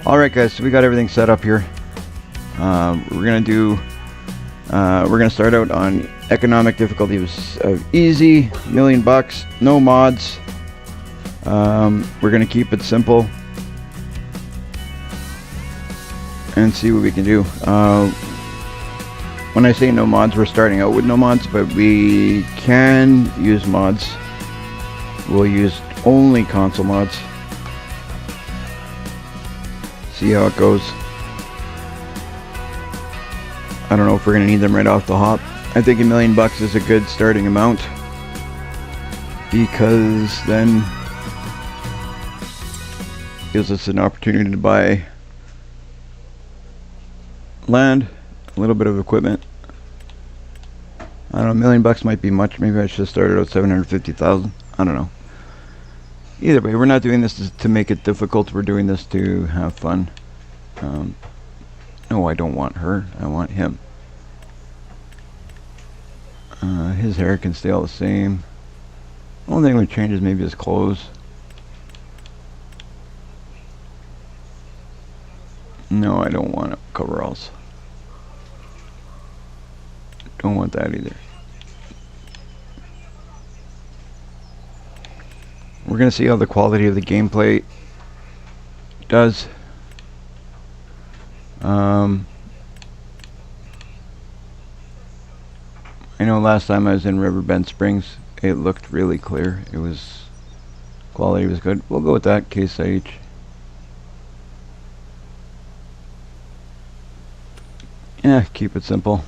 Alright guys, so we got everything set up here. We're gonna start out on economic difficulty of easy, $1,000,000, no mods. We're gonna keep it simple and see what we can do. When I say no mods, we're starting out with no mods, but we can use mods. We'll use only console mods. See how it goes. I don't know if we're gonna need them right off the hop. I think $1,000,000 is a good starting amount, because then gives us an opportunity to buy land, a little bit of equipment. I don't know, $1,000,000 might be much. Maybe I should have started out 750,000. I don't know. Either way, we're not doing this to make it difficult. We're doing this to have fun. No, I don't want her. I want him. His hair can stay all the same. Only thing we change is maybe his clothes. No, I don't want coveralls. Don't want that either. We're gonna see how the quality of the gameplay does. I know last time I was in Riverbend Springs, it looked really clear. Quality was good. We'll go with that, Case IH. Yeah, keep it simple.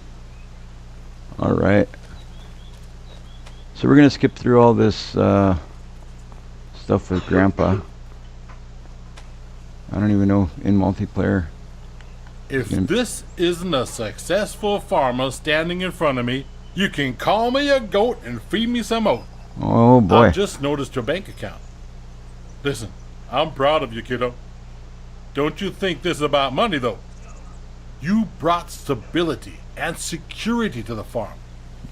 Alright. So we're gonna skip through all this stuff with Grandpa. I don't even know in multiplayer. If this isn't a successful farmer standing in front of me, you can call me a goat and feed me some oat. Oh boy. I just noticed your bank account. Listen, I'm proud of you, kiddo. Don't you think this is about money, though? You brought stability and security to the farm.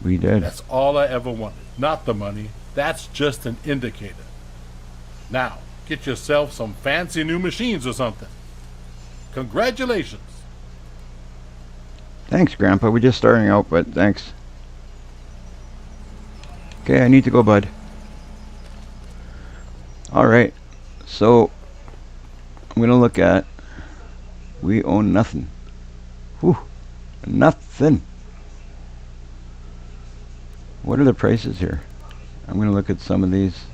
We did. That's all I ever wanted. Not the money. That's just an indicator. Now, get yourself some fancy new machines or something. Congratulations. Thanks, Grandpa. We're just starting out, but thanks. Okay, I need to go, bud. Alright, so I'm gonna look at, we own nothing. Whew, nothing. What are the prices here? I'm gonna look at some of these.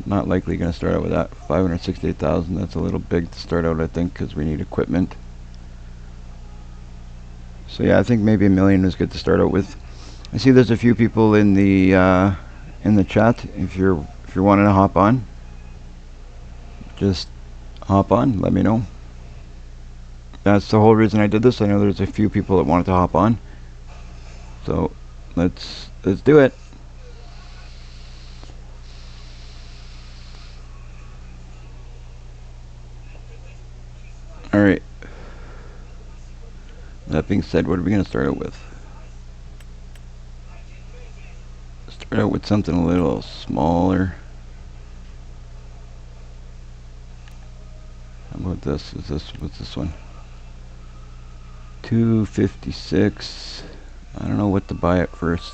Not likely gonna start out with that. 568,000, that's a little big to start out, I think, because we need equipment. So yeah, I think maybe $1,000,000 is good to start out with. I see there's a few people in the chat. If you're wanting to hop on, just hop on. Let me know. That's the whole reason I did this. I know there's a few people that wanted to hop on, so let's do it. All right. That being said, what are we gonna start out with? Start out with something a little smaller. How about this? What's this one? 256. I don't know what to buy at first.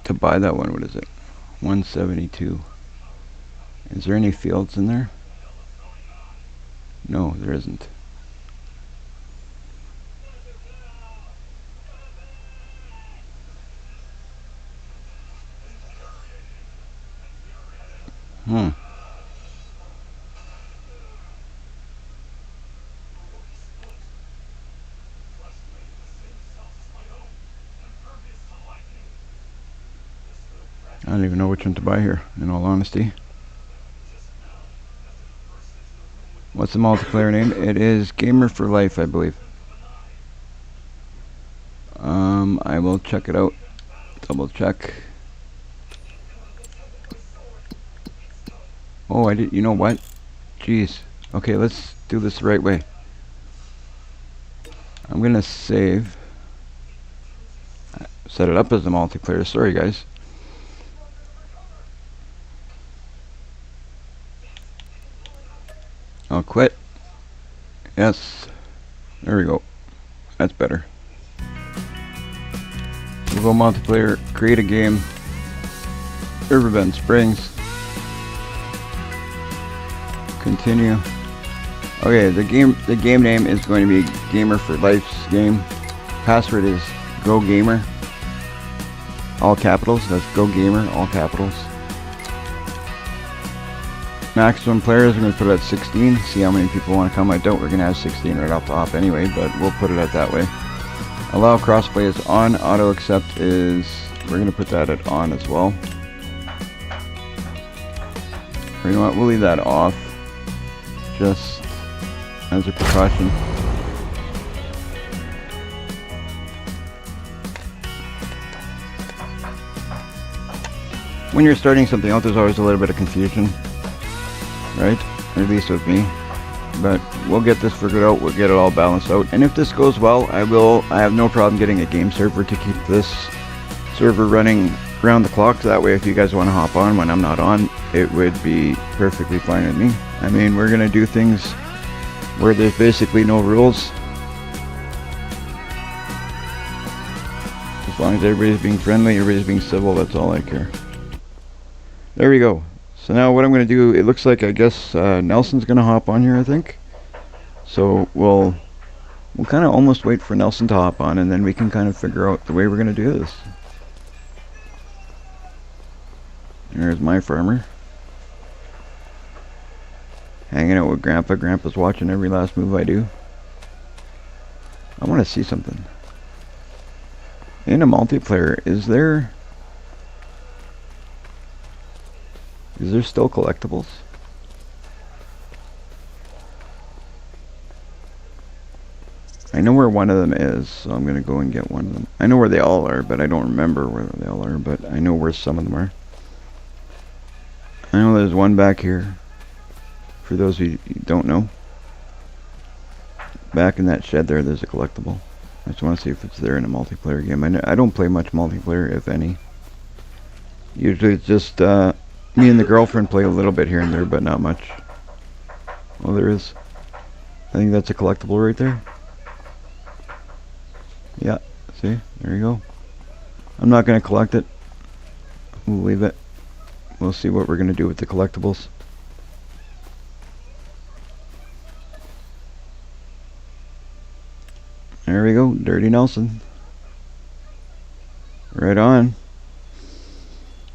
To buy that one, what is it? 172. Is there any fields in there? No, there isn't. I don't even know which one to buy here, in all honesty. What's the multiplayer name? It is Gamer for Life, I believe. I will check it out. Double check. Oh, I did. You know what? Jeez. Okay, let's do this the right way. I'm gonna save. set it up as a multiplayer. Sorry, guys. I'll quit. Yes. There we go. That's better. We'll go multiplayer, create a game. Riverbend Springs. Continue. Okay, the game name is going to be Gamer for Life's game. Password is GoGamer. All capitals. That's GoGamer, all capitals. Maximum players, we're going to put it at 16. See how many people want to come. I doubt we're going to have 16 right off the hop anyway, but we'll put it at that way. Allow crossplay is on. Auto accept is, we're going to put that at on as well. Or you know what, we'll leave that off. Just as a precaution. When you're starting something out, there's always a little bit of confusion, right? At least with me. But we'll get this figured out, we'll get it all balanced out. And if this goes well, I have no problem getting a game server to keep this server running around the clock. That way if you guys want to hop on when I'm not on, it would be perfectly fine with me. I mean, we're going to do things where there's basically no rules. As long as everybody's being friendly, everybody's being civil, that's all I care. There we go. So now what I'm going to do, it looks like, I guess, Nelson's going to hop on here, I think. So we'll kind of almost wait for Nelson to hop on, and then we can kind of figure out the way we're going to do this. There's my farmer. Hanging out with Grandpa. Grandpa's watching every last move I do. I want to see something. In a multiplayer, is there still collectibles? I know where one of them is, so I'm going to go and get one of them. I know where they all are, but I don't remember where they all are, but I know where some of them are. I know there's one back here. For those who don't know, back in that shed there's a collectible. I just want to see if it's there in a multiplayer game. I don't play much multiplayer, if any. Usually it's just me and the girlfriend play a little bit here and there, but not much. Oh, there is. I think that's a collectible right there. Yeah, see? There you go. I'm not going to collect it. We'll leave it. We'll see what we're going to do with the collectibles. There we go, Dirty Nelson. Right on.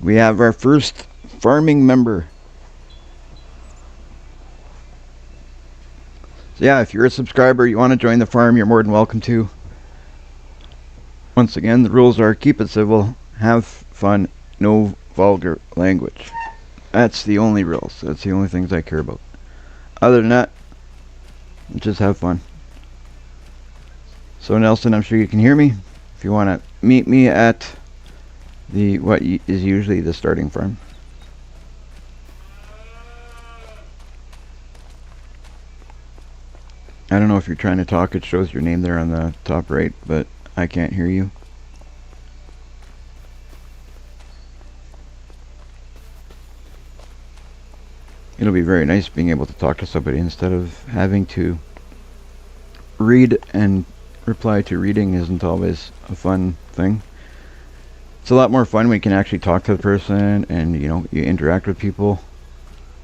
We have our first farming member. So yeah, if you're a subscriber, you want to join the farm, you're more than welcome to. Once again, the rules are keep it civil, have fun, no vulgar language. That's the only rules. That's the only things I care about. Other than that, just have fun. So Nelson, I'm sure you can hear me. If you want to meet me at the what is usually the starting farm. I don't know if you're trying to talk. It shows your name there on the top right, but I can't hear you. It'll be very nice being able to talk to somebody instead of having to read, and reply to reading isn't always a fun thing. It's a lot more fun when you can actually talk to the person and, you know, you interact with people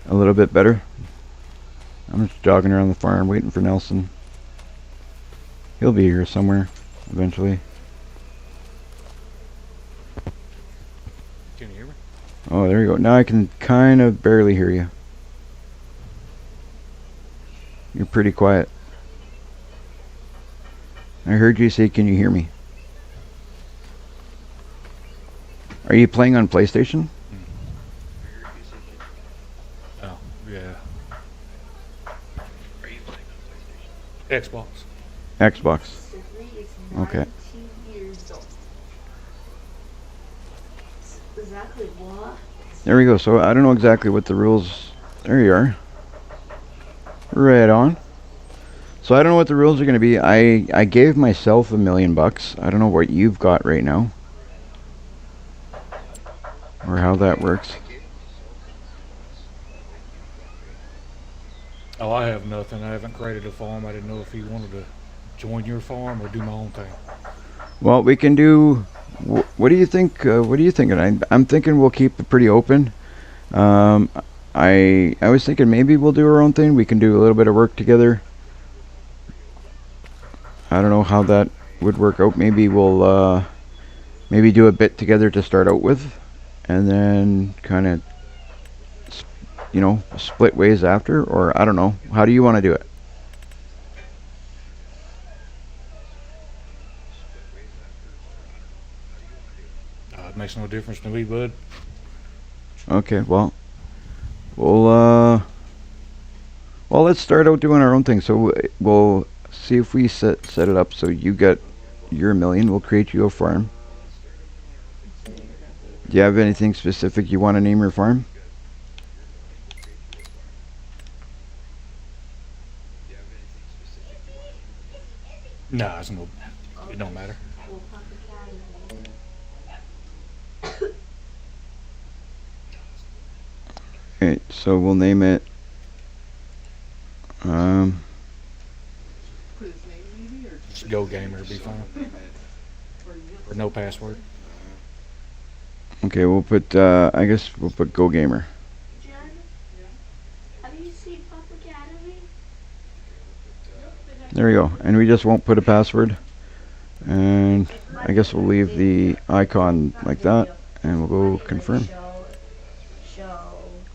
a little bit better. I'm just jogging around the farm waiting for Nelson. He'll be here somewhere eventually. Can you hear me? Oh, there you go. Now I can kind of barely hear you. You're pretty quiet. I heard you say, can you hear me? Are you playing on PlayStation? Oh, yeah. Are you playing on PlayStation? Xbox. Xbox. Okay. Exactly what? There we go. So I don't know exactly what the rules. There you are. Right on. So I don't know what the rules are going to be. I gave myself $1 million. I don't know what you've got right now. or how that works. Oh, I have nothing. I haven't created a farm. I didn't know if he wanted to join your farm or do my own thing. Well, we can do. What do you think? What are you thinking? I'm thinking we'll keep it pretty open. Um, I was thinking maybe we'll do our own thing. We can do a little bit of work together. I don't know how that would work out. Maybe we'll maybe do a bit together to start out with, and then kind of split ways after. Or I don't know. How do you want to do it? It makes no difference to me, bud. Okay. Well, well, let's start out doing our own thing. So we'll see if we set it up so you get your million. We'll create you a farm. Do you have anything specific you want to name your farm? Nah, it's no. It don't matter. Okay, so we'll name it. Just Go Gamer would be fine. Or no password. Okay, we'll put. I guess we'll put Go Gamer. Jen, have you seen Pop Academy? There we go. And we just won't put a password. And I guess we'll leave the icon like that, and we'll go confirm.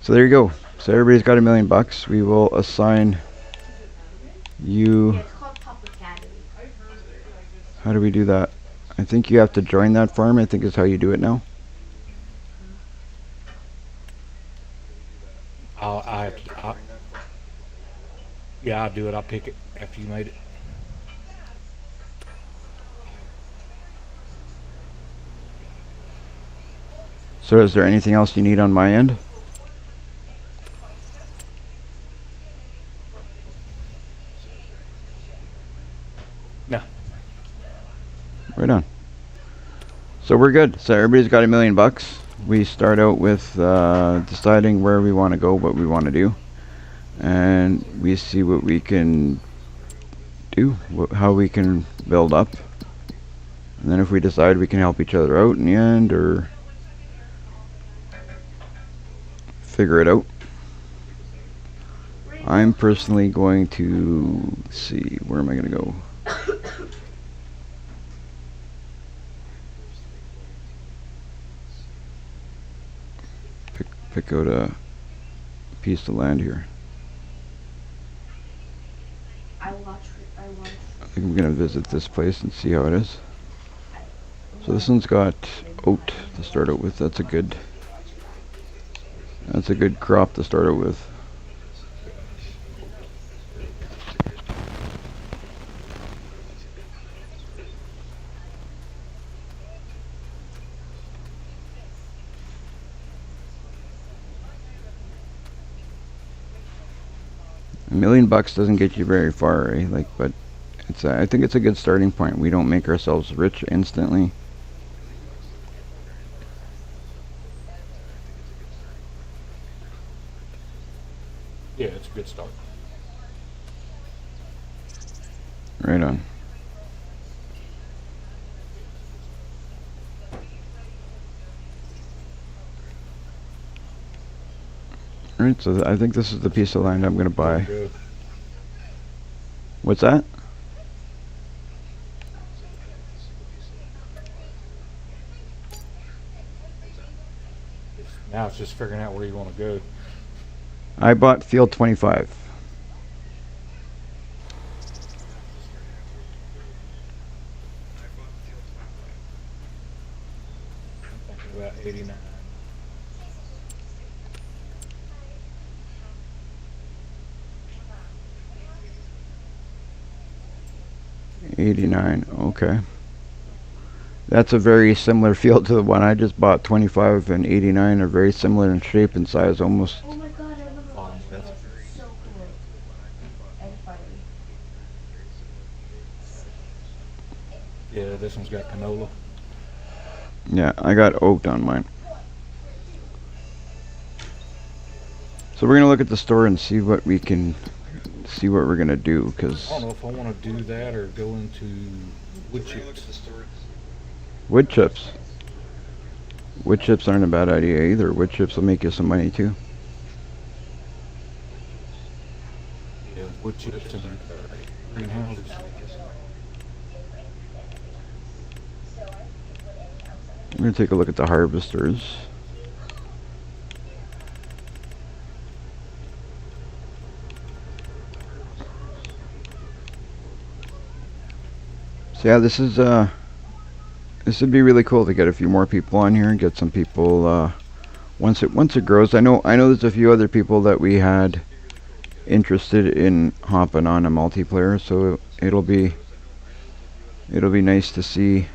So there you go. So everybody's got $1 million. We will assign you. It's called Pop Academy. How do we do that? I think you have to join that farm. I think is how you do it now. Yeah, I'll do it. I'll pick it after you made it. So is there anything else you need on my end? No. Right on. So we're good. So everybody's got $1 million. We start out with deciding where we want to go, what we want to do, and we see what we can do, how we can build up, and then if we decide we can help each other out in the end or figure it out. I'm personally going to see, where am I going to go? Pick out a piece of land here. I watch. I think I'm going to visit this place and see how it is. So this one's got oat to start out with. That's a good crop to start out with. $1 million doesn't get you very far, eh? Like, but I think it's a good starting point. We don't make ourselves rich instantly. Yeah, it's a good start. Right on. Alright, so I think this is the piece of land I'm going to buy. Good. What's that? Now it's just figuring out where you want to go. I bought field 25. I'm thinking about 89. 89, okay. That's a very similar field to the one I just bought. 25 and 89 are very similar in shape and size almost. Oh my god, I love Fine, it. that's- So cool. And funny. Yeah, this one's got canola. Yeah, I got oat on mine. So we're gonna look at the store and see what we can see what we're gonna do, because I don't know if I want to do that or go into wood chips. wood chips. Wood chips aren't a bad idea either. Wood chips will make you some money too. Yeah, wood chips and greenhouses. I'm gonna take a look at the harvesters. So yeah, this would be really cool to get a few more people on here and get some people once it grows. I know there's a few other people that we had interested in hopping on a multiplayer, so it'll be nice to see.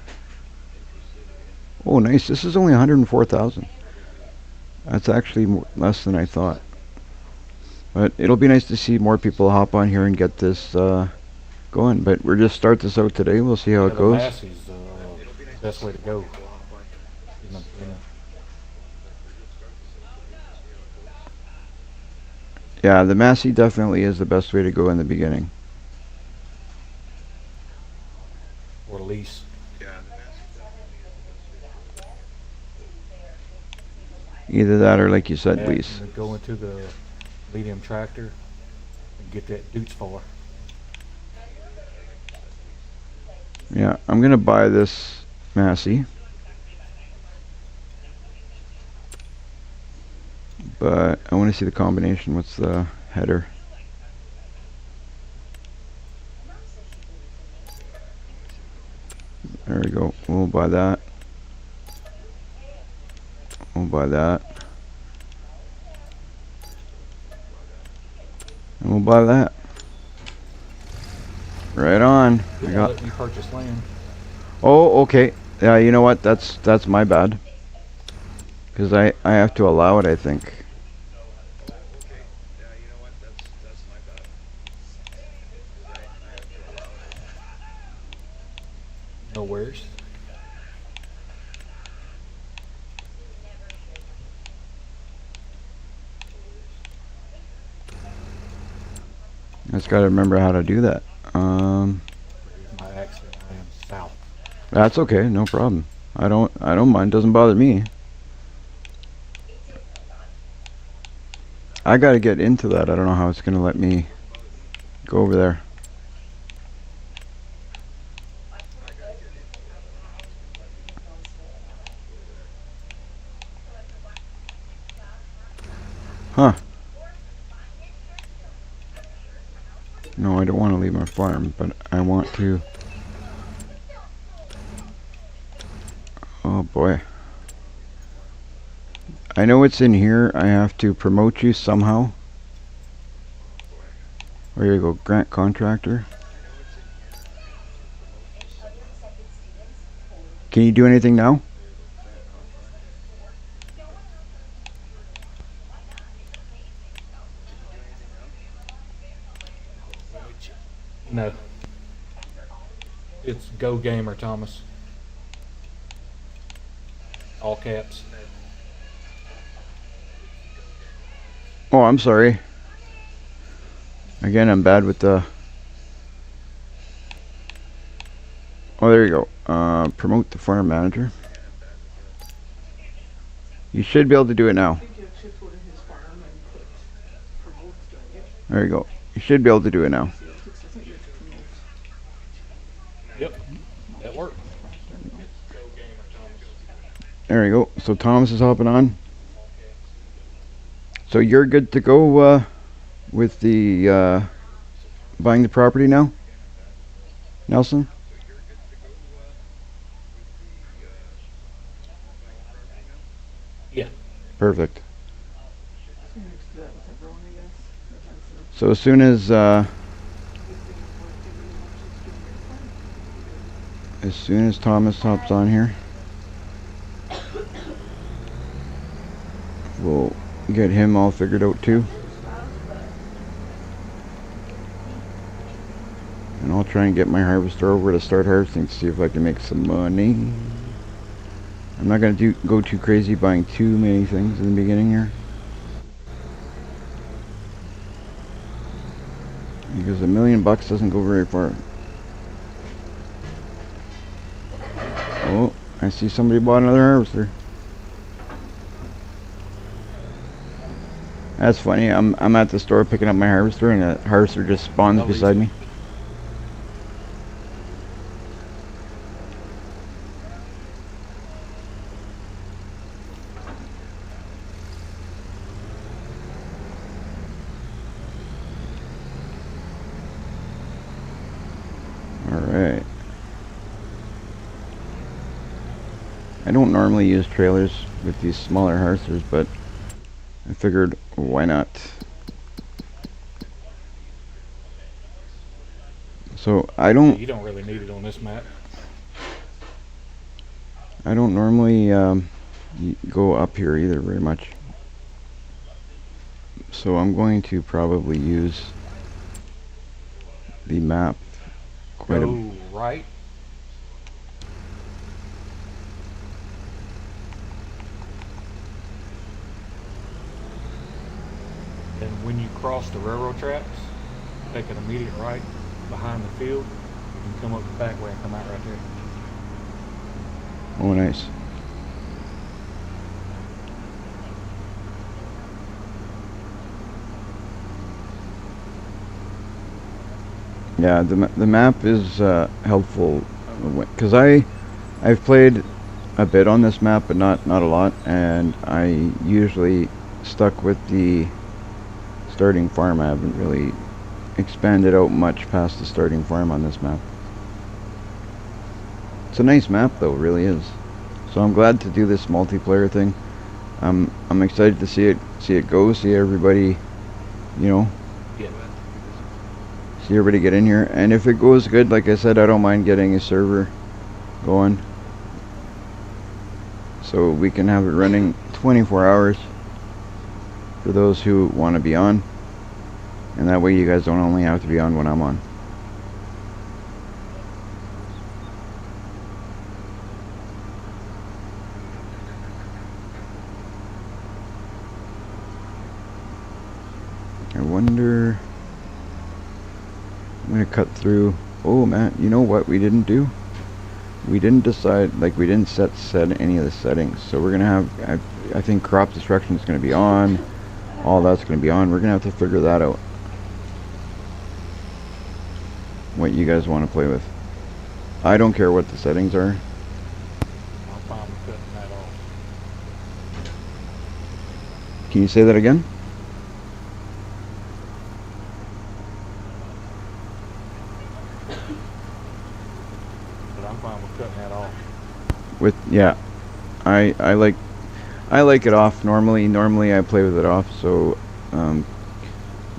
Oh, nice. This is only 104,000. That's actually less than I thought. But it'll be nice to see more people hop on here and get this going. But we're just start this out today. We'll see how it goes. Massey's best way to go. You know. Yeah, the Massey definitely is the best way to go in the beginning. Or lease. Either that or, like you said, Yeah, lease. and then go into the medium tractor and get that Dutes for. Yeah, I'm gonna buy this Massey. But I want to see the combination. What's the header? There we go. We'll buy that. We'll buy that. And we'll buy that. Right on. I got. Let you purchase land. Oh, okay. Yeah, you know what? That's my bad. Because I have to allow it, I think. No where's. I just gotta remember how to do that. My accent. I am south. That's okay, no problem. I don't mind. Doesn't bother me. I gotta get into that. I don't know how it's gonna let me go over there. Huh. No, I don't want to leave my farm, but I want to. Oh boy. I know it's in here. I have to promote you somehow. There you go, grant contractor. Can you do anything now? No. It's Go Gamer, Thomas. All caps. Oh, I'm sorry. Again, I'm bad with the... Oh, there you go. Promote the farm manager. You should be able to do it now. There you go. You should be able to do it now. Yep. That worked. There you go. So Thomas is hopping on. So you're good to go with the buying the property now, Nelson? Yeah. Perfect. So as soon as Thomas hops on here, we'll get him all figured out too. And I'll try and get my harvester over to start harvesting to see if I can make some money. I'm not going to go too crazy buying too many things in the beginning here. Because $1 million doesn't go very far. Oh, I see somebody bought another harvester. That's funny. I'm at the store picking up my harvester, and a harvester just spawns beside me. Alright. I don't normally use trailers with these smaller harvesters, but I figured, why not? So I don't. You don't really need it on this map. I don't normally go up here either very much. So I'm going to probably use the map quite Go right. And when you cross the railroad tracks, take an immediate right behind the field. You can come up the back way and come out right there. Oh, nice. Yeah, the map is helpful because I've played a bit on this map, but not a lot, and I usually stuck with the starting farm. I haven't really expanded out much past the starting farm on this map. It's a nice map though, it really is. So I'm glad to do this multiplayer thing. I'm excited to see it go, see everybody, you know, see everybody get in here. And if it goes good, like I said, I don't mind getting a server going, so we can have it running 24 hours for those who want to be on, and that way you guys don't only have to be on when I'm on. I wonder, I'm gonna cut through. Oh man, you know what we didn't do? We didn't decide, like we didn't set any of the settings. So we're gonna have, I think crop destruction is gonna be on, all that's gonna be on. We're gonna have to figure that out, what you guys want to play with. I don't care what the settings are. I'm fine with cutting that off. Can you say that again? But I'm fine with cutting that off. With, yeah, I like it off. Normally I play with it off, so I'm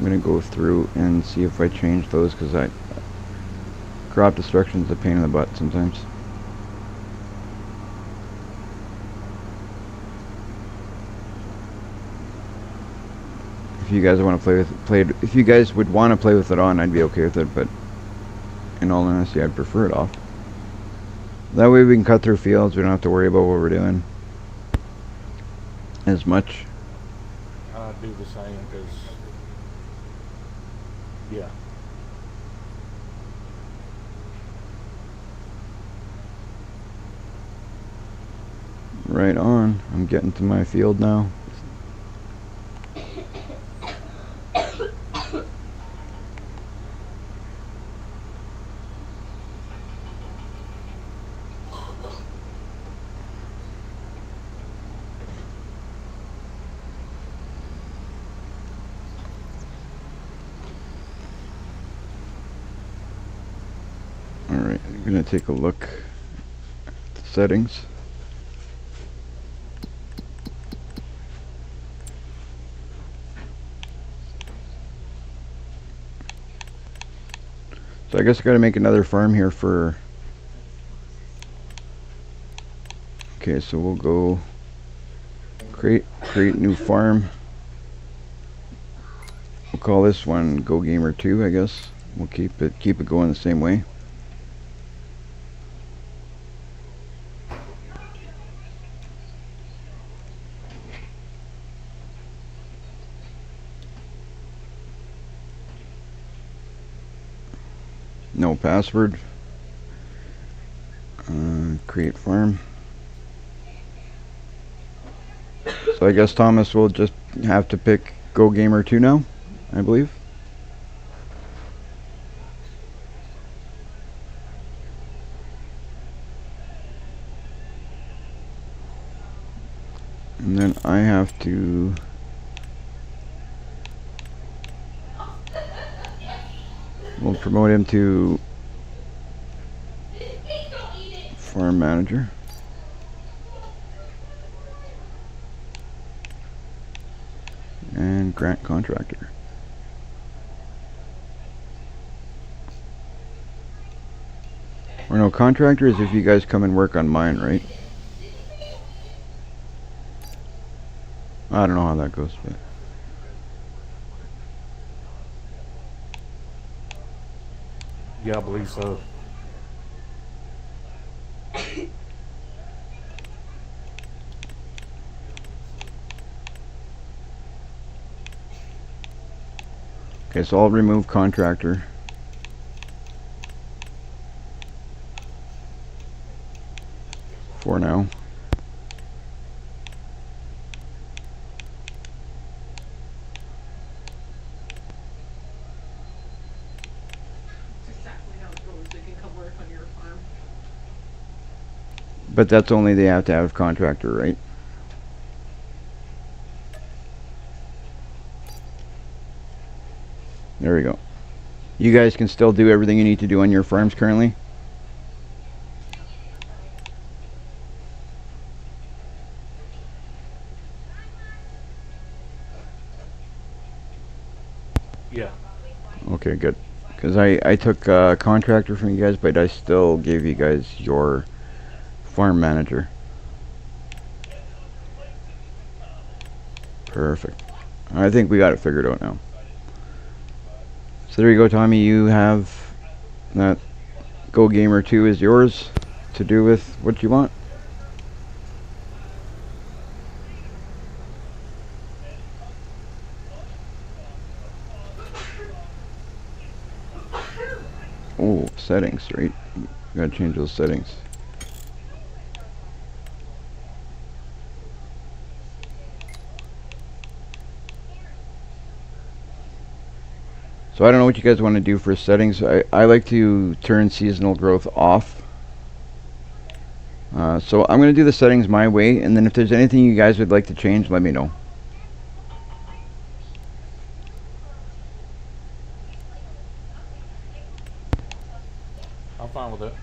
gonna go through and see if I change those, because crop destruction is a pain in the butt sometimes. If you guys want to if you guys would want to play with it on, I'd be okay with it, but in all honesty, I'd prefer it off. That way we can cut through fields. We don't have to worry about what we're doing as much. I do the same because, yeah. Right on. I'm getting to my field now. Alright, I'm gonna take a look at the settings. So I guess I gotta make another farm here for... Okay, so we'll go create new farm. We'll call this one Go Gamer 2, I guess. We'll keep it going the same way. No password. Create farm. So I guess Thomas will just have to pick Go Gamer 2 now, I believe. And then I have to we'll promote him to farm manager. And grant contractor. Or no, contractor is if you guys come and work on mine, right? I don't know how that goes, but Yeah, I believe so. okay, so I'll remove contractor. For now. That's exactly how it goes. They can come work on your farm. But that's only they have to have contractor, right? There we go. You guys can still do everything you need to do on your farms currently? Yeah. Okay, good. Because I took contractor from you guys, but I still gave you guys your farm manager. Perfect. I think we got it figured out now. So there you go, Tommy. You have that Go Gamer 2 is yours to do with what you want. Oh, settings, right? Gotta change those settings. So I don't know what you guys want to do for settings. I like to turn seasonal growth off. So I'm going to do the settings my way, and then if there's anything you guys would like to change, let me know. I'm fine with that.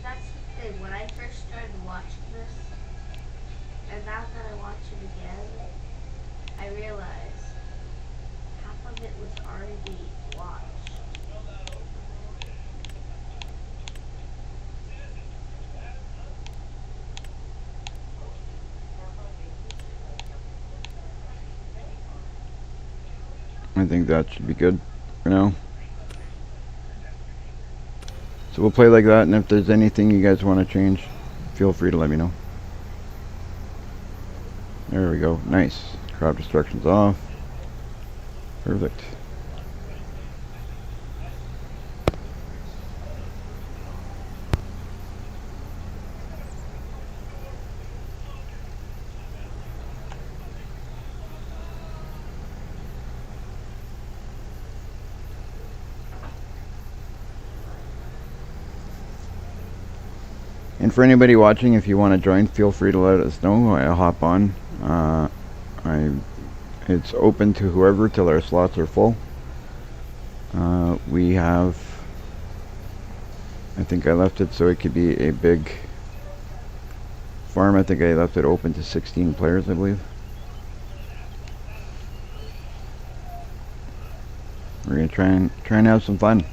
That's the thing. When I first started watching this, and now that I watch it again, I realize half of it was already watched. I think that should be good for now. So we'll play like that, and if there's anything you guys want to change, feel free to let me know. There we go. Nice. Crop destruction's off. Perfect. And for anybody watching, if you want to join, feel free to let us know. I'll hop on. It's open to whoever till our slots are full. We have, I think I left it so it could be a big farm. I think I left it open to 16 players, I believe. We're gonna try and have some fun.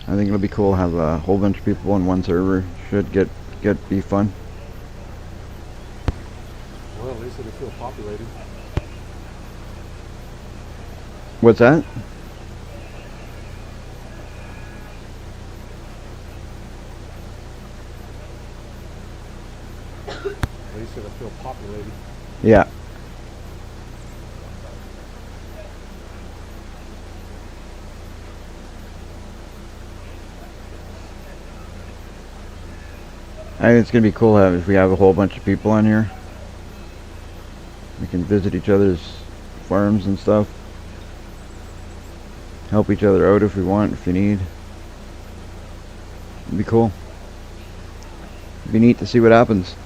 I think it'll be cool. Have a whole bunch of people on one server. Should be fun. Well, at least said it feel populated. What's that? They said it feel populated. Yeah. I think it's gonna be cool if we have a whole bunch of people on here. We can visit each other's farms and stuff. Help each other out if we want, if you need. It'd be cool. It'd be neat to see what happens.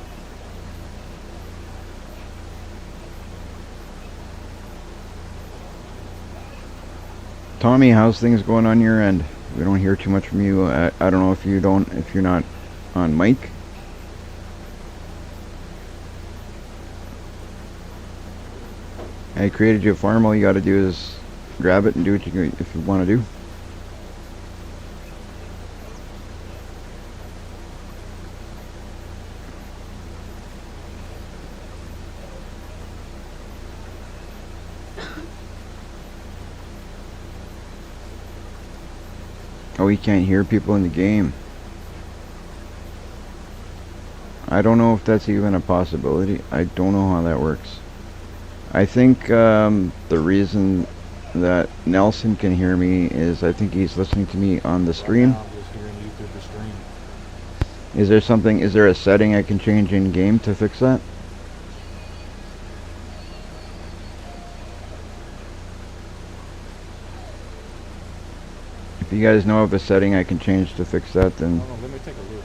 Tommy, how's things going on your end? We don't hear too much from you. I don't know if you're not on mic. I created you a farm. All you got to do is grab it and do what if you want to do. Oh, you can't hear people in the game. I don't know if that's even a possibility. I don't know how that works. I think the reason that Nelson can hear me is I think he's listening to me on the stream. Right now, I'm just hearing you through the stream. Is there a setting I can change in game to fix that? If you guys know of a setting I can change to fix that, then Hold on, let me take a look.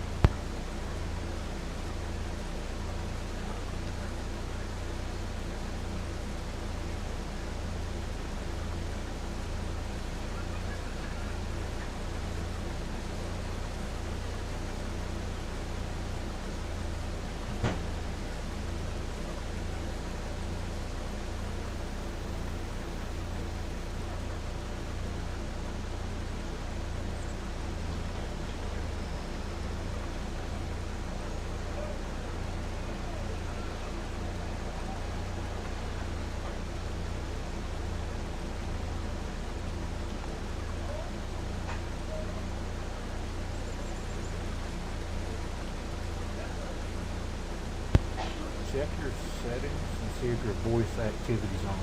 Check your settings and see if your voice activity's on.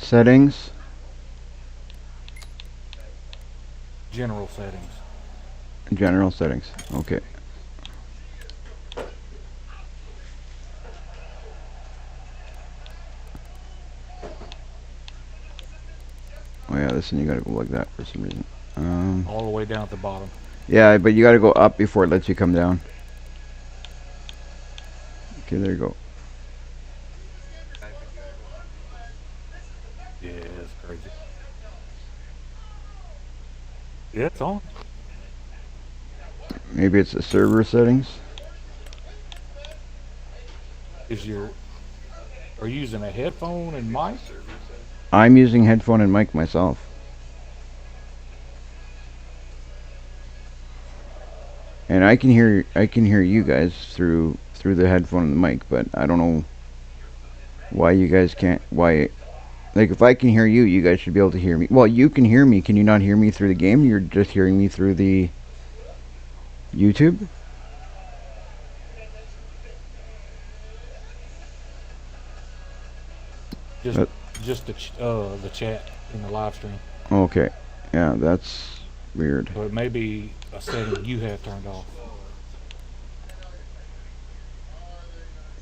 settings. General settings. General settings. Okay. Oh yeah, this one you gotta go like that for some reason. All the way down at the bottom. Yeah, but you gotta go up before it lets you come down. Okay, there you go. Yeah, it's crazy. Yeah, it's on. Maybe it's the server settings. Are you using a headphone and mic? I'm using headphone and mic myself. And I can hear you guys through the headphone and the mic, but I don't know why you guys can't. Why, like, if I can hear you, you guys should be able to hear me. Well, you can hear me. Can you not hear me through the game? You're just hearing me through the YouTube? Just the chat in the live stream. Okay. Yeah, that's weird. So it may be a setting you have turned off.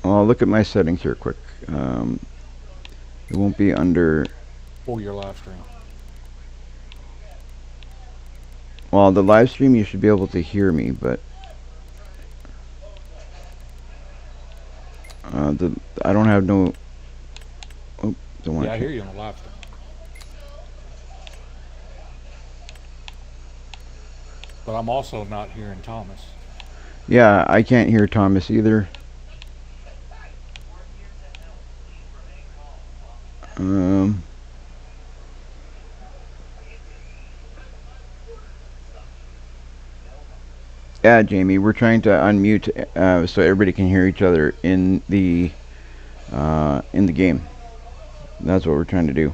I'll look at my settings here quick. It won't be under. For your live stream. Well, the live stream you should be able to hear me, but I don't have no. Oh, don't want Yeah, I to. hear you on the live stream. But I'm also not hearing Thomas. Yeah, I can't hear Thomas either. Yeah, Jamie, we're trying to unmute so everybody can hear each other in the game. That's what we're trying to do.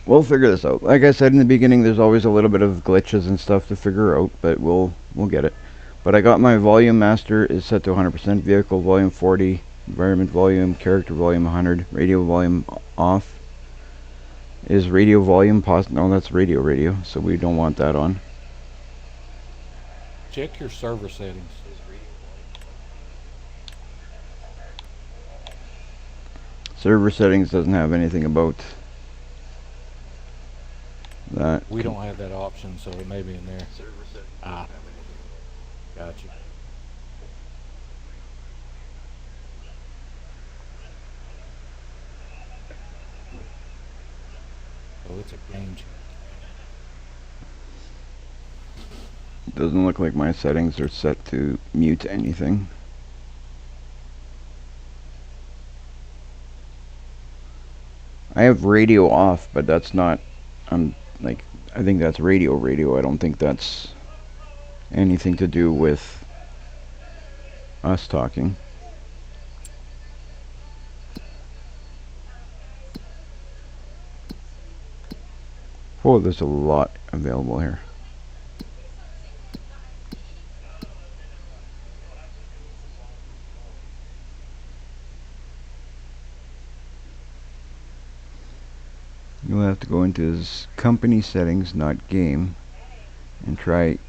We'll figure this out. Like I said in the beginning, there's always a little bit of glitches and stuff to figure out, but we'll get it. But I got my volume master is set to 100%, vehicle volume 40, environment volume, character volume 100, radio volume off. Is radio volume no, that's radio, so we don't want that on. Check your server settings. Server settings doesn't have anything about that. We don't have that option, so it may be in there. Ah, gotcha. Oh, it's a game changer. Doesn't look like my settings are set to mute anything. I have radio off, but that's not, like, I think that's radio. I don't think that's anything to do with us talking. Oh, there's a lot available here. You'll have to go into his company settings, not game, and try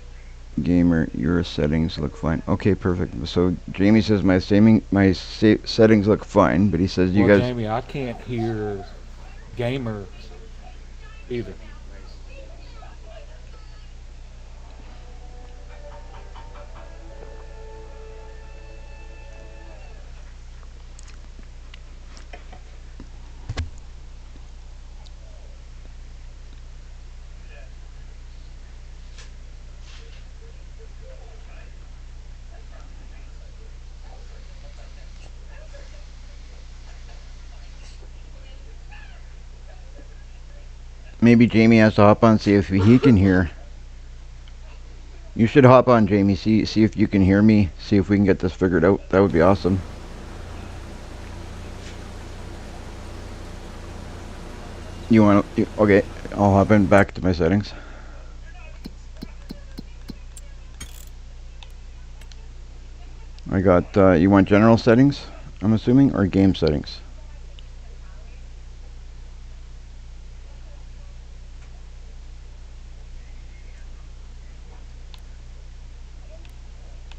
gamer. Your settings look fine. Okay, perfect. So Jamie says my settings look fine, but he says you Well, guys. Jamie, I can't hear gamer either. Maybe Jamie has to hop on, see if he can hear. You should hop on, Jamie. See if you can hear me. See if we can get this figured out. That would be awesome. You want to? Okay, I'll hop in back to my settings. I got. You want general settings? I'm assuming, or game settings.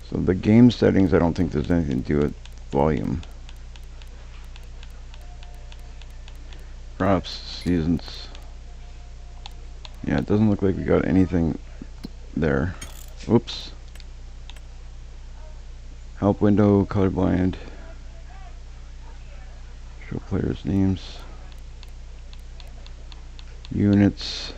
So the game settings, I don't think there's anything to do with volume. Props, seasons. Yeah, it doesn't look like we got anything there. Oops. Help window, colorblind. Show players' names. Units.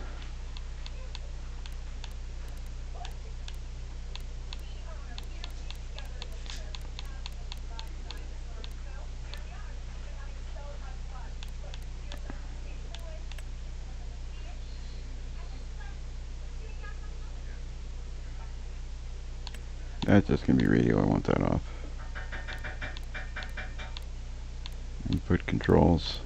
That's just gonna be radio. I want that off. Input controls.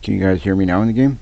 Can you guys hear me now in the game?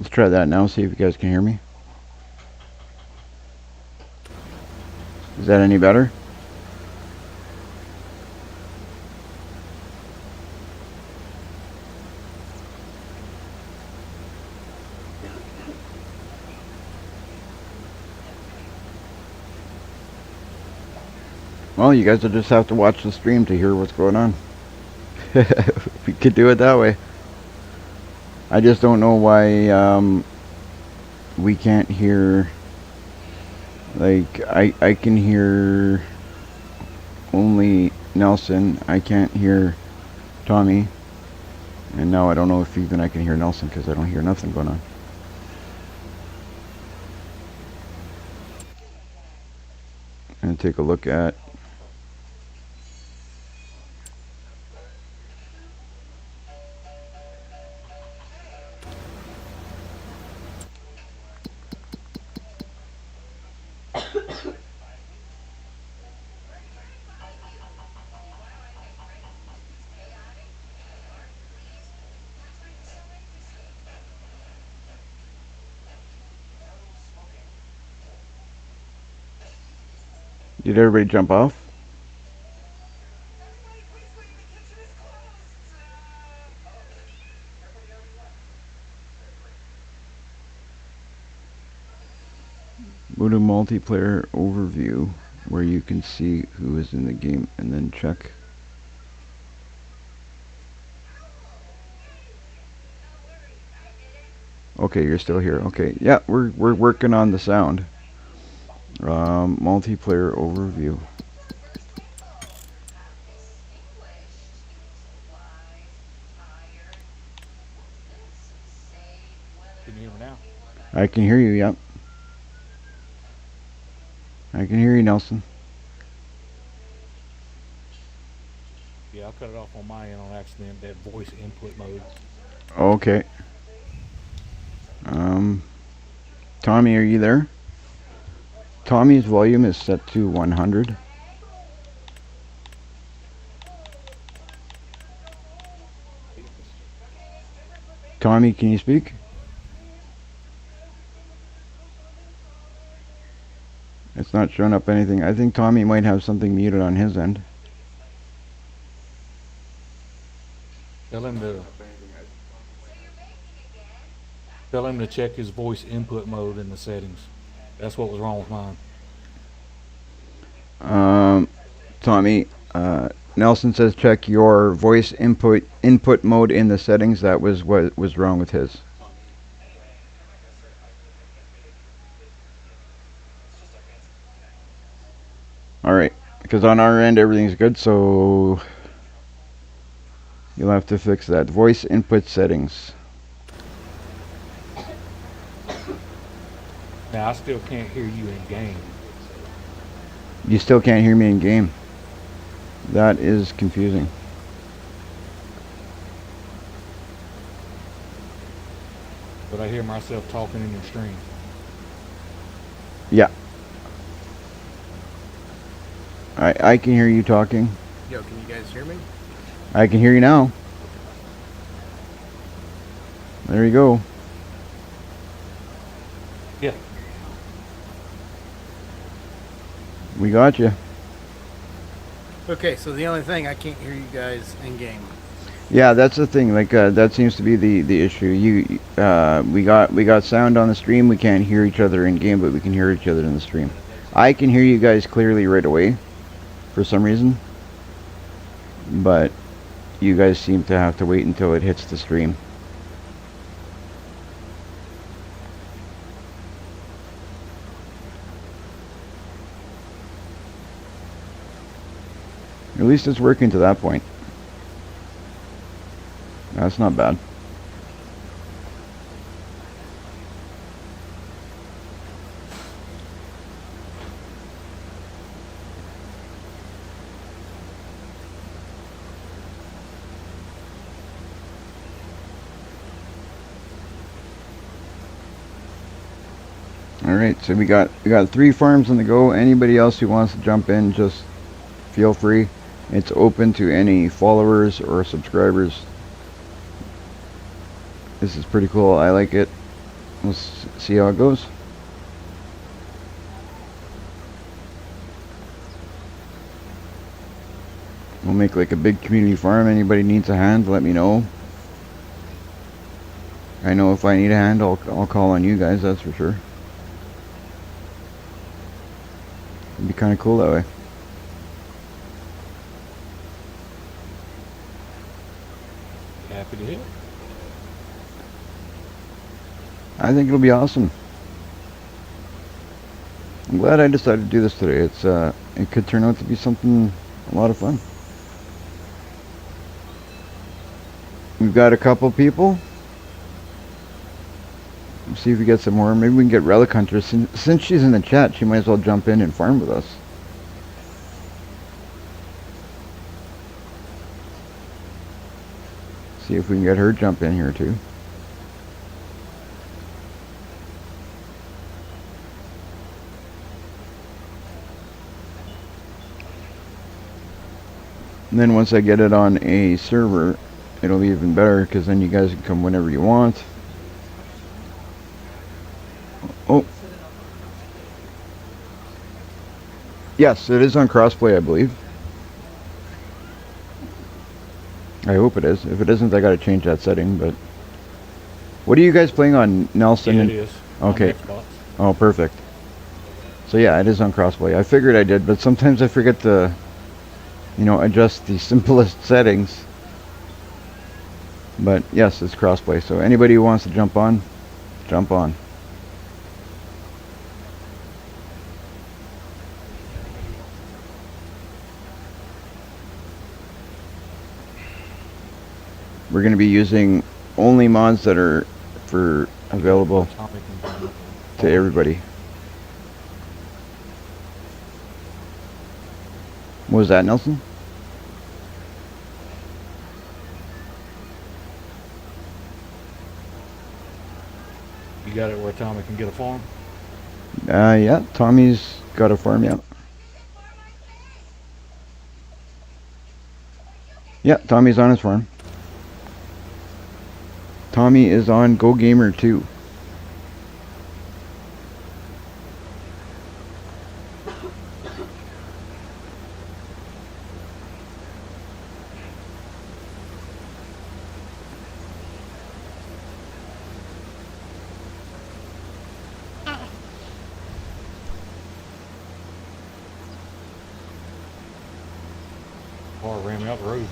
Let's try that now, see if you guys can hear me. Is that any better? Well, you guys will just have to watch the stream to hear what's going on. We could do it that way. I just don't know why we can't hear. Like, I can hear only Nelson. I can't hear Tommy. And now I don't know if even I can hear Nelson because I don't hear nothing going on. And take a look at. Did everybody jump off? Go to multiplayer overview where you can see who is in the game and then check. Okay, you're still here. Okay, yeah, we're working on the sound. Multiplayer overview. Can you hear me now? I can hear you, yep. I can hear you, Nelson. Yeah, I'll cut it off on my end on accident, that voice input mode. Okay. Tommy, are you there? Tommy's volume is set to 100. Tommy, can you speak? It's not showing up anything. I think Tommy might have something muted on his end. Tell him to check his voice input mode in the settings. That's what was wrong with mine. Tommy, Nelson says check your voice input mode in the settings. That was what was wrong with his. Alright, because on our end everything's good, so you'll have to fix that. Voice input settings. Now, I still can't hear you in game. You still can't hear me in game. That is confusing. But I hear myself talking in your stream. Yeah. I can hear you talking. Yo, can you guys hear me? I can hear you now. There you go. Yeah. We got you. Okay, so the only thing, I can't hear you guys in game. Yeah, that's the thing. Like that seems to be the issue. We got sound on the stream. We can't hear each other in game, but we can hear each other in the stream. I can hear you guys clearly right away, for some reason. But you guys seem to have to wait until it hits the stream. At least it's working to that point. That's not bad. All right, so we got 3 farms on the go. Anybody else who wants to jump in, just feel free. It's open to any followers or subscribers. This is pretty cool. I like it. We'll see how it goes. We'll make like a big community farm. Anybody needs a hand, let me know. I know if I need a hand, I'll call on you guys, that's for sure. It'd be kind of cool that way. Happy to hear. I think it'll be awesome. I'm glad I decided to do this today. It could turn out to be something a lot of fun. We've got a couple people. Let's see if we get some more. Maybe we can get Relic Hunter. Since she's in the chat, she might as well jump in and farm with us. See if we can get her jump in here too. And then once I get it on a server, it'll be even better because then you guys can come whenever you want. Oh. Yes, it is on crossplay, I believe. I hope it is. If it isn't, I gotta change that setting, but... What are you guys playing on, Nelson? Yeah, it is. Okay. On Xbox. Oh, perfect. So yeah, it is on crossplay. I figured I did, but sometimes I forget to, you know, adjust the simplest settings. But yes, it's crossplay. So anybody who wants to jump on, jump on. We're going to be using only mods that are available to everybody. What was that, Nelson? You got it where Tommy can get a farm? Yeah, Tommy's got a farm, yeah. Yeah, Tommy's on his farm. Tommy is on Go Gamer 2. Car ran me out the road.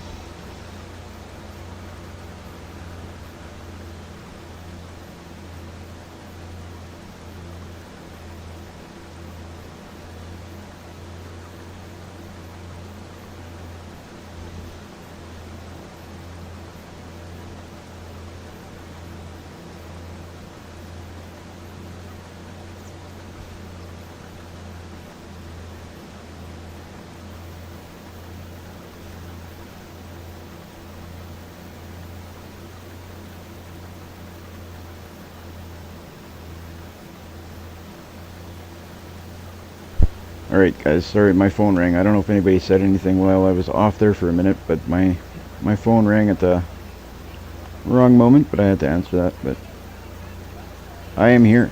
Alright guys, sorry my phone rang. I don't know if anybody said anything while I was off there for a minute, but my phone rang at the wrong moment, but I had to answer that. But I am here.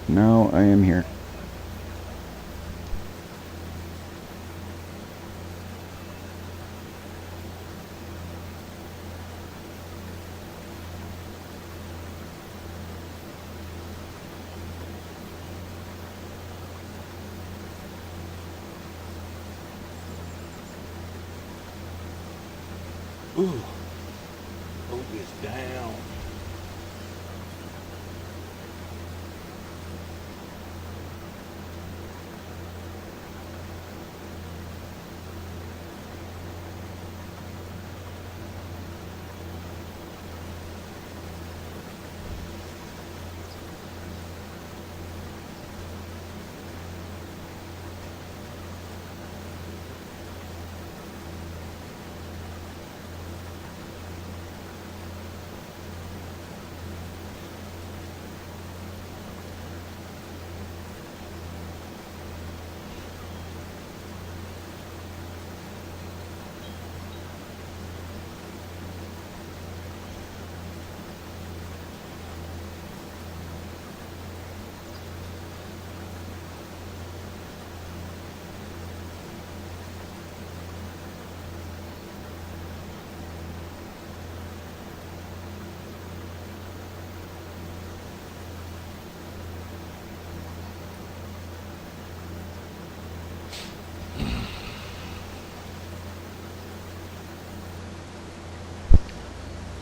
Now I am here. Ooh. Boat is down.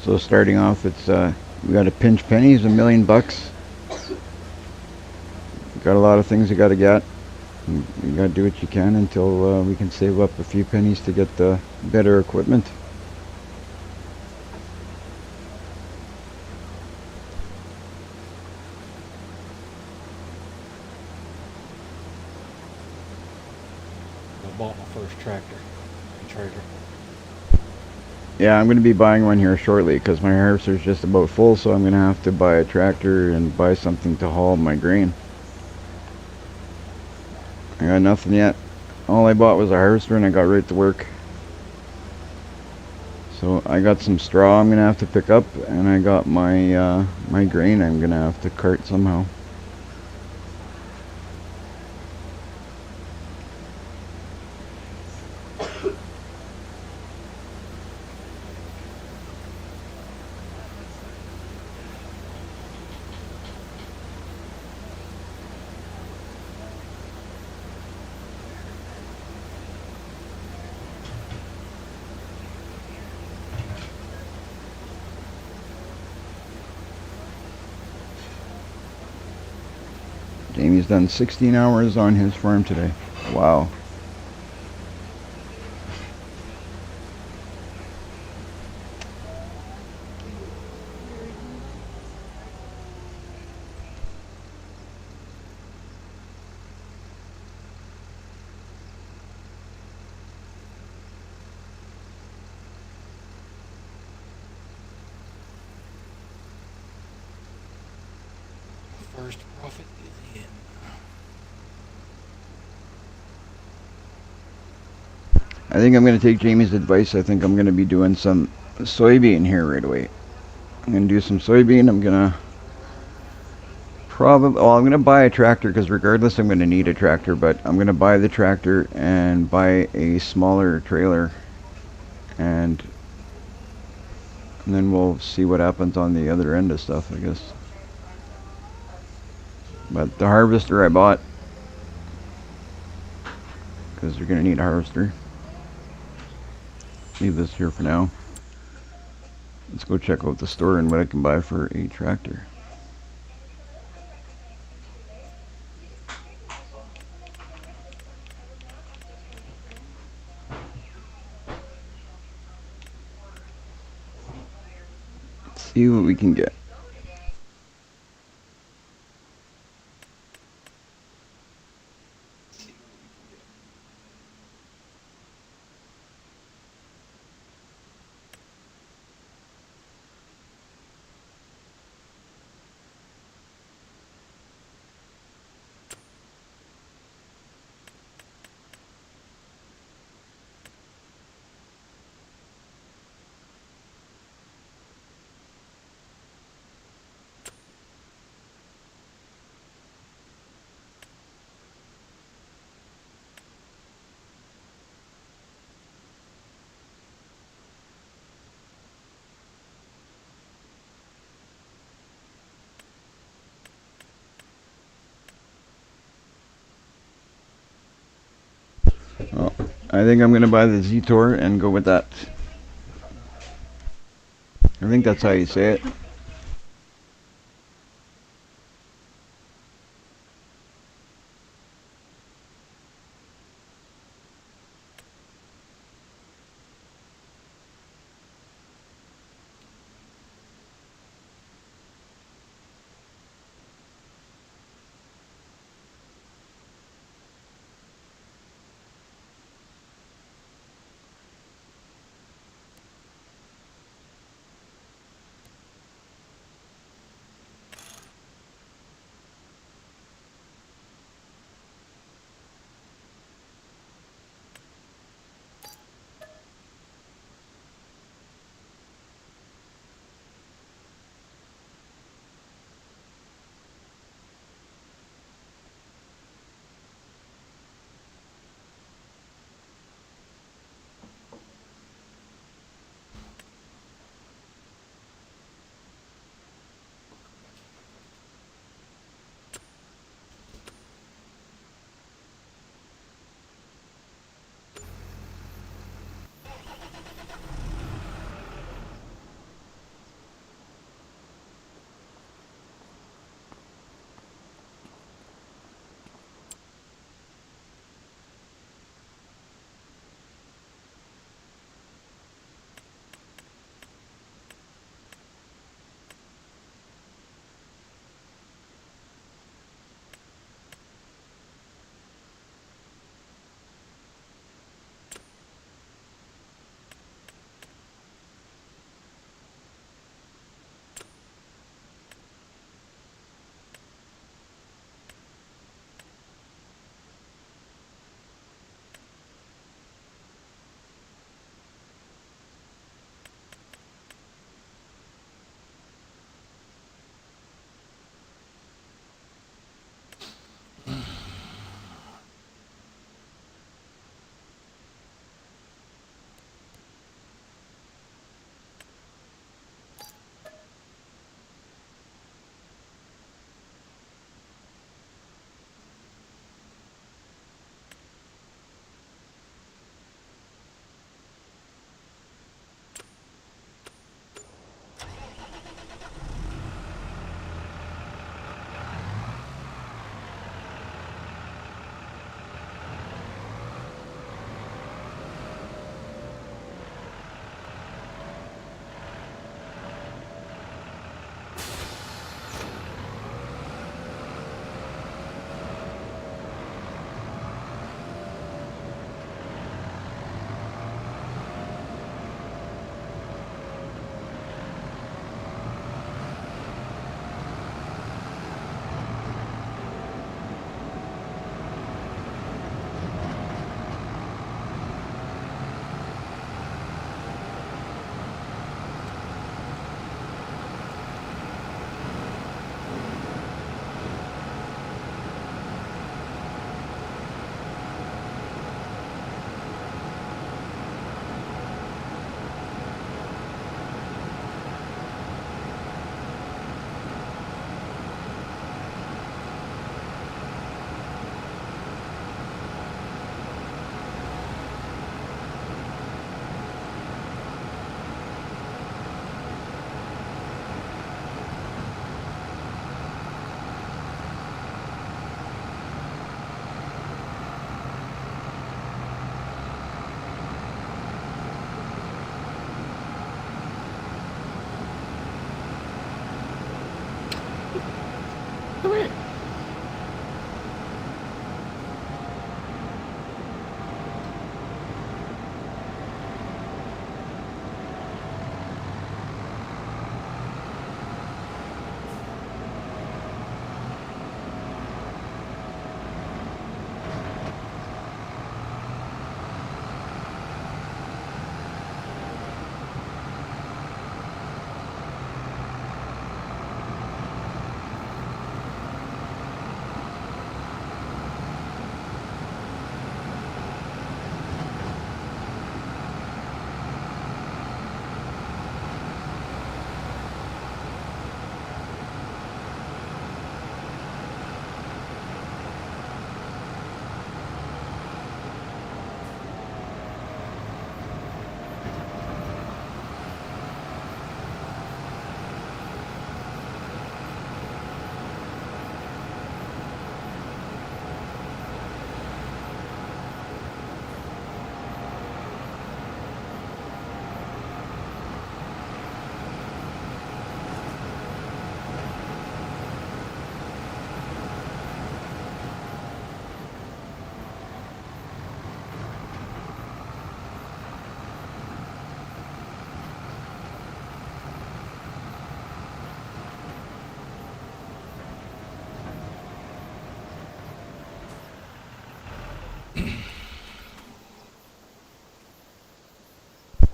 So starting off, it's we got to pinch pennies, $1,000,000. Got a lot of things you got to get. You got to do what you can until we can save up a few pennies to get the better equipment. I bought my first tractor and trailer. Yeah, I'm going to be buying one here shortly because my harvester's just about full, so I'm going to have to buy a tractor and buy something to haul my grain. I got nothing yet. All I bought was a harvester and I got right to work. So I got some straw I'm going to have to pick up, and I got my my grain I'm going to have to cart somehow. Jamie's done 16 hours on his farm today. Wow. First profit is in. I think I'm going to take Jamie's advice. I think I'm going to be doing some soybean here right away. I'm going to do some soybean. I'm going to probably, well, I'm going to buy a tractor because regardless I'm going to need a tractor, but I'm going to buy the tractor and buy a smaller trailer, and then we'll see what happens on the other end of stuff, I guess. But the harvester I bought because you're going to need a harvester. Leave this here for now. Let's go check out the store and what I can buy for a tractor. Let's see what we can get. Well, I think I'm going to buy the Z-Tor and go with that. I think that's how you say it.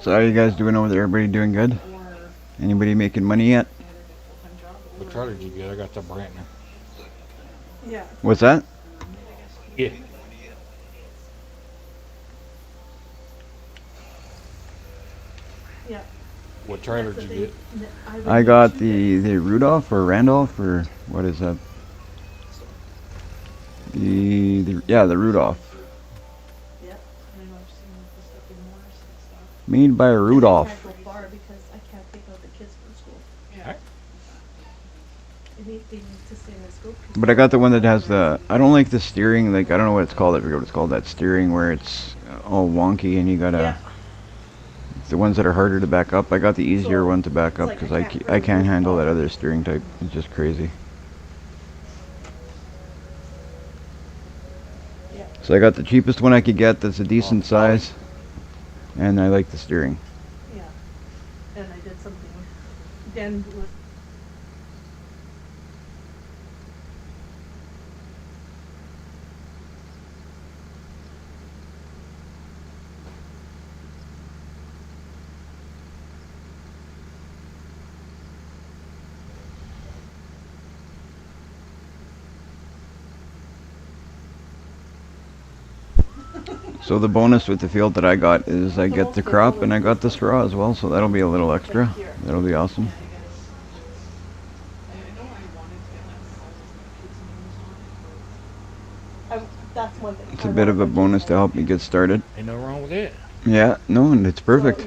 So how are you guys doing over there? Everybody doing good? Anybody making money yet? What trailer did you get? I got the Brantner. Yeah. What's that? Yeah. Yeah. What trailer did you get? I got the Rudolph or Randolph or what is that? The Rudolph. Yep. I know I've seen the stuff in Morris and stuff. Made by Rudolph. I can't go far because I can't pick out the kids from school. Yeah. Anything to stay in the school. But I got the one that has the. I don't like the steering. Like I don't know what it's called. I forget what it's called. That steering where it's all wonky and you gotta. Yeah. The ones that are harder to back up. I got the easier So, one to back it's up like because I I can't I really can't move handle that forward. other steering type. It's just crazy. Yeah. So I got the cheapest one I could get. That's a decent size, and I like the steering. Yeah. And I did something. Dan was. So the bonus with the field that I got is I get the crop and I got the straw as well. So that'll be a little extra. That'll be awesome. That's one thing. It's a bit of a bonus to help me get started. Ain't no wrong with it. Yeah, no, and it's perfect.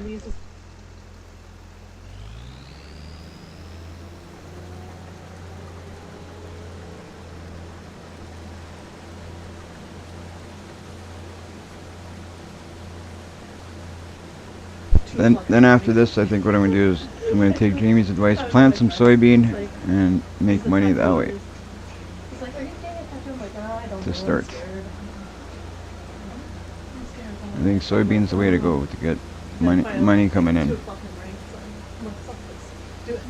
Then after this, I think what I'm gonna do is I'm gonna take Jamie's advice, plant some soybean, and make money that way He's like, are you getting a tattoo? I'm like, "Oh, I don't to know, start. I'm scared." I think soybean's the way to go to get money coming in. 2 o'clock in the morning, so I'm like, "Fuck this. Do it."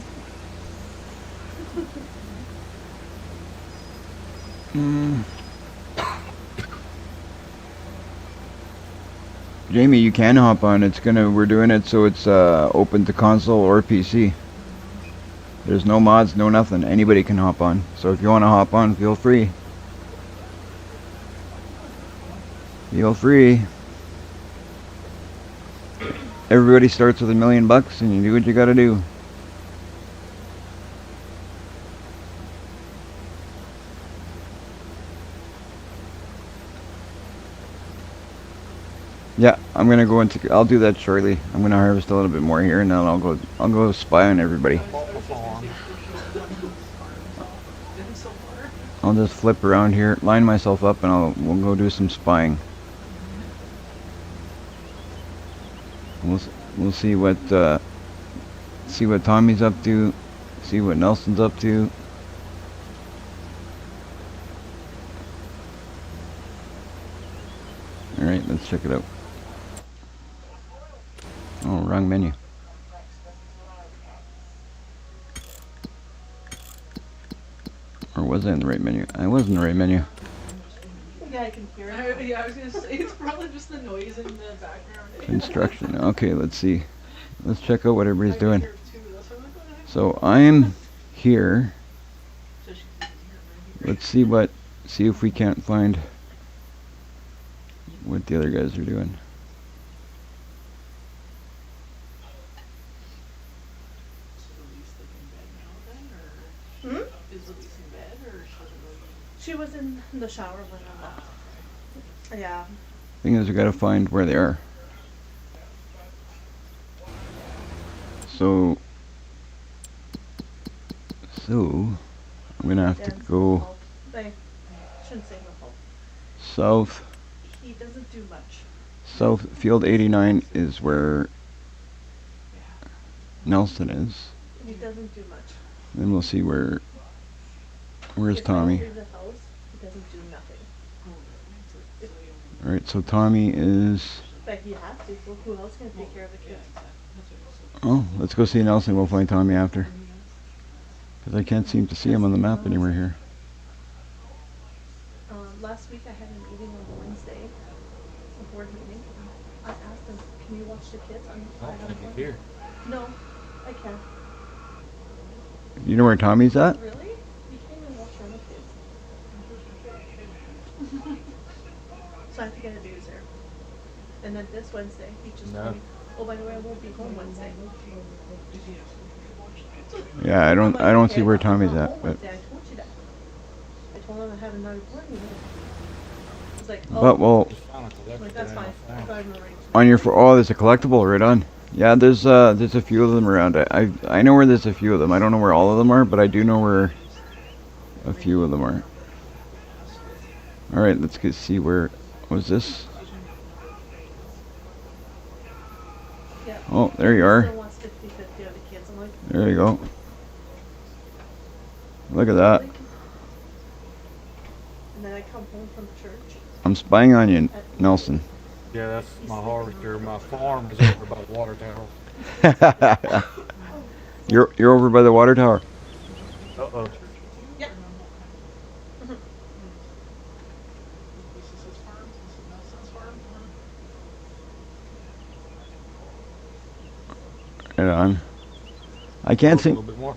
Jamie, you can hop on. We're doing it so it's open to console or PC. There's no mods, no nothing. Anybody can hop on. So if you want to hop on, feel free. Feel free. Everybody starts with $1 million and you do what you gotta do. Yeah, I'm gonna go into. I'll do that shortly. I'm gonna harvest a little bit more here, and then I'll go spy on everybody. I'll just flip around here, line myself up, and we'll go do some spying. We'll see what Tommy's up to, see what Nelson's up to. All right, let's check it out. Oh, wrong menu. Or was I in the right menu? I was in the right menu. Yeah, I can hear it. Yeah, I was gonna say it's probably just the noise in the background. Instruction. Okay, let's see. Let's check out what everybody's doing. Here too, that's why I'm like, what the heck? So I'm here. So she can hear me. Let's see if we can't find what the other guys are doing. Is Elise like in bed now then, or is Elise in bed, or she doesn't really? She was in the shower when I left. Yeah. Thing is, we gotta find where they are. So I'm gonna have to Dan's go fault. They shouldn't say no fault. south. He doesn't do much. South Field 89 is where Nelson is. He doesn't do much. Then we'll see where's If I don't Tommy. leave the house, he doesn't do nothing. All right, so Tommy is. But he has to. Well, who else can take care of the kids? Oh, let's go see Nelson. We'll find Tommy after. Because I can't seem to see him on the map anywhere here. last week I had a meeting on Wednesday, a board meeting. I asked them, can you watch the kids? I don't think he's here. No, I can't. You know where Tommy's at? Really? You can't even watch your own kids. So I have to get a babysitter. And then this Wednesday, he just No. told me, oh, by the way, I won't be home Wednesday. Yeah, I don't see where Tommy's I'm not at, home but Wednesday, I told you that. I told him I had another board meeting. He's like, oh, but well, Just found a collectible I'm like, that's in our fine. I phone. got him arranged. on your oh, there's a collectible right on. Yeah, there's a few of them around. I know where there's a few of them. I don't know where all of them are, but I do know where a few of them are. All right, let's get see where was this. Yeah. Oh, there you He are. still wants 50-50 of the kids. I'm like, There you go. Look at that. really? And then I come home from church. I'm spying on you, Nelson. Yeah, that's my harvester. My farm is over by the water tower. You're over by the water tower. Uh-oh. Yeah. This is his farm, this is Nelson's farm. Right on. I can't A see. little bit more.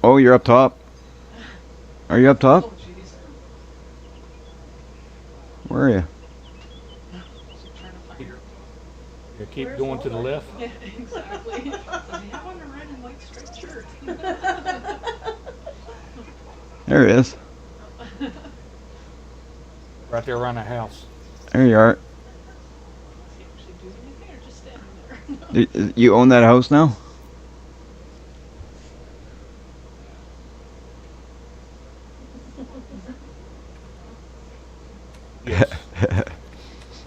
Oh, you're up top. Are you up top? Oh, jeez. Where are you? Just trying to find her. Yeah, keep Where's going to the Vulgar? left. Yeah, exactly. Does he have on a red and white striped shirt? There it is. Right there around the house. There you are. Does he actually do anything or just standing there? You own that house now? Yes.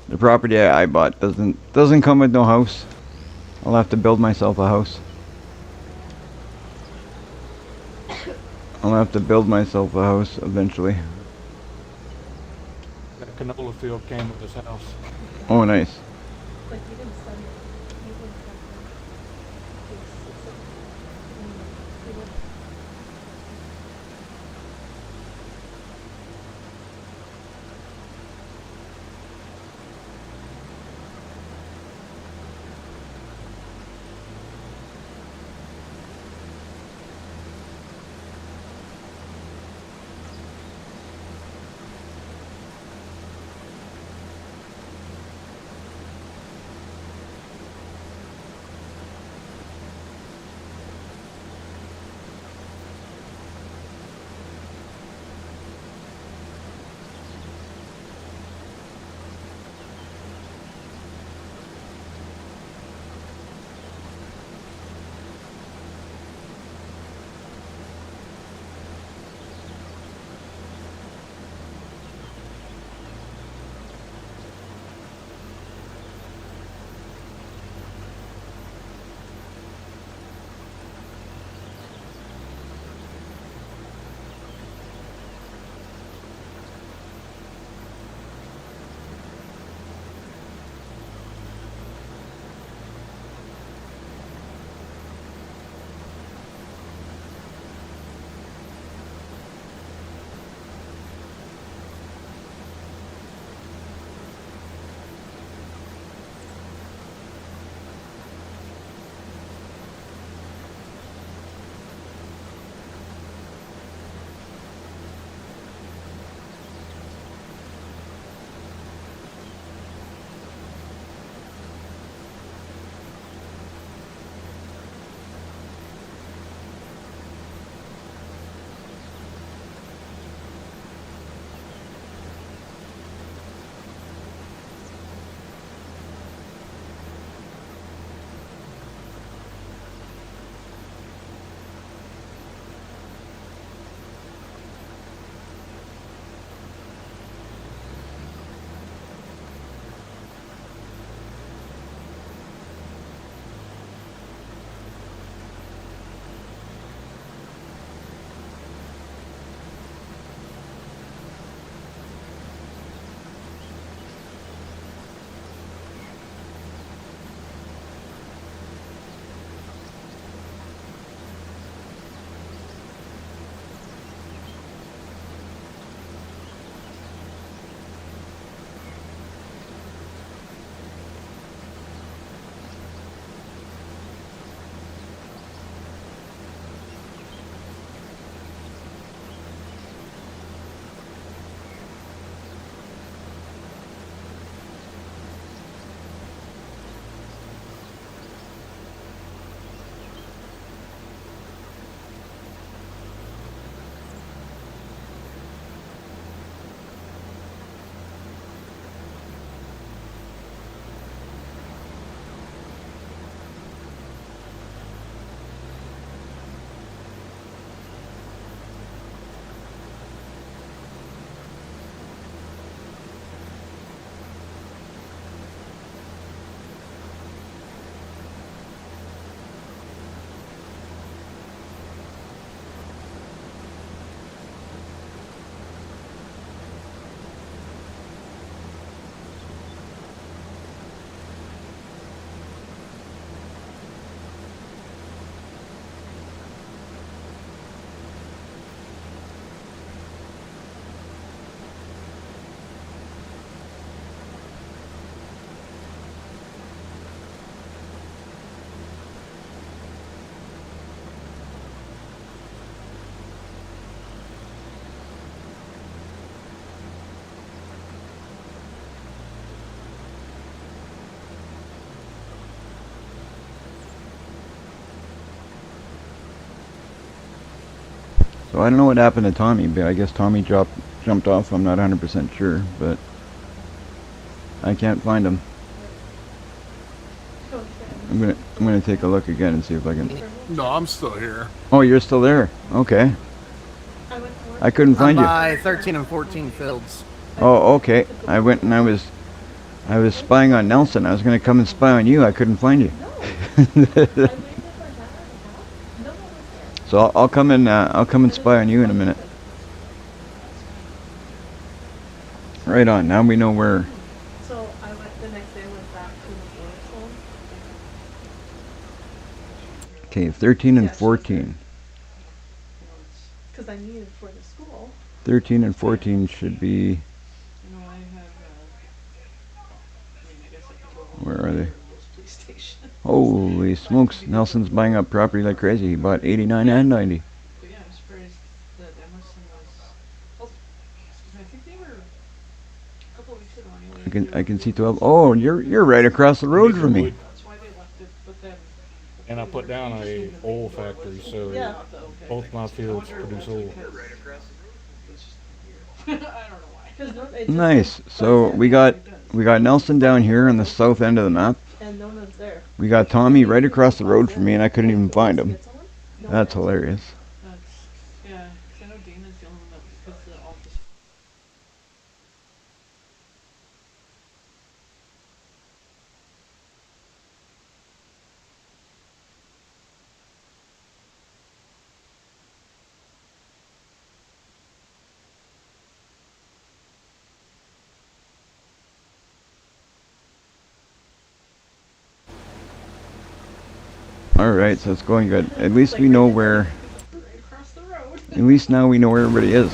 The property I bought doesn't come with no house. I'll have to build myself a house. I'll have to build myself a house eventually. That canola field came with this house. Oh, nice. Like, you didn't send it. You didn't send it. So I don't know what happened to Tommy, but I guess Tommy jumped off. I'm not 100% sure, but I can't find him. I'm gonna take a look again and see if I can. No, I'm still here. Oh, you're still there. Okay. I couldn't I'm find you. by 13 and 14 fields. Oh, okay. I went and I was spying on Nelson. I was gonna come and spy on you. I couldn't find you. So I'll come and spy on you in a minute. Right on. Now we know where. So I went the next day. I went back to the forest home. Okay, 13 and 14. Because I needed for the school. 13 and 14 should be. You know, I have, I mean, I guess I can go home. Where are they? Police station. Holy smokes! Nelson's buying up property like crazy. He bought 89 and 90. But yeah, I'm surprised that Emerson was, well, I think they were a couple of weeks ago anyway. I can see 12. Oh, you're right across the road from me. That's why they left it, but then. And I put down a oil factory, so Yeah. both my fields produce oil. I don't know why. 'Cause no, it just Nice. So we got Nelson down here on the south end of the map. and no one's there. We got Tommy right across the road from me, and I couldn't even find him. Get someone? No That's one. hilarious. That's, yeah, 'cause I know Dana's the only one that puts the office. All right, so it's going good. At least we know where. Right across the road. At least now we know where everybody is.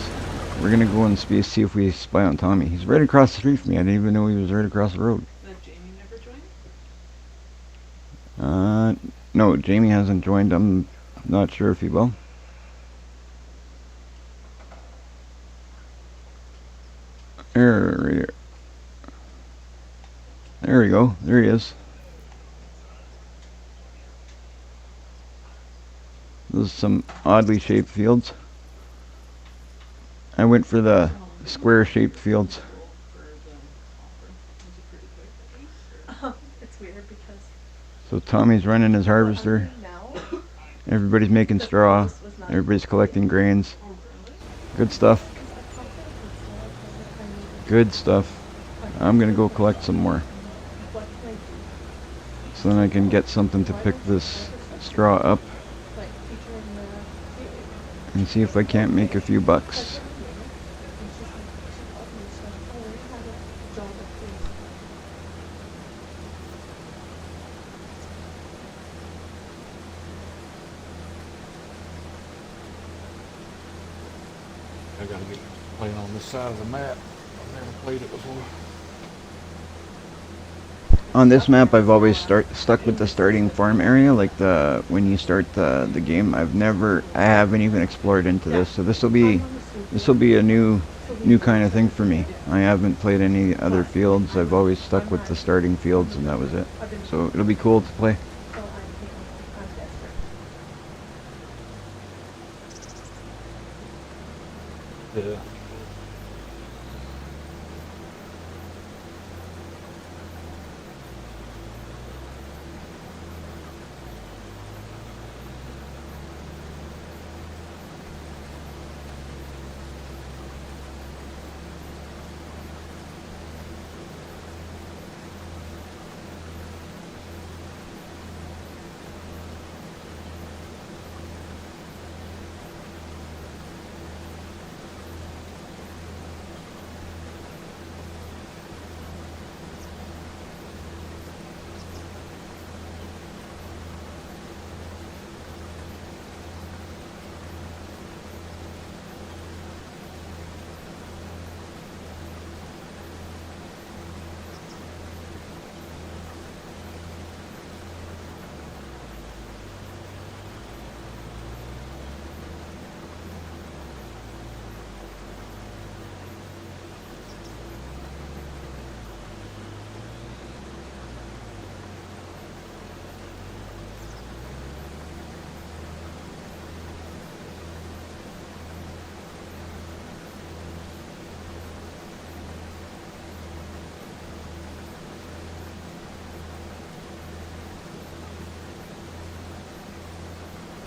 We're gonna go and see if we spy on Tommy. He's right across the street from me. I didn't even know he was right across the road. That Jamie never joined? No, Jamie hasn't joined. I'm not sure if he will. There we go. There he is. Those are some oddly shaped fields. I went for the square shaped fields. For the offer. Was it pretty quick at least? It's weird because So Tommy's running his harvester. now Everybody's making straw. Everybody's collecting grains. Oh, really? Good stuff. Good stuff. I'm gonna go collect some more. So then I can get something to pick this straw up and see if I can't make a few bucks. I gotta get playing on this side of the map. I've never played it before. On this map, I've always stuck with the starting farm area, like when you start the game. I haven't even explored into this, so this will be a new kind of thing for me. I haven't played any other fields. I've always stuck with the starting fields, and that was it. So it'll be cool to play. Yeah.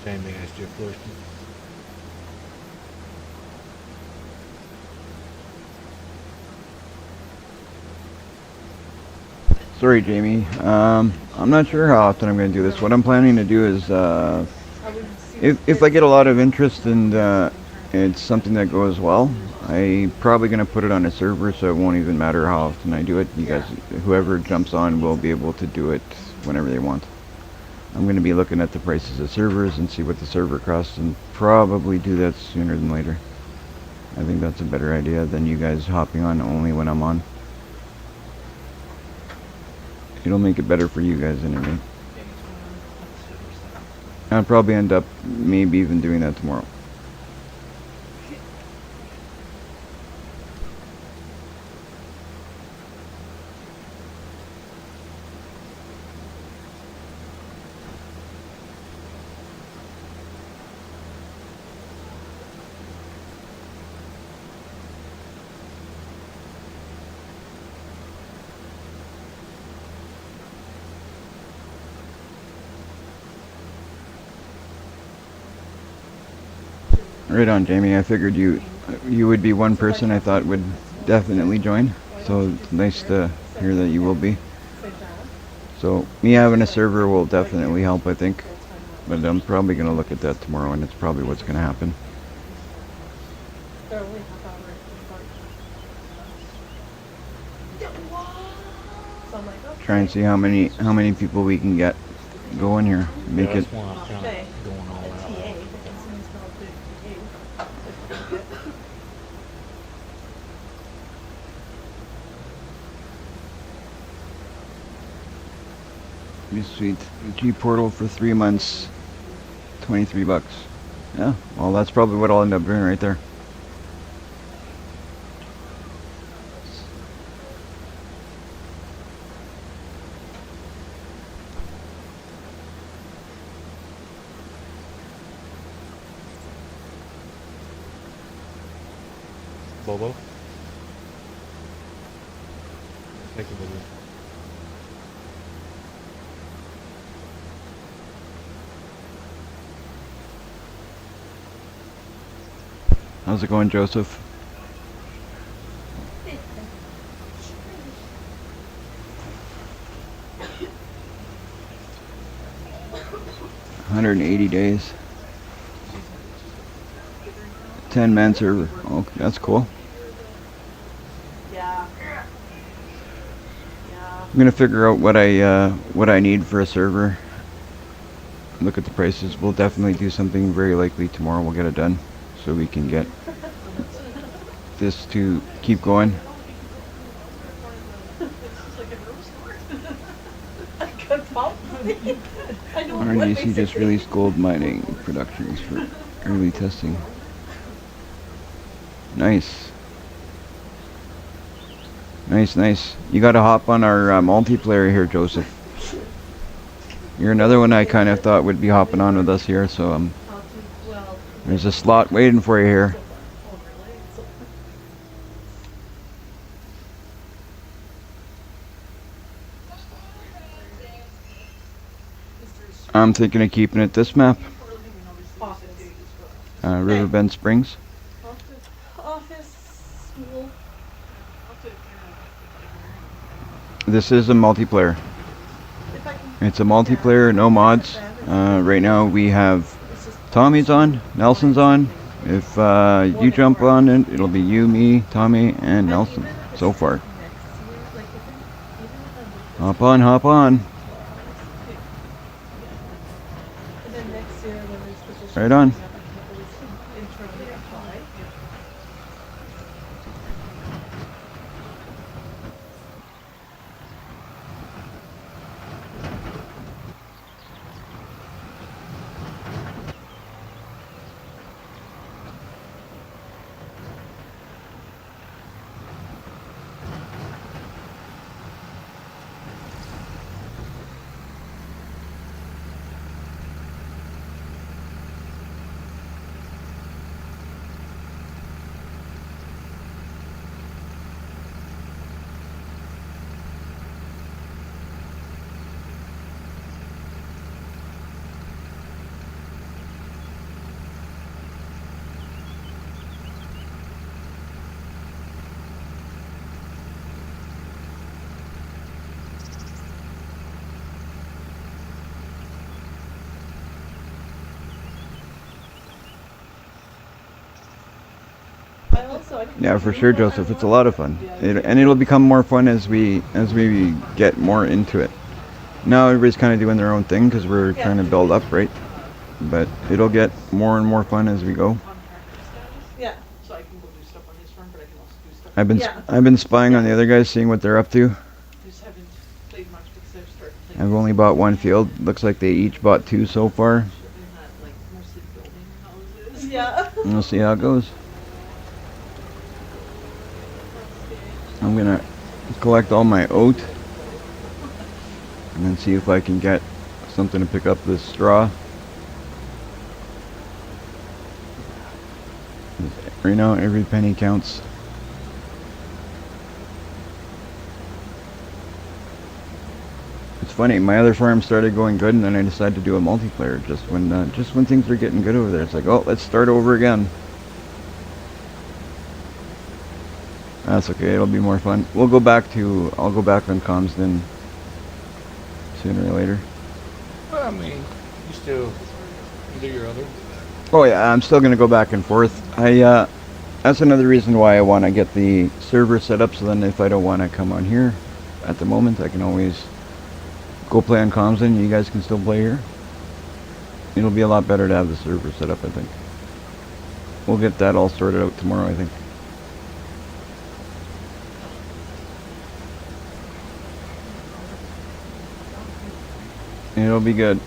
Tammy asked you a question. Sorry, Jamie. I'm not sure how often I'm going to do this. What I'm planning to do is, I would see if I get a lot of interest and it's something that goes well, I'm probably going to put it on a server so it won't even matter how often I do it. You guys, whoever jumps on will be able to do it whenever they want. I'm going to be looking at the prices of servers and see what the server costs and probably do that sooner than later. I think that's a better idea than you guys hopping on only when I'm on. It'll make it better for you guys anyway. I'll probably end up maybe even doing that tomorrow. Right on, Jamie. I figured you would be one person I thought would definitely join. So it's nice to hear that you will be. So me having a server will definitely help, I think. But I'm probably going to look at that tomorrow, and it's probably what's going to happen. they're only half hour apart. So I'm like, okay. Try and see how many people we can get going here. Make it. That's why I'm kind Okay. of going all out. TA, but that seems not a big TA. Be sweet. G Portal for 3 months, 23 bucks. Yeah, well that's probably what I'll end up doing right there. Bobo? Thank you, Bobo. How's it going, Joseph? $180 days. 10-man server. Oh, that's cool. Yeah. I'm gonna figure out what I need for a server. Look at the prices. We'll definitely do something very likely tomorrow. We'll get it done so we can get this to keep going. RNDC just released gold mining productions for early testing. Nice. Nice, nice. You gotta hop on our multiplayer here, Joseph. You're another one I kind of thought would be hopping on with us here, so there's a slot waiting for you here. I'm thinking of keeping it this map. Riverbend Springs. Office, school. This is a multiplayer. It's a multiplayer, no mods. Right now we have Tommy's on, Nelson's on. If you jump on it, it'll be you, me, Tommy, and Nelson so far. Hop on, hop on. Right on. now, so I can. Yeah, for sure, Joseph. It's a lot of fun, and it'll become more fun as we get more into it. Now everybody's kind of doing their own thing because we're trying to build up, right? But it'll get more and more fun as we go. Contractor status, Yeah. so I can go do stuff on his farm, but I can also do stuff. Yeah. I've been spying on the other guys, seeing what they're up to. I just haven't played much because I've started playing. I've only bought one field. Looks like they each bought 2 so far. In that, like, mostly building houses. Yeah. We'll see how it goes. I'm gonna collect all my oat and then see if I can get something to pick up this straw. Right now, every penny counts. It's funny, my other farm started going good, and then I decided to do a multiplayer just when things are getting good over there. It's like, oh, let's start over again. That's okay. It'll be more fun. I'll go back on comms then sooner or later. Well, I mean, you still do your other. Oh yeah, I'm still gonna go back and forth. That's another reason why I want to get the server set up. So then, if I don't want to come on here at the moment, I can always go play on comms, and you guys can still play here. It'll be a lot better to have the server set up, I think. We'll get that all sorted out tomorrow, I think. It'll be good.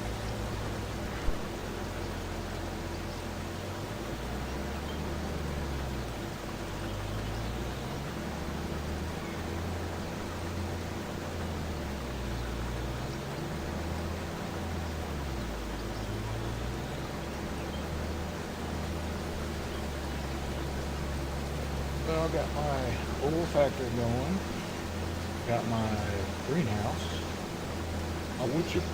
Well, I got my oil factory going. Got my greenhouse. My wood chipper.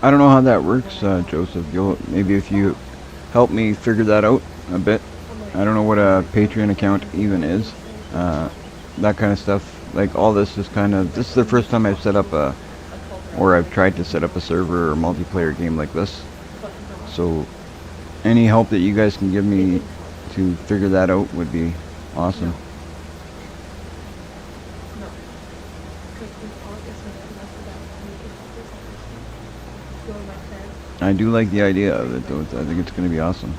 I don't know how that works, Joseph. Maybe if you help me figure that out a bit. I don't know what a Patreon account even is. That kind of stuff. Like all this is this is the first time I've set up or I've tried to set up a server or multiplayer game like this. So any help that you guys can give me to figure that out would be awesome. I do like the idea of it, though. I think it's going to be awesome.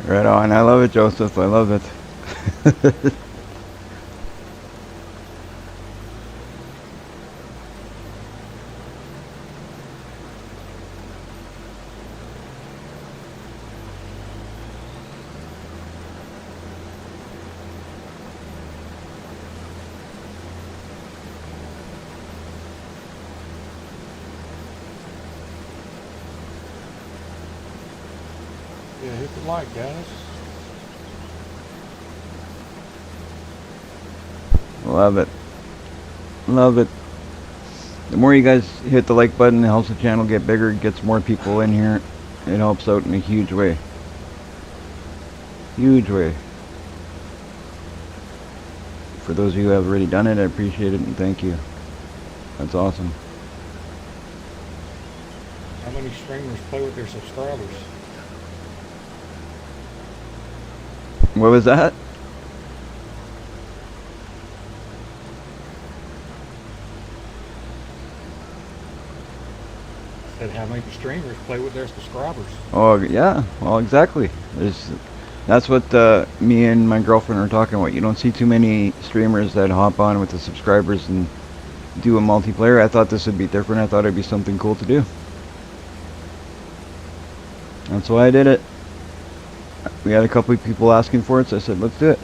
Right on. I love it, Joseph. I love it. Yeah, hit the like, guys. Love it. Love it. The more you guys hit the like button, it helps the channel get bigger, it gets more people in here. It helps out in a huge way. Huge way. For those of you who have already done it, I appreciate it and thank you. That's awesome. How many streamers play with their subscribers? What was that? Said how many streamers play with their subscribers? Oh yeah, well exactly. That's what me and my girlfriend are talking about. You don't see too many streamers that hop on with the subscribers and do a multiplayer. I thought this would be different. I thought it'd be something cool to do. That's why I did it. We had a couple of people asking for it, so I said, let's do it.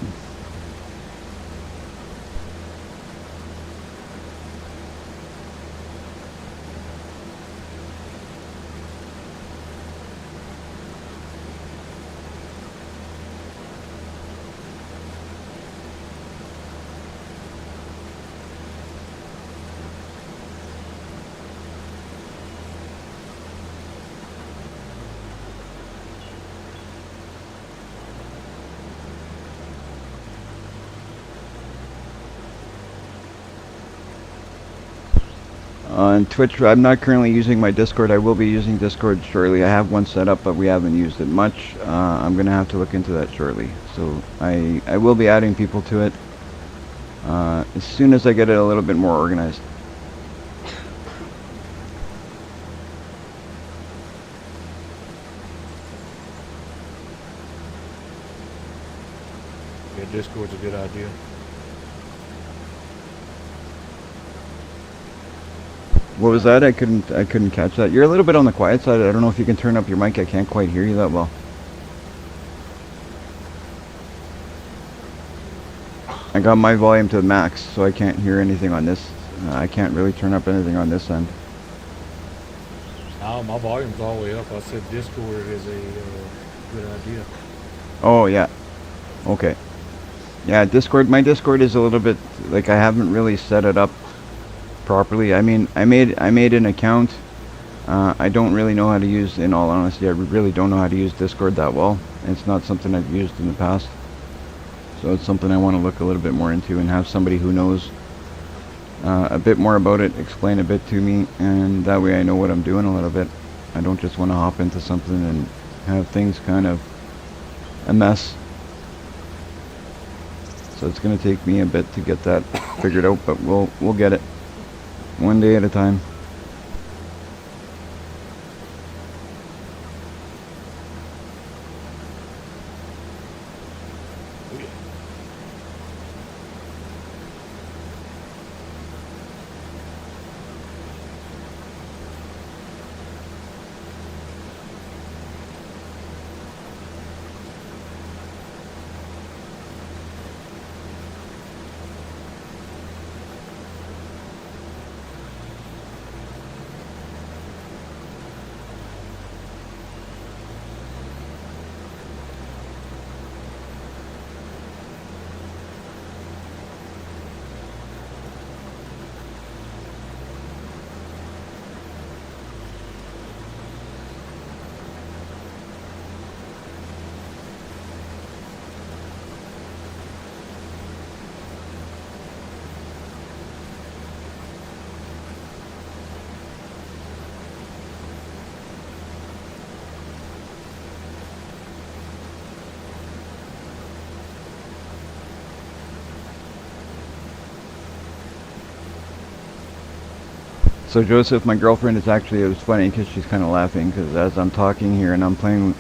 On Twitch, I'm not currently using my Discord. I will be using Discord shortly. I have one set up, but we haven't used it much. I'm going to have to look into that shortly. So I will be adding people to it as soon as I get it a little bit more organized. Yeah, Discord's a good idea. What was that? I couldn't catch that. You're a little bit on the quiet side. I don't know if you can turn up your mic. I can't quite hear you that well. I got my volume to the max, so I can't hear anything on this. I can't really turn up anything on this end. Oh, my volume's all the way up. I said Discord is a good idea. Oh yeah. Okay. Yeah, Discord. My Discord is a little bit like I haven't really set it up properly. I mean, I made an account. I don't really know how to use, in all honesty, I really don't know how to use Discord that well. It's not something I've used in the past. So it's something I want to look a little bit more into and have somebody who knows a bit more about it explain a bit to me, and that way I know what I'm doing a little bit. I don't just want to hop into something and have things kind of a mess. So it's going to take me a bit to get that figured out, but we'll get it. One day at a time. So Joseph, my girlfriend, is actually, it was funny because she's kind of laughing because as I'm talking here and I'm playing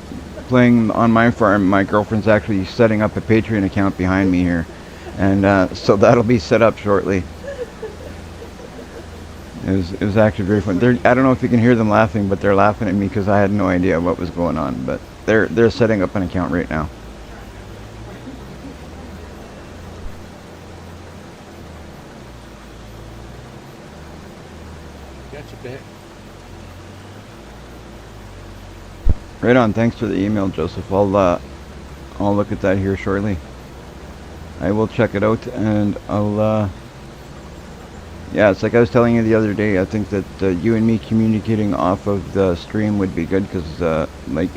on my farm, my girlfriend's actually setting up a Patreon account behind me here, and so that'll be set up shortly. It was actually very fun. I don't know if you can hear them laughing, but they're laughing at me because I had no idea what was going on. But they're setting up an account right now. Right on. Thanks for the email, Joseph. I'll look at that here shortly. I will check it out, and I'll. Yeah, it's like I was telling you the other day. I think that you and me communicating off of the stream would be good because,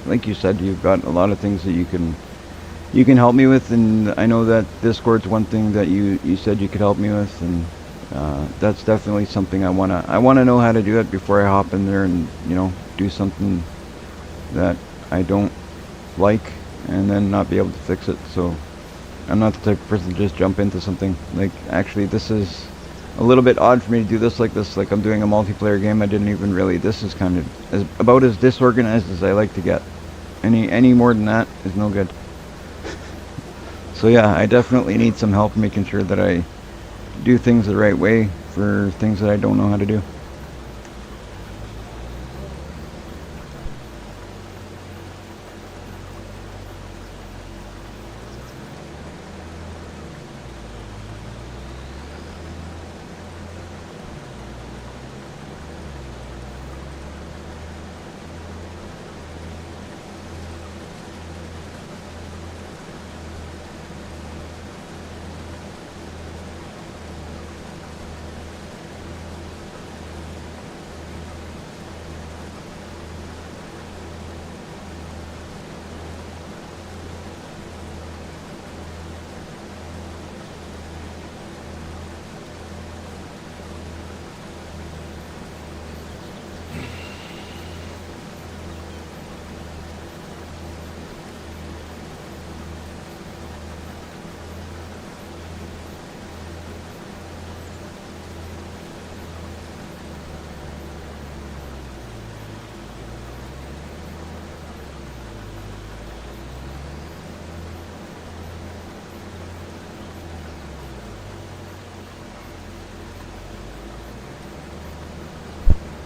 like you said, you've got a lot of things that you can help me with, and I know that Discord's one thing that you said you could help me with, and that's definitely something I wanna know how to do it before I hop in there and do something that I don't like and then not be able to fix it. So I'm not the type of person to just jump into something. Like, actually, this is a little bit odd for me to do this like this. Like, I'm doing a multiplayer game. I didn't even really. This is kind of about as disorganized as I like to get. Any more than that is no good. So yeah, I definitely need some help making sure that I do things the right way for things that I don't know how to do.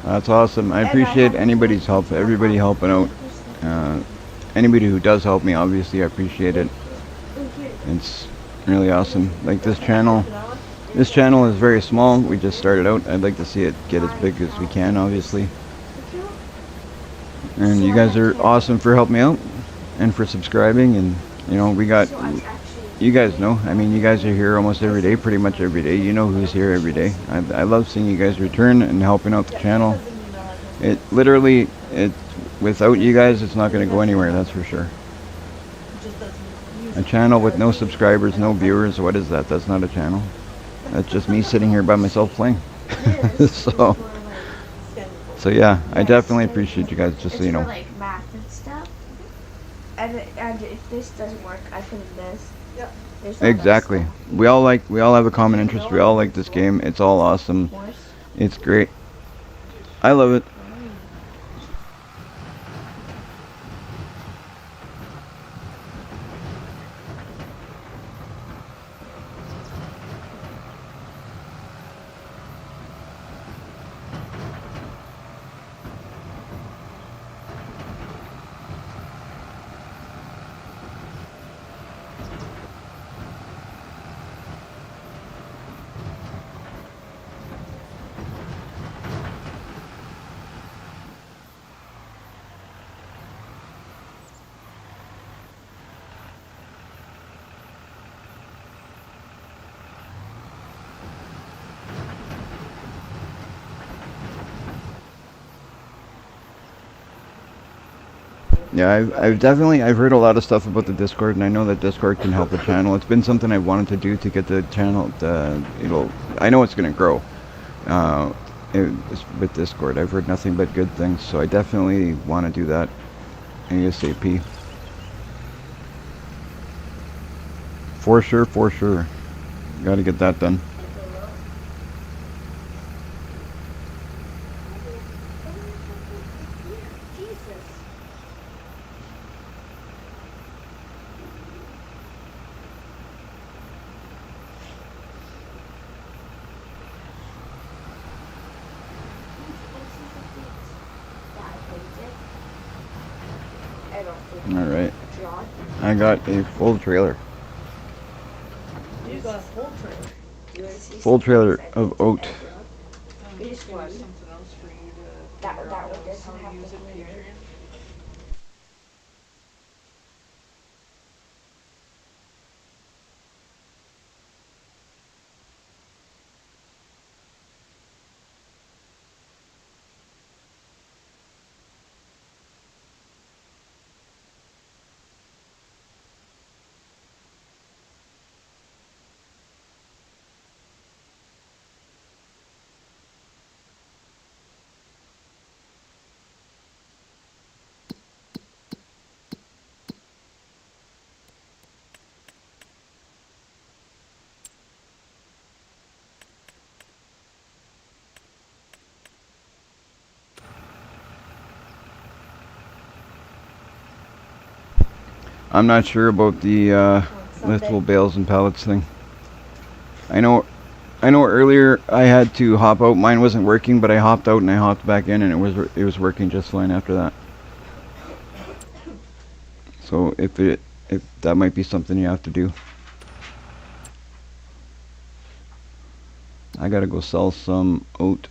That's awesome. I appreciate anybody's help, everybody helping out. Anybody who does help me, obviously, I appreciate it. It's really awesome. Like, this channel is very small. We just started out. I'd like to see it get as big as we can, obviously. And you guys are awesome for helping me out and for subscribing. And, we got, you guys know. I mean, you guys are here almost every day, pretty much every day. You know who's here every day. I love seeing you guys return and helping out the channel. It literally, without you guys, it's not going to go anywhere, that's for sure. A channel with no subscribers, no viewers, what is that? That's not a channel. That's just me sitting here by myself playing. So yeah, I definitely appreciate you guys, just so you know. It's for like math and stuff. And if this doesn't work, I put in this. Yep. There's all that Exactly. stuff. We all have a common interest. We all like this game. It's all awesome. It's great. I love it. Yeah, I've heard a lot of stuff about the Discord, and I know that Discord can help the channel. It's been something I've wanted to do to get the channel. I know it's gonna grow. With Discord, I've heard nothing but good things, so I definitely want to do that ASAP. For sure. Got to get that done. Alright. I got a full trailer. You got a full trailer. Full trailer of oat. Maybe something else for you to That figure one out doesn't how to have use the it, glitter. Adrian. I'm not sure about the liftable bales and pallets thing. I know earlier I had to hop out. Mine wasn't working, but I hopped out and I hopped back in, and it was working just fine after that. So if that might be something you have to do. I gotta go sell some oat.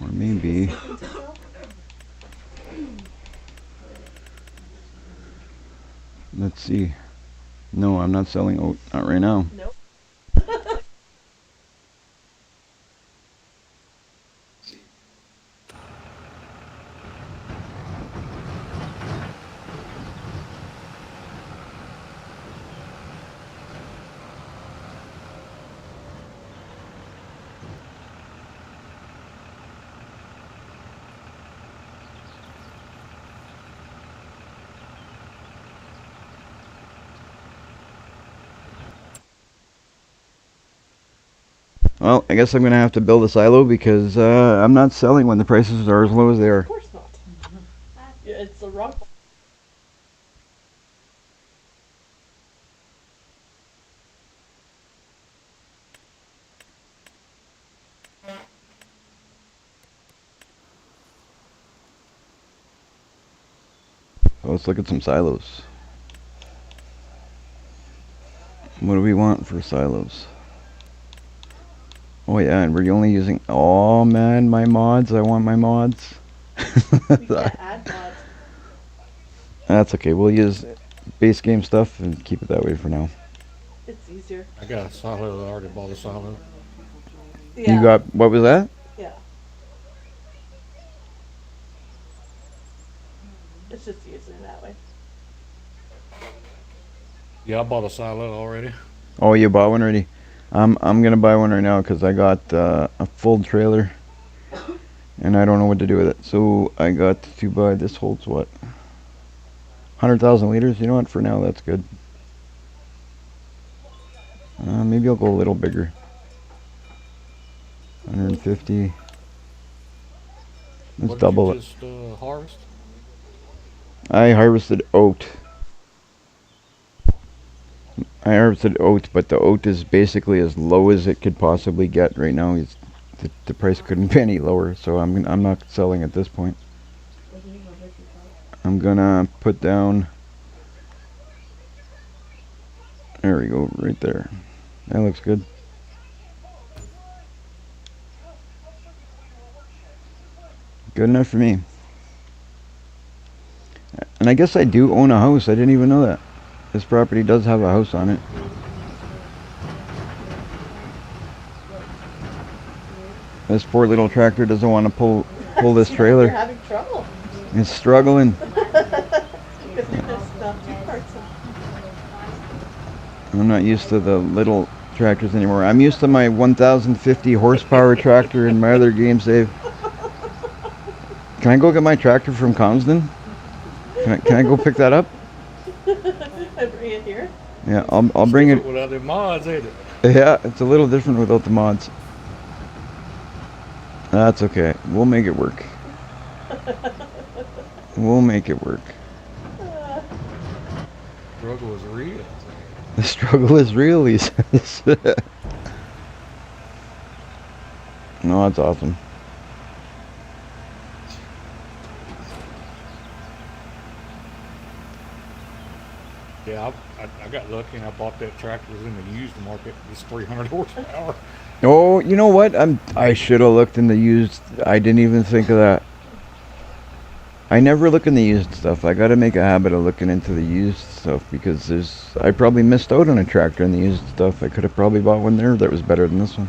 Or maybe let's see. No, I'm not selling oat. Not right now. Nope. Well, I guess I'm gonna have to build a silo because I'm not selling when the prices are as low as they are. Of course not. Yeah, it's the wrong. So let's look at some silos. What do we want for silos? Oh yeah, and we're only using. Oh man, my mods. I want my mods. We can't add mods. That's okay. We'll use base game stuff and keep it that way for now. It's easier. I got a silo. I already bought a silo. Yeah. You got what was that? Yeah. It's just easier that way. Yeah, I bought a silo already. Oh, you bought one already? I'm gonna buy one right now because I got a full trailer, and I don't know what to do with it. So I got to buy. This holds what? 100,000 liters. You know what? For now, that's good. Maybe I'll go a little bigger. 150. Let's What did double you it. just harvest? I harvested oat. But the oat is basically as low as it could possibly get right now. The price couldn't be any lower, so I'm not selling at this point. I'm gonna put down. There we go, right there. That looks good. Good enough for me. And I guess I do own a house. I didn't even know that. This property does have a house on it. This poor little tractor doesn't want to pull this You're trailer. having trouble. It's struggling. Because there's not two parts of. I'm not used to the little tractors anymore. I'm used to my 1,050 horsepower tractor in my other game save. Can I go get my tractor from Comsden? Can I go pick that up? And bring it here. Yeah, I'll bring it. Without the mods, ain't it? Yeah, it's a little different without the mods. That's okay. We'll make it work. We'll make it work. Struggle is real. The struggle is real, he says. No, that's awesome. Yeah, I got lucky and I bought that tractor. It was in the used market. It's 300 horsepower. Oh, you know what? I should have looked in the used. I didn't even think of that. I never look in the used stuff. I gotta make a habit of looking into the used stuff because I probably missed out on a tractor in the used stuff. I could have probably bought one there that was better than this one.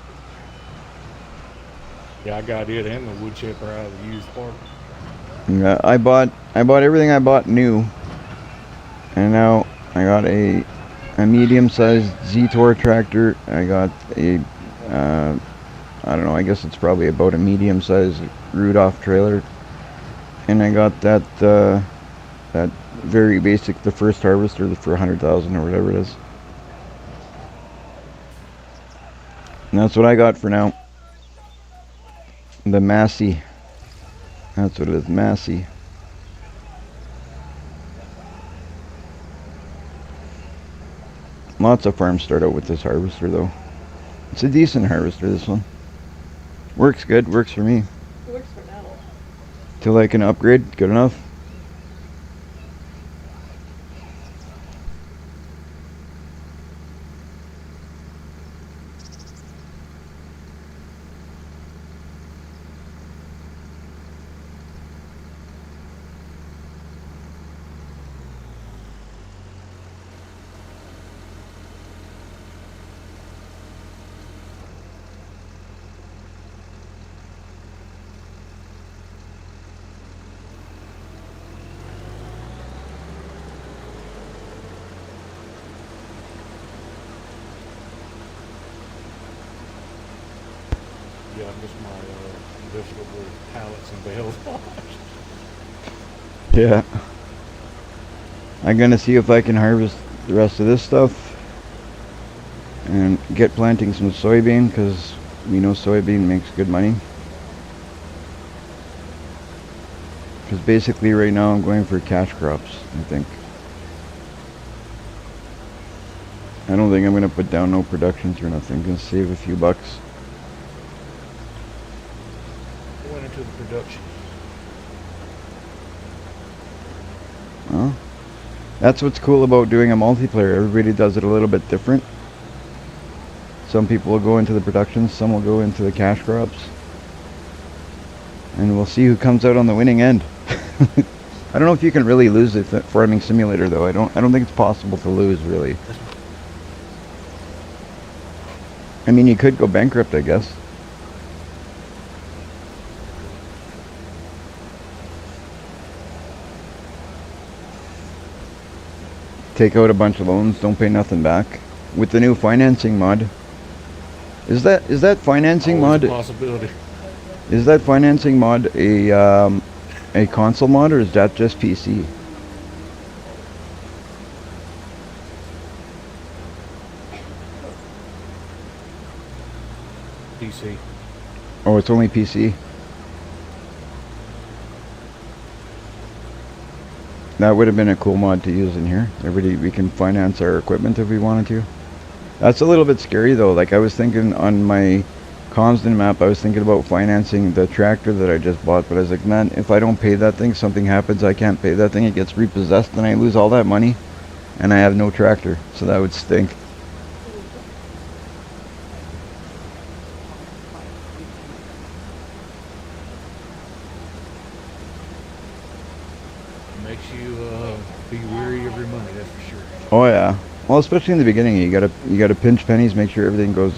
Yeah, I got it and the wood chipper out of the used part. Yeah, I bought everything I bought new, and now I got a medium-sized Z-Tor tractor. I got a I don't know. I guess it's probably about a medium-sized Rudolph trailer, and I got that that very basic, the first harvester for 100,000 or whatever it is. And that's what I got for now. The Massey That's what it is, Massey. Lots of farms start out with this harvester though. It's a decent harvester, this one. Works good, works for me. It works for now. Till I can upgrade, good enough. Yeah, I missed my vegetable pallets and bales washed. Yeah. I'm gonna see if I can harvest the rest of this stuff and get planting some soybean, because we know soybean makes good money. Because basically right now I'm going for cash crops, I think. I don't think I'm gonna put down no productions or nothing. I'm gonna save a few bucks. Went into the production. Well, that's what's cool about doing a multiplayer. Everybody does it a little bit different. Some people will go into the productions, some will go into the cash crops. And we'll see who comes out on the winning end. I don't know if you can really lose the farming simulator though. I don't think it's possible to lose really. I mean, you could go bankrupt, I guess. Take out a bunch of loans, don't pay nothing back. With the new financing mod. Is that financing Always mod? a possibility. Is that financing mod a console mod, or is that just PC? PC. Oh, it's only PC. That would have been a cool mod to use in here. We can finance our equipment if we wanted to. That's a little bit scary though. Like I was thinking on my Comsden map, I was thinking about financing the tractor that I just bought, but I was like, man, if I don't pay that thing, something happens, I can't pay that thing, it gets repossessed, and I lose all that money, and I have no tractor, so that would stink. Makes you be weary of your money, that's for sure. Oh yeah. Well, especially in the beginning, you gotta pinch pennies, make sure everything goes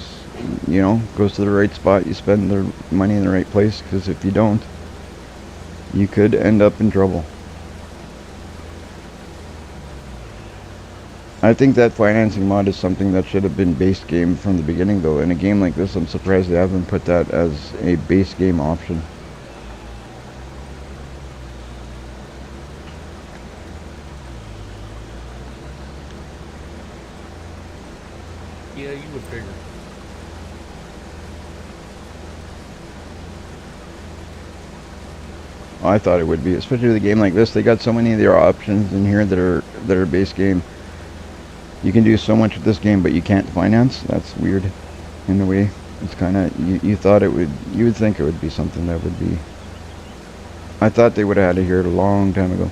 to the right spot. You spend the money in the right place, because if you don't, you could end up in trouble. I think that financing mod is something that should have been base game from the beginning though. In a game like this, I'm surprised they haven't put that as a base game option. Yeah, you would figure. I thought it would be, especially with a game like this. They got so many of their options in here that are base game. You can do so much with this game, but you can't finance. That's weird, in a way. It's kind of you thought it would. You would think it would be something that would be. I thought they would have had it here a long time ago.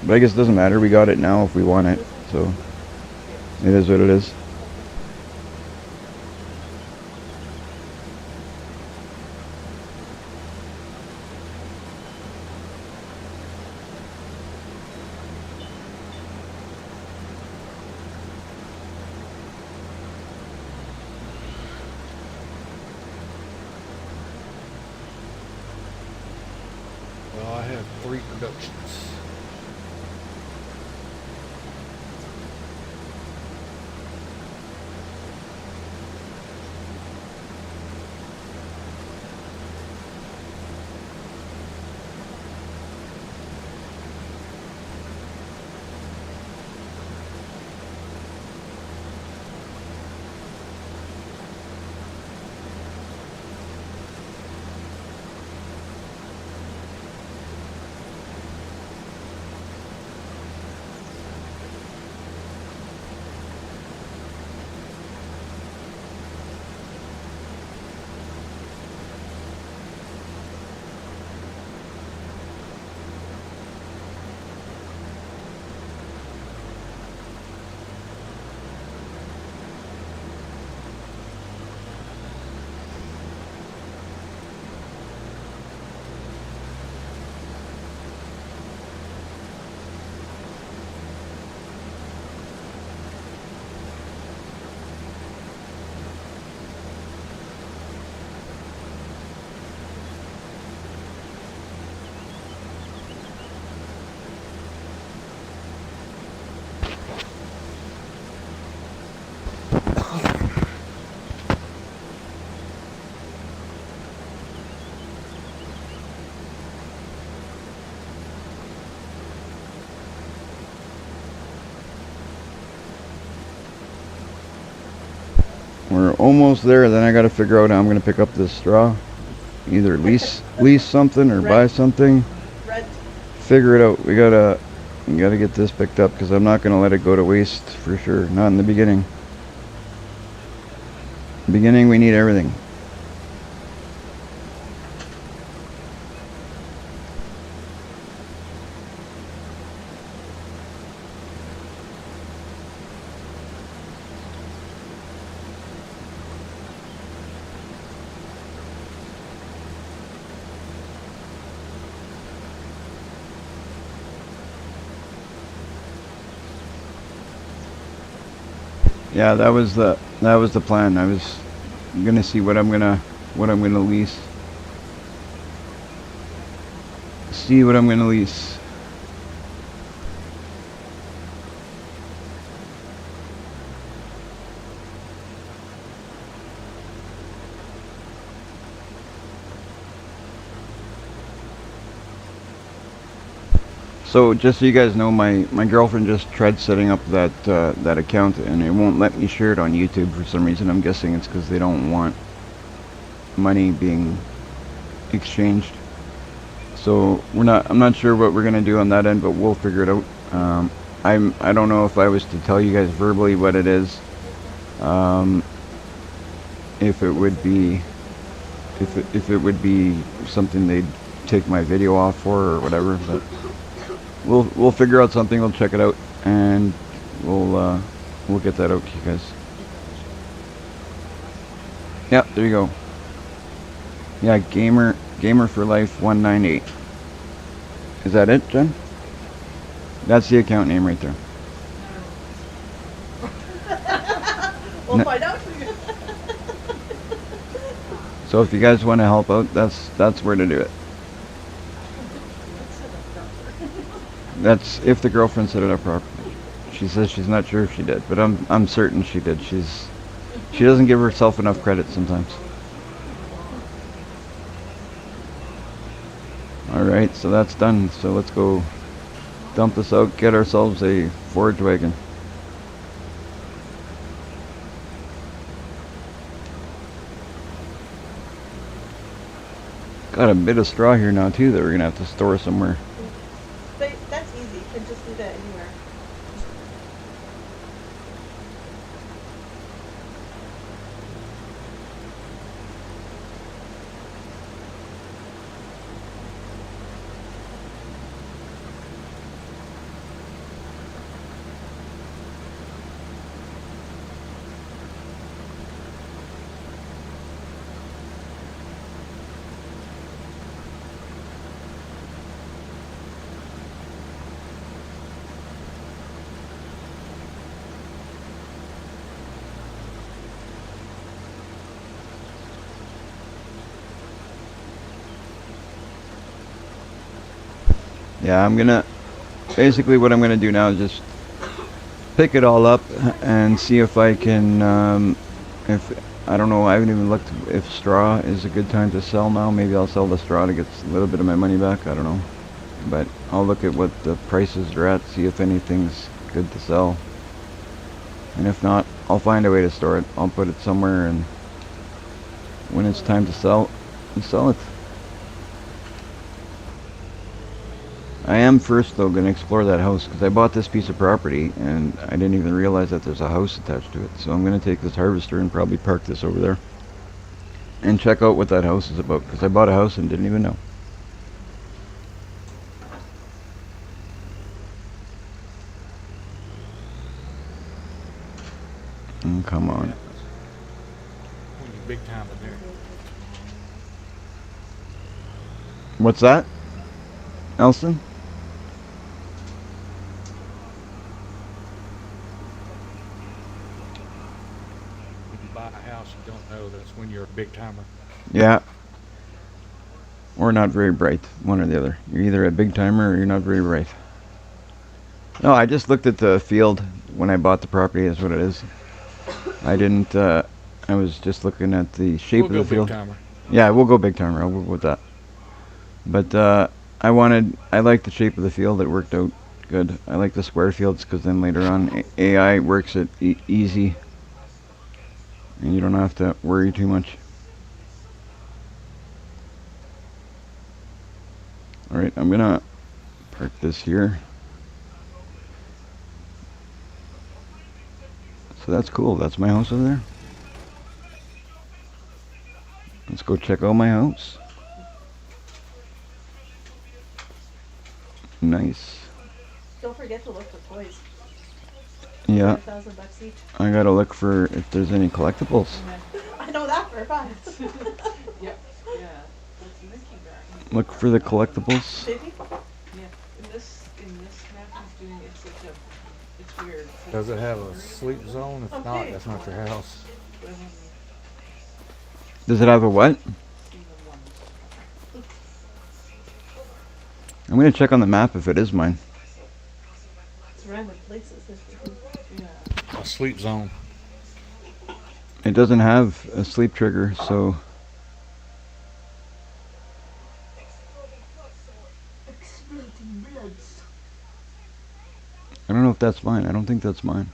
But I guess it doesn't matter. We got it now if we want it. So it is what it is. Well, I have 3 productions. We're almost there. Then I got to figure out how I'm going to pick up this straw. Either lease something or buy something. Rent. Figure it out. We gotta get this picked up because I'm not going to let it go to waste for sure. Not in the beginning. Beginning, we need everything. Yeah, that was the plan. I was gonna see what I'm gonna lease. See what I'm gonna lease. So just so you guys know, my girlfriend just tried setting up that account, and it won't let me share it on YouTube for some reason. I'm guessing it's because they don't want money being exchanged. So I'm not sure what we're gonna do on that end, but we'll figure it out. I don't know if I was to tell you guys verbally what it is, if it would be something they'd take my video off for or whatever, but. We'll figure out something. We'll check it out, and we'll get that out to you guys. Yeah, there you go. Yeah, gamer for life 198. Is that it, Jen? That's the account name right there. We'll find out. So if you guys want to help out, that's where to do it. That's if the girlfriend set it up properly. She says she's not sure if she did, but I'm certain she did. She doesn't give herself enough credit sometimes. All right, so that's done. So let's go dump this out, get ourselves a forage wagon. Got a bit of straw here now too that we're gonna have to store somewhere. That's easy. You can just do that anywhere. Yeah, basically what I'm gonna do now is just pick it all up and see if I can, I don't know, I haven't even looked if straw is a good time to sell now. Maybe I'll sell the straw to get a little bit of my money back, I don't know. But I'll look at what the prices are at, see if anything's good to sell. And if not, I'll find a way to store it. I'll put it somewhere, and when it's time to sell, we sell it. I am first though going to explore that house because I bought this piece of property and I didn't even realize that there's a house attached to it. So I'm going to take this harvester and probably park this over there and check out what that house is about because I bought a house and didn't even know. Come on. When you're big time in there. What's that, Elson? When you buy a house you don't know, that's when you're a big timer. Yeah. Or not very bright, one or the other. You're either a big timer or you're not very bright. No, I just looked at the field when I bought the property, is what it is. I didn't, I was just looking at the shape of the field. Big timer. Yeah, we'll go big timer, I'll go with that. But I like the shape of the field, it worked out good. I like the square fields because then later on AI works it easy. And you don't have to worry too much. Alright, I'm gonna park this here. So that's cool. That's my house over there. Let's go check out my house. Nice. Don't forget to look for toys. Yeah, $1,000 each. I gotta look for if there's any collectibles. I know that for a fact. Yep, yeah. That's Mickey back. Look for the collectibles. Did he? Yeah, in this map he's doing, it's such a, it's weird. It's like Does it have a very sleep zone? If not, Okay. that's not your house. seven- Does it have a what? 1. I'm gonna check on the map if it is mine. It's random places. Yeah. A sleep zone. It doesn't have a sleep trigger, so Exploding bloods. I don't know if that's mine. I don't think that's mine.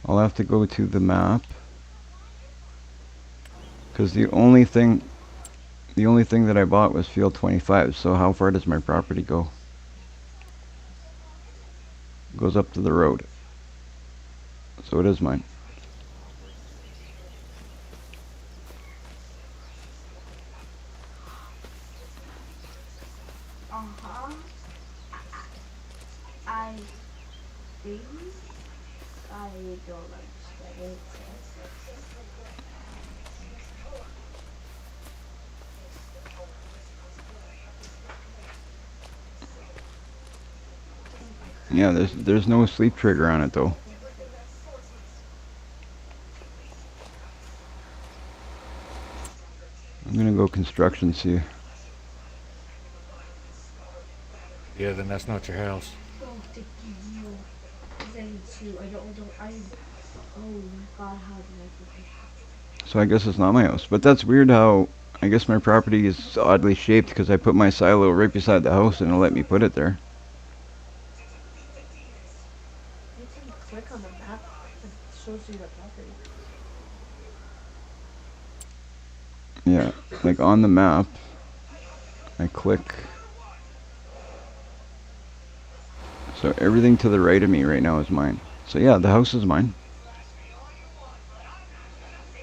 I'll have to go to the map. Because the only thing that I bought was field 25, so how far does my property go? Goes up to the road. So it is mine. Uh-huh. I think I don't understand it. Yeah, there's no sleep trigger on it though. I'm gonna go construction see. Yeah, then that's not your house. Oh, thank you. I don't, oh my god, how did I forget? So I guess it's not my house. But that's weird how I guess my property is oddly shaped because I put my silo right beside the house and it'll let me put it there. You can click on the map. It shows you the property. Yeah, like on the map, I click. So everything to the right of me right now is mine. So yeah, the house is mine.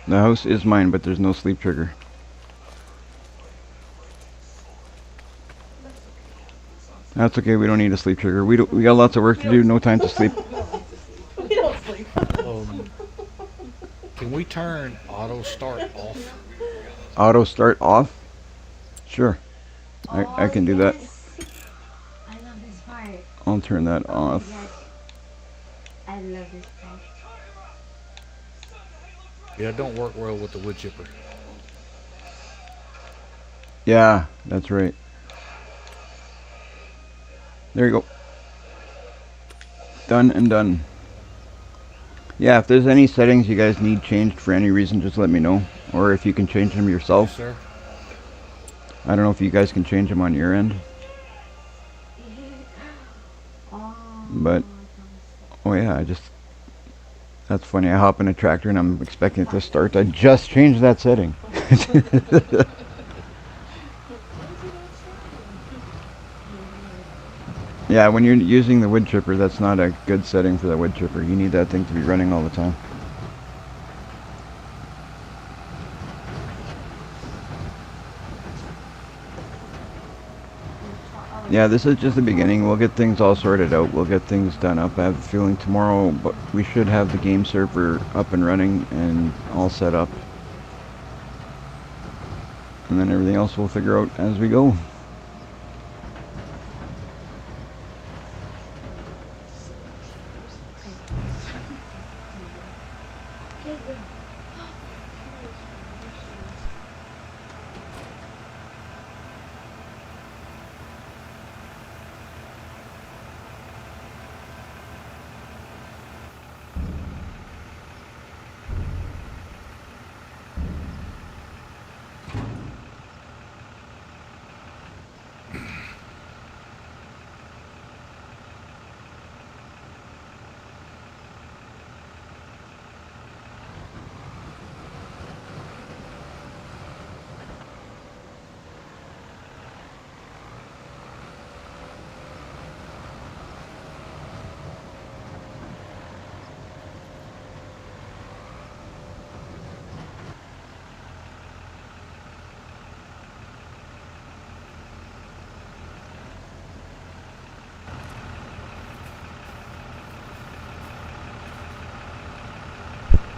The house is mine, but there's no sleep trigger. That's okay, we don't need a sleep trigger. We got lots of work to do, no time to sleep. We don't sleep. Can we turn auto start off? Auto start off? Sure. I can do that. I love this part. I'll turn that off. Yes. I love this part. Yeah, it don't work well with the wood chipper. Yeah, that's right. There you go. Done and done. Yeah, if there's any settings you guys need changed for any reason, just let me know. Or if you can change them yourself. Yes, sir. I don't know if you guys can change them on your end. But, oh yeah, that's funny. I hop in a tractor and I'm expecting it to start. I just changed that setting. Yeah, when you're using the wood chipper, that's not a good setting for the wood chipper. You need that thing to be running all the time. Yeah, this is just the beginning. We'll get things all sorted out. We'll get things done up. I have a feeling tomorrow, but we should have the game server up and running and all set up. And then everything else we'll figure out as we go.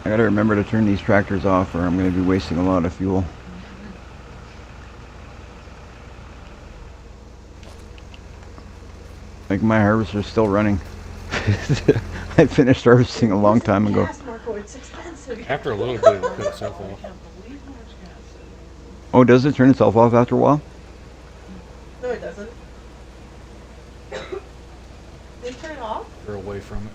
I gotta remember to turn these tractors off or I'm gonna be wasting a lot of fuel. Like my harvester's still running. I finished harvesting a long time ago. Gas, Marco, it's expensive. After a little bit, it'll cut itself I off. can't believe how much gas it is. Oh, does it turn itself off after a while? No, it doesn't. They turn it off? Or away from it.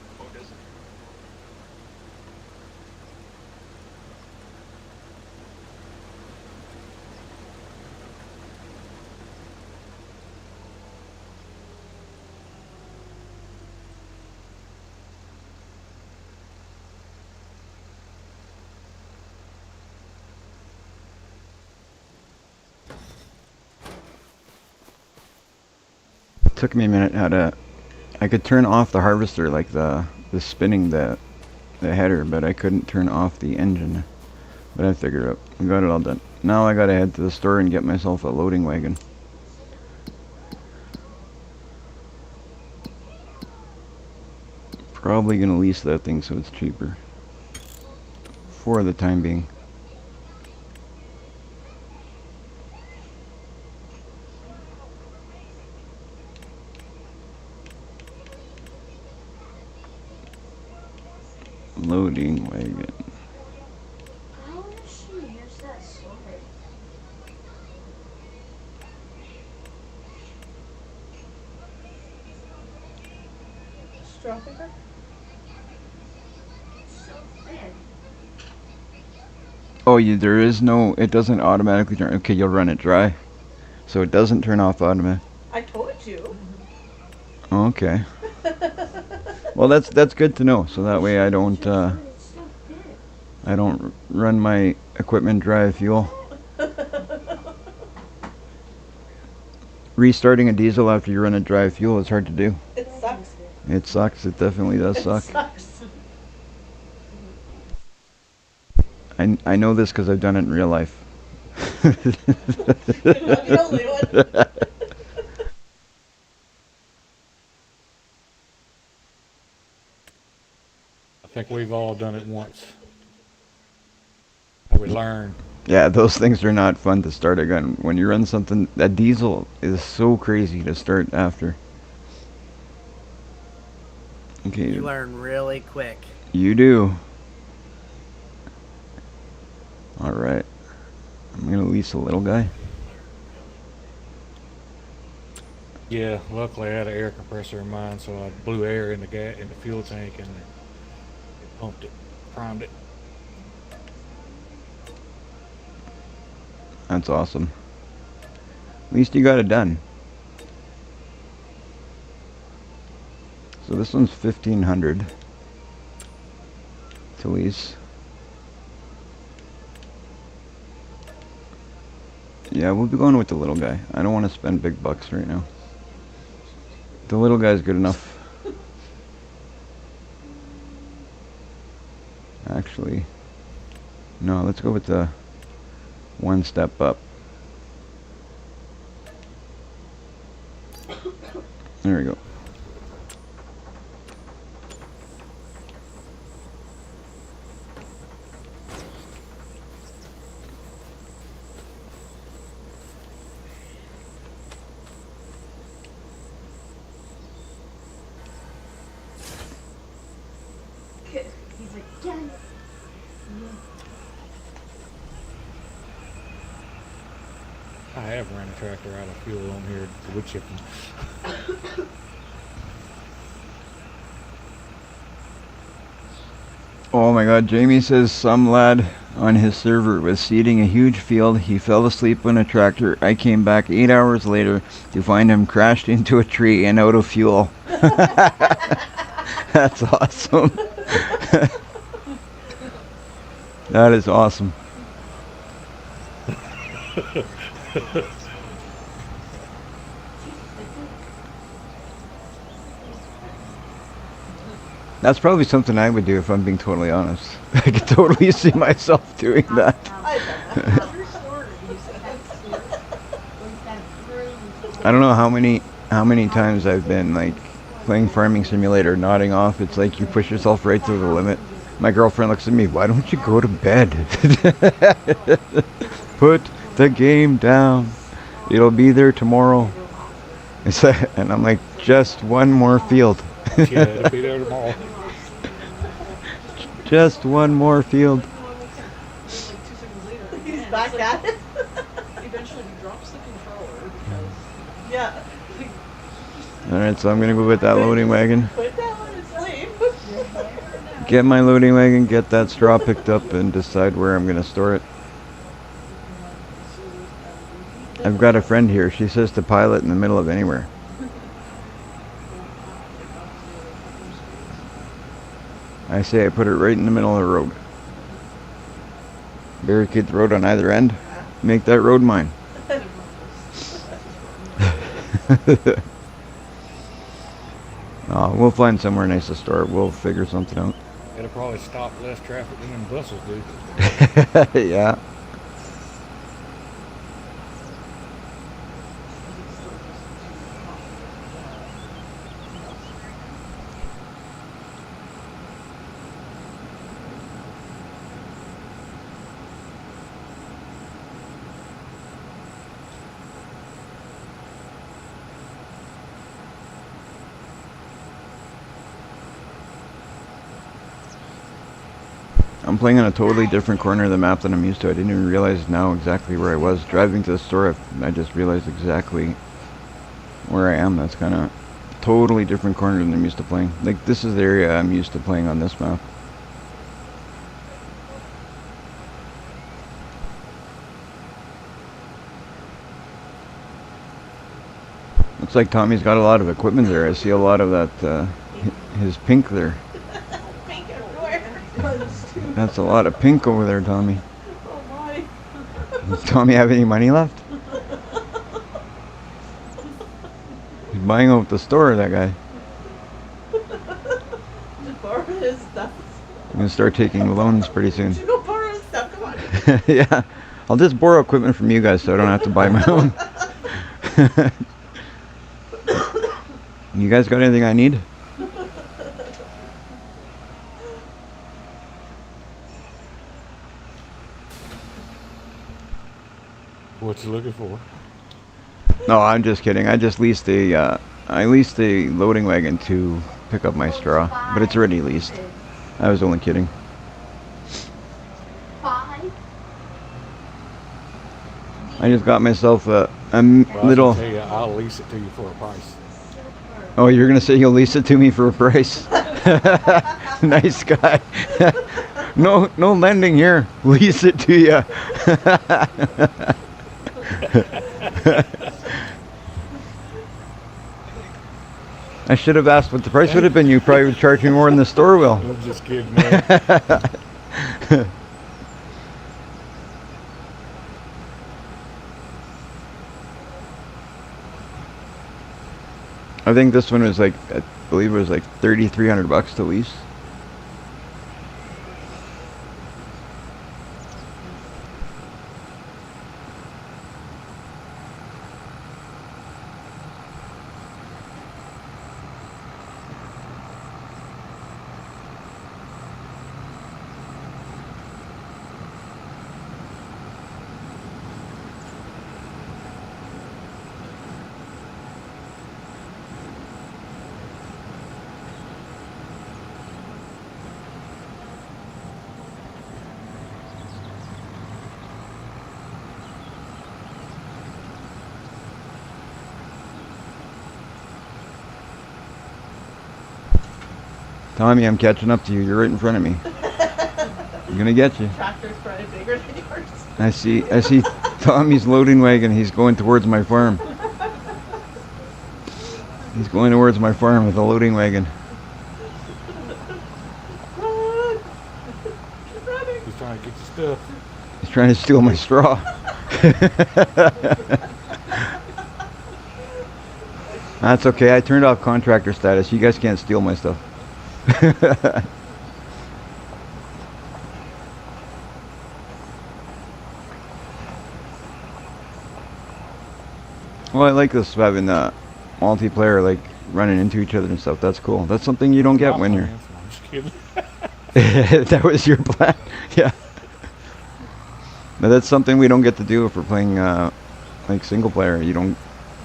It took me a minute how to. I could turn off the harvester, like the spinning the header, but I couldn't turn off the engine. But I figured it out. I got it all done. Now I gotta head to the store and get myself a loading wagon. Probably gonna lease that thing so it's cheaper. For the time being. Loading wagon. How does she use that sword? Straw picker? So thin. Oh, there is no. It doesn't automatically turn. Okay, you'll run it dry, so it doesn't turn off automatic. I told you. Okay. Well, that's good to know. So that way I don't It's so thin. I don't run my equipment dry of fuel. Restarting a diesel after you run it dry of fuel is hard to do. It sucks. It sucks. It definitely does suck. It sucks. I know this because I've done it in real life. You're not the only one. I think we've all done it once. We learn. Yeah, those things are not fun to start again. When you run something, that diesel is so crazy to start after. Okay, You learn really quick. you do. All right, I'm gonna lease a little guy. Yeah, luckily I had an air compressor in mine, so I blew air in the fuel tank and it pumped it, primed it. That's awesome. At least you got it done. So this one's 1,500 to lease. Yeah, we'll be going with the little guy. I don't want to spend big bucks right now. The little guy's good enough. Actually, no, let's go with the one step up. There we go. He's like, yes. I have ran a tractor out of fuel on here to wood chipping. Oh my god, Jamie says some lad on his server was seeding a huge field. He fell asleep on a tractor. I came back 8 hours later to find him crashed into a tree and out of fuel. That's awesome. That is awesome. That's probably something I would do if I'm being totally honest. I could totally see myself doing that. I've done that. I don't know how many times I've been like playing Farming Simulator, nodding off. It's like you push yourself right to the limit. My girlfriend looks at me, why don't you go to bed? Put the game down. It'll be there tomorrow. And I'm like, just one more field. Yeah, it'll be there tomorrow. Just one more field. Like 2 seconds later, He's back at it. eventually he drops the controller because Yeah. Alright, so I'm gonna go with that loading wagon. Put that one to sleep. Get my loading wagon, get that straw picked up, and decide where I'm gonna store it. I've got a friend here. She says to pile it in the middle of anywhere. I say I put it right in the middle of the road. Barricade the road on either end. Make that road mine. We'll find somewhere nice to store it. We'll figure something out. It'll probably stop less traffic than them buses do. Yeah. I'm playing on a totally different corner of the map than I'm used to. I didn't even realize now exactly where I was. Driving to the store, I just realized exactly where I am. That's kind of totally different corner than I'm used to playing. Like, this is the area I'm used to playing on this map. Looks like Tommy's got a lot of equipment there. I see a lot of that, his pink there. Pink everywhere. That's a lot of pink over there, Tommy. Oh my. Does Tommy have any money left? He's buying out the store, that guy. Just borrow his stuff. I'm gonna start taking loans pretty soon. Just go borrow his stuff. Come on. Yeah, I'll just borrow equipment from you guys so I don't have to buy my own. You guys got anything I need? What you looking for? No, I'm just kidding. I just leased a loading wagon to pick up my straw, but it's already leased. I was only kidding. 5. I just got myself a Well, little. I can tell you, I'll lease it to you for a price. Oh, you're gonna say you'll lease it to me for a price? Nice guy. No lending here. Lease it to you. I should have asked what the price would have been. You probably would charge me more than the store will. I'm just kidding, man. I think this one was like, I believe it was like $3,300 to lease. Tommy, I'm catching up to you. You're right in front of me. I'm gonna get you. Tractor's probably bigger than yours. I see Tommy's loading wagon. He's going towards my farm. He's going towards my farm with a loading wagon. Run! Keep running. He's trying to get your stuff. He's trying to steal my straw. That's okay. I turned off contractor status. You guys can't steal my stuff. Well, I like this having multiplayer, like running into each other and stuff. That's cool. That's something you don't get when you're. I'm just kidding. That was your plan? Yeah. But that's something we don't get to do if we're playing like single player. You don't.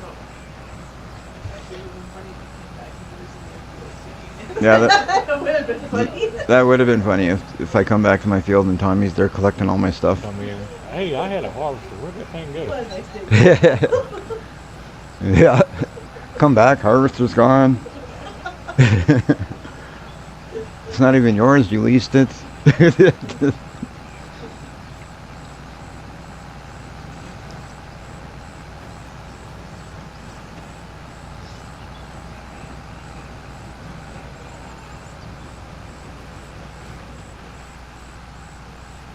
No. Actually, it would have been funny if he came back and he was singing. Yeah, that That would have been funny. that would have been funny if I come back to my field and Tommy's there collecting all my stuff. Come in. Hey, I had a harvester. Where'd that thing go? What a nice day. Yeah. Come back, harvester's gone. It's not even yours, you leased it.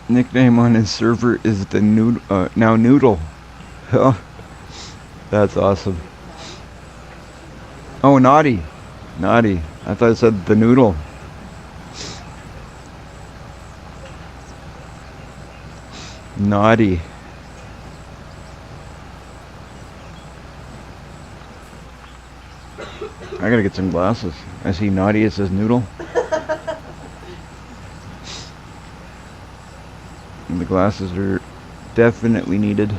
Nickname on his server is the now Noodle. Oh, that's awesome. Oh, Naughty. Naughty. I thought it said the Noodle. Naughty. I gotta get some glasses. I see Naughty, it says Noodle. And the glasses are definitely needed.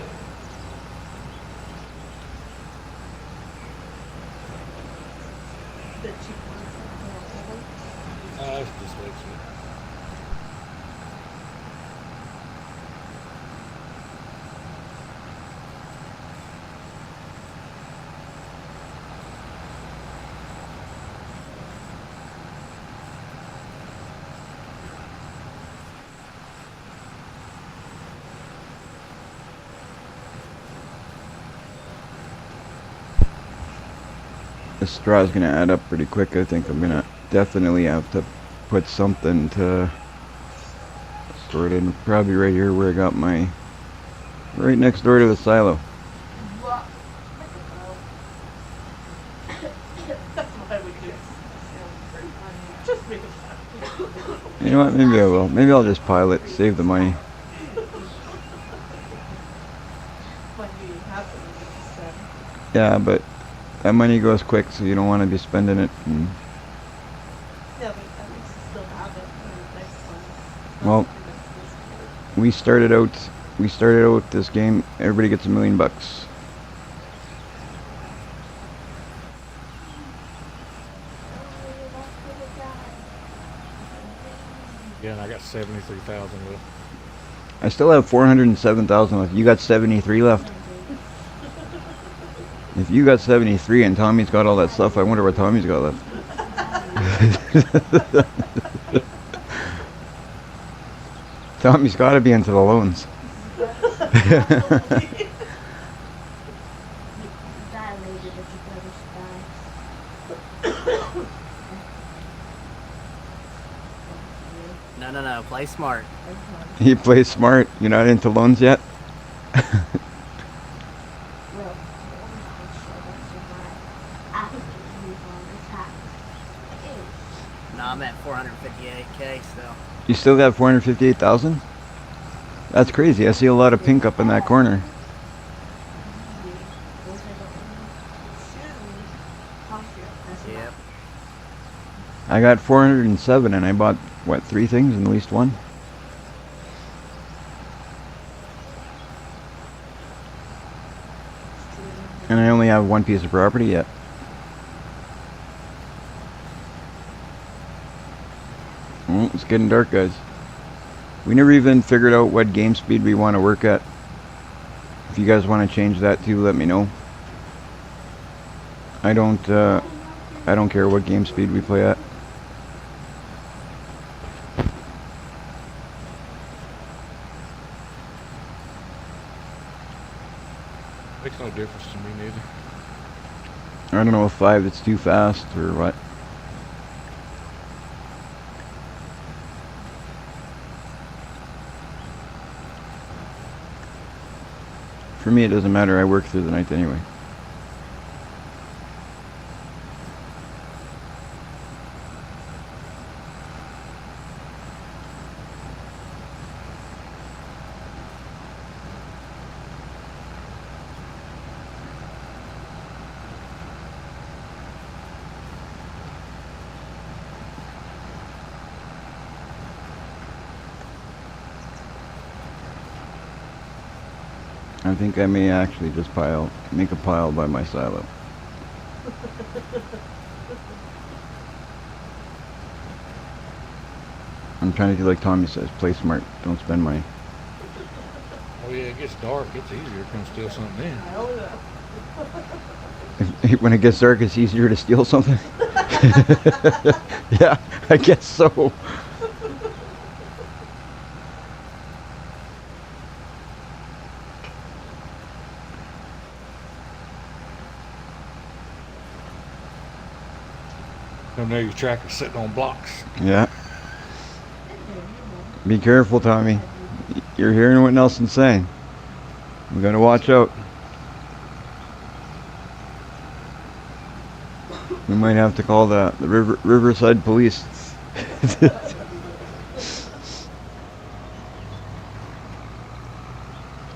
The cheap ones. It's dyslexia. This straw is gonna add up pretty quick. I think I'm gonna definitely have to put something to store it in. Probably right here where I got my, right next door to the silo. That's why we do. Just make it fun. You know what? Maybe I will. Maybe I'll just pile it, save the money. When you have something to spend. Yeah, but that money goes quick, so you don't want to be spending it. And, Yeah, but at least you still have it for the next one. well, For this year. we started out this game. Everybody gets $1 million. Yeah, and I got 73,000 left. I still have 407,000 left. You got 73 left. If you got 73 and Tommy's got all that stuff, I wonder what Tommy's got left. Tommy's got to be into the loans. Dilated if you brother No. Play smart. He plays smart. You're not into loans yet? Well, after you on the tax. No, I'm at 458K still. You still got 458,000? That's crazy. I see a lot of pink up in that corner. Yep. I got 407 and I bought, what, 3 things and leased one? And I only have 1 piece of property yet. Oh, it's getting dark, guys. We never even figured out what game speed we want to work at. If you guys want to change that too, let me know. I don't care what game speed we play at. Makes no difference to me neither. I don't know if 5 it's too fast or what. For me, it doesn't matter. I work through the night anyway. I think I may actually just make a pile by my silo. I'm trying to do like Tommy says, play smart, don't spend money. Oh yeah, it gets dark. It's easier to come steal something in. Hell yeah. When it gets dark, it's easier to steal something. Yeah, I guess so. I know your tractor's sitting on blocks. Yeah. Be careful, Tommy. You're hearing what Nelson's saying. We gotta watch out. We might have to call the Riverside Police.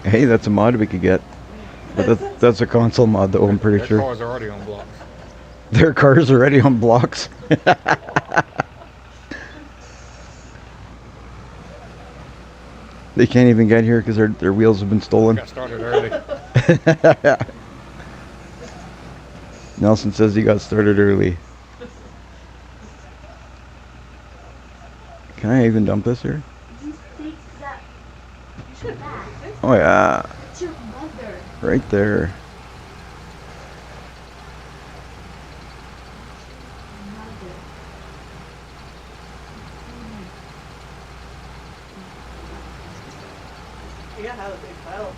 Hey, that's a mod we could get. But that's a console mod though, I'm pretty Their sure. car's already on blocks. Their car's already on blocks. They can't even get here because their wheels have been stolen. Got started early. Nelson says he got started early. Can I even dump this here? You think that You should. that Oh yeah, it's your mother? right there. Mother. You gotta have a big pile.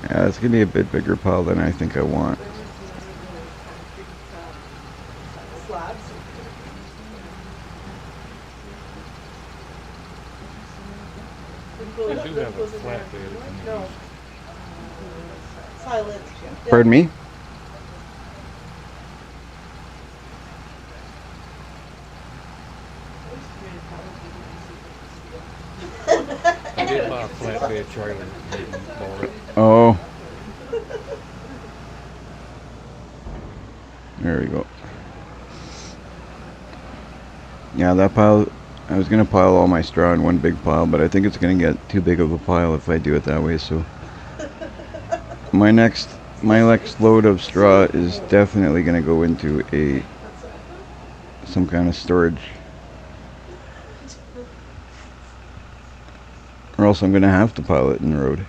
Yeah, it's gonna be a bit bigger pile than I think I want. Slabs. We do have a flatbed if you need No. to. Silent. Pardon me? I did buy a flatbed trailer and bought it. Oh. There we go. Yeah, that pile, I was gonna pile all my straw in one big pile, but I think it's gonna get too big of a pile if I do it that way, so. My next load of straw is definitely gonna go into some kind of storage. Or else I'm gonna have to pile it in the road.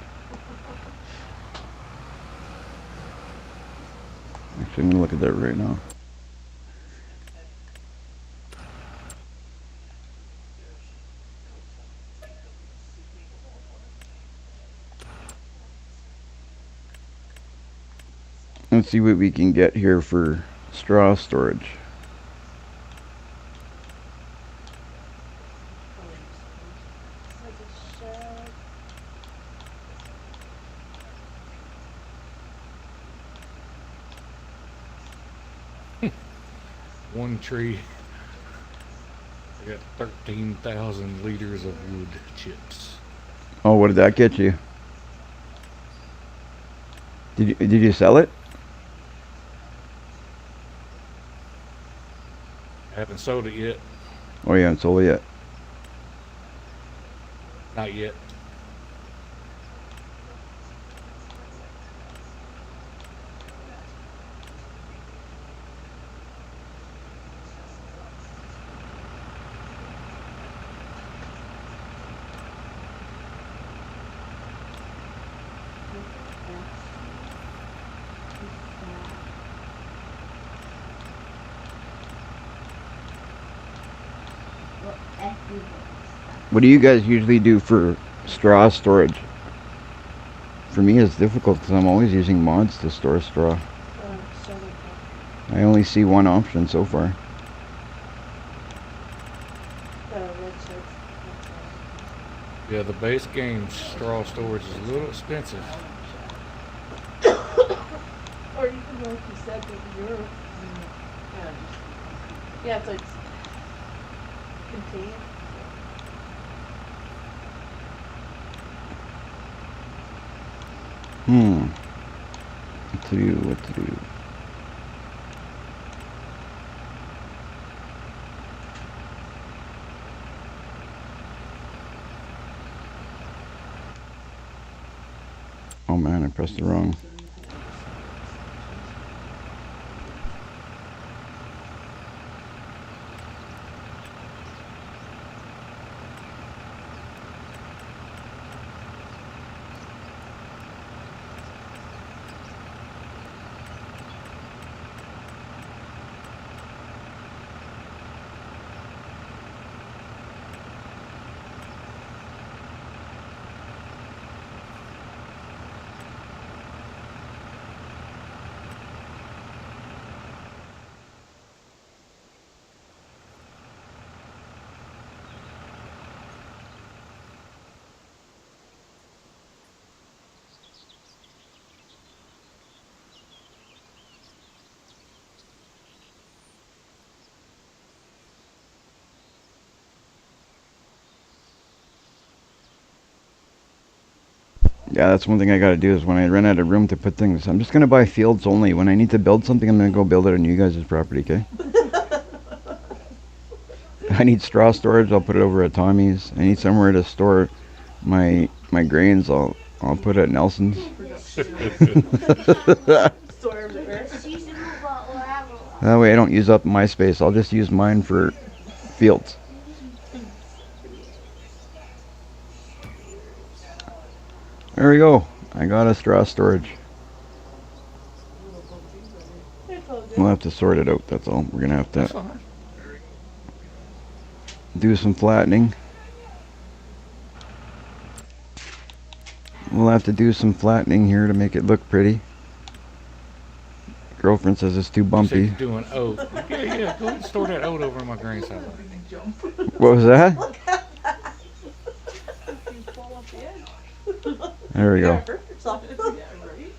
Actually, I'm gonna look at that right now. Let's see what we can get here for straw storage. One tree. I got 13,000 liters of wood chips. Oh, what did that get you? Did you sell it? I haven't sold it yet. Oh, you haven't sold it yet. Not yet. What do you guys usually do for straw storage? For me, it's difficult because I'm always using mods to store straw. I only see one option so far. Yeah, the base game straw storage is a little expensive. Or you can, like you said, with your, yeah, it's like contained. What to do, what to do. Oh man, I pressed the wrong. Yeah, that's one thing I gotta do is when I run out of room to put things, I'm just gonna buy fields only. When I need to build something, I'm gonna go build it on you guys' property, okay? I need straw storage, I'll put it over at Tommy's. I need somewhere to store my grains, I'll put it at Nelson's. Store everywhere. That way I don't use up my space, I'll just use mine for fields. There we go. I got a straw storage. It's all good. We'll have to sort it out, that's all. We're gonna have That's to fine. do some flattening. We'll have to do some flattening here to make it look pretty. Girlfriend says it's too You said bumpy. you're doing oat. Yeah, go ahead and store that oat over in my grain salad. What was that? You fall off the edge. There we go. Hurt yourself. Yeah, right?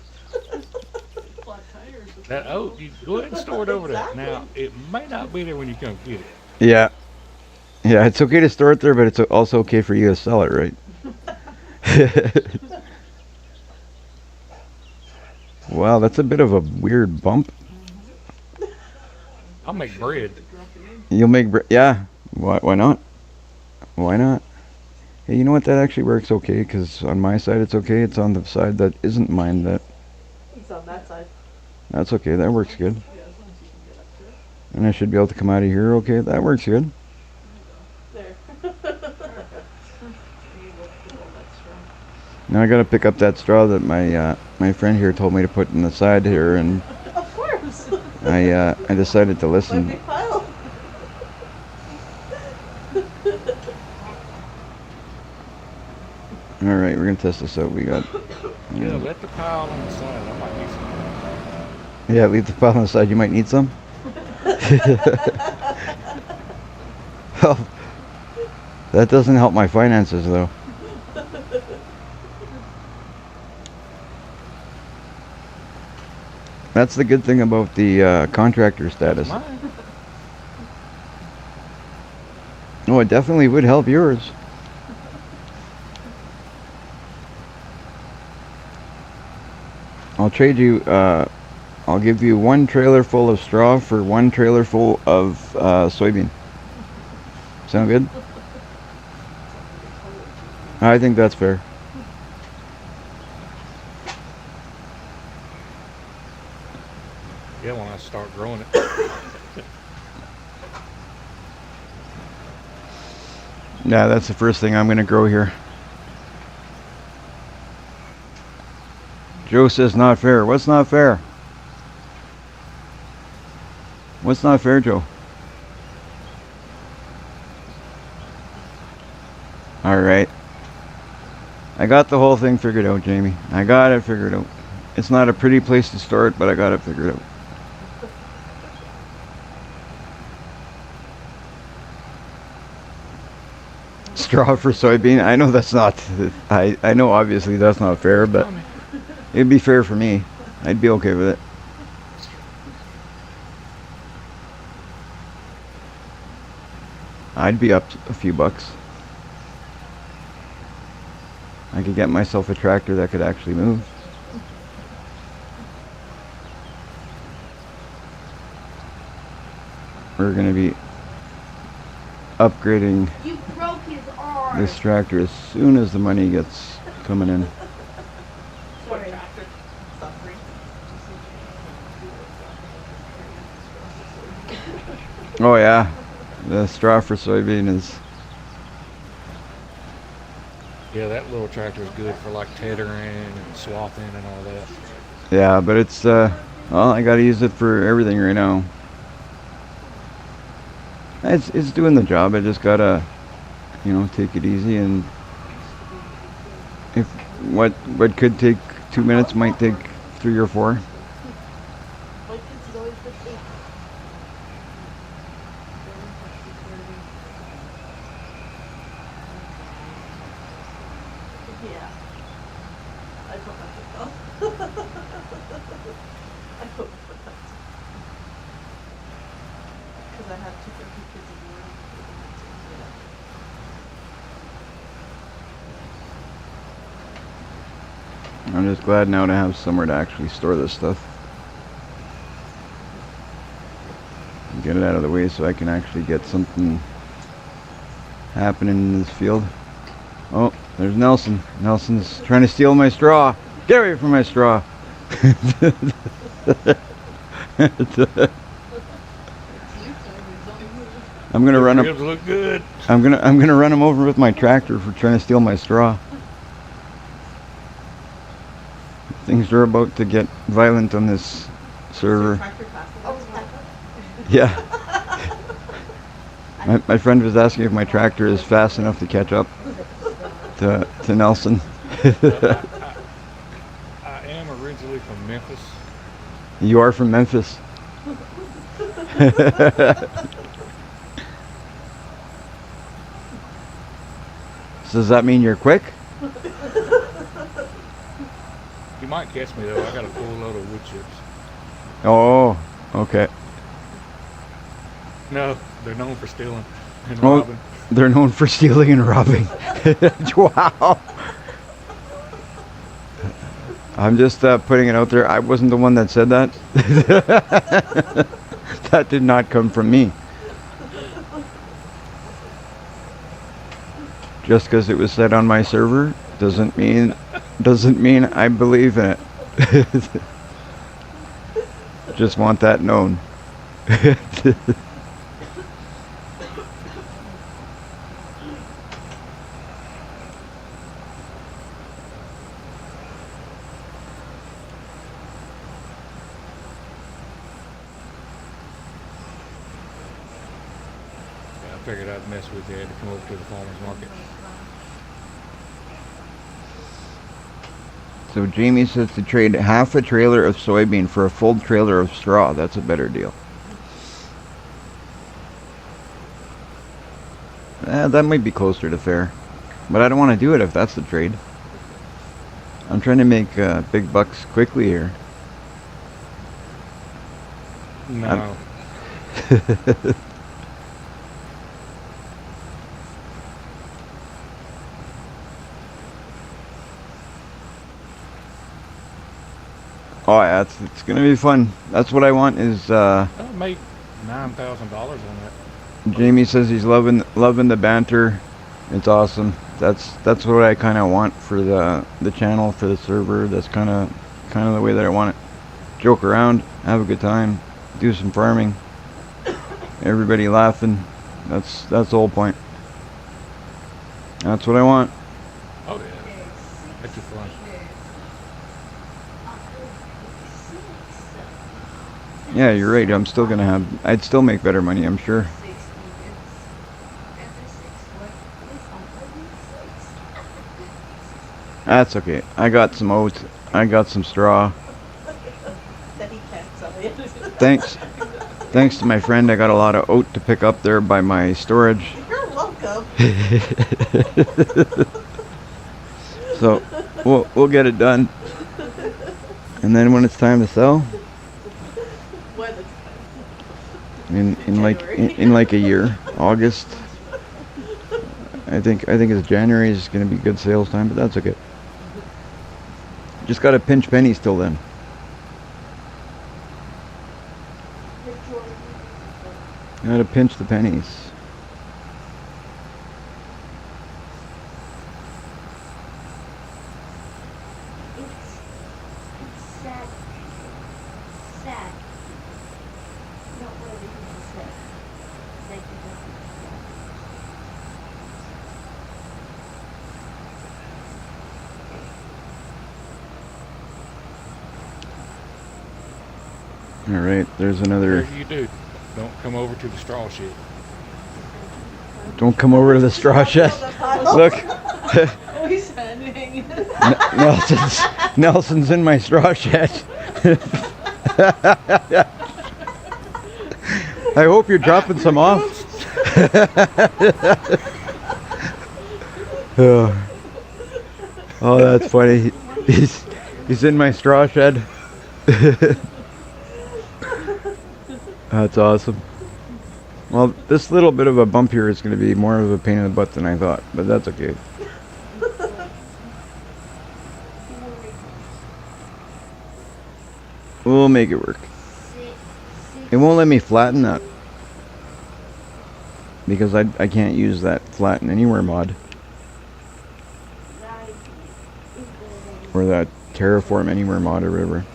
Flat tires. That oat, you go ahead and store it over there. Now, it may not be there when you come get it. Yeah. Yeah, it's okay to store it there, but it's also okay for you to sell it, right? Wow, that's a bit of a weird bump. I'll make bread. You'll make yeah. Why not? Why not? Hey, you know what? That actually works okay, because on my side it's okay. It's on the side that isn't mine that... It's on that side. That's okay. That works good. Yeah, as long as you can get up to it. And I should be able to come out of here okay. That works good. There. Now I gotta pick up that straw that my friend here told me to put in the side here, and Of course. I decided to My listen. big pile. All right, we're gonna test this out. We got Yeah, let the pile on the side. I might need some. yeah. Leave the pile on the side. You might need some. Well, that doesn't help my finances though. That's the good thing about the contractor status. Mine. Oh, it definitely would help yours. I'll trade you, I'll give you 1 trailer full of straw for 1 trailer full of soybean. Sound good? I think that's fair. Yeah, when I start growing it. Yeah, that's the first thing I'm gonna grow here. Joe says not fair. What's not fair? What's not fair, Joe? Alright. I got the whole thing figured out, Jamie. I got it figured out. It's not a pretty place to start, but I got it figured out. Straw for soybean? I know that's not... I know obviously that's not fair, but it'd be fair for me. I'd be okay with it. I'd be up a few bucks. I could get myself a tractor that could actually move. We're gonna be upgrading You broke his arm. this tractor as soon as the money gets coming in. Sorry. Oh yeah, the straw for soybean is. Yeah, that little tractor is good for like tethering and swathing and all that. Yeah, but it's well, I gotta use it for everything right now. It's doing the job. I just gotta, take it easy, and if what could take 2 minutes might take 3 or 4. My kids is always the same. Yeah. I put my foot down. I put my foot down. Because I have 2 kids in the room. I'm just glad now to have somewhere to actually store this stuff. And get it out of the way so I can actually get something happening in this field. Oh, there's Nelson. Nelson's trying to steal my straw. Get away from my straw. I'm gonna run him. Ribs look good. I'm gonna run him over with my tractor for trying to steal my straw. Things are about to get violent on this server. Yeah. My friend was asking if my tractor is fast enough to catch up to Nelson. I am originally from Memphis. You are from Memphis. So does that mean you're quick? You might catch me though. I got a full load of wood chips. Oh, okay. No, they're known for stealing and Oh, robbing. they're known for stealing and robbing. Wow. I'm just putting it out there. I wasn't the one that said that. That did not come from me. Just because it was said on my server doesn't mean I believe in it. Just want that known. I figured I'd mess with you to come over to the farmer's market. So Jamie says to trade half a trailer of soybean for a full trailer of straw. That's a better deal. That might be closer to fair. But I don't want to do it if that's the trade. I'm trying to make big bucks quickly here. No. Oh yeah, it's gonna be fun. That's what I want is I'll make $9,000 on that. Jamie says he's loving the banter. It's awesome. That's what I kind of want for the channel, for the server. That's kind of the way that I want it. Joke around, have a good time, do some farming. Everybody laughing. That's the whole point. That's what I want. Oh yeah. That's just fun. Yeah, you're right. I'd still make better money, I'm sure. That's okay. I got some oats. I got some straw. Thanks. Thanks to my friend, I got a lot of oat to pick up there by my storage. You're welcome. So we'll get it done. And then when it's time to sell, When it's in like a year, August. I think it's January is going to be good sales time, but that's okay. Just got to pinch pennies till then. Got to pinch the pennies. It's sad. Sad. Not what everything is All right, there's another. Whatever you do, don't come over to the straw shed. Don't come over to the straw shed. Look, We sending. Nelson's in my straw shed. I hope you're dropping some off. Oh, that's funny. He's in my straw shed. That's awesome. Well, this little bit of a bump here is going to be more of a pain in the butt than I thought, but that's okay. We'll make it work. It won't let me flatten that because I can't use that flatten anywhere mod or that terraform anywhere mod or whatever.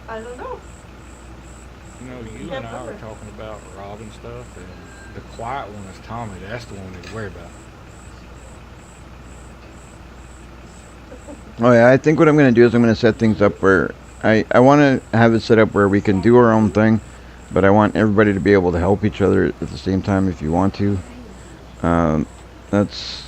I don't know. You know, you and I were talking about robbing stuff, and the quiet one is Tommy. That's the one to worry about. Oh yeah, I think what I'm going to do is I'm going to set things up where I want to have it set up where we can do our own thing, but I want everybody to be able to help each other at the same time if you want to. That's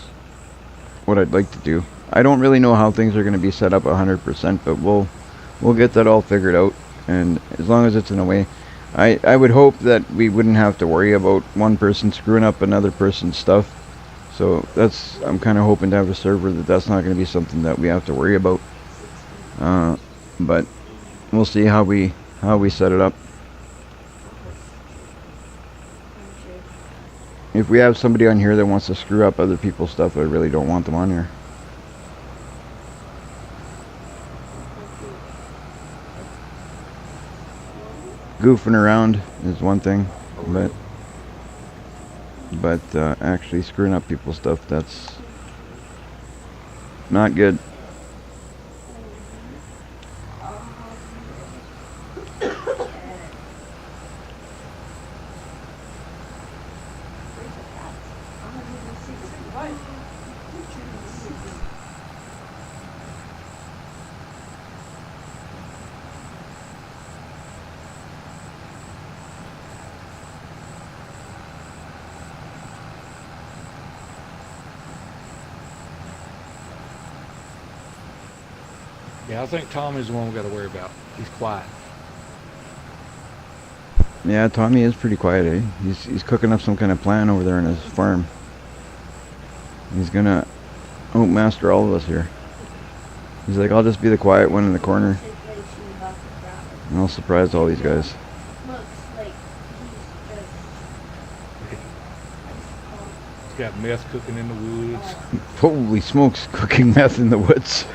what I'd like to do. I don't really know how things are going to be set up 100%, but we'll get that all figured out, and as long as it's in a way, I would hope that we wouldn't have to worry about one person screwing up another person's stuff. So I'm kind of hoping to have a server that's not going to be something that we have to worry about. But we'll see how we set it up. If we have somebody on here that wants to screw up other people's stuff, I really don't want them on here. Goofing around is one thing, but actually screwing up people's stuff, that's not good. Yeah, I think Tommy's the one we got to worry about. He's quiet. Yeah, Tommy is pretty quiet, eh? He's cooking up some kind of plan over there in his farm. He's gonna outmaster all of us here. He's like, I'll just be the quiet one in the corner, and I'll surprise all these guys. He's got meth cooking in the woods. Holy smokes, cooking meth in the woods.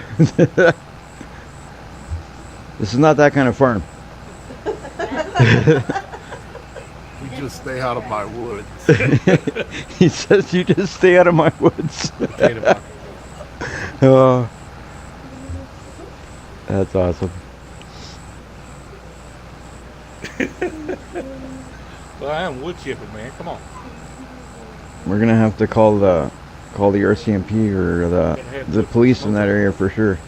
This is not that kind of farm. You just stay out of my woods. He says you just stay out of my woods. Potato pocket. Oh, that's awesome. Well, I am wood chipping, man. Come on. We're gonna have to call the RCMP or the police in that area for sure.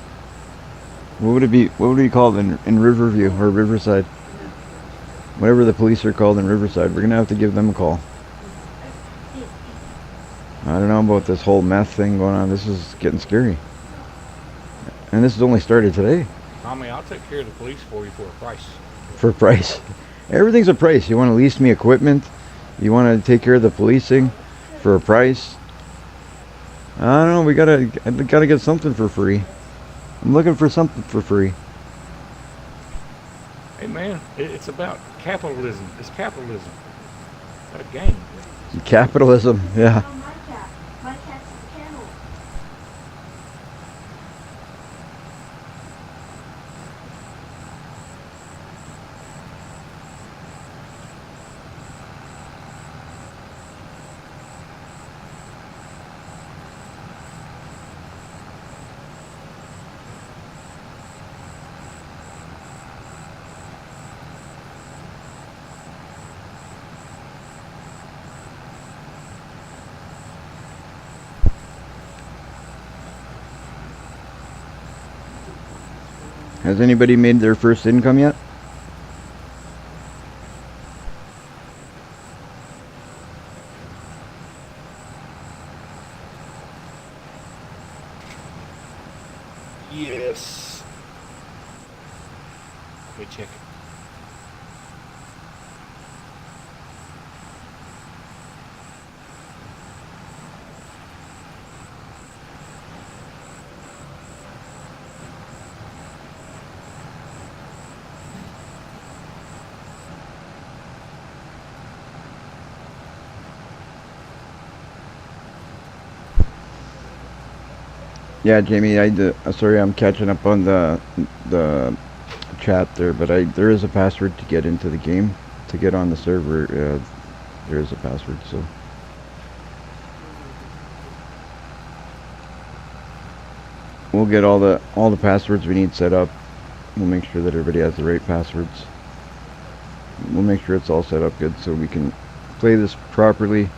What would it be? What would it be called in Riverview or Riverside? Whatever the police are called in Riverside, we're gonna have to give them a call. I don't know about this whole meth thing going on. This is getting scary, and this has only started today. Tommy, I'll take care of the police for you for a price. For a price, everything's a price. You want to lease me equipment? You want to take care of the policing for a price? I don't know. We gotta get something for free. I'm looking for something for free. Hey, man, it's about capitalism. It's capitalism. It's a game. Capitalism, yeah. My cat's a kennel. Has anybody made their first income yet? Yes. We check it. Yeah, Jamie, sorry, I'm catching up on the chat there, but there is a password to get into the game, to get on the server. There is a password, so we'll get all the passwords we need set up. We'll make sure that everybody has the right passwords. We'll make sure it's all set up good so we can play this properly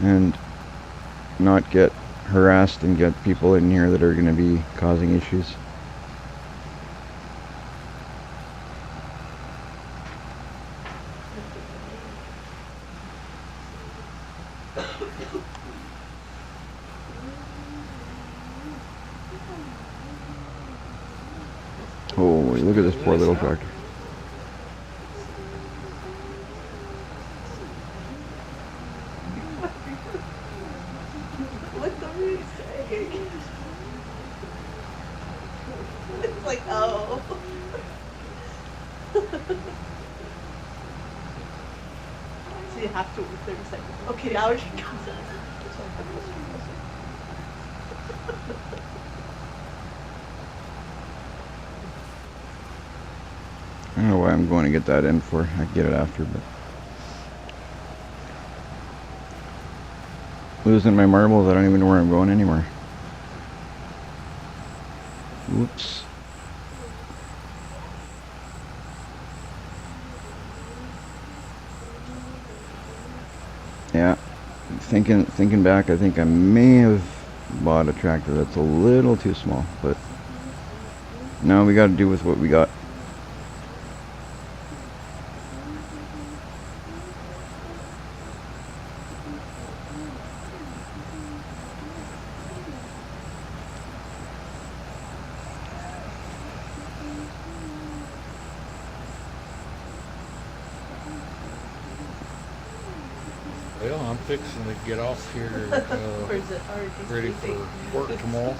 and not get harassed and get people in here that are going to be causing issues. Holy, look at this poor little tractor. What the we saying? It's like, oh. So you have to wait 30 seconds. Okay, now she comes in. I don't know why I'm going to get that in for. I can get it after, but losing my marbles, I don't even know where I'm going anymore. Whoops. Yeah, thinking back, I think I may have bought a tractor that's a little too small, but no, we got to do with what we got. Well, I'm fixing to get off here, Or is it already ready sleeping? for work tomorrow.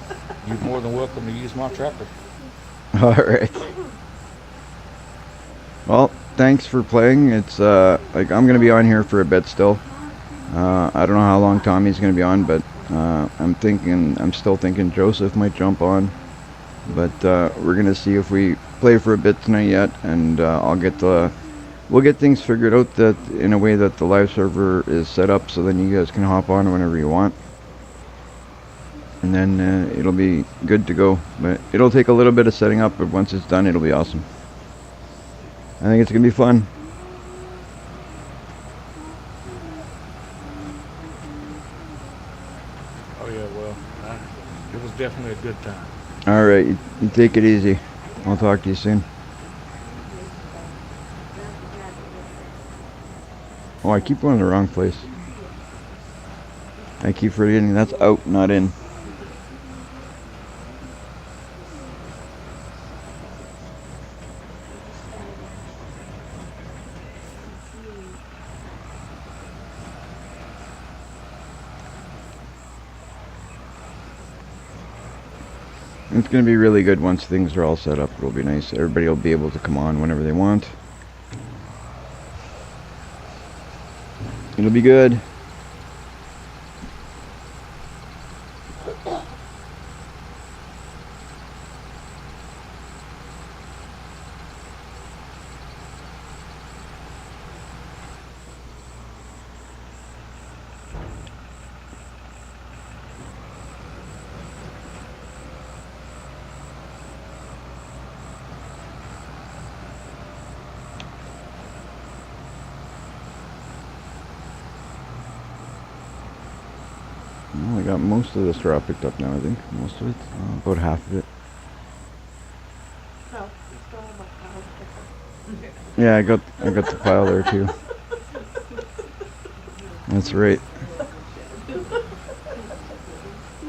You're more than welcome to use my tractor. All right. Well, thanks for playing. It's like I'm gonna be on here for a bit still. I don't know how long Tommy's gonna be on, but I'm still thinking Joseph might jump on. But we're gonna see if we play for a bit tonight yet, and we'll get things figured out that in a way that the live server is set up, so then you guys can hop on whenever you want. And then it'll be good to go. But it'll take a little bit of setting up, but once it's done, it'll be awesome. I think it's gonna be fun. Oh yeah, well, it was definitely a good time. All right, you take it easy. I'll talk to you soon. Oh, I keep going to the wrong place. I keep forgetting that's out, not in. It's going to be really good once things are all set up. It'll be nice. Everybody will be able to come on whenever they want. It'll be good. Well, I got most of the straw picked up now, I think. Most of it. About half of it. Yeah, I got the pile there too. That's right. You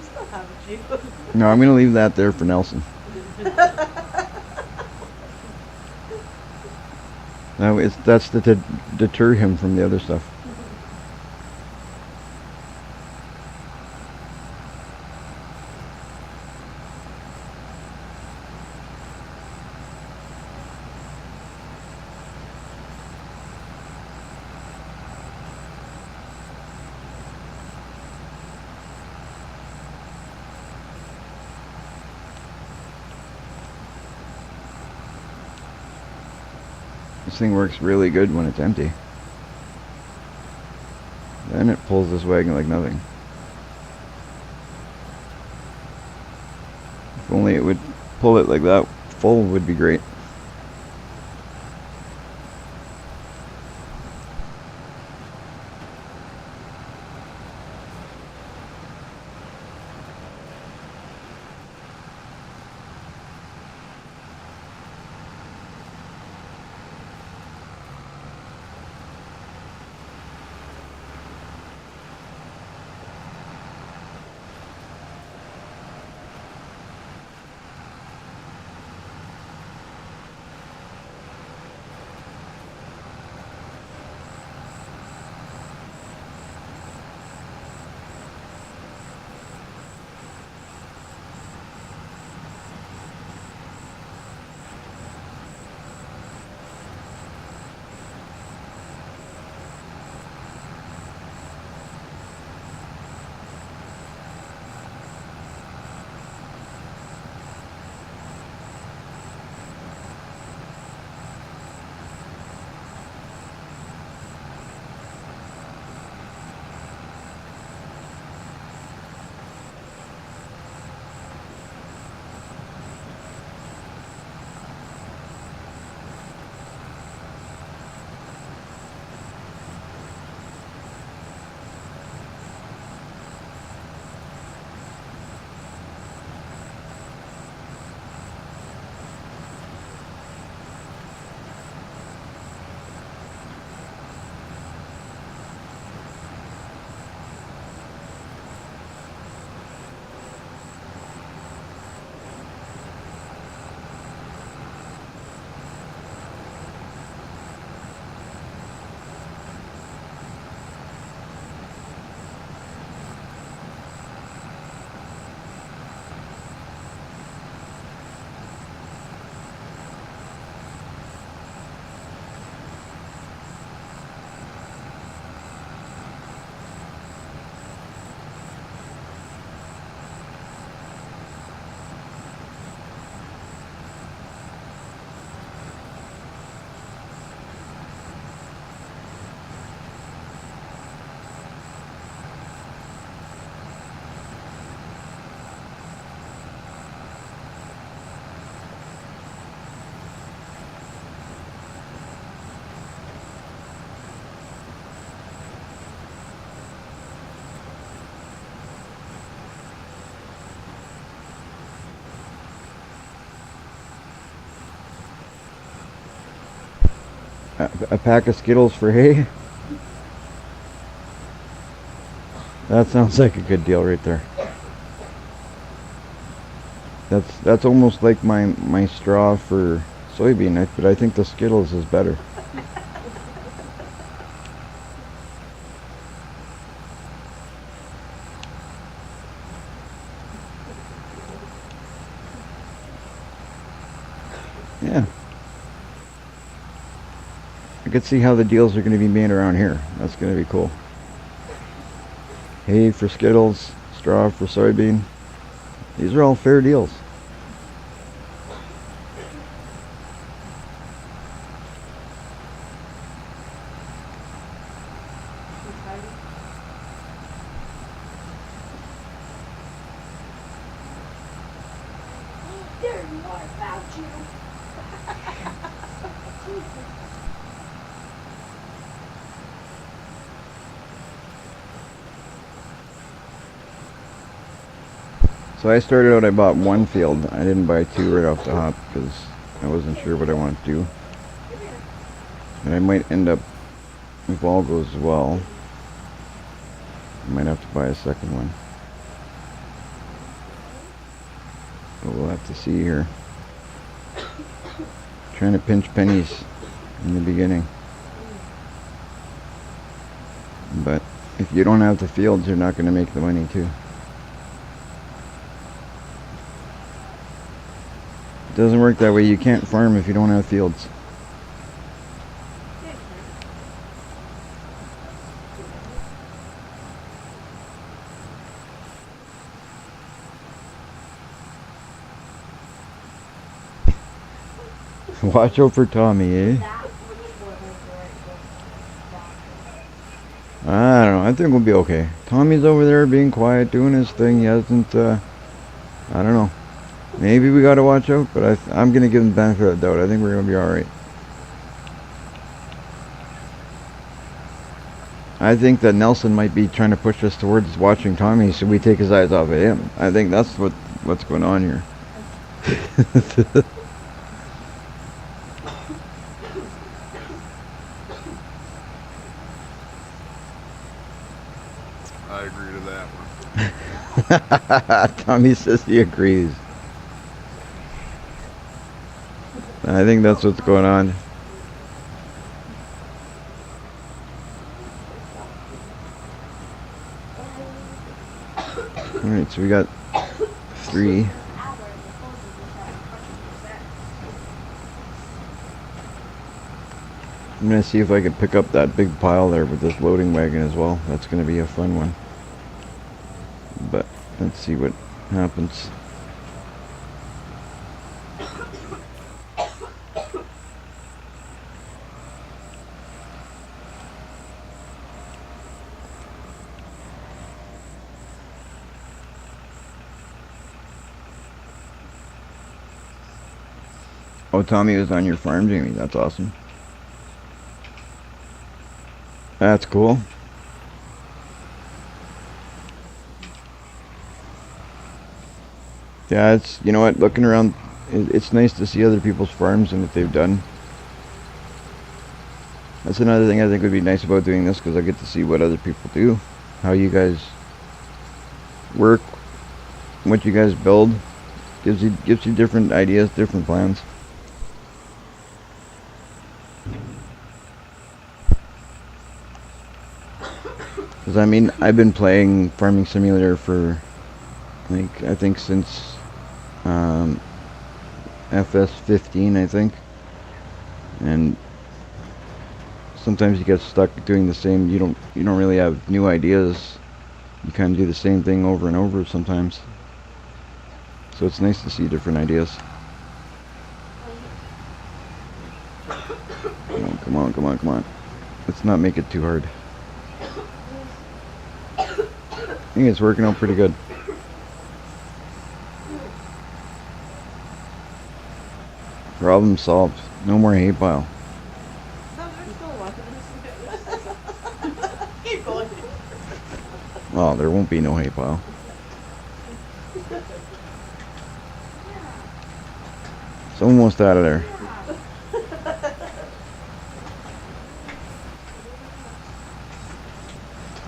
still have a Jeep. No, I'm gonna leave that there for Nelson. That's to deter him from the other stuff. This thing works really good when it's empty. Then it pulls this wagon like nothing. If only it would pull it like that full would be great. A pack of Skittles for hay? That sounds like a good deal right there. That's almost like my straw for soybean, but I think the Skittles is better. Yeah. I could see how the deals are going to be made around here. That's going to be cool. Hay for Skittles, straw for soybean. These are all fair deals. There's more about you. So I started out, I bought one field. I didn't buy two right off the hop because I wasn't sure what I wanted to do. And I might end up, if all goes well, I might have to buy a second one. But we'll have to see here. Trying to pinch pennies in the beginning. But if you don't have the fields, you're not going to make the money too. It doesn't work that way. You can't farm if you don't have fields. Watch out for Tommy, eh? That was what I thought. I don't know. I think we'll be okay. Tommy's over there being quiet, doing his thing. He hasn't, I don't know. Maybe we gotta watch out, but I'm gonna give him the benefit of the doubt. I think we're gonna be alright. I think that Nelson might be trying to push us towards watching Tommy so we take his eyes off of him. I think that's what's going on here. I agree to that one. Tommy says he agrees. I think that's what's going on. Alright, so we got 3. I'm gonna see if I can pick up that big pile there with this loading wagon as well. That's gonna be a fun one. But let's see what happens. Oh, Tommy was on your farm, Jamie. That's awesome. That's cool. Yeah, it's, you know what, looking around, it's nice to see other people's farms and what they've done. That's another thing I think would be nice about doing this, because I get to see what other people do, how you guys work, what you guys build. Gives you different ideas, different plans. Because I mean, I've been playing Farming Simulator for, like, I think since FS15, I think. And sometimes you get stuck doing the same. You don't really have new ideas. You kind of do the same thing over and over sometimes. So it's nice to see different ideas. Come on. Let's not make it too hard. I think it's working out pretty good. Problem solved. No more hay pile. No, there's still one. Keep going. Oh, there won't be no hay pile. It's almost out of there.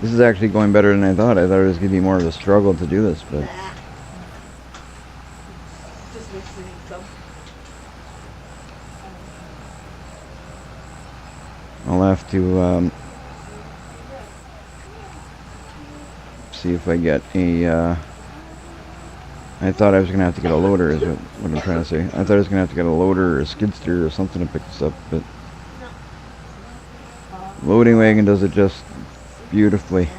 This is actually going better than I thought. I thought it was going to be more of a struggle to do this, but Just makes me need some. I'll have to see if I get a I thought I was going to have to get a loader is what I'm trying to say. I thought I was going to have to get a loader or a skid steer or something to pick this up, but loading wagon does it just beautifully.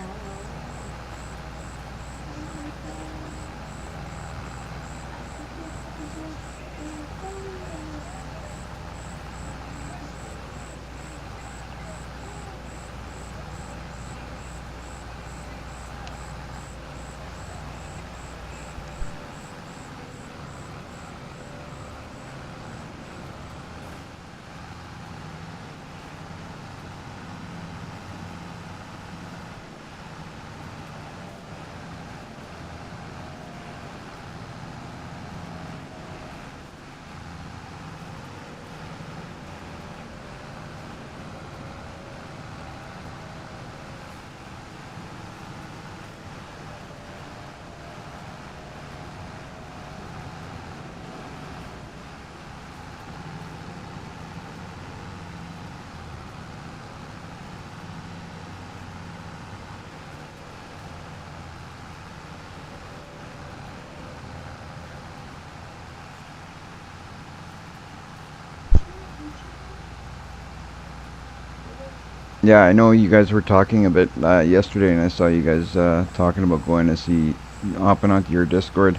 Yeah, I know you guys were talking a bit yesterday, and I saw you guys talking about going to see, hopping onto your Discord.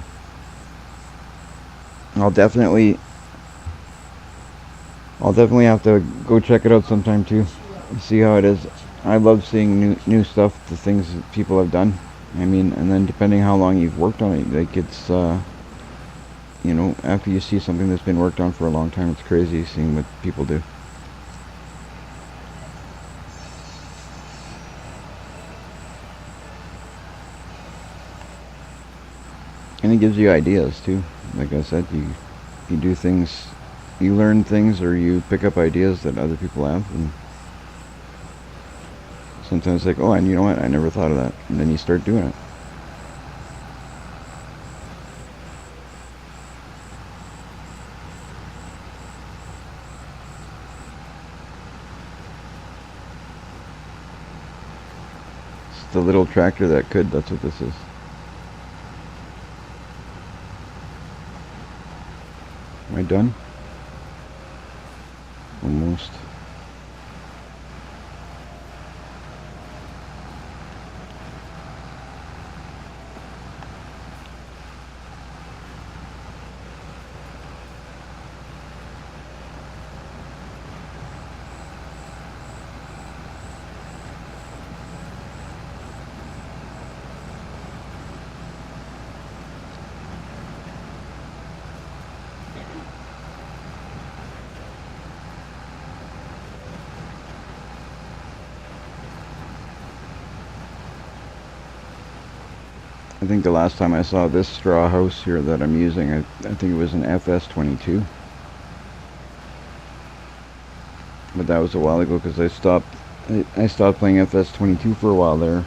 I'll definitely, I'll definitely have to go check it out sometime too, see how it is. I love seeing new stuff, the things that people have done. I mean, and then depending how long you've worked on it, like it's, you know, after you see something that's been worked on for a long time, it's crazy seeing what people do. And it gives you ideas too. Like I said, you do things, you learn things, or you pick up ideas that other people have, and sometimes like, oh, and you know what, I never thought of that, and then you start doing it. It's the little tractor that could, that's what this is. Am I done? Almost. I think the last time I saw this straw house here that I'm using, I think it was an FS22. But that was a while ago because I stopped playing FS22 for a while there.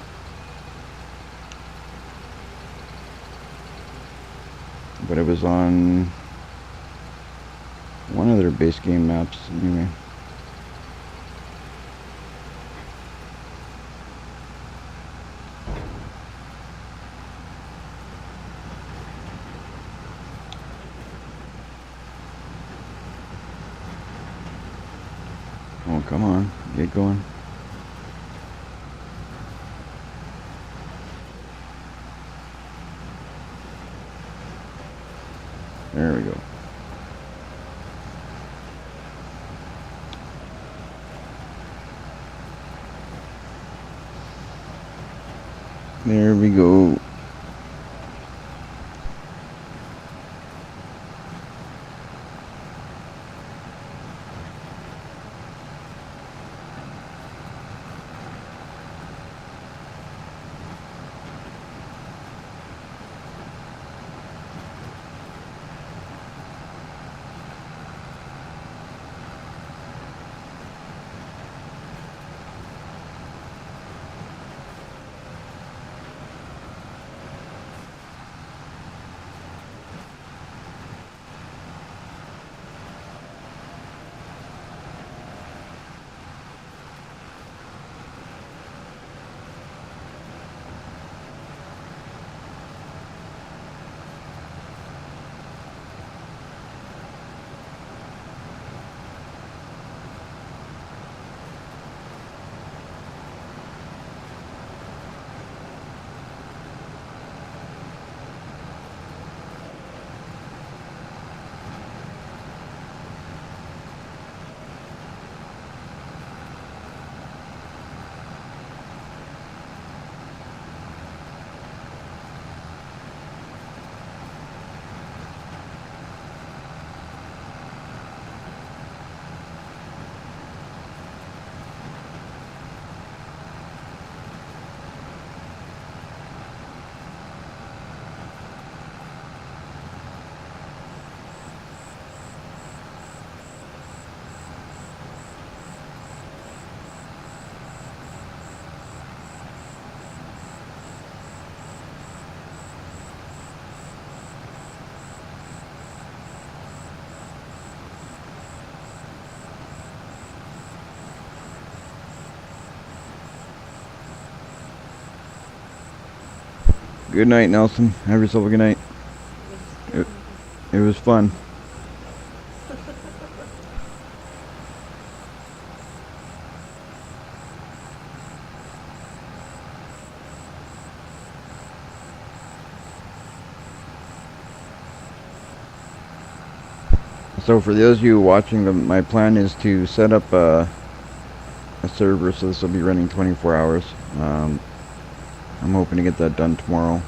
But it was on one of their base game maps anyway. Oh, come on, get going. There we go. There we go. Good night, Nelson. Have yourself a good night. It was fun. So for those of you watching, my plan is to set up a server, so this will be running 24 hours. I'm hoping to get that done tomorrow.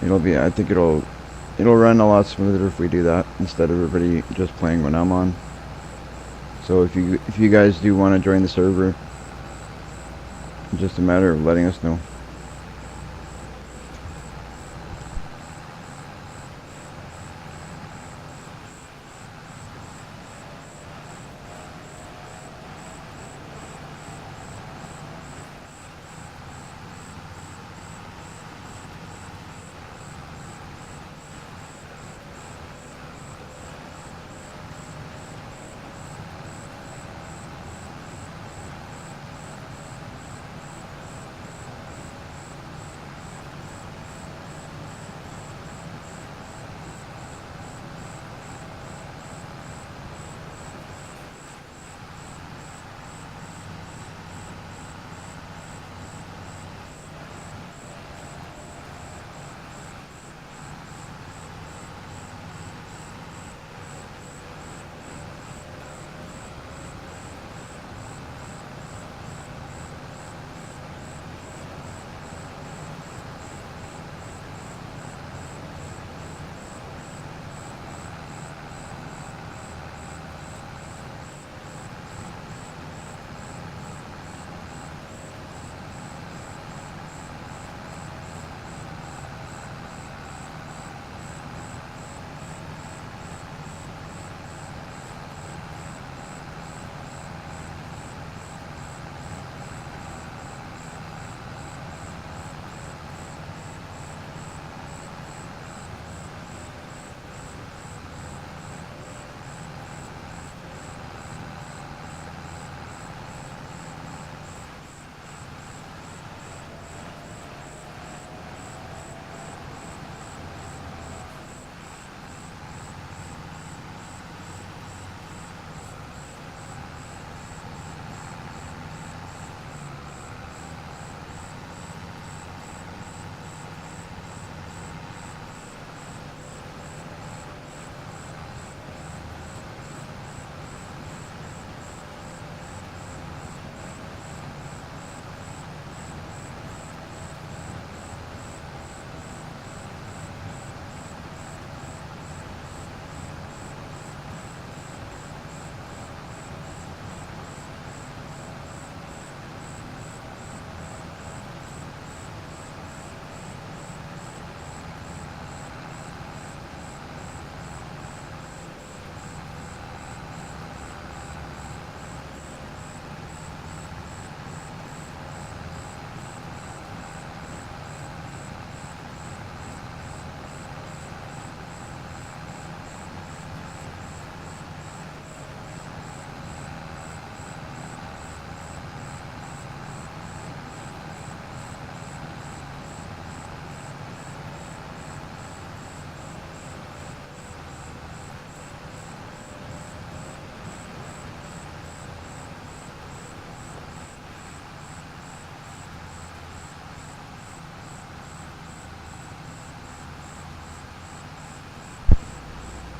I think it'll run a lot smoother if we do that instead of everybody just playing when I'm on. So if you guys do want to join the server, it's just a matter of letting us know.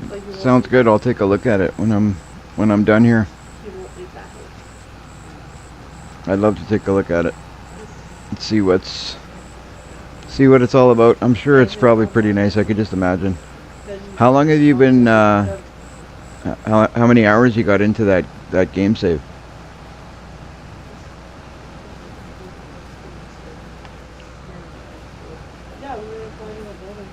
Like you won't Sounds leave- good. I'll take a look at it when I'm done here. You won't leave that house. I'd love to take a look at it and see what it's all about. I'm sure it's probably pretty nice. I could just imagine. Then How long have you been? have- How many hours you got into that game save? Yeah, we were finding a building.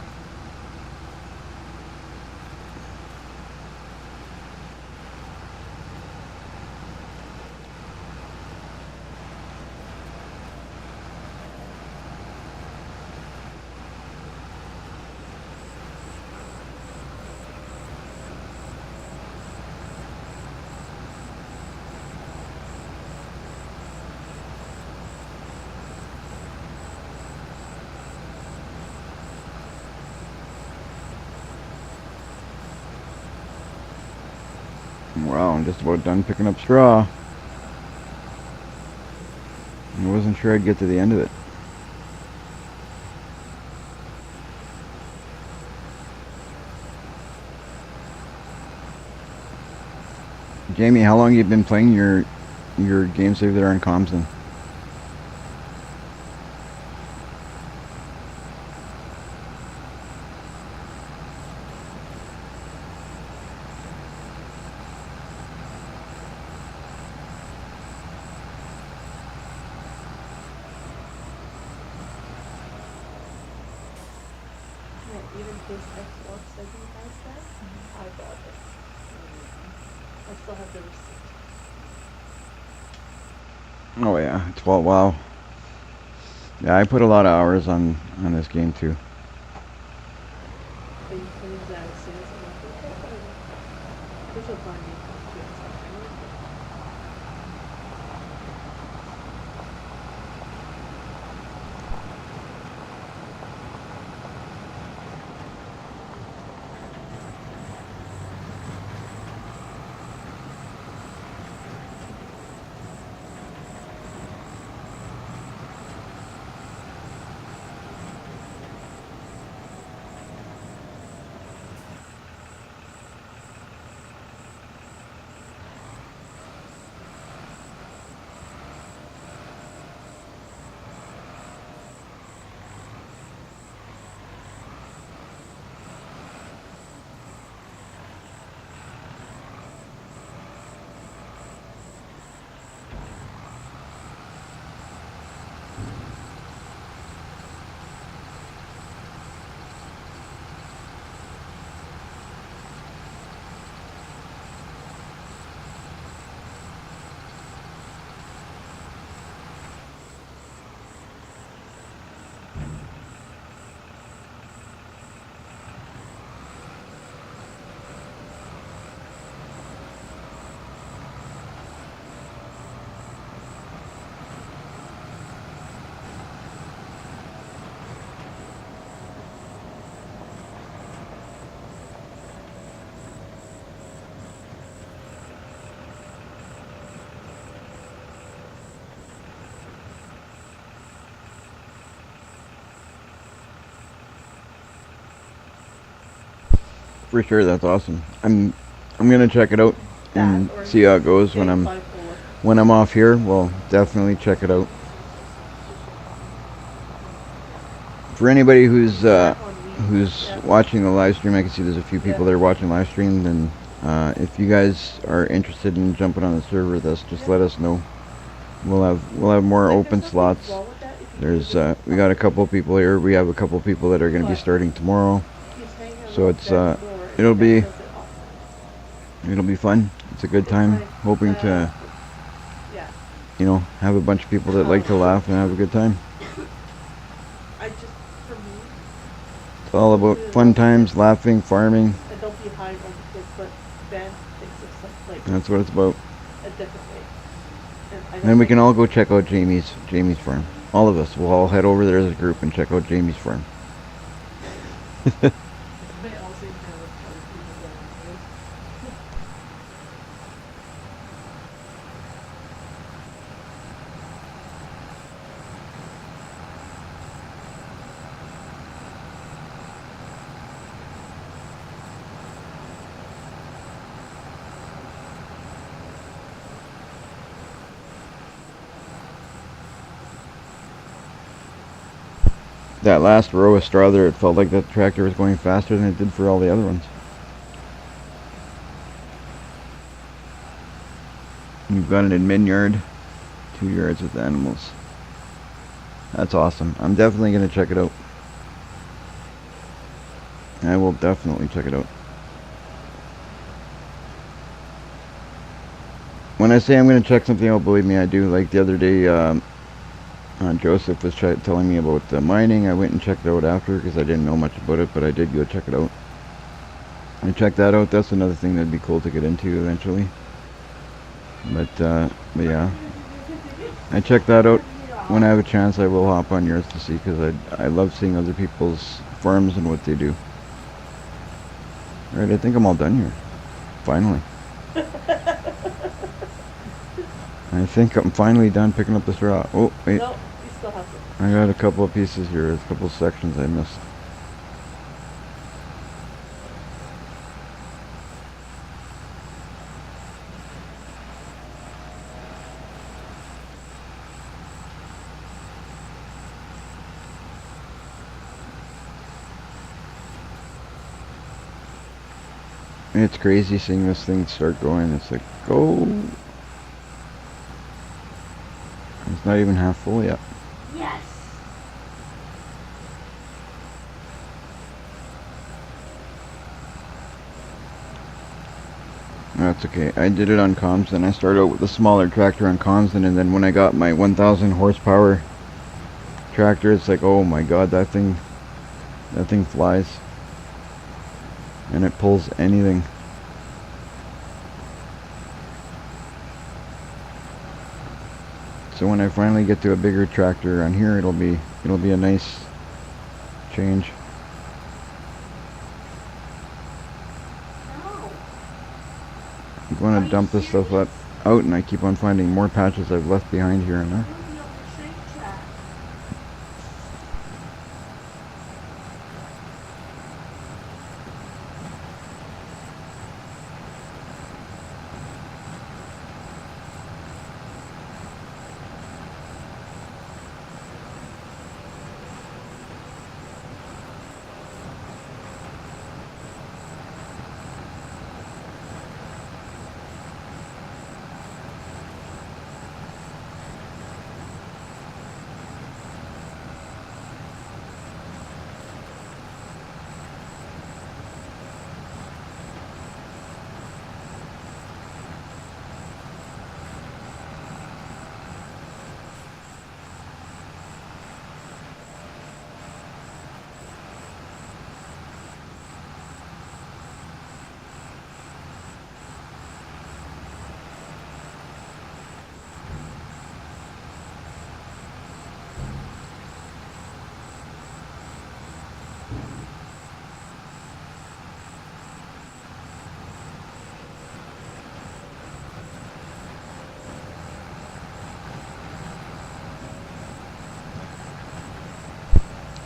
Wow, I'm just about done picking up straw. I wasn't sure I'd get to the end of it. Jamie, how long you been playing your game save there on comms then? Yeah, even this Xbox doesn't have that. I bought it. I still have the receipt. Oh yeah, it's well, wow. Yeah, I put a lot of hours on this game too. But you can use that as soon as I'm like, okay, whatever. This will find me doing something. For sure, that's awesome. I'm gonna check it out and That or see how it goes when getting I'm bipolar. off here. We'll definitely check it out. For anybody who's That on me. Yeah. watching the live stream, I can see there's a few people Yeah. there watching live stream. Then if you guys are interested in jumping on the server with us, just let us know. We'll have more Like, open there's nothing slots. wrong with that if you There's do it. we got a couple people here. We have a couple people that are going to be But starting tomorrow. he's hanging So around it's that more and it'll that be does it often. it'll be fun. It's a good time. It's like, Hoping to yeah. have a bunch of people that like to laugh and have a good time. I just, for me, It's all about fun times, laughing, farming. and don't be high on the kids, but Ben thinks it's like That's what it's about. a different way. And I don't Then we like can all go check out Jamie's farm. All of us. We'll all head over there as a group and check out Jamie's farm. May also have other people down here. That last row of straw there, it felt like that tractor was going faster than it did for all the other ones. You've got an admin yard, 2 yards with animals. That's awesome. I'm definitely going to check it out. I will definitely check it out. When I say I'm going to check something out, believe me, I do. Like the other day, Joseph was telling me about the mining. I went and checked it out after because I didn't know much about it, but I did go check it out. I checked that out. That's another thing that'd be cool to get into eventually. But yeah, I checked that out. When I have a chance, I will hop on yours to see because I love seeing other people's farms and what they do. All right, I think I'm all done here. Finally. I think I'm finally done picking up the straw. Oh, wait. No, you still have to. I got a couple of pieces here. There's a couple of sections I missed. It's crazy seeing this thing start going. It's like, go. It's not even half full yet. Yes. That's okay. I did it on comms, and I started out with a smaller tractor on comms, and then when I got my 1,000 horsepower tractor, it's like, oh my god, that thing flies, and it pulls anything. So when I finally get to a bigger tractor on here, it'll be a nice change. No. I'm going Are to you dump this stuff out, and I keep on finding more patches I've left behind here and there. Moving up the same track.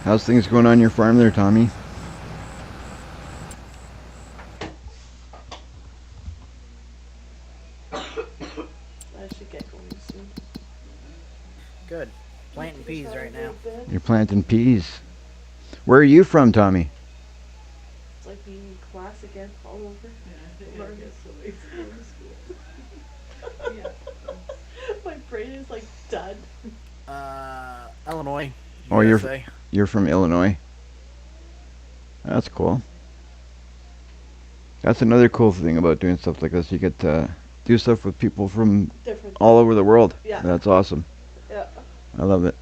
How's things going on your farm there, Tommy? I should get going soon. Good. Planting peas right now. You're planting peas. Where are you from, Tommy? It's like being in class again, all over. Learning. Yeah. My brain is like done. Illinois. Oh, USA. you're from Illinois. That's cool. That's another cool thing about doing stuff like this. You get to do stuff with people from Different. all over the world. Yeah. That's awesome. Yeah. I love it.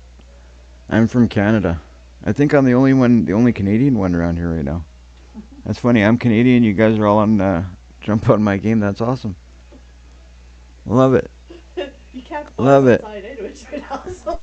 I'm from Canada. I think I'm the only Canadian one around here right now. That's funny. I'm Canadian. You guys are all on jump on my game. That's awesome. Love it. You can't Love it. outside anyways right now, so.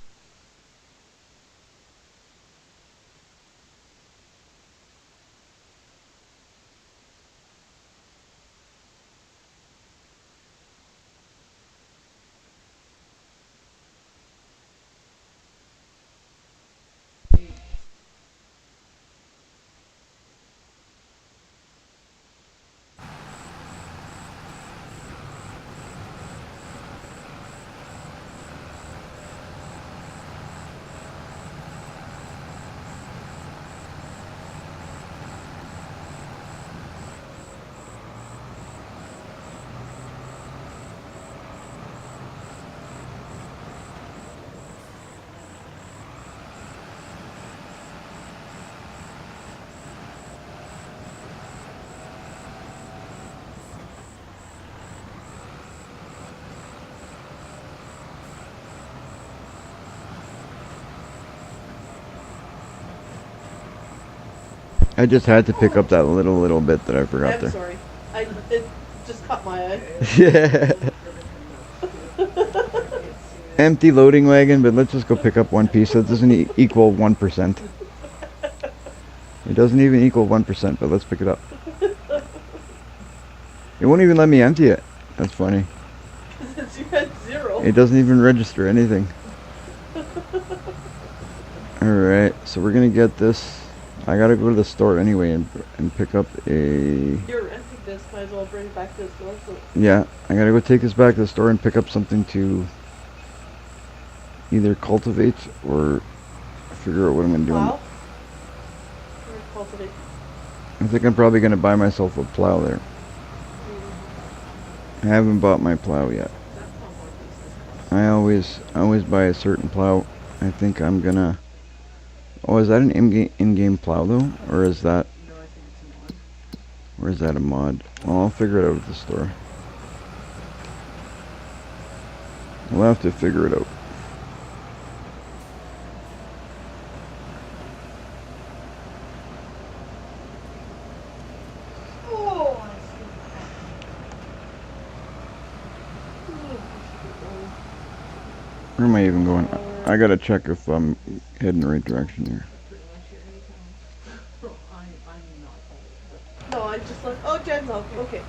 I just had to pick up that little bit that I forgot I'm there. sorry. It just caught my eye. Yeah. Empty loading wagon, but let's just go pick up one piece. That doesn't equal 1%. It doesn't even equal 1%, but let's pick it up. It won't even let me empty it. That's funny. Since you had 0. It doesn't even register anything. Alright, so we're gonna get this. I gotta go to the store anyway and pick up a... You're renting this, might as well bring it back to the store. So. Yeah, I gotta go take this back to the store and pick up something to either cultivate or figure out what I'm gonna do. Plow? Or cultivate? I think I'm probably gonna buy myself a plow there. I haven't bought my plow yet. That combo piece is I always buy a certain plow. I think I'm gonna. Oh, is that an in-game plow though, or is that no, I think it's a mod. or is that a mod? Well, I'll figure it out at the store. We'll have to figure it out. Oh, I see. Where am I even going? I gotta check if I'm heading the right direction here. Pretty much here anytime. I'm not home. No, I just like, oh, Jen's off. Okay.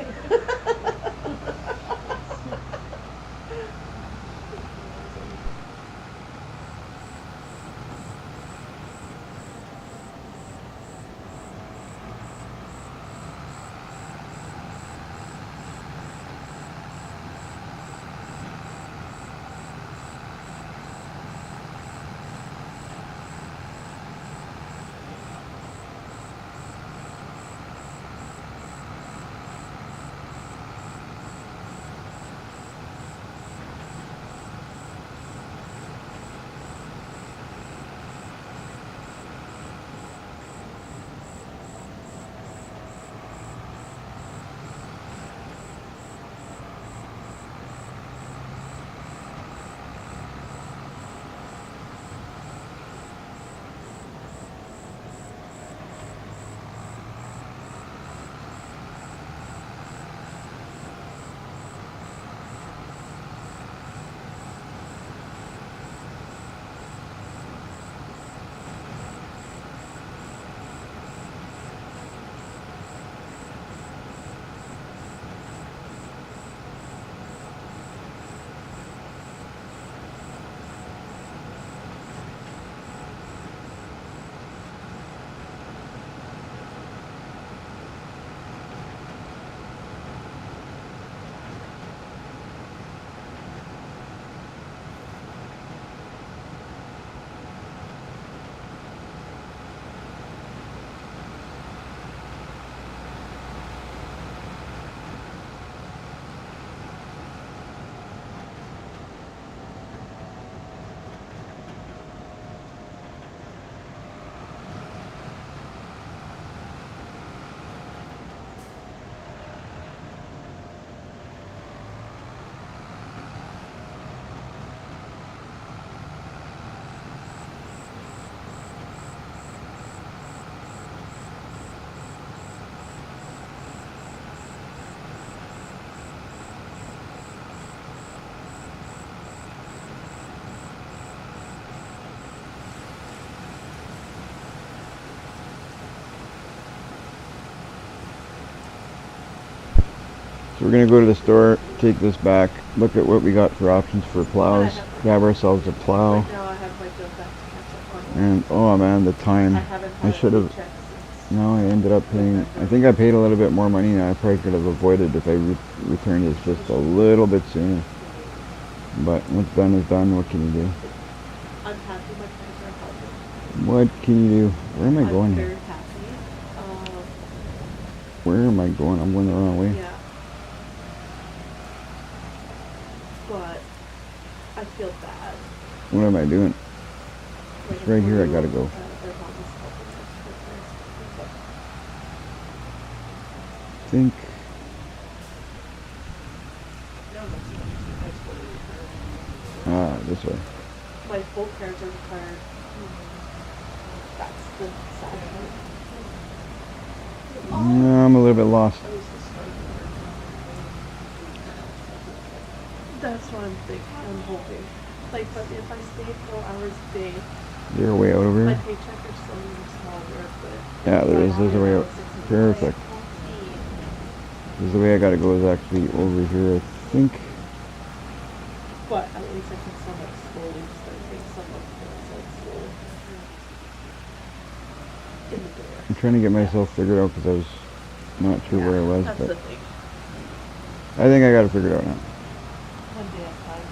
So we're gonna go to the store, take this back, look at what we got for options for plows, grab ourselves a plow, Right now I have my bill back to catch up on. and oh man, the time. I haven't I had should a have. paycheck since. No, I ended up paying. I think I paid a little bit more money, and I probably could have avoided if I returned it just a little bit sooner. But what's done is done. What can you do? I'm happy my friends are helping. What can you do? Where am I I'm going very here? happy. Where am I going? I'm going the wrong way. Yeah. But I feel bad. What am I doing? Like, It's right here I gotta go. their mom is helping us with this. But I think. This way. my both parents are retired. That's the sad part. No, I'm a little bit lost. That's what I'm thinking. I'm hoping. Like, but if I stay 4 hours a day, Is there a way out over my here? paycheck is still smaller, but Yeah, there is. There's a way out. Perfect. This is the way I gotta go. Is actually over here, I think. but at least I can somewhat slowly start getting some of the like slow in the door. I'm trying to get myself figured out because I was not sure where I was, That's but the thing. I think I got it figured out now. One day at a time.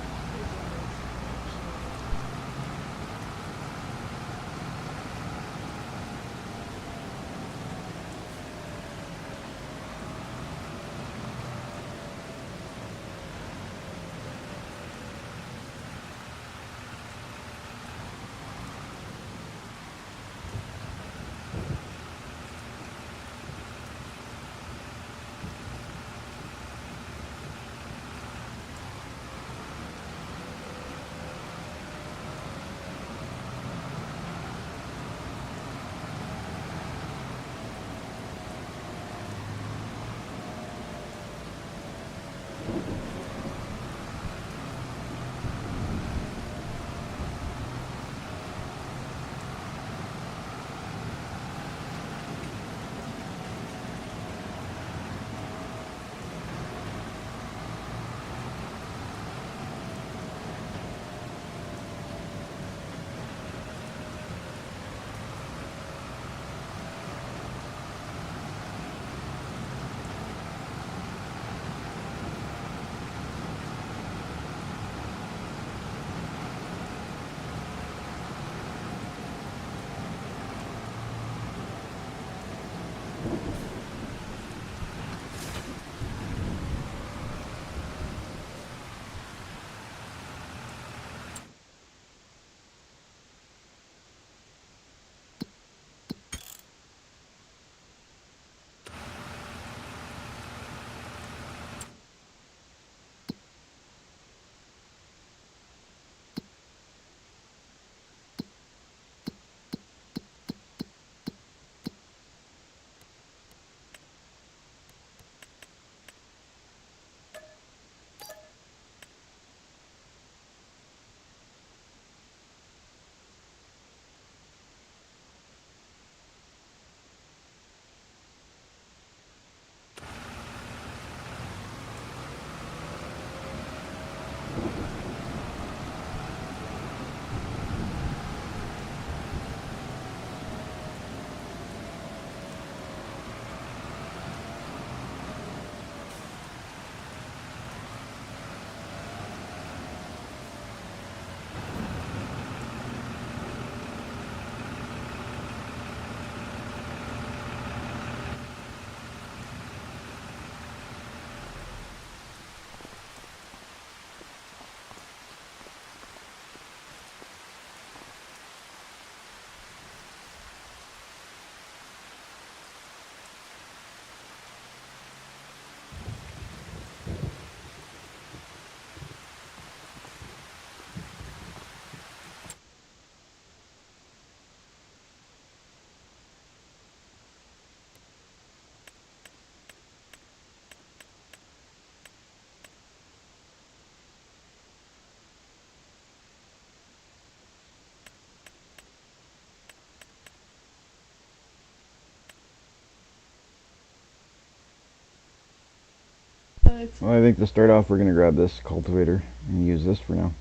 It's, Well, I think to start off, we're gonna grab this cultivator and use this for now.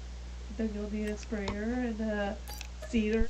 then you'll need a sprayer and a seeder.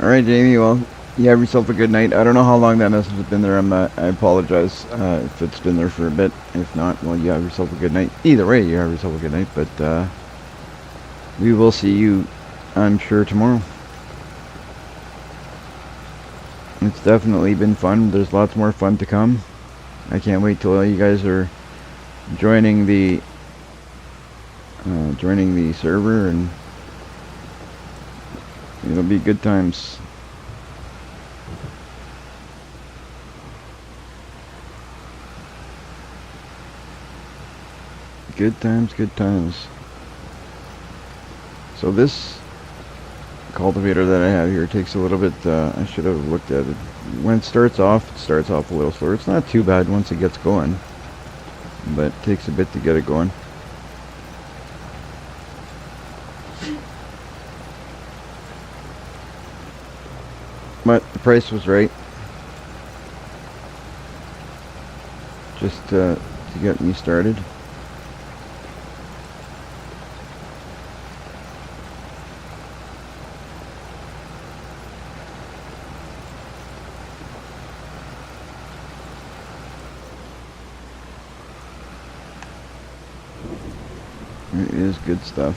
All right, Jamie. Well, you have yourself a good night. I don't know how long that message has been there. I apologize if it's been there for a bit. If not, well, you have yourself a good night. Either way, you have yourself a good night. But we will see you, I'm sure, tomorrow. It's definitely been fun. There's lots more fun to come. I can't wait till you guys are joining the server, and it'll be good times. Good times, good times. So this cultivator that I have here takes a little bit, I should have looked at it. When it starts off a little slower. It's not too bad once it gets going, but it takes a bit to get it going. But the price was right. Just to get me started. It is good stuff.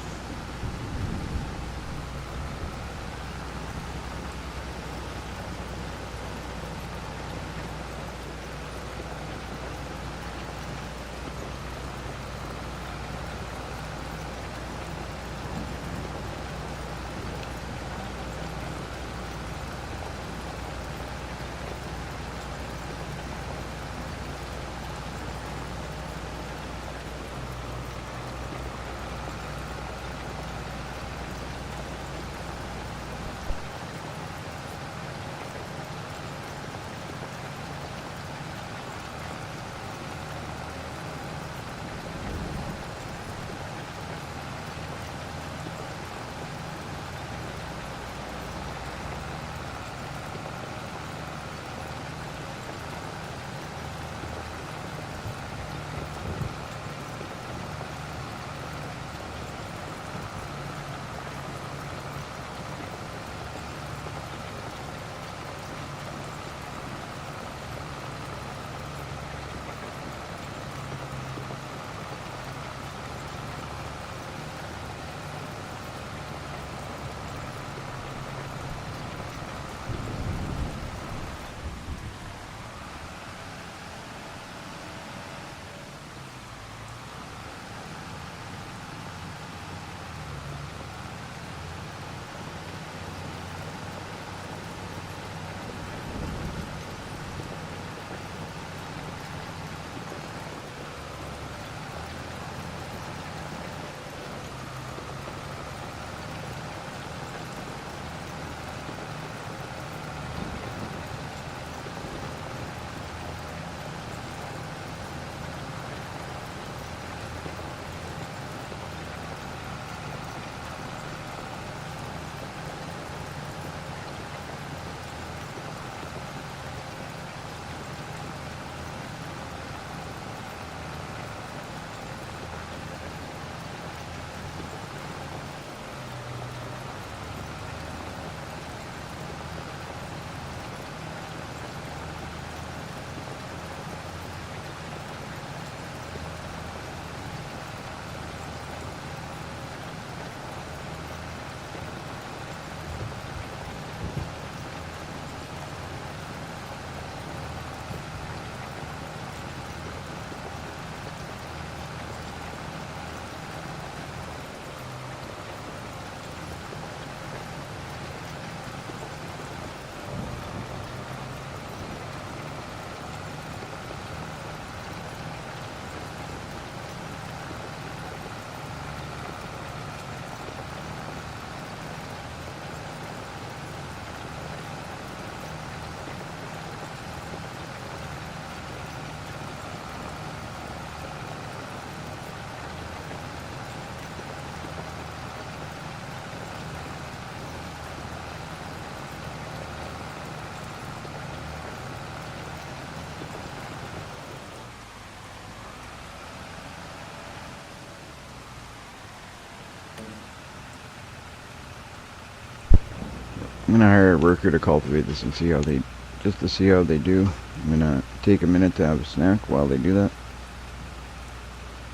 I'm gonna hire a worker to cultivate this and see how they, just to see how they do. I'm gonna take a minute to have a snack while they do that.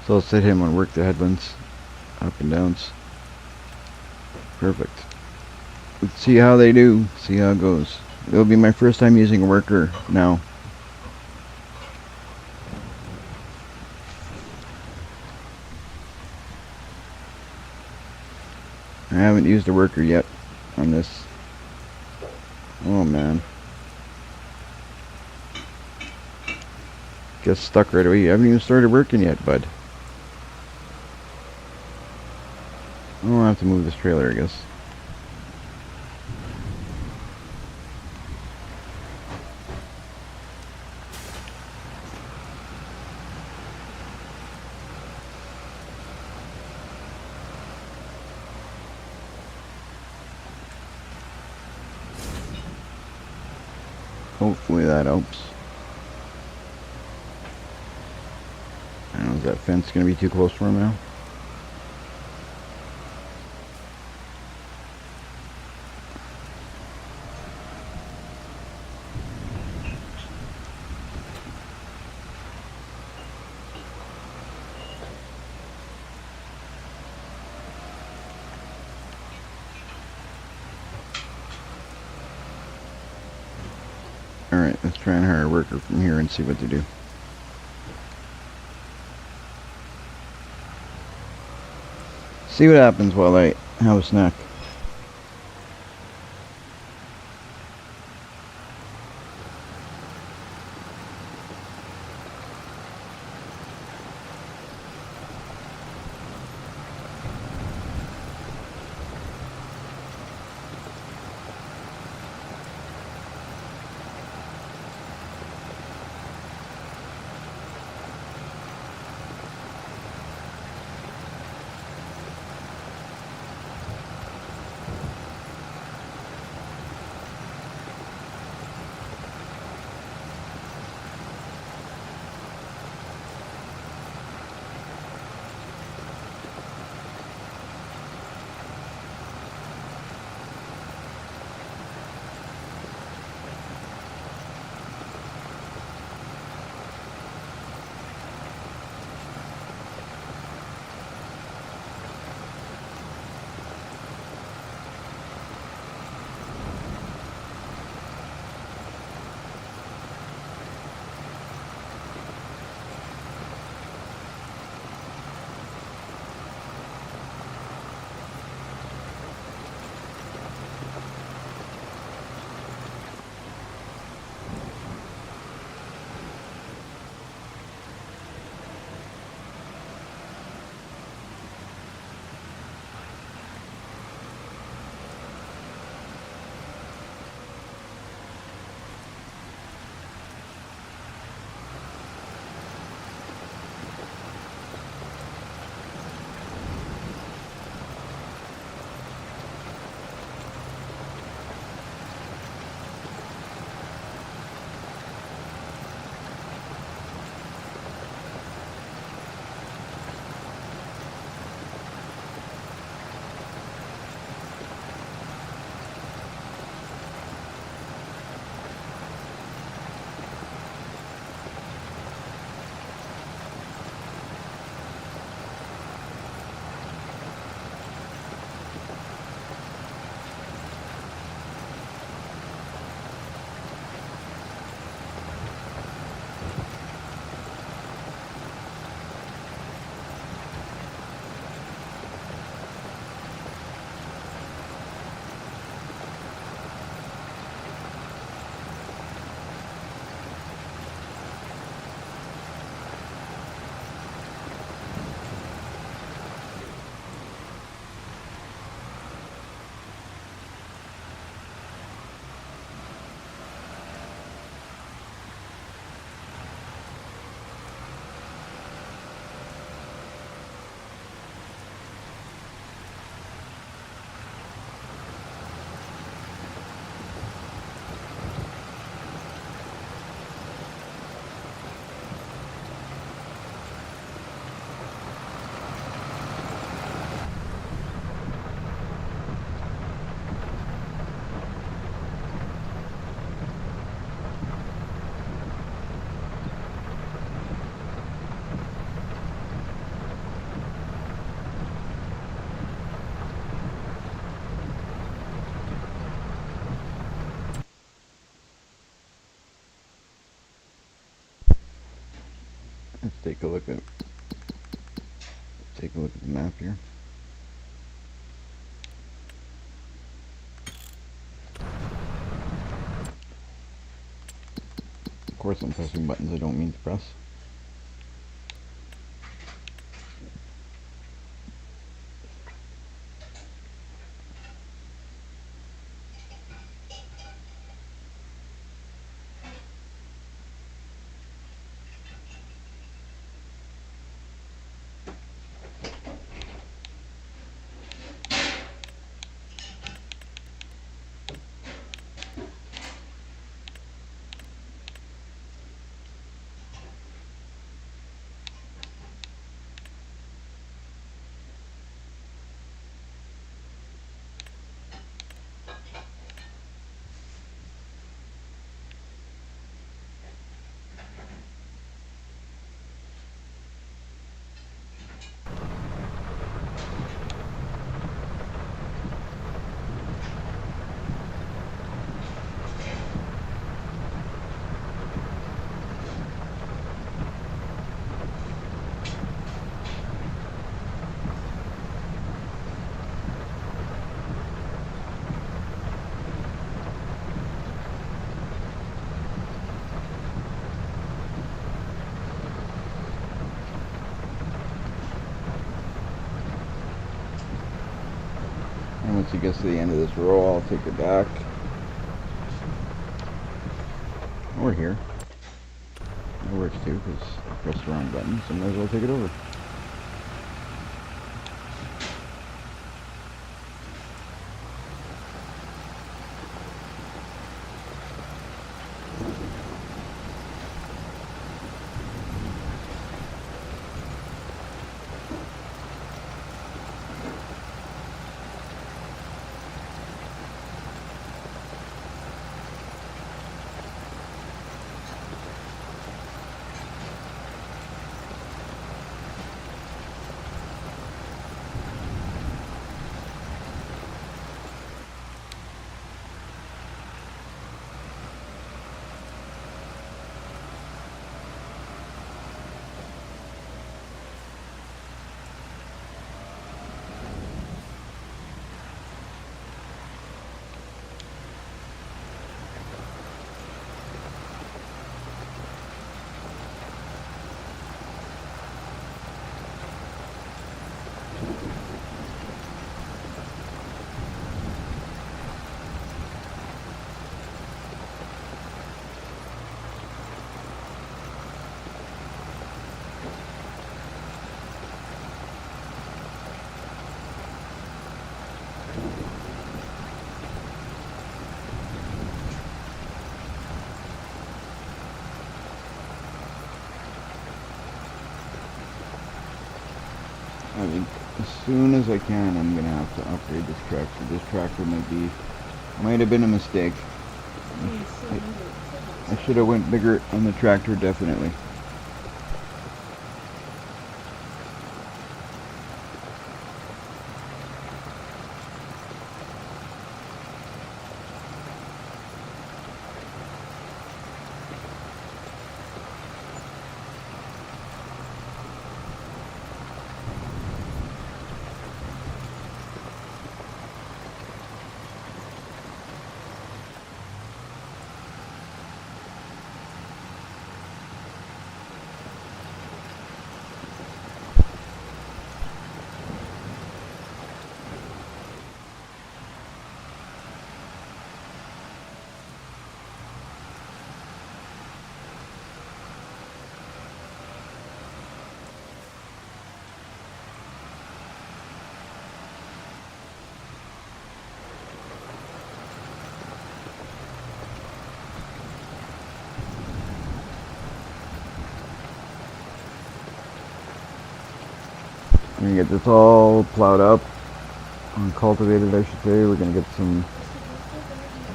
So I'll sit him and work the headlands, up and downs. Perfect. Let's see how they do. See how it goes. It'll be my first time using a worker now. I haven't used a worker yet on this. Oh man. Gets stuck right away. You haven't even started working yet, bud. I'll have to move this trailer, I guess. Hopefully that helps. I don't know, is that fence going to be too close for him now? Alright, let's try and hire a worker from here and see what to do. See what happens while I have a snack. Let's take a look at the map here. Of course I'm pressing buttons I don't mean to press. And once it gets to the end of this row, I'll take it back. Or here. That works too, because I pressed the wrong button, so I might as well take it over. I think as soon as I can, I'm gonna have to upgrade this tractor. This tractor might have been a mistake. I should have went bigger on the tractor, definitely. We're gonna get this all plowed up, cultivated, I should say. We're gonna get some.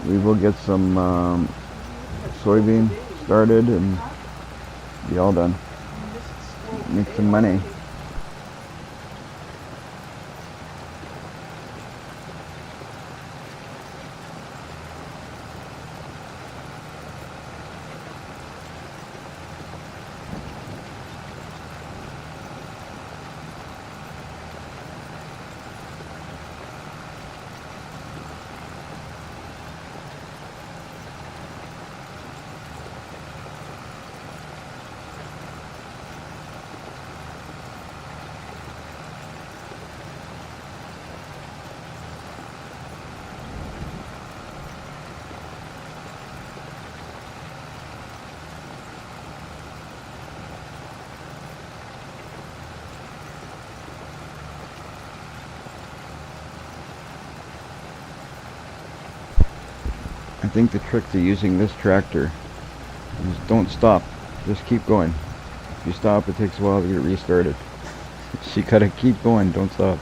We will get some soybean started and be all done. Make some money. I think the trick to using this tractor is don't stop. Just keep going. If you stop, it takes a while to get restarted. So you gotta keep going, don't stop.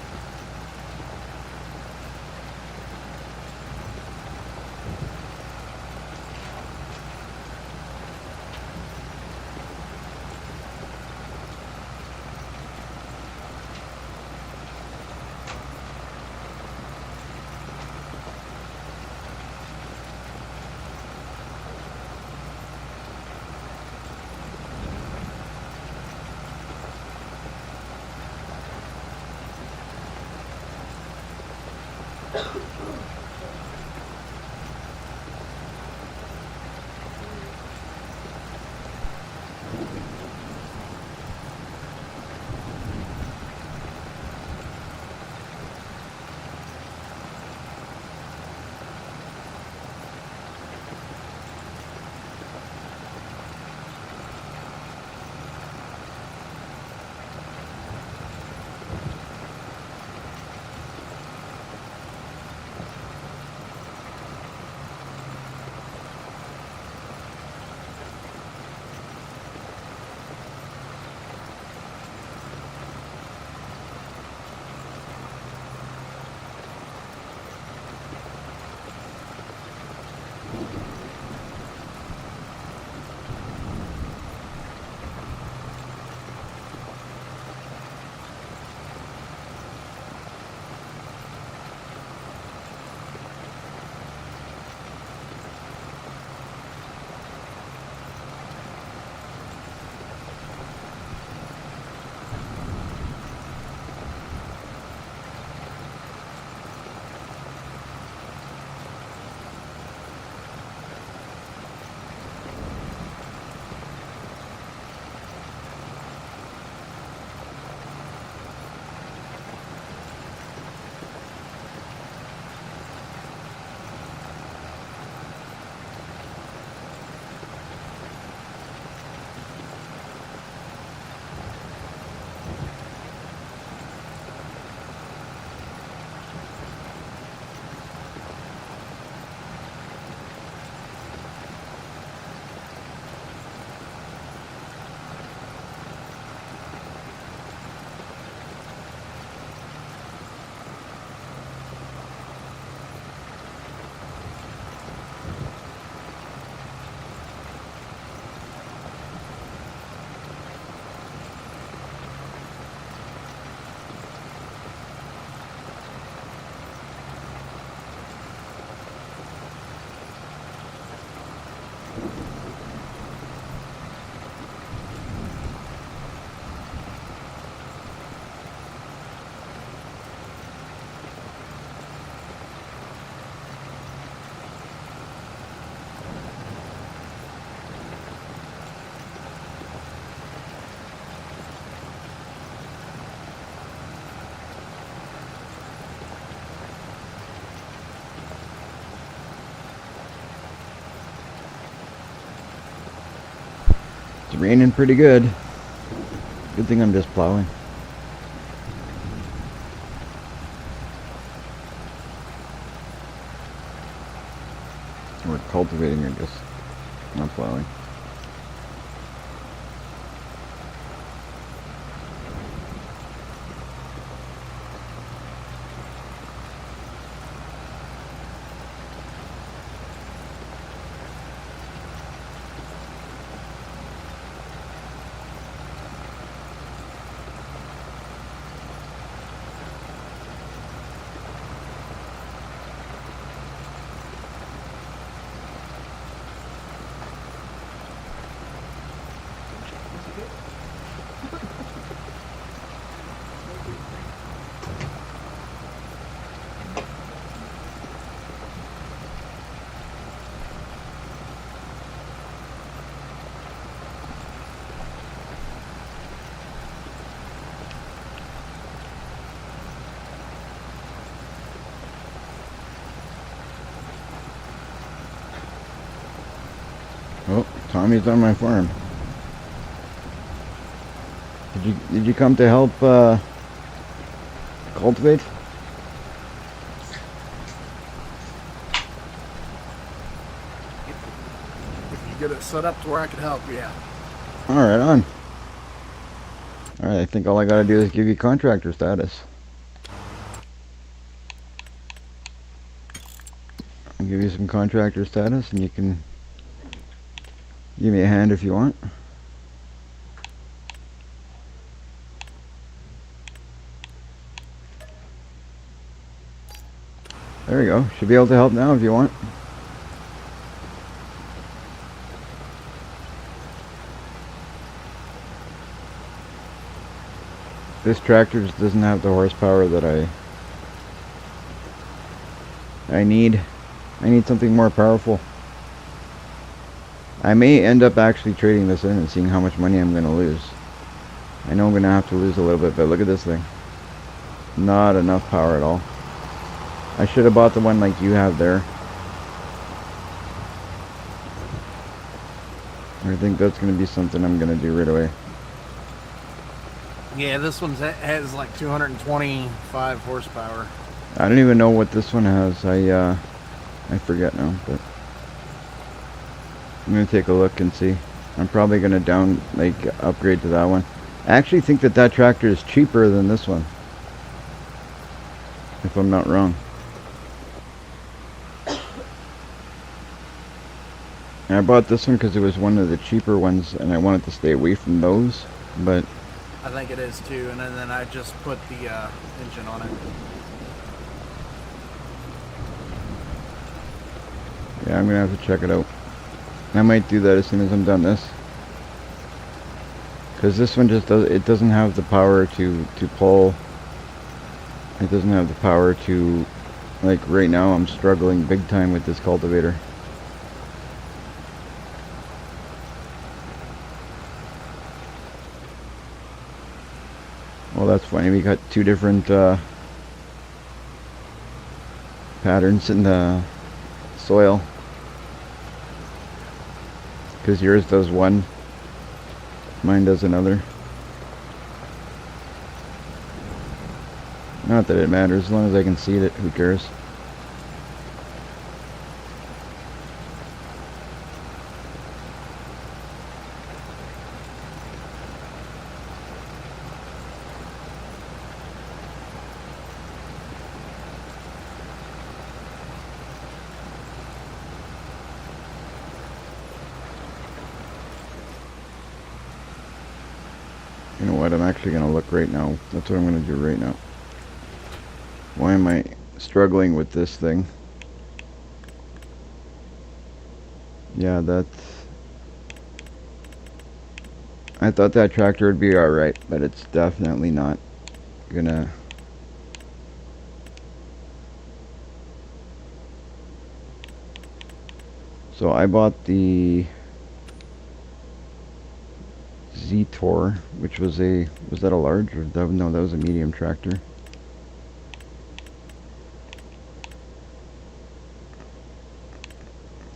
It's raining pretty good. Good thing I'm just plowing. We're cultivating or just not plowing. Oh, Tommy's on my farm. Did you come to help cultivate? get it set up to where I can help you. All right, on. All right, I think all I gotta do is give you contractor status. I'll give you some contractor status, and you can give me a hand if you want. There we go. Should be able to help now if you want. This tractor just doesn't have the horsepower that I need. I need something more powerful. I may end up actually trading this in and seeing how much money I'm going to lose. I know I'm going to have to lose a little bit, but look at this thing. Not enough power at all. I should have bought the one like you have there. I think that's going to be something I'm going to do right away. Yeah, this one has like 225 horsepower. I don't even know what this one has. I forget now, but I'm gonna take a look and see. I'm probably gonna upgrade to that one. I actually think that tractor is cheaper than this one, if I'm not wrong. And I bought this one because it was one of the cheaper ones, and I wanted to stay away from those. But I think it is too, and then I just put the engine on it. yeah, I'm gonna have to check it out. I might do that as soon as I'm done this, because this one just doesn't have the power to pull. It doesn't have the power to, like right now I'm struggling big time with this cultivator. Well, that's funny. We got two different patterns in the soil. Because yours does one, mine does another. Not that it matters, as long as I can see it, who cares? You know what, I'm actually going to look right now. That's what I'm going to do right now. Why am I struggling with this thing? Yeah, I thought that tractor would be alright, but it's definitely not gonna... So I bought the Z-Tor, which was that a large, or no, that was a medium tractor.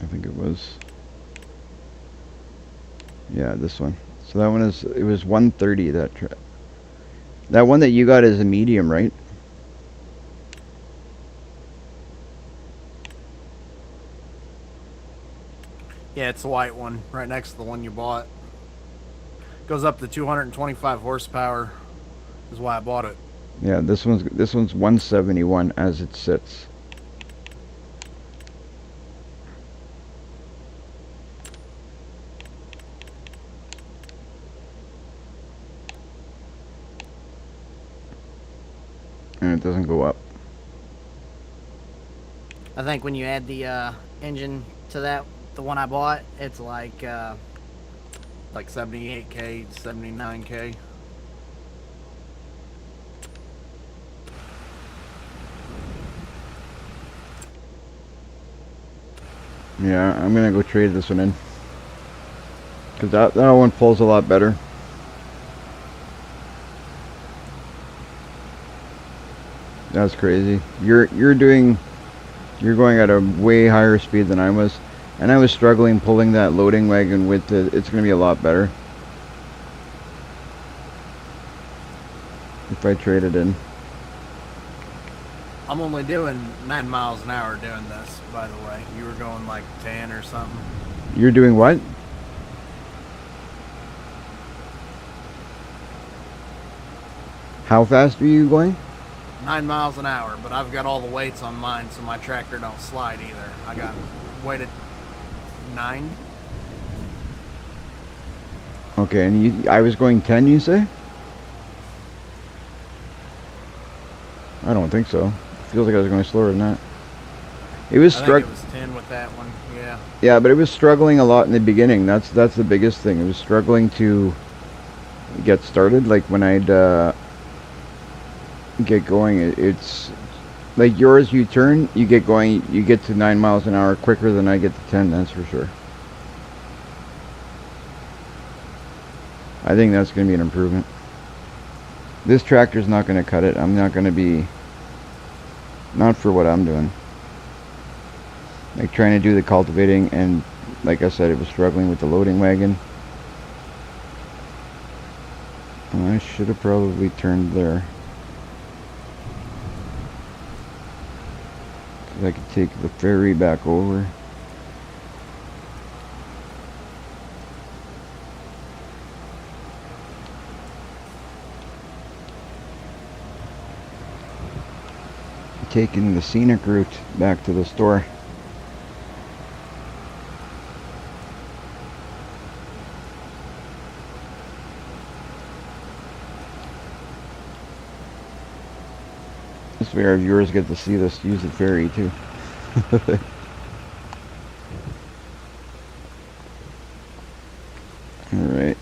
I think it was, yeah, this one. So that one it was 130, that one that you got is a medium, right? Yeah, it's the white one, right next to the one you bought. Goes up to 225 horsepower, is why I bought it. Yeah, this one's 171 as it sits. And it doesn't go up. I think when you add the engine to the one I bought, it's like 78K, 79K. Yeah, I'm gonna go trade this one in, because that one pulls a lot better. That's crazy. You're going at a way higher speed than I was, and I was struggling pulling that loading wagon with it. It's gonna be a lot better if I trade it in. I'm only doing 9 miles an hour doing this, by the way. You were going like 10 or something. You're doing what? How fast are you going? 9 miles an hour, but I've got all the weights on mine, so my tractor don't slide either. I got weighted 9. Okay, and I was going 10, you say? I don't think so. Feels like I was going slower than that. It was I think it was 10 with that one. Yeah. Yeah, but it was struggling a lot in the beginning. That's the biggest thing. It was struggling to get started. Like when I'd get going, it's like yours. You turn, you get going, you get to 9 miles an hour quicker than I get to 10. That's for sure. I think that's going to be an improvement. This tractor's not going to cut it. I'm not going to be, not for what I'm doing. Like trying to do the cultivating, and like I said, it was struggling with the loading wagon. And I should have probably turned there. 'Cause I could take the ferry back over. Taking the scenic route back to the store. This way our viewers get to see this use the ferry too. Alright.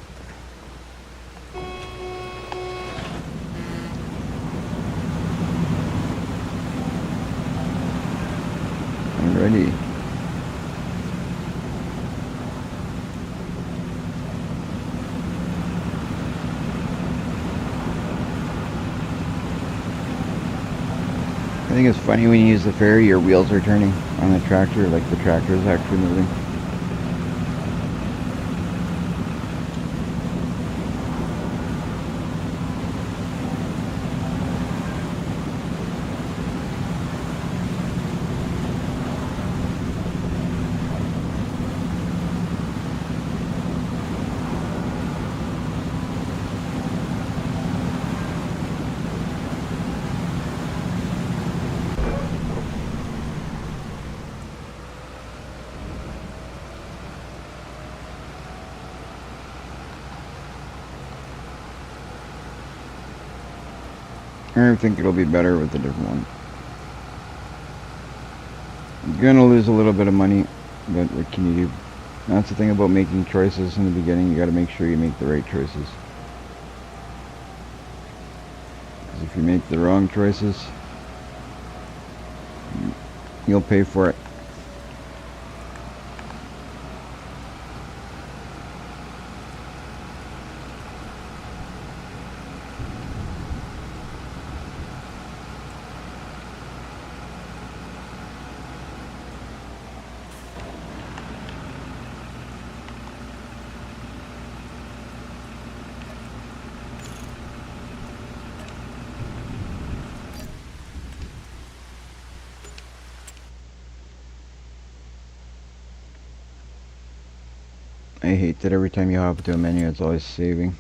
I'm ready. I think it's funny when you use the ferry, your wheels are turning on the tractor, like the tractor is actually moving. I think it'll be better with a different one. I'm gonna lose a little bit of money, but what can you do? That's the thing about making choices in the beginning. You gotta make sure you make the right choices. Because if you make the wrong choices, you'll pay for it. I hate that every time you hop into a menu, it's always saving.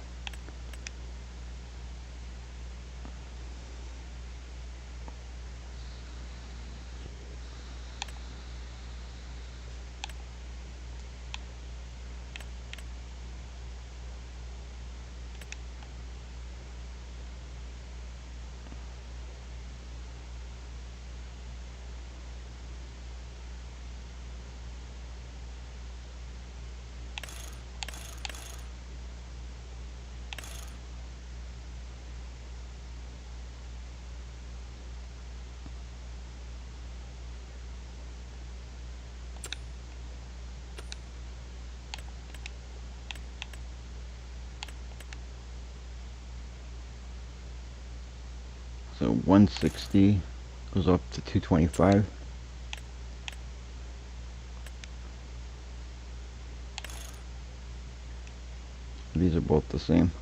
So 160 goes up to 225. These are both the same.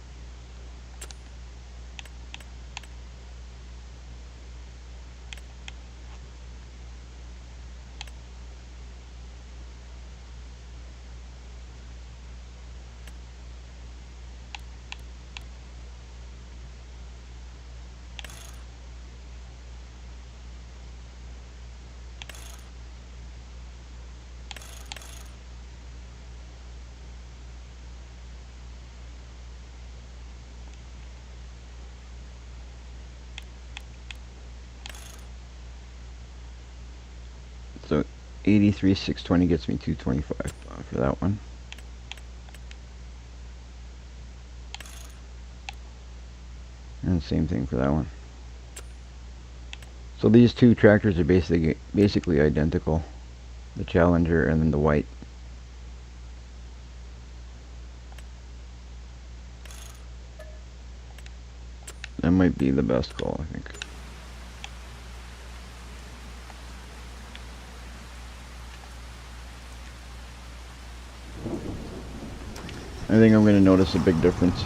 So 83 620 gets me 225 for that one. And same thing for that one. So these two tractors are basically identical. The Challenger and then the white. That might be the best call, I think. I think I'm going to notice a big difference.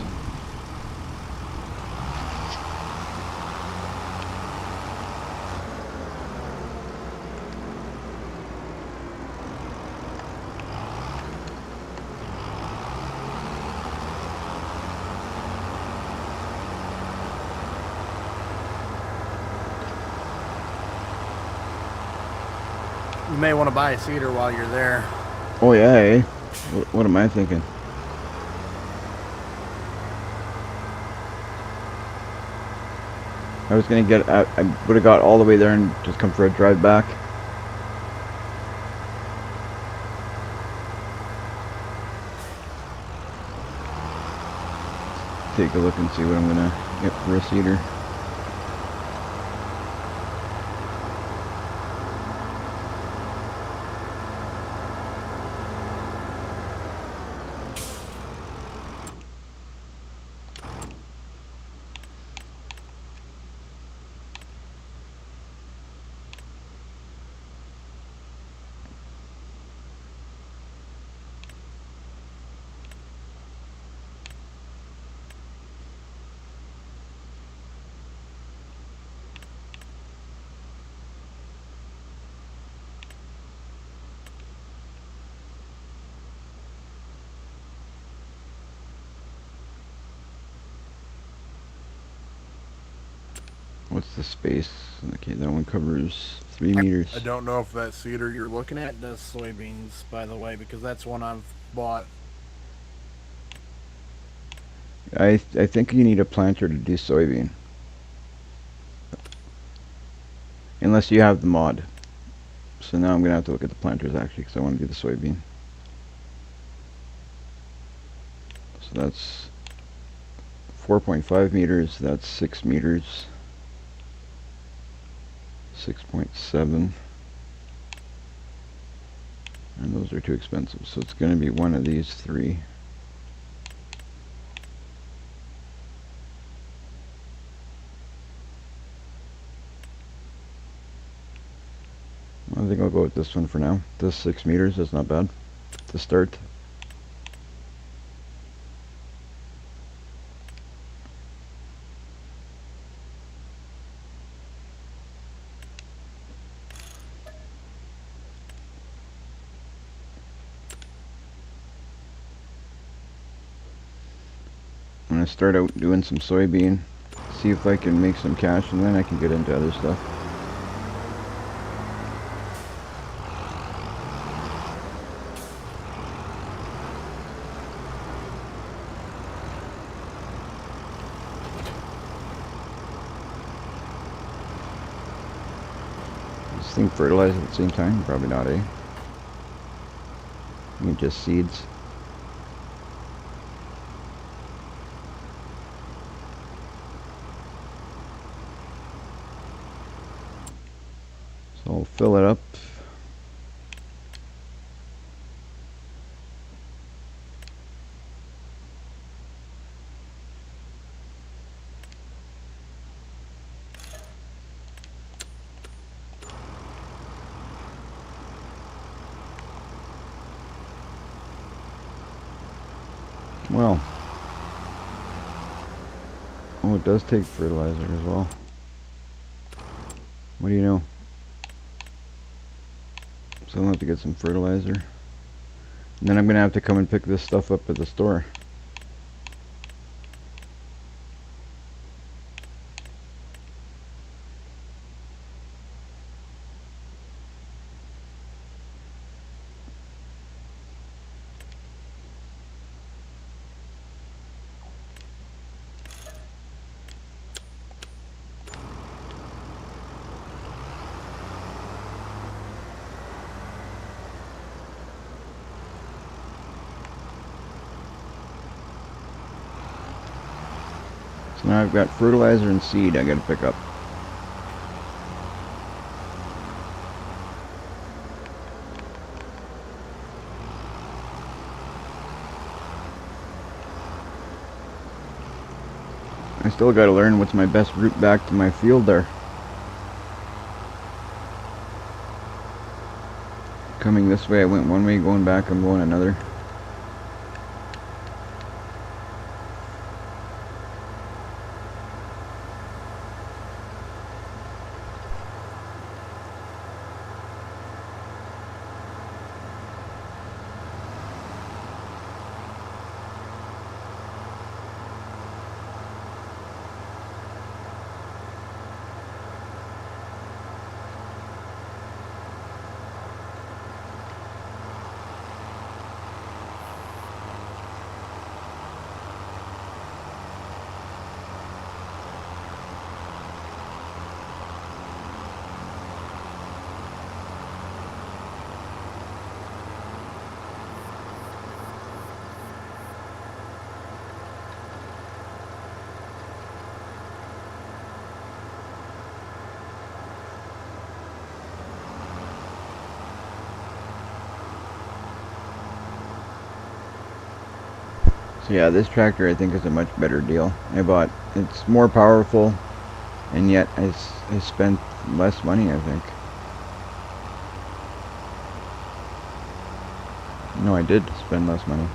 You may want to buy a seeder while you're there. Oh yeah, eh? What am I thinking? I was gonna get, I would have got all the way there and just come for a drive back. Take a look and see what I'm gonna get for a seeder. What's the space? Okay, that one covers 3 meters. I don't know if that seeder you're looking at does soybeans, by the way, because that's one I've bought. I think you need a planter to do soybean. Unless you have the mod. So now I'm going to have to look at the planters actually, because I want to do the soybean. So that's 4.5 meters, that's 6 meters. 6.7. And those are too expensive, so it's going to be one of these three. I think I'll go with this one for now. This 6 meters is not bad to start. I'm going to start out doing some soybean, see if I can make some cash, and then I can get into other stuff. This thing fertilized at the same time? Probably not, eh? I mean, just seeds. So I'll fill it up. Well, oh, it does take fertilizer as well. What do you know? So I'll have to get some fertilizer. And then I'm going to have to come and pick this stuff up at the store. So now I've got fertilizer and seed I gotta pick up. I still gotta learn what's my best route back to my field there. Coming this way I went one way, going back I'm going another. So yeah, this tractor I think is a much better deal. It's more powerful, and yet I spent less money, I think. No, I did spend less money.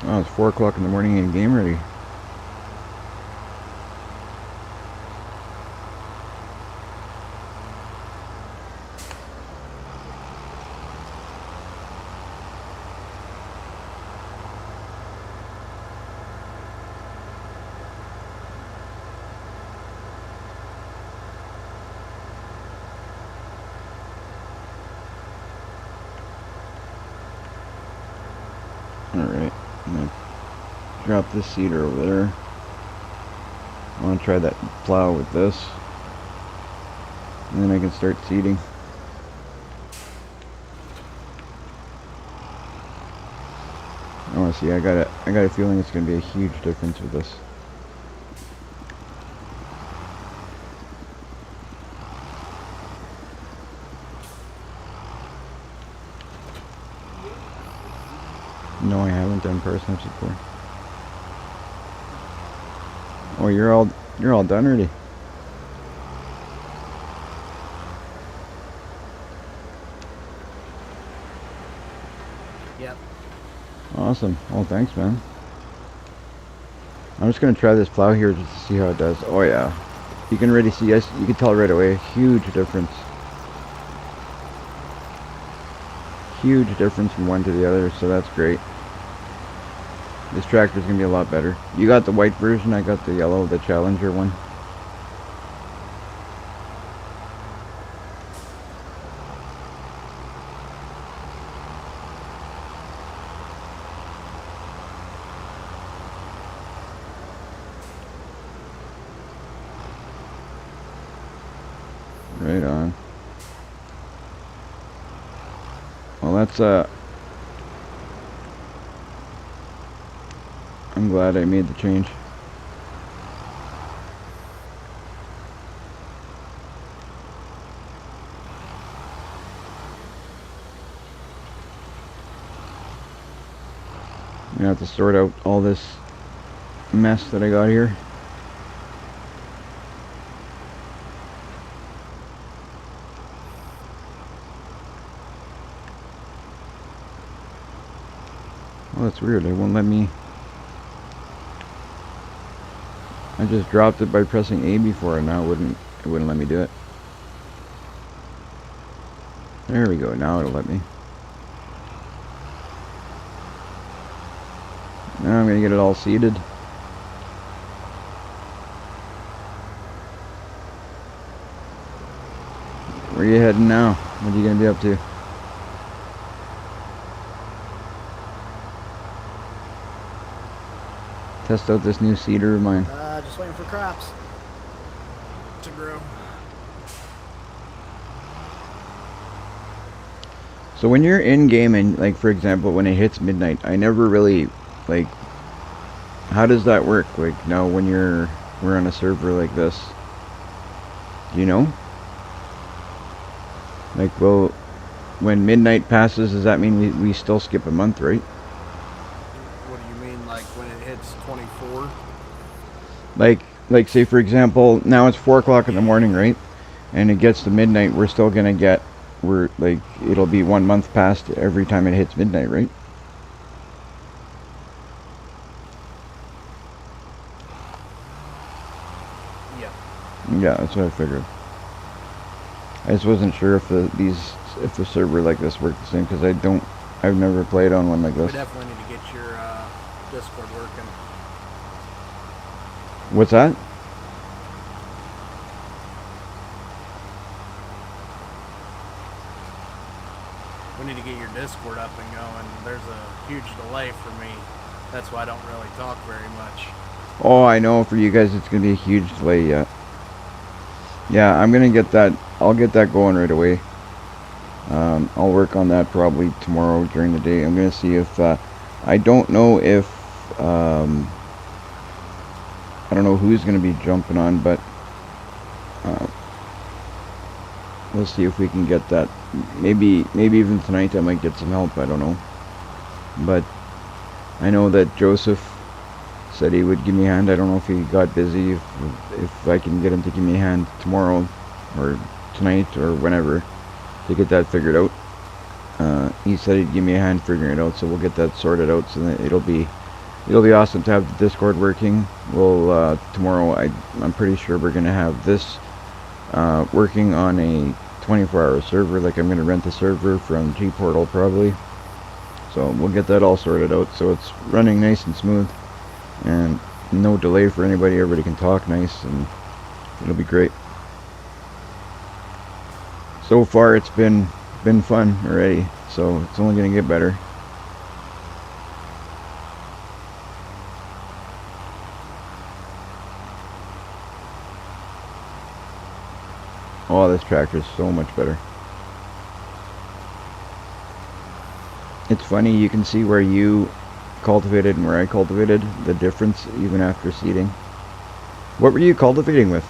Oh, it's 4 o'clock in the morning and game ready. Alright, I'm gonna drop this seeder over there. I want to try that plow with this. And then I can start seeding. I want to see, I got a feeling it's going to be a huge difference with this. No, I haven't done parsnips before. Oh, you're all done already. Yep. Awesome. Oh, thanks, man. I'm just gonna try this plow here just to see how it does. Oh yeah, you can already see. You can tell right away. Huge difference. Huge difference from one to the other. So that's great. This tractor's gonna be a lot better. You got the white version, I got the yellow, the Challenger one. Right on. Well, that's I'm glad I made the change. I'm gonna have to sort out all this mess that I got here. Oh, that's weird. It won't let me. I just dropped it by pressing A before, and now it wouldn't let me do it. There we go. Now it'll let me. Now I'm gonna get it all seated. Where are you heading now? What are you gonna be up to? Test out this new seeder of mine. Just waiting for crops to grow. So when you're in game and, like, for example, when it hits midnight, I never really, like, how does that work? Like, now when we're on a server like this, do you know? Like, well, when midnight passes, does that mean we still skip a month, right? What do you mean, like when it hits 24? Like say, for example, now it's 4 o'clock in the morning, right? And it gets to midnight, we're still gonna get, it'll be 1 month past every time it hits midnight, right? Yeah. Yeah, that's what I figured. I just wasn't sure if the server like this worked the same, because I've never played on one like We this. definitely need to get your Discord working. What's that? We need to get your Discord up and going. There's a huge delay for me. That's why I don't really talk very much. Oh, I know, for you guys it's gonna be a huge delay yet. Yeah, I'm gonna get that. I'll get that going right away. I'll work on that probably tomorrow during the day. I'm gonna see if I don't know if I don't know who's gonna be jumping on, but we'll see if we can get that. Maybe even tonight I might get some help. I don't know, but I know that Joseph said he would give me a hand. I don't know if he got busy. If I can get him to give me a hand tomorrow or tonight or whenever to get that figured out. He said he'd give me a hand figuring it out, so we'll get that sorted out. So that it'll be awesome to have the Discord working. We'll tomorrow. I'm pretty sure we're gonna have this working on a 24-hour server. Like, I'm gonna rent the server from G Portal probably. So we'll get that all sorted out, so it's running nice and smooth, and no delay for anybody. Everybody can talk nice, and it'll be great. So far, it's been fun already, so it's only gonna get better. Oh, this tractor is so much better. It's funny, you can see where you cultivated and where I cultivated, the difference even after seeding. What were you cultivating with?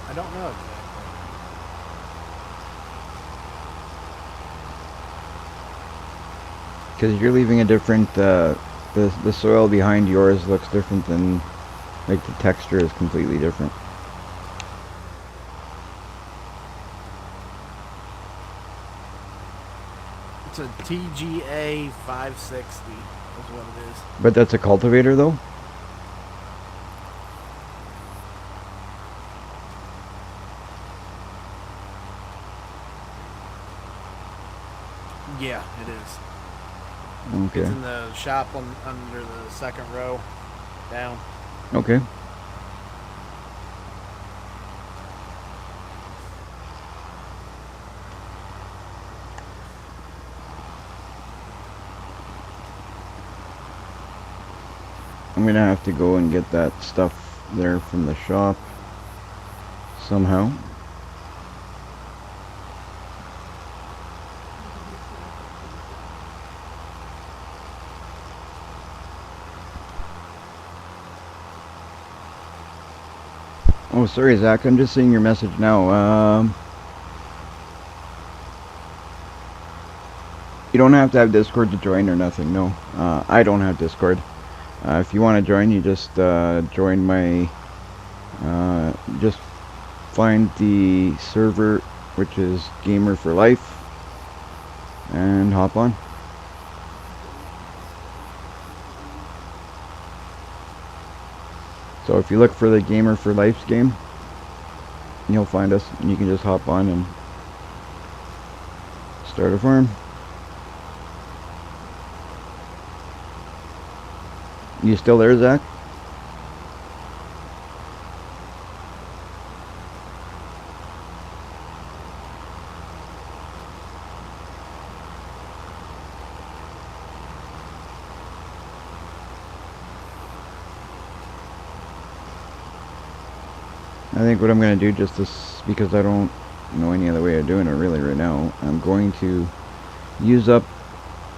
I don't know exactly. Because you're leaving a different, the soil behind yours looks different than, like, the texture is completely different. It's a TGA 560 is what it is. But that's a cultivator though? Yeah, it is. Okay. It's in the shop under the second row down. Okay. I'm gonna have to go and get that stuff there from the shop somehow. Oh, sorry, Zach. I'm just seeing your message now. You don't have to have Discord to join or nothing. No, I don't have Discord. If you want to join, you just join my. Just find the server, which is Gamer for Life, and hop on. So if you look for the Gamer for Life's game, you'll find us, and you can just hop on and start a farm. You still there, Zach? I think what I'm going to do, just this, because I don't know any other way of doing it really right now, I'm going to use up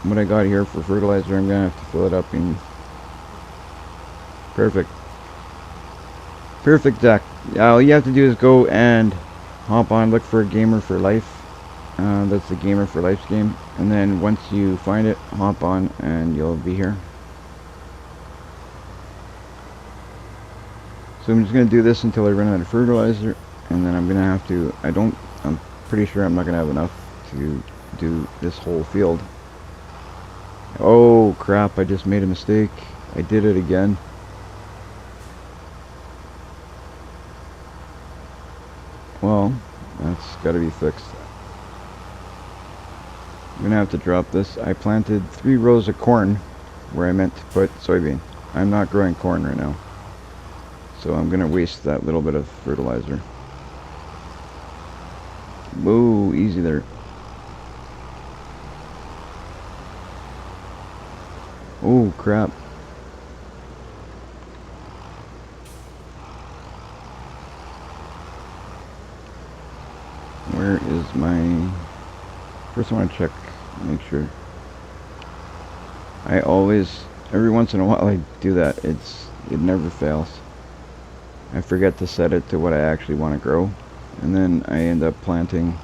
what I got here for fertilizer. I'm going to have to fill it up in... Perfect. Perfect, Zach. All you have to do is go and hop on, look for Gamer for Life. That's the Gamer for Life game. And then once you find it, hop on and you'll be here. So I'm just going to do this until I run out of fertilizer. And then I'm going to have to... I'm pretty sure I'm not going to have enough to do this whole field. Oh crap, I just made a mistake. I did it again. Well, that's got to be fixed. I'm going to have to drop this. I planted 3 rows of corn where I meant to put soybean. I'm not growing corn right now. So I'm going to waste that little bit of fertilizer. Whoa, easy there. Oh, crap. Where is my... First I want to check, make sure. I always, every once in a while I do that. It never fails. I forget to set it to what I actually want to grow. And then I end up planting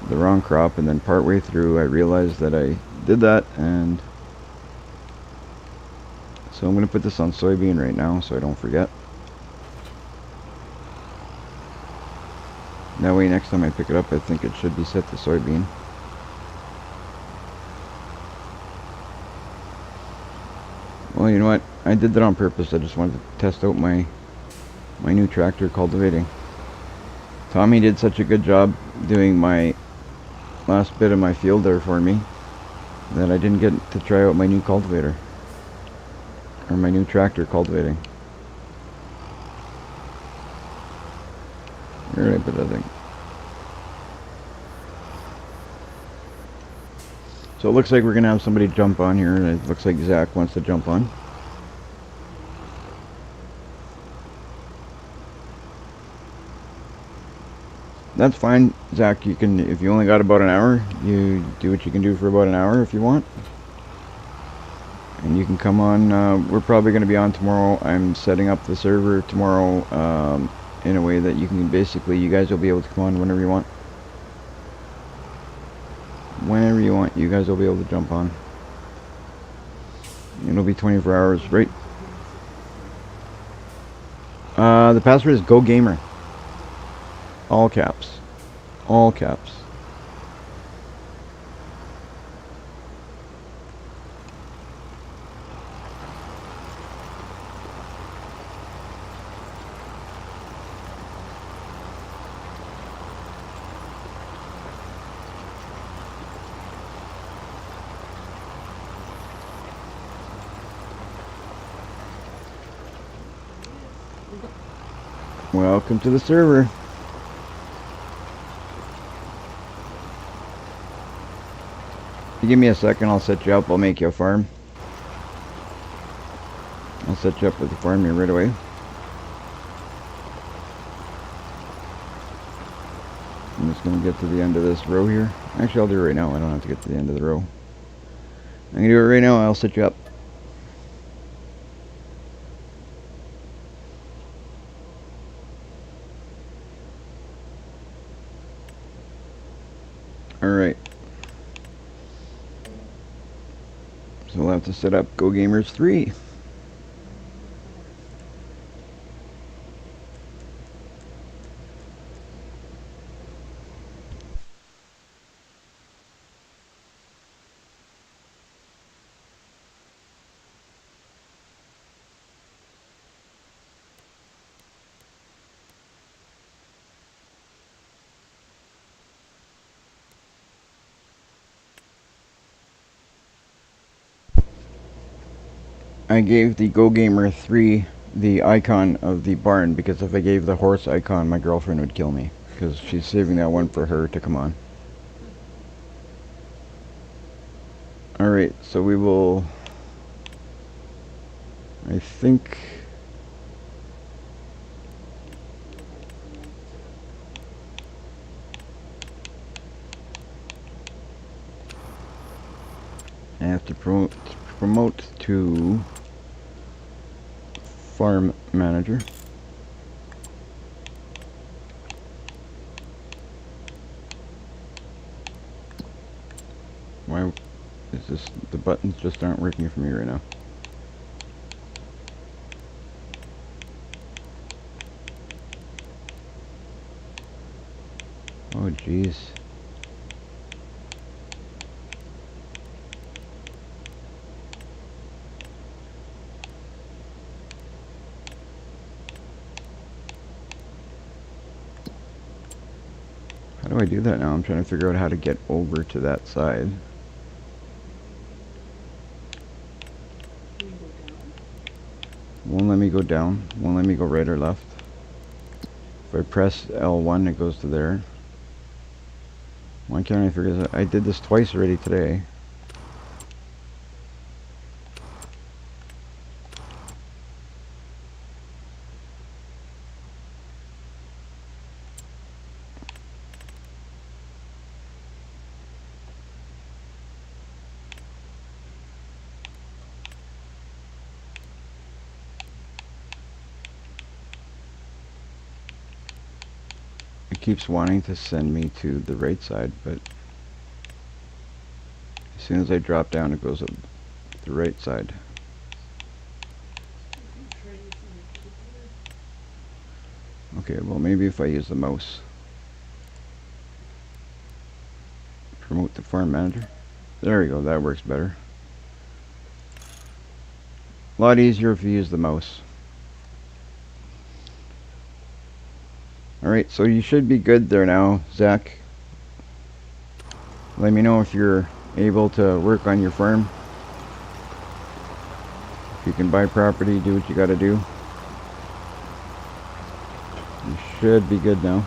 the wrong crop, and then partway through I realize that I did that, and so I'm going to put this on soybean right now so I don't forget. That way next time I pick it up I think it should be set to soybean. Well, you know what? I did that on purpose. I just wanted to test out my new tractor cultivating. Tommy did such a good job doing my last bit of my field there for me that I didn't get to try out my new cultivator. Or my new tractor cultivating. Alright, but I think. So it looks like we're going to have somebody jump on here, and it looks like Zach wants to jump on. That's fine, Zach. You can, if you only got about an hour, you do what you can do for about an hour if you want. And you can come on. We're probably going to be on tomorrow. I'm setting up the server tomorrow in a way that you can basically, you guys will be able to come on whenever you want. Whenever you want, you guys will be able to jump on. It'll be 24 hours, right? The password is GoGamer. All caps. All caps. Welcome to the server. If you give me a second, I'll set you up. I'll make you a farm. I'll set you up with a farm here right away. I'm just going to get to the end of this row here. Actually, I'll do it right now. I don't have to get to the end of the row. I'm going to do it right now. I'll set you up. Alright. So we'll have to set up Go Gamers 3. I gave the Go Gamer 3 the icon of the barn because if I gave the horse icon, my girlfriend would kill me because she's saving that one for her to come on. Alright, so we will... I think... I have to promote to farm manager. Why is this, the buttons just aren't working for me right now. Oh jeez. How do I do that now? I'm trying to figure out how to get over to that side. Won't let me go down. Won't let me go right or left. If I press L1, it goes to there. Why can't I figure this out? I did this twice already today. It keeps wanting to send me to the right side, but as soon as I drop down, it goes up the right side. Okay, well maybe if I use the mouse. Promote the farm manager. There we go, that works better. A lot easier if you use the mouse. Alright, so you should be good there now, Zach. Let me know if you're able to work on your farm. If you can buy property, do what you gotta do. You should be good now.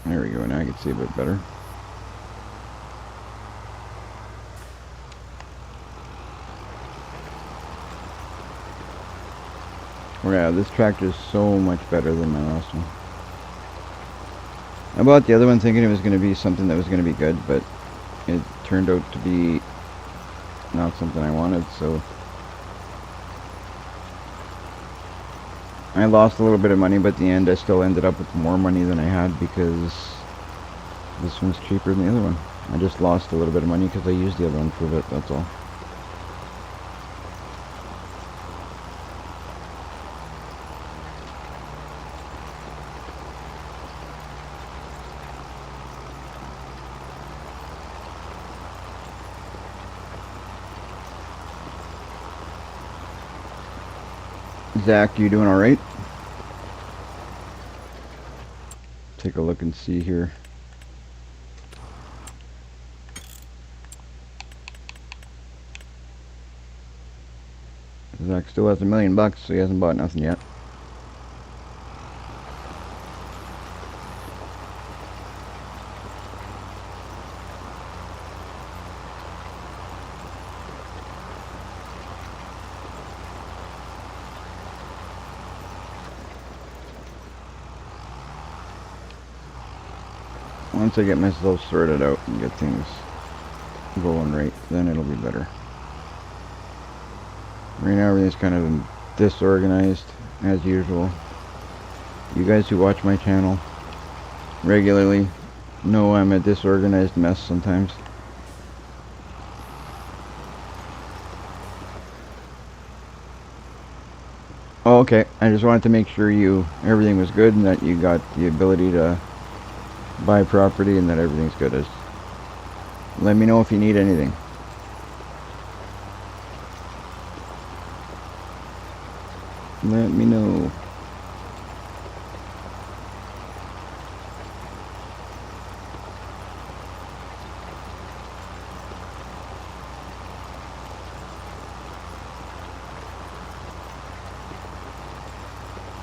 There we go, now I can see a bit better. Oh yeah, this tractor is so much better than my last one. I bought the other one thinking it was going to be something that was going to be good, but it turned out to be not something I wanted, so I lost a little bit of money, but at the end I still ended up with more money than I had because this one's cheaper than the other one. I just lost a little bit of money because I used the other one for a bit, that's all. Zach, you doing alright? Take a look and see here. Zach still has $1 million, so he hasn't bought nothing yet. Once I get myself sorted out and get things going right, then it'll be better. Right now everything's kind of disorganized. as usual. You guys who watch my channel regularly know I'm a disorganized mess sometimes. Oh, okay. I just wanted to make sure everything was good and that you got the ability to buy property and that everything's good. Let me know if you need anything. Let me know.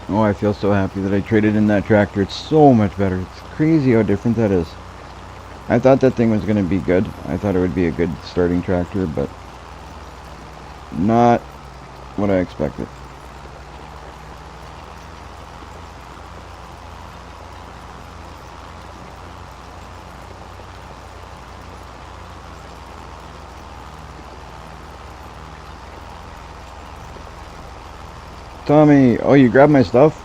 Oh, I feel so happy that I traded in that tractor. It's so much better. It's crazy how different that is. I thought that thing was going to be good. I thought it would be a good starting tractor, but not what I expected. Tommy, oh, you grabbed my stuff?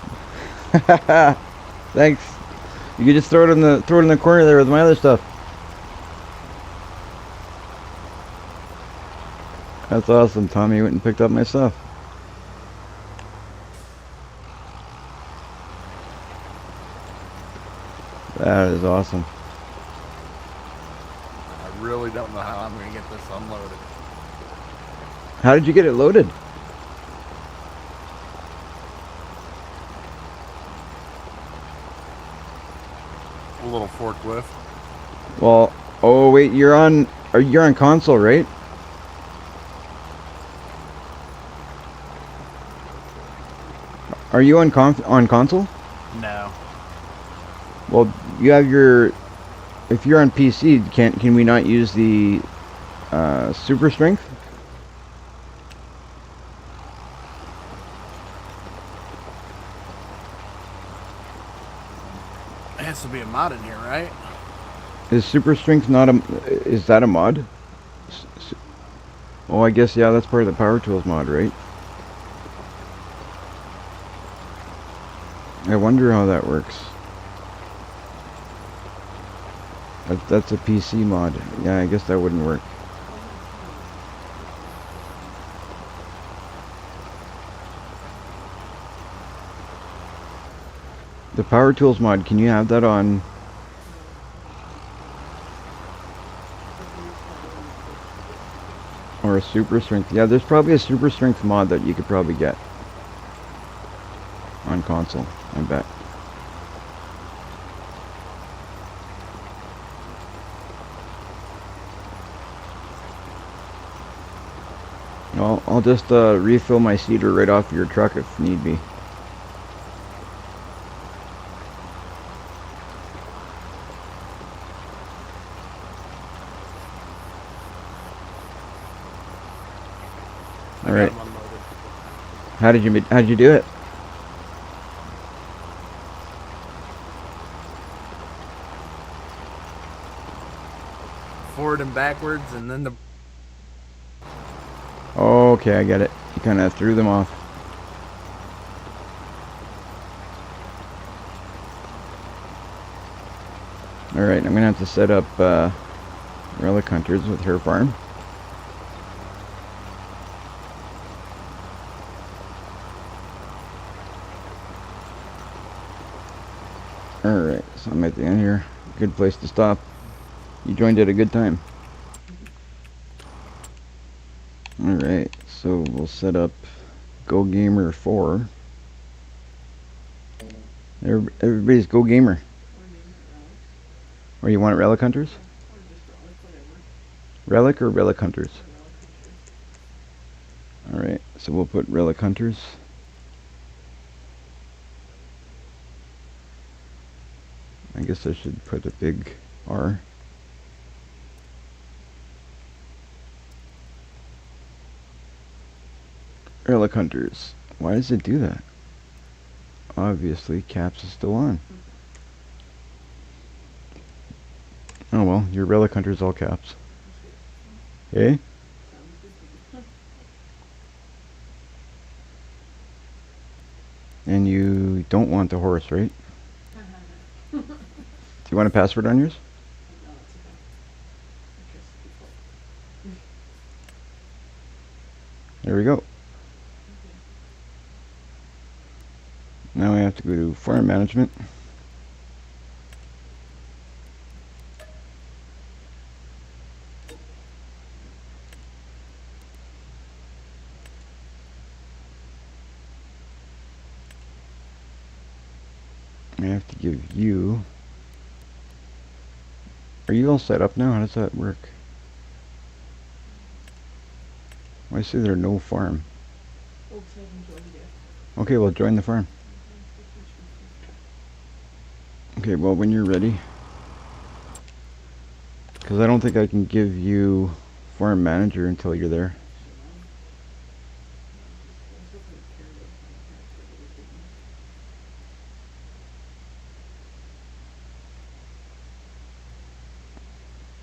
Thanks. You could just throw it in the corner there with my other stuff. That's awesome. Tommy went and picked up my stuff. That is awesome. I really don't know how I'm going to get this unloaded. How did you get it loaded? A little forklift. Well, oh wait, you're on console, right? Are you on console? No. Well, you have if you're on PC, can we not use the super strength? It has to be a mod in here, right? Is super strength not is that a mod? Oh, I guess, yeah, that's part of the Power Tools mod, right? I wonder how that works. That's a PC mod. Yeah, I guess that wouldn't work. The Power Tools mod, can you have that on? Or a super strength? Yeah, there's probably a super strength mod that you could probably get on console, I bet. I'll just refill my cedar right off your truck if need be. All right. How'd you do it? Forward and backwards, and then the... Okay, I get it. You kind of threw them off. Alright, I'm going to have to set up relic hunters with her farm. Alright, so I'm at the end here. Good place to stop. You joined at a good time. Alright, so we'll set up Go Gamer 4. Everybody's Go Gamer. Or you want it Relic Hunters? Relic or Relic Hunters? Alright, so we'll put Relic Hunters. I guess I should put a big R. Relic Hunters. Why does it do that? Obviously, caps is still on. Oh well, your Relic Hunters all caps. Eh? don't want the horse, right? I have it. Do you want a password on yours? No, it's okay. I guess default. There we go. Okay. Now we have to go to farm management. I have to give you... Are you all set up now? How does that work? Why say there no farm? Old 7 joined it. Okay, well join the farm. Okay, well when you're ready. Because I don't think I can give you farm manager until you're there.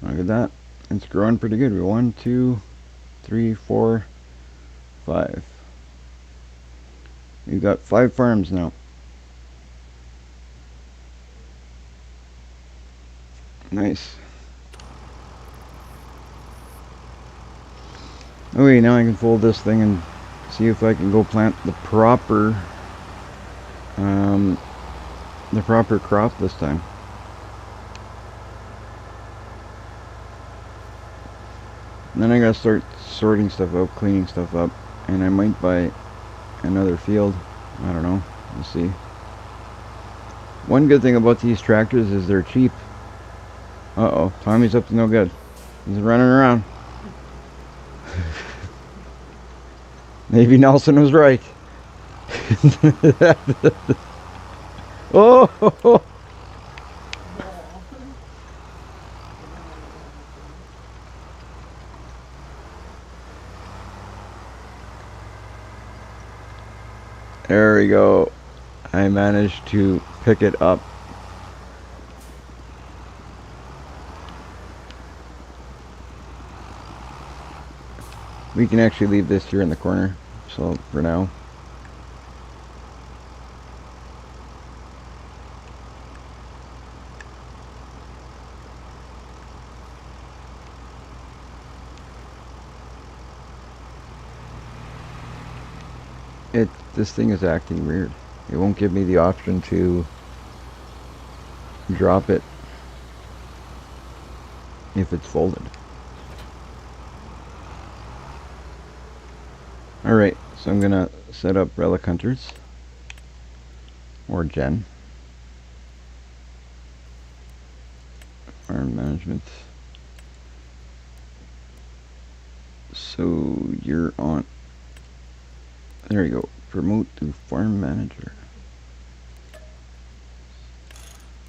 Look at that. It's growing pretty good. 1, 2, 3, 4, 5. We've got 5 farms now. Nice. Okay, now I can fold this thing and see if I can go plant the proper crop this time. And then I gotta start sorting stuff out, cleaning stuff up, and I might buy another field. I don't know. We'll see. One good thing about these tractors is they're cheap. Uh-oh, Tommy's up to no good. He's running around. Maybe Nelson was right. Oh! There we go. I managed to pick it up. We can actually leave this here in the corner, so for now. This thing is acting weird. It won't give me the option to drop it if it's folded. Alright, so I'm gonna set up Relic Hunters or Gen. Farm management. So you're on. There you go. Promote to farm manager.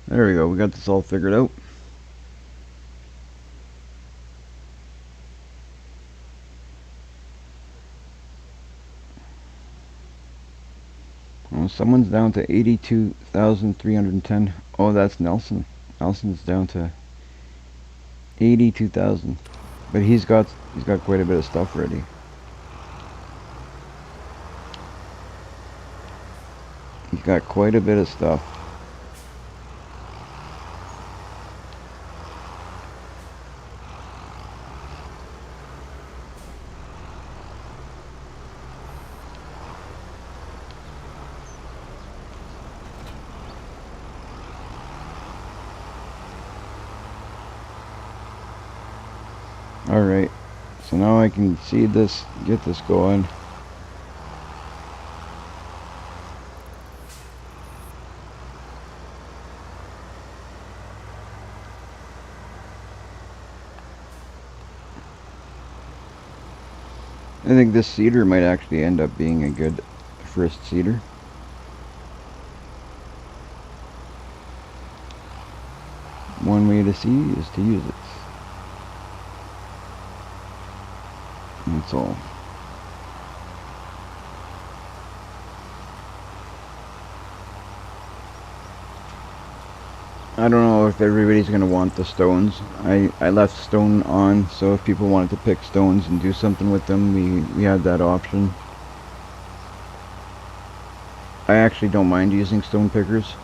There we go. We got this all figured out. Well, someone's down to 82,310. Oh, that's Nelson. Nelson's down to 82,000. But he's got quite a bit of stuff ready. He's got quite a bit of stuff. Alright, so now I can see this, get this going. I think this seeder might actually end up being a good first seeder. One way to see is to use it. That's all. I don't know if everybody's going to want the stones. I left stone on, so if people wanted to pick stones and do something with them, we had that option. I actually don't mind using stone pickers.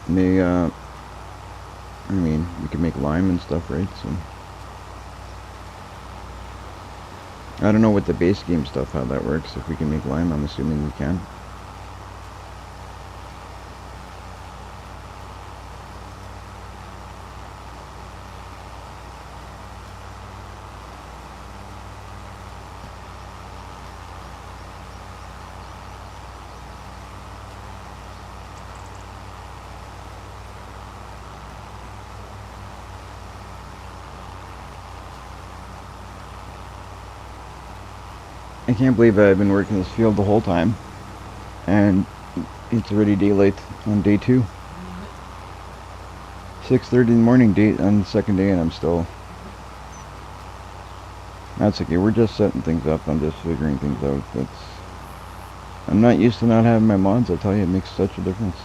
They, I mean, we can make lime and stuff, right? So, I don't know what the base game stuff, how that works. If we can make lime, I'm assuming we can. I can't believe I've been working this field the whole time, and it's already daylight on day 2. 6:30 in the morning date on the second day, and I'm still. That's okay. We're just setting things up. I'm just figuring things out. I'm not used to not having my mods. I tell you, it makes such a difference.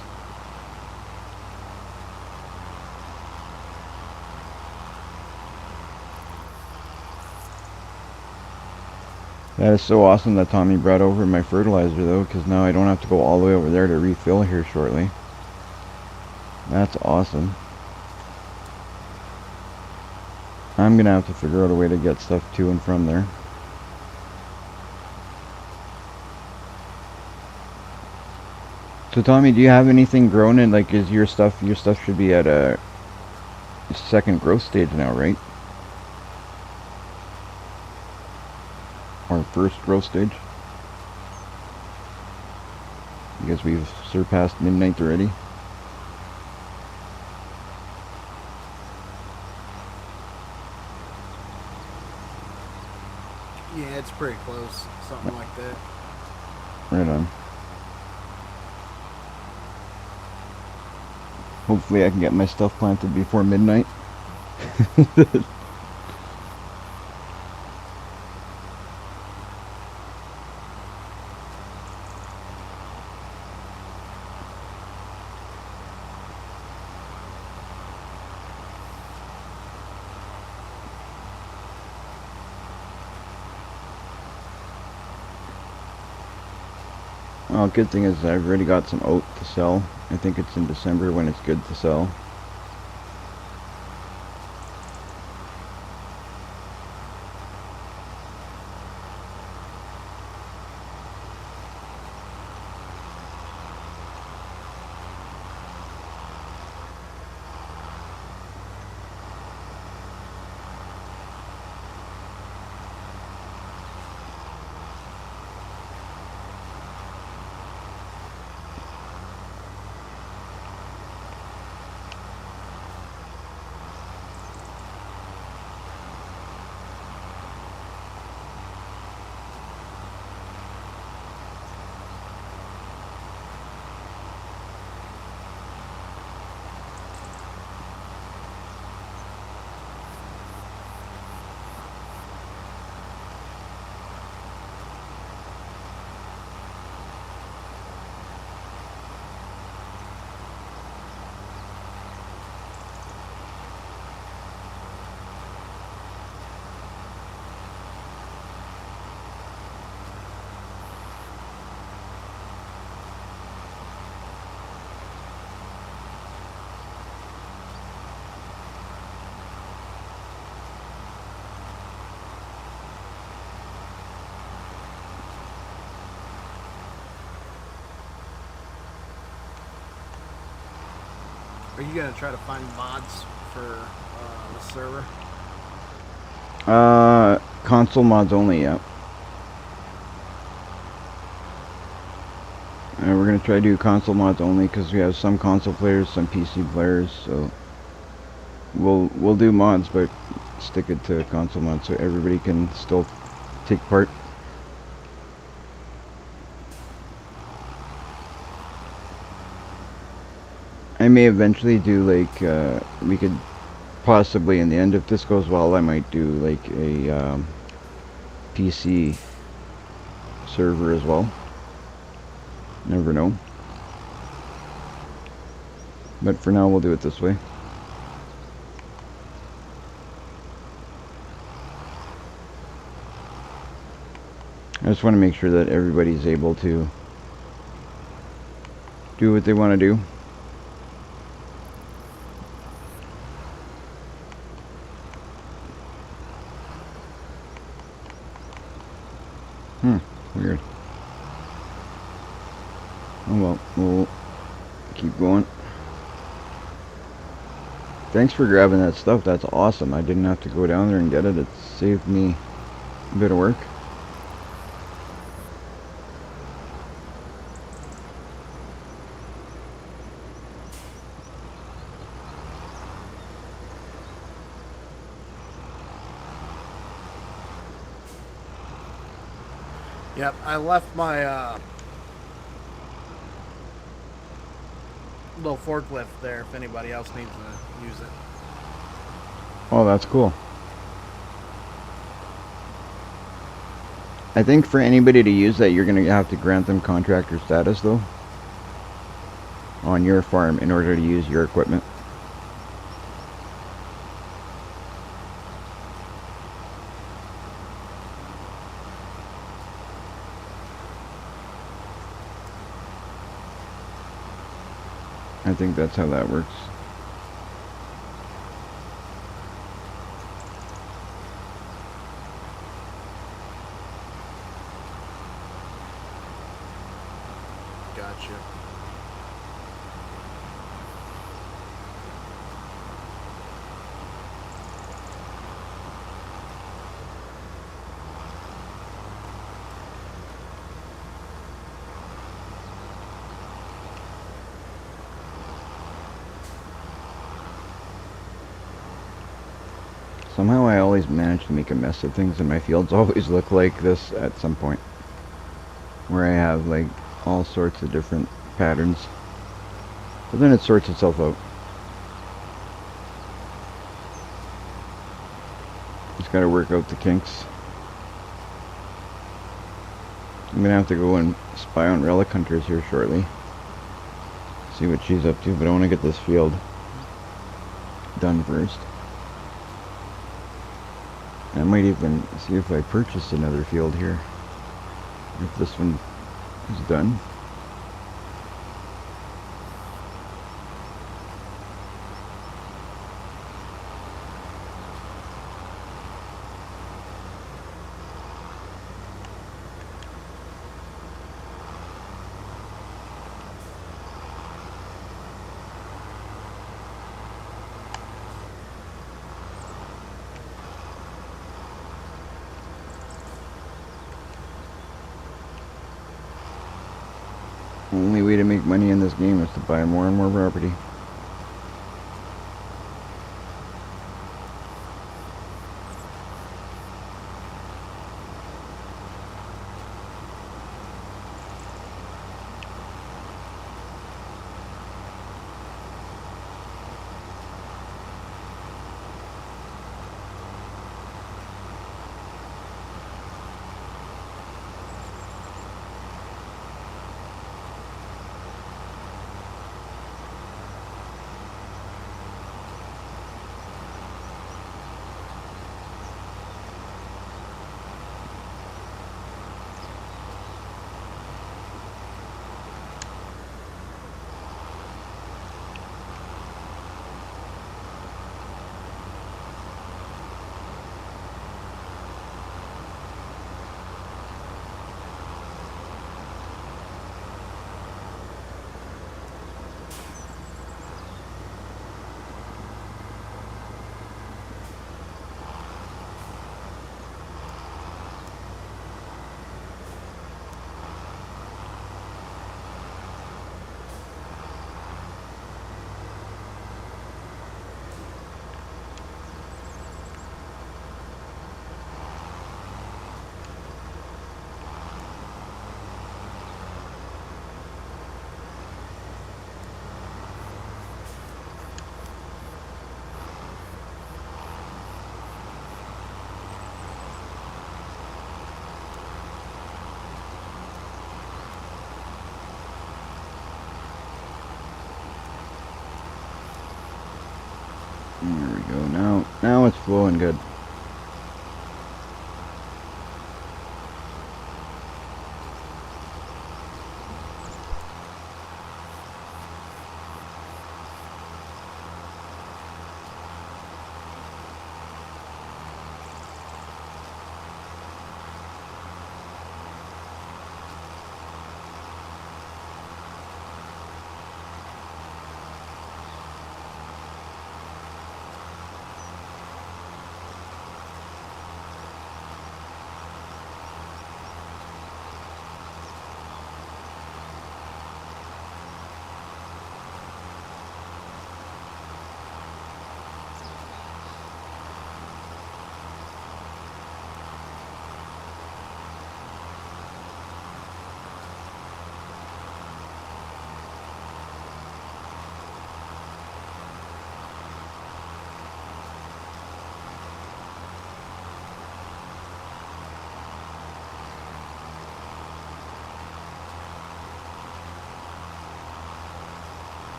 That is so awesome that Tommy brought over my fertilizer, though, because now I don't have to go all the way over there to refill here shortly. That's awesome. I'm gonna have to figure out a way to get stuff to and from there. So Tommy, do you have anything grown in, like, is your stuff should be at a second growth stage now, right? Or first growth stage? Because we've surpassed midnight already. Yeah, it's pretty close. Something like that. Right on. Hopefully I can get my stuff planted before midnight. Well, good thing is I've already got some oat to sell. I think it's in December when it's good to sell. Are you gonna try to find mods for the server? Console mods only, yeah. We're gonna try to do console mods only because we have some console players, some PC players, so we'll do mods, but stick it to console mods so everybody can still take part. I may eventually do like we could possibly in the end, if this goes well, I might do like a PC server as well. Never know. But for now we'll do it this way. just want to make sure that everybody's able to do what they want to do. Weird. Oh well, we'll keep going. Thanks for grabbing that stuff. That's awesome. I didn't have to go down there and get it. It saved me a bit of work. Yep, I left my little forklift there if anybody else needs to use it. Oh, that's cool. I think for anybody to use that, you're going to have to grant them contractor status, though, on your farm in order to use your equipment. I think that's how that works. Gotcha. Somehow I always manage to make a mess of things, and my fields always look like this at some point, where I have like all sorts of different patterns, but then it sorts itself out. Just gotta work out the kinks. I'm gonna have to go and spy on Relic Hunters here shortly, see what she's up to, but I want to get this field done first. I might even see if I purchase another field here, if this one is done. Only way to make money in this game is to buy more and more property. There we go. Now it's flowing good.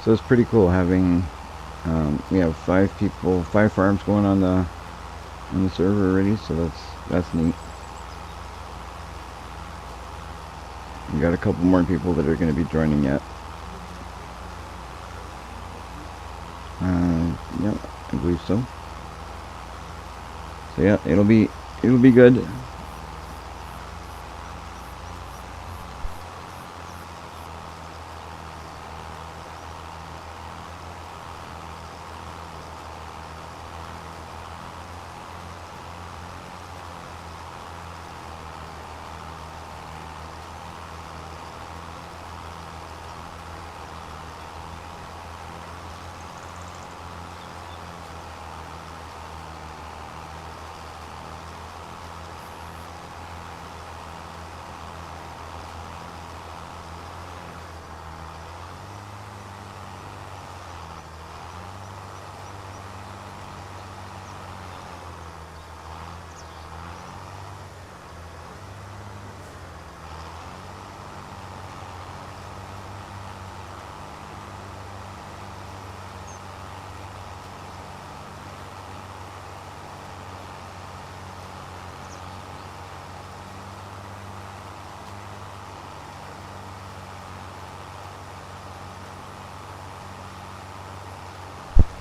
So it's pretty cool having. We have 5 people, 5 farms going on the server already. So that's neat. We got a couple more people that are going to be joining yet. Yeah, I believe so. So yeah, it'll be good.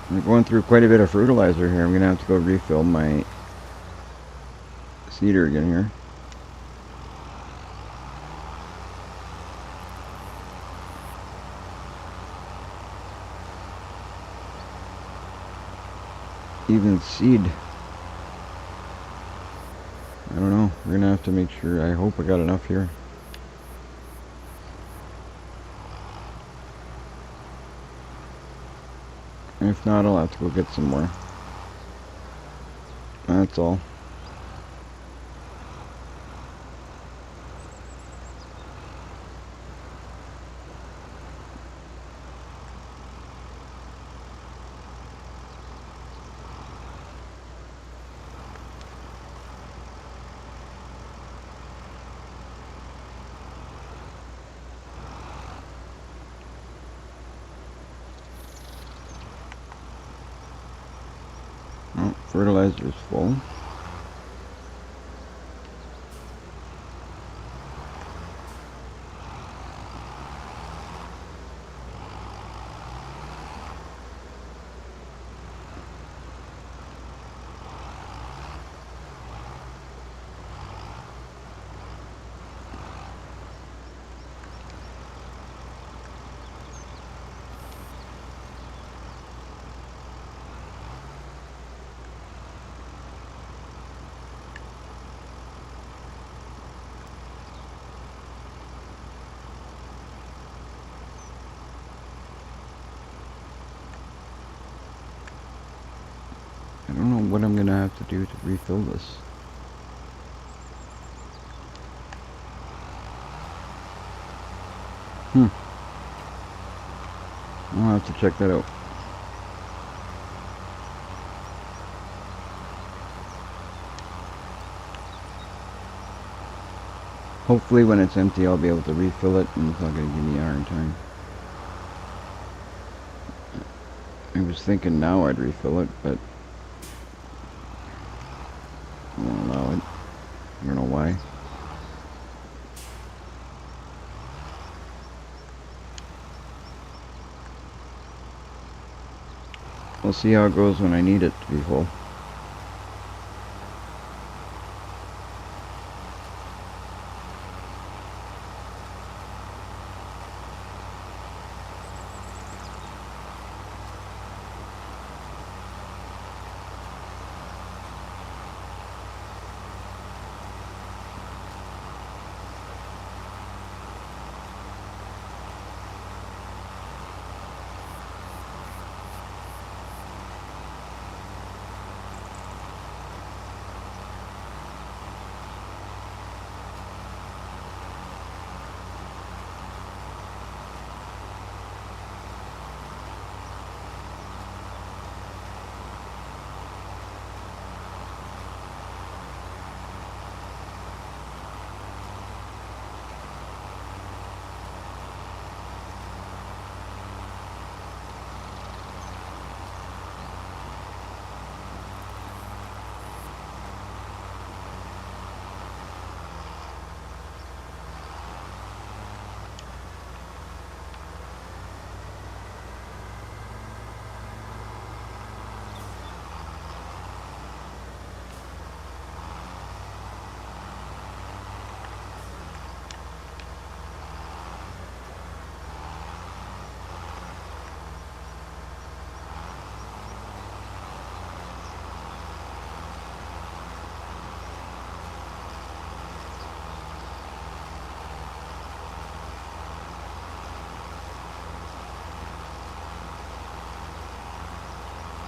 I'm going through quite a bit of fertilizer here. I'm going to have to go refill my seeder again here. Even seed. I don't know. We're going to have to make sure. I hope I got enough here. If not, I'll have to go get some more. That's all. Oh, fertilizer is full. I don't know what I'm going to have to do to refill this. I'll have to check that out. Hopefully when it's empty I'll be able to refill it and it's not going to give me iron time. I was thinking now I'd refill it, but I won't allow it. I don't know why. We'll see how it goes when I need it to be full.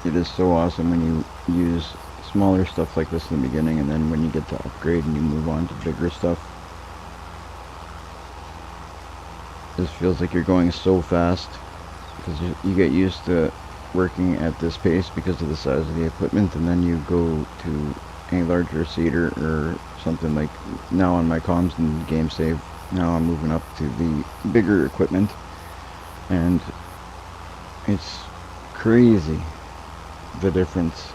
it is so awesome when you use smaller stuff like this in the beginning, and then when you get to upgrade and you move on to bigger stuff, this feels like you're going so fast because you get used to working at this pace because of the size of the equipment, and then you go to a larger seeder or something. Like now on my comms and game save, now I'm moving up to the bigger equipment, and it's crazy the difference.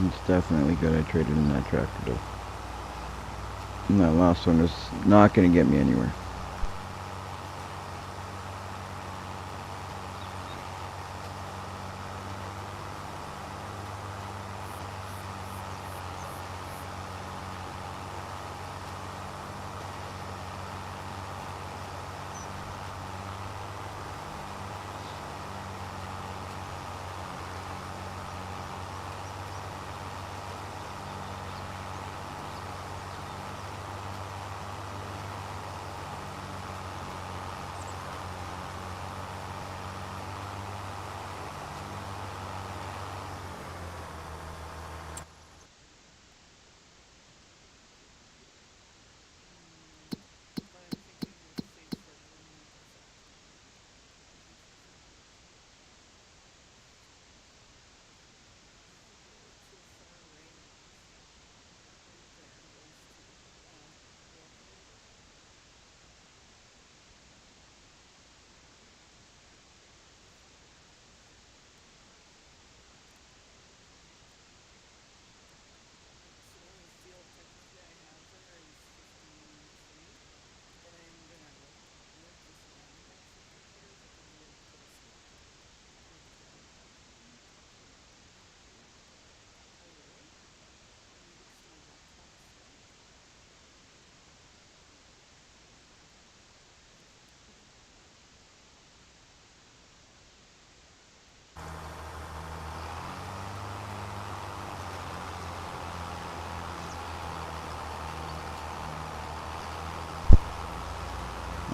It's definitely good I traded in that tractor though. And that last one was not going to get me anywhere.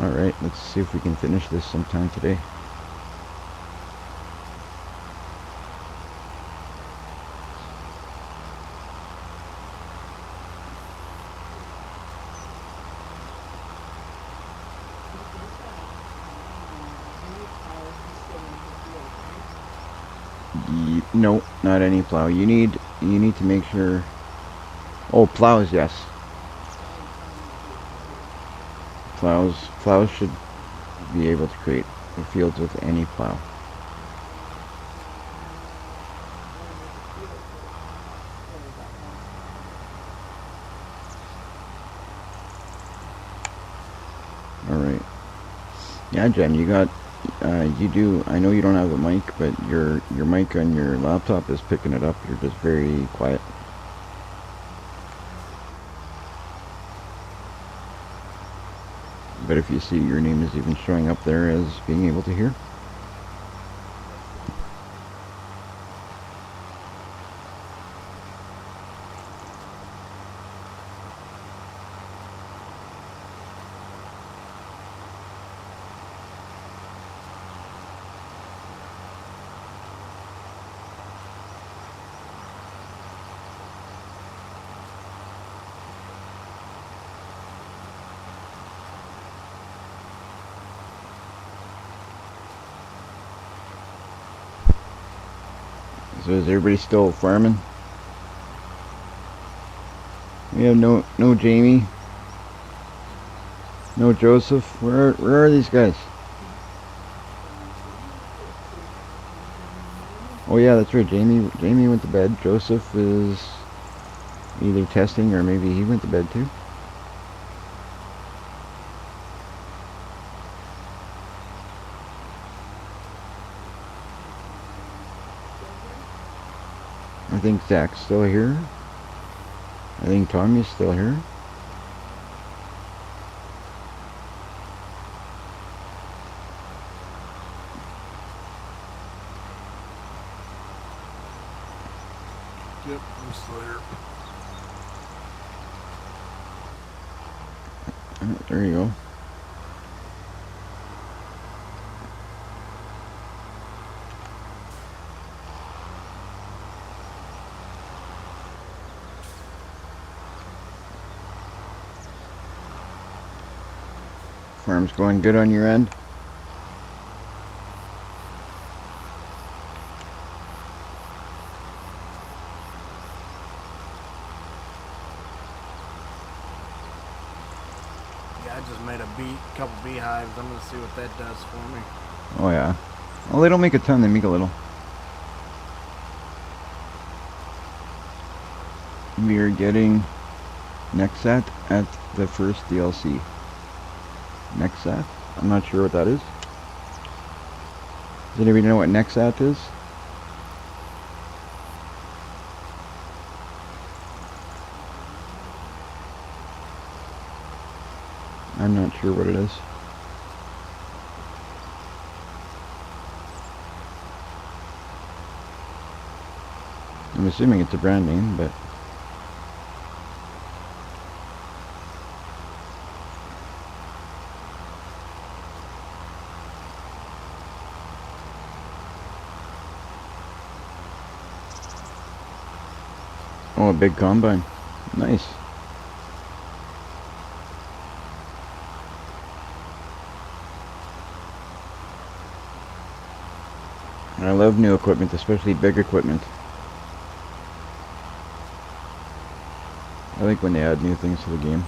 Alright, let's see if we can finish this sometime today. No, not any plow. You need to make sure. Oh, plows, yes. Plows should be able to create the fields with any plow. All right. Yeah, Jen, you got. You do. I know you don't have a mic, but your mic on your laptop is picking it up. You're just very quiet. But if you see your name is even showing up there as being able to hear. So is everybody still farming? We have no Jamie, no Joseph. Where are these guys? Oh yeah, that's right. Jamie went to bed. Joseph is either testing or maybe he went to bed too. I think Zach's still here. I think Tommy's still here. Yep, I'm still here. There you go. Farm's going good on your end? Yeah, I just made a couple beehives. I'm gonna see what that does for me. Oh yeah. Well, they don't make a ton, they make a little. We are getting Nexat at the first DLC. Nexat? I'm not sure what that is. Does anybody know what Nexat is? I'm not sure what it is. I'm assuming it's a brand name, but oh, a big combine. Nice. I love new equipment, especially big equipment. I like when they add new things to the game.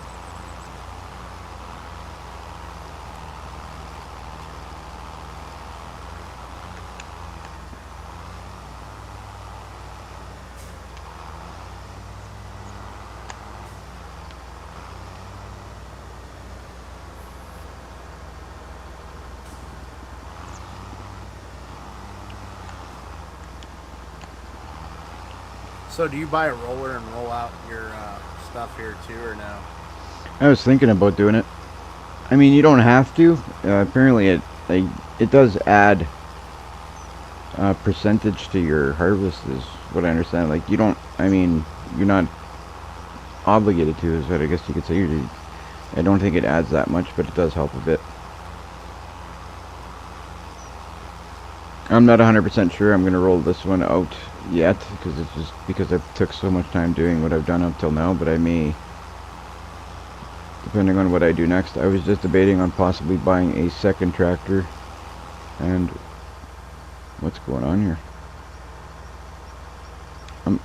So do you buy a roller and roll out your stuff here too, or no? I was thinking about doing it. I mean, you don't have to. Apparently, it does add percentage to your harvest, is what I understand. Like, you don't. I mean, you're not obligated to, is what I guess you could say. I don't think it adds that much, but it does help a bit. I'm not 100% sure I'm gonna roll this one out yet, because it's just because I took so much time doing what I've done up till now. But I may, depending on what I do next. I was just debating on possibly buying a second tractor. And what's going on here?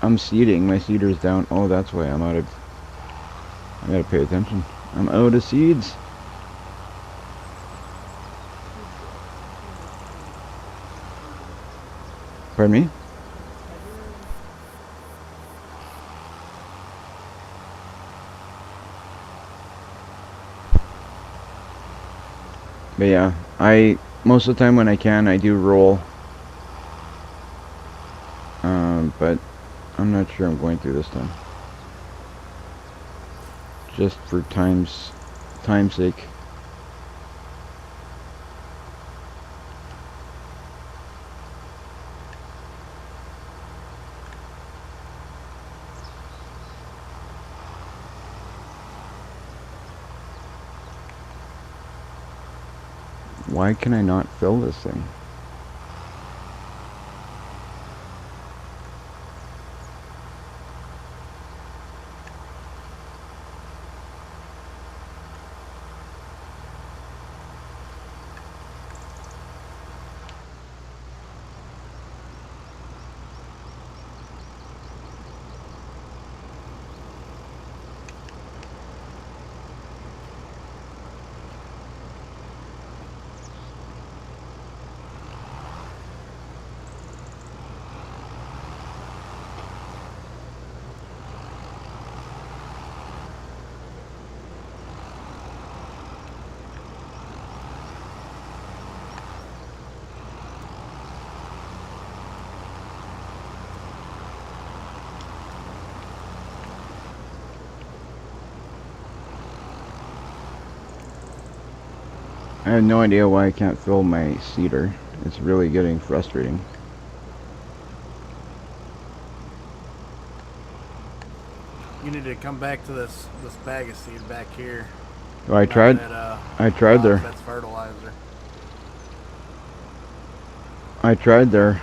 I'm seeding. My seeder's down. Oh, that's why I'm out of. I gotta pay attention. I'm out of seeds. Pardon me? But yeah, most of the time when I can, I do roll. But I'm not sure I'm going through this time. Just for time's sake. Why can I not fill this thing? I have no idea why I can't fill my seeder. It's really getting frustrating. You need to come back to this bag of seed back here. Oh, I tried. I tried there. That's fertilizer. I tried there.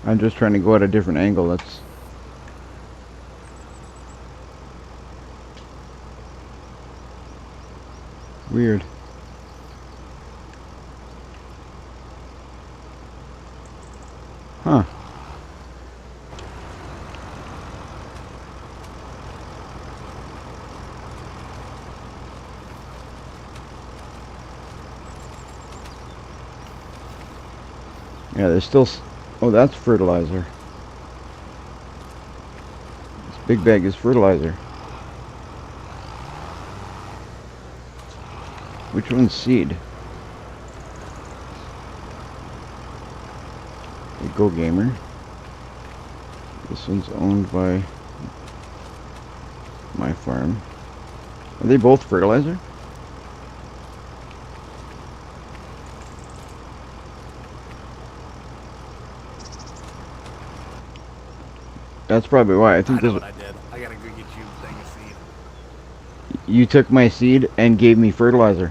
I'm just trying to go at a different angle. That's weird. Huh. Yeah, there's still... Oh, that's fertilizer. This big bag is fertilizer. Which one's seed? The Go Gamer. This one's owned by my farm. Are they both fertilizer? That's probably why. I think I know this. what I did. I gotta go get you a thing of seed. You took my seed and gave me fertilizer.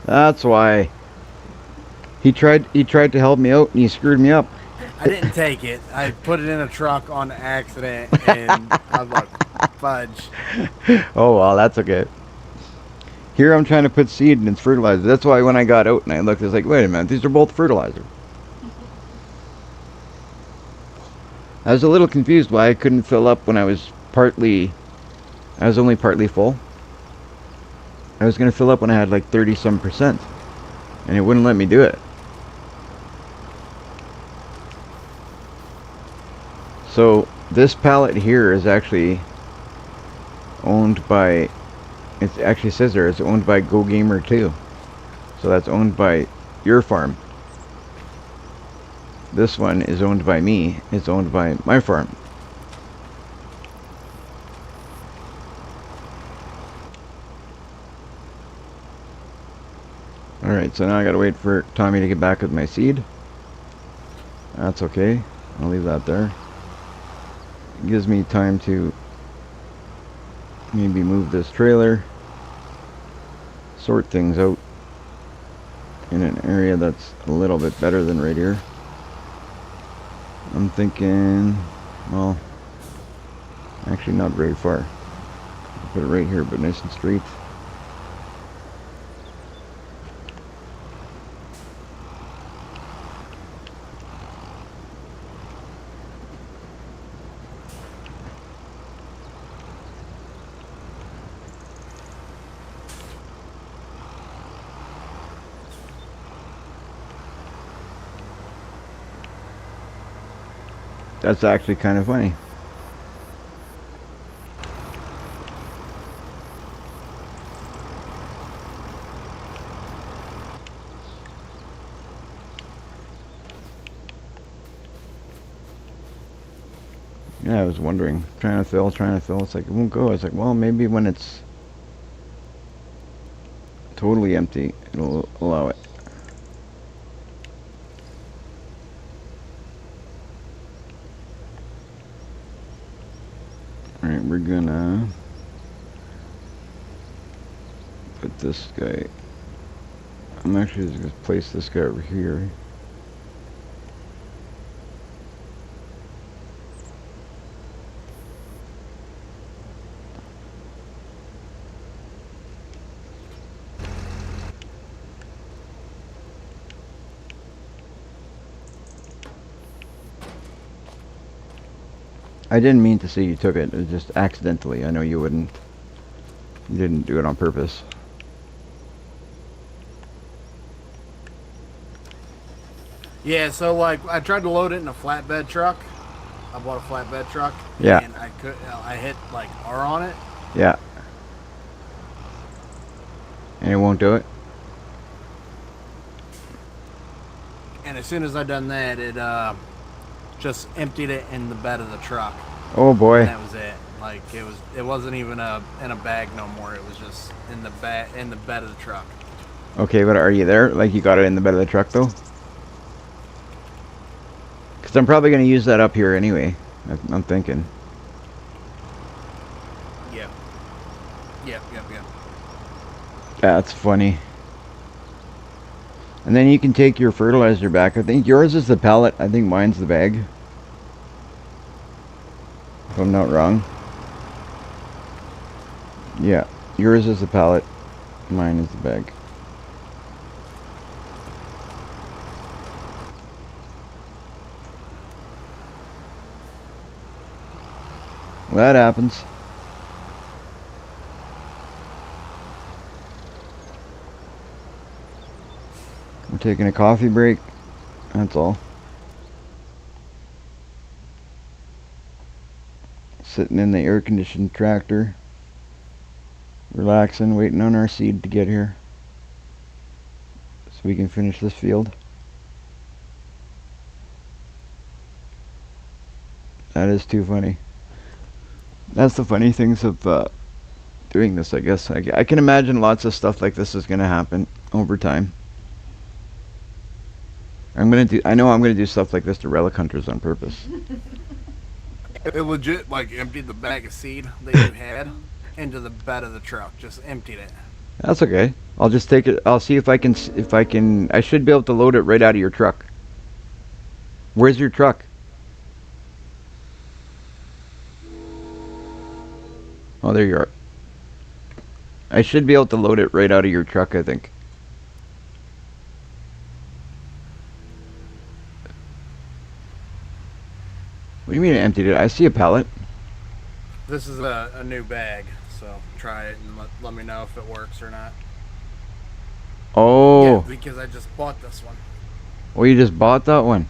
That's why. He tried to help me out and he screwed me up. I didn't take it. I put it in a truck on accident, and I was like, fudge. Oh well, that's okay. Here I'm trying to put seed and it's fertilizer. That's why when I got out and I looked, I was like, wait a minute, these are both fertilizer. I was a little confused why I couldn't fill up when I was only partly full. I was going to fill up when I had like 30-some%. And it wouldn't let me do it. So this pallet here is actually owned by, it actually says there, it's owned by Go Gamer 2. So that's owned by your farm. This one is owned by me. It's owned by my farm. Alright, so now I gotta wait for Tommy to get back with my seed. That's okay. I'll leave that there. It gives me time to maybe move this trailer, sort things out in an area that's a little bit better than right here. I'm thinking, well, actually not very far. I'll put it right here, but nice and straight. That's actually kind of funny. Yeah, I was wondering, trying to fill. It's like, it won't go. I was like, well, maybe when it's totally empty, it'll allow it. Alright, we're gonna put this guy, I'm actually just gonna place this guy over here. I didn't mean to say you took it. It was just accidentally. I know you wouldn't. You didn't do it on purpose. Yeah, so like I tried to load it in a flatbed truck. I bought a flatbed truck. Yeah. And I hit like R on it. Yeah. And it won't do it? And as soon as I done that, it just emptied it in the bed of the truck. Oh And boy. that was it. Like it wasn't even in a bag no more. It was just in the bed of the truck. Okay, but are you there? Like you got it in the bed of the truck though? Because I'm probably going to use that up here anyway. I'm thinking. Yep. Yep. That's funny. And then you can take your fertilizer back. I think yours is the pallet. I think mine's the bag. If I'm not wrong. Yeah, yours is the pallet. Mine is the bag. Well, that happens. We're taking a coffee break. That's all. Sitting in the air-conditioned tractor. Relaxing, waiting on our seed to get here. So we can finish this field. That is too funny. That's the funny things of doing this, I guess. I can imagine lots of stuff like this is going to happen over time. I know I'm gonna do stuff like this to relic hunters on purpose. It legit like emptied the bag of seed that you had into the bed of the truck. Just emptied it. That's okay. I'll just take it. I'll see if I can. I should be able to load it right out of your truck. Where's your truck? Oh, there you are. I should be able to load it right out of your truck, I think. What do you mean it emptied it? I see a pallet. This is a new bag, so try it and let me know if it works or not. Oh. Yeah, because I just bought this one. Well, you just bought that one.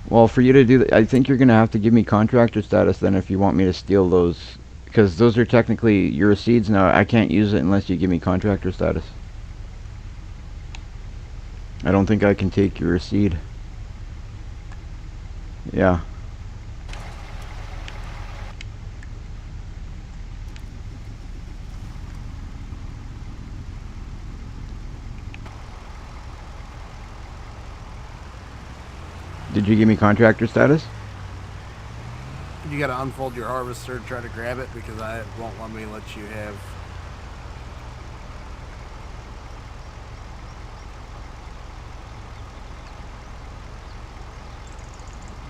Well, for you to do that, I think you're gonna have to give me contractor status then if you want me to steal those, because those are technically your seeds now. I can't use it unless you give me contractor status. I don't think I can take your seed. Yeah. Did you give me contractor status? You gotta unfold your harvester to try to grab it because I won't let me let you have.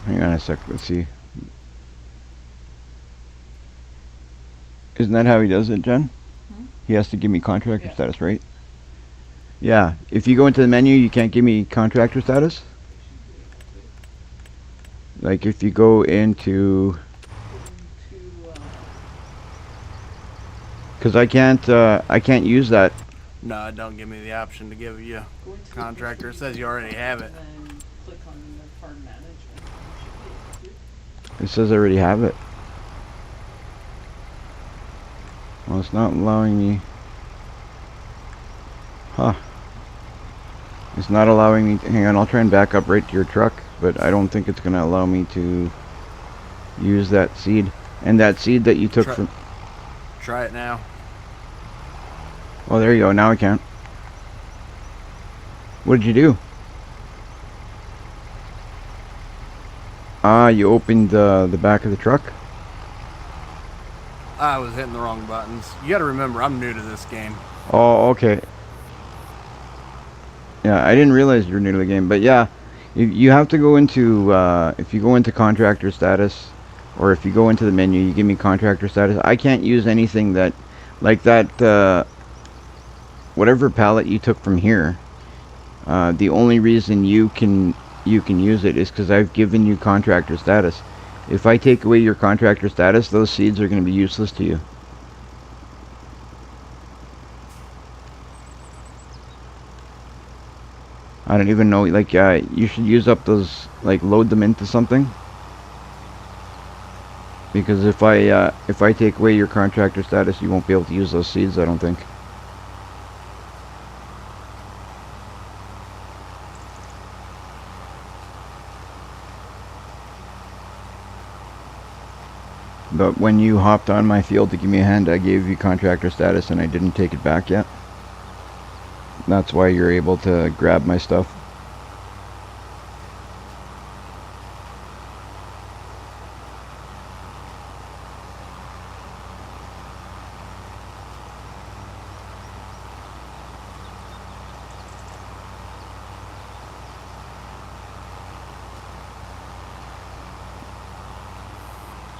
Hang on a sec, let's see. Isn't that how he does it, Jen? He has to give me contractor status, right? Yeah. If you go into the menu, you can't give me contractor status? Like if you go into... Because I can't use that. No, it don't give me the option to give you contractor. It says you already have it. And then click on the farm management. It says I already have it. Well, it's not allowing me. Huh. It's not allowing me to, hang on, I'll try and back up right to your truck, but I don't think it's going to allow me to use that seed. And that seed that you took from... Try it now. Oh, there you go. Now I can. What did you do? Ah, you opened the back of the truck? I was hitting the wrong buttons. You gotta remember, I'm new to this game. Oh, okay. Yeah, I didn't realize you were new to the game, but yeah, you have to go into, if you go into contractor status, or if you go into the menu, you give me contractor status. I can't use anything that, like that, whatever pallet you took from here. The only reason you can use it is because I've given you contractor status. If I take away your contractor status, those seeds are going to be useless to you. I don't even know, like, you should use up those, like, load them into something. Because if I take away your contractor status, you won't be able to use those seeds, I don't think. But when you hopped on my field to give me a hand, I gave you contractor status and I didn't take it back yet. That's why you're able to grab my stuff.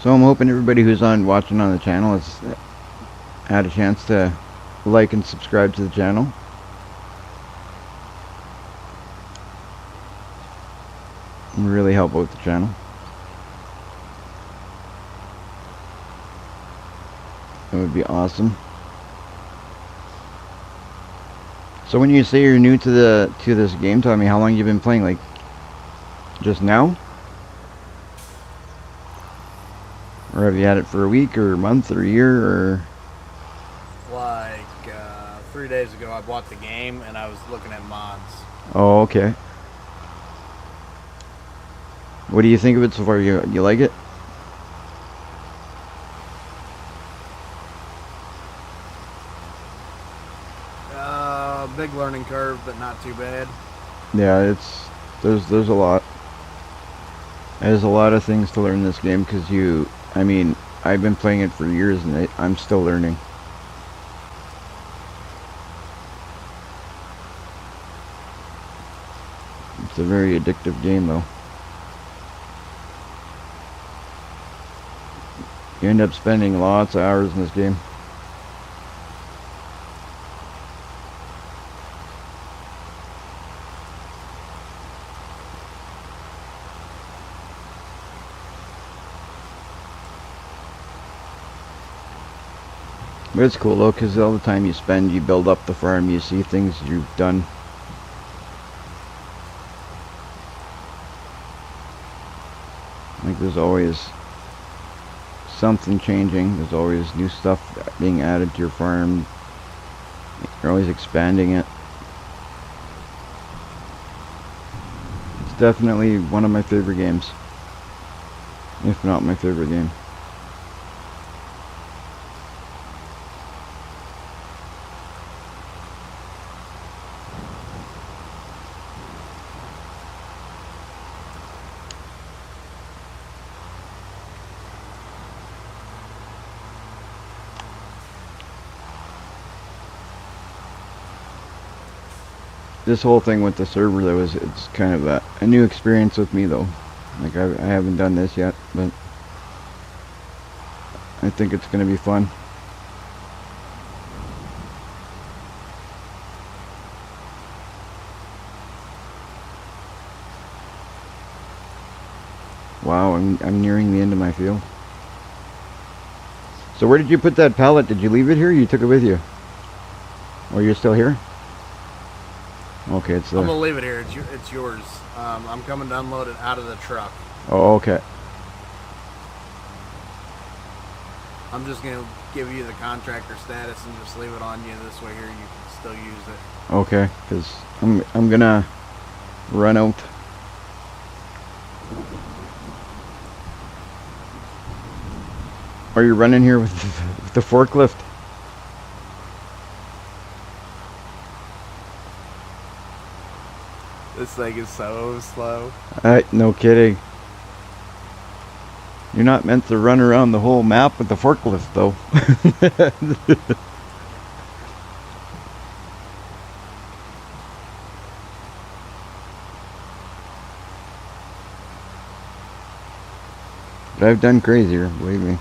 So I'm hoping everybody who's watching on the channel has had a chance to like and subscribe to the channel. Really help out the channel. That would be awesome. So when you say you're new to this game, tell me how long you've been playing, like just now? Or have you had it for a week or a month or a year or? Like 3 days ago, I bought the game and I was looking at mods. Oh, okay. What do you think of it so far? You like it? Big learning curve, but not too bad. Yeah, there's a lot. There's a lot of things to learn in this game because I mean, I've been playing it for years and I'm still learning. It's a very addictive game though. You end up spending lots of hours in this game. But it's cool though, because all the time you spend, you build up the farm, you see things you've done. Like there's always something changing, there's always new stuff being added to your farm. You're always expanding it. It's definitely one of my favorite games, if not my favorite game. This whole thing with the server though it's kind of a new experience with me though. Like I haven't done this yet, but I think it's gonna be fun. Wow, I'm nearing the end of my field. So where did you put that pallet? Did you leave it here or you took it with you? Or you're still here? Okay, it's I'm gonna leave it here. It's yours. I'm coming to unload it out of the truck. Oh, okay. I'm just gonna give you the contractor status and just leave it on you. This way here you can still use it. Okay, because I'm gonna run out. Are you running here with the forklift? This thing is so slow. No kidding. You're not meant to run around the whole map with the forklift, though. But I've done crazier, believe me.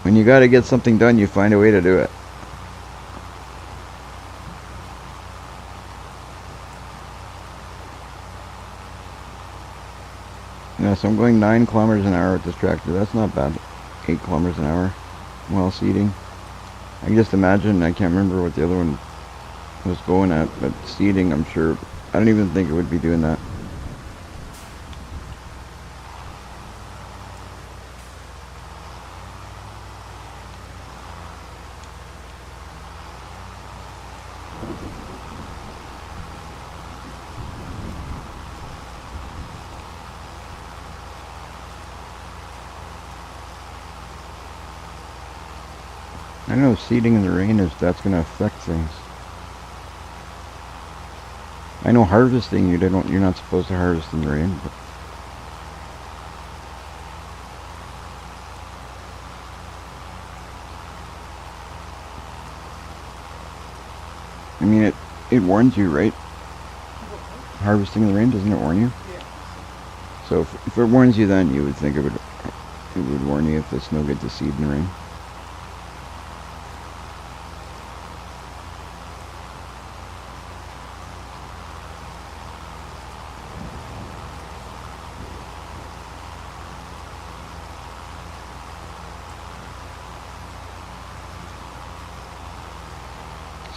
When you gotta get something done, you find a way to do it. Yeah, so I'm going 9 kilometers an hour with this tractor. That's not bad. 8 kilometers an hour while seeding. I can just imagine, I can't remember what the other one was going at, but seeding, I'm sure, I don't even think it would be doing that. I know seeding in the rain that's going to affect things. I know harvesting you're not supposed to harvest in the rain, but I mean it warns you, right? Harvesting in the rain, doesn't it warn you? Yeah. So if it warns you, then you would think it would warn you if it's no good to seed in the rain.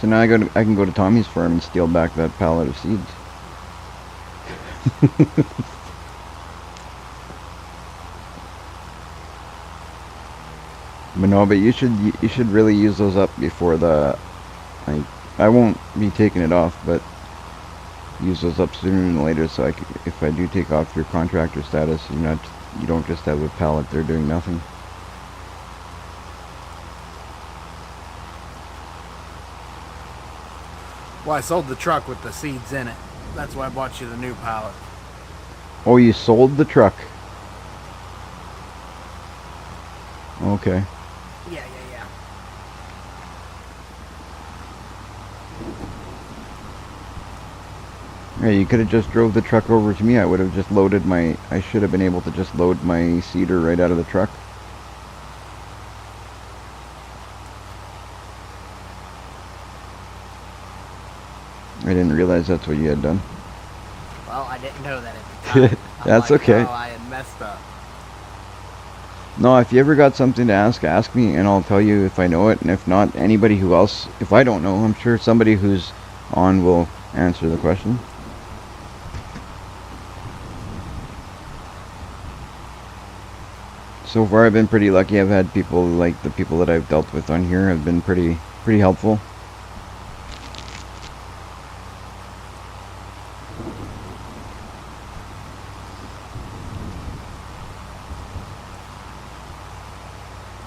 So now I can go to Tommy's farm and steal back that pallet of seeds. But no, but you should really use those up before I won't be taking it off, but use those up sooner than later. So if I do take off your contractor status, you don't just have a pallet there doing nothing. Well, I sold the truck with the seeds in it. That's why I bought you the new pallet. Oh, you sold the truck. Okay. Yeah. Yeah, you could have just drove the truck over to me. I would have just I should have been able to just load my seeder right out of the truck. I didn't realize that's what you had done. Well, I didn't know that at the time. That's okay. Oh, I had messed up. No, if you ever got something to ask me, and I'll tell you if I know it, and if not, anybody who else, if I don't know, I'm sure somebody who's on will answer the question. So far I've been pretty lucky. I've had people, like the people that I've dealt with on here have been pretty helpful.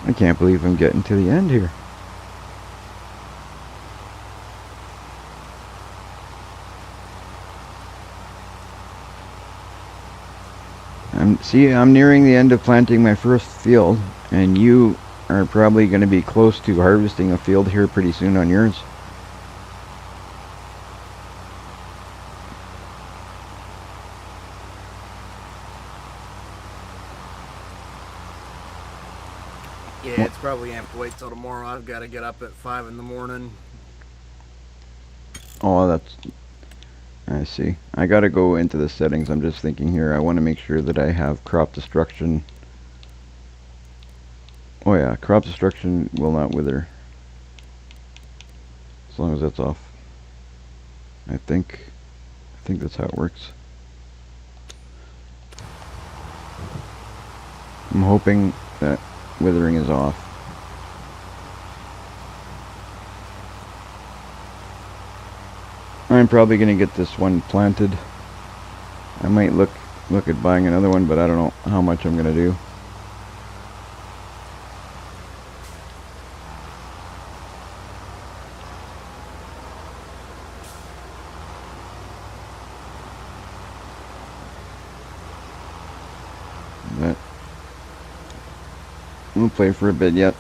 I can't believe I'm getting to the end here. I'm nearing the end of planting my first field, and you are probably going to be close to harvesting a field here pretty soon on yours. Yeah, it's probably gonna have to wait till tomorrow. I've got to get up at 5 in the morning. Oh, I see. I gotta go into the settings. I'm just thinking here. I want to make sure that I have crop destruction. Oh yeah, crop destruction will not wither. As long as that's off. I think that's how it works. I'm hoping that withering is off. I'm probably gonna get this one planted. I might look at buying another one, but I don't know how much I'm gonna do. But we'll play for a bit yet.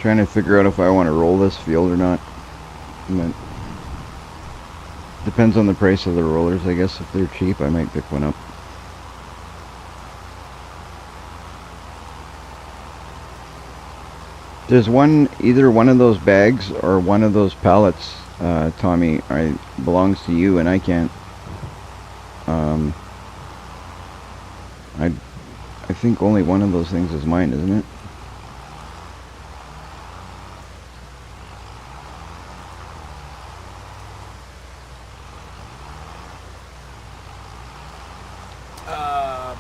trying to figure out if I want to roll this field or not. But depends on the price of the rollers, I guess. If they're cheap, I might pick one up. There's one, either one of those bags or one of those pallets, Tommy, belongs to you, and I can't. I think only one of those things is mine, isn't it?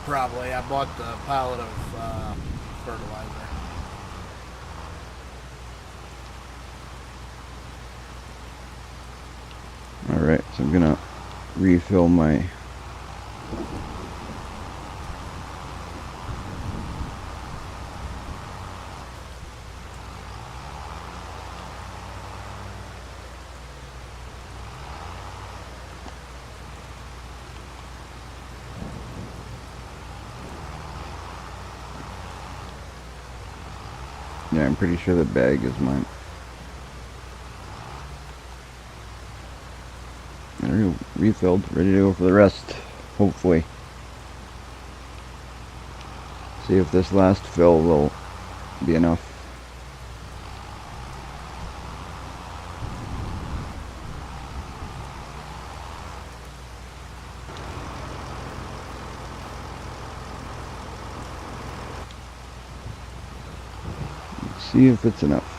Probably. I bought the pallet of fertilizer. Alright, so I'm gonna refill my... Yeah, I'm pretty sure the bag is mine. There we go, refilled, ready to go for the rest, hopefully. See if this last fill will be enough. Let's see if it's enough.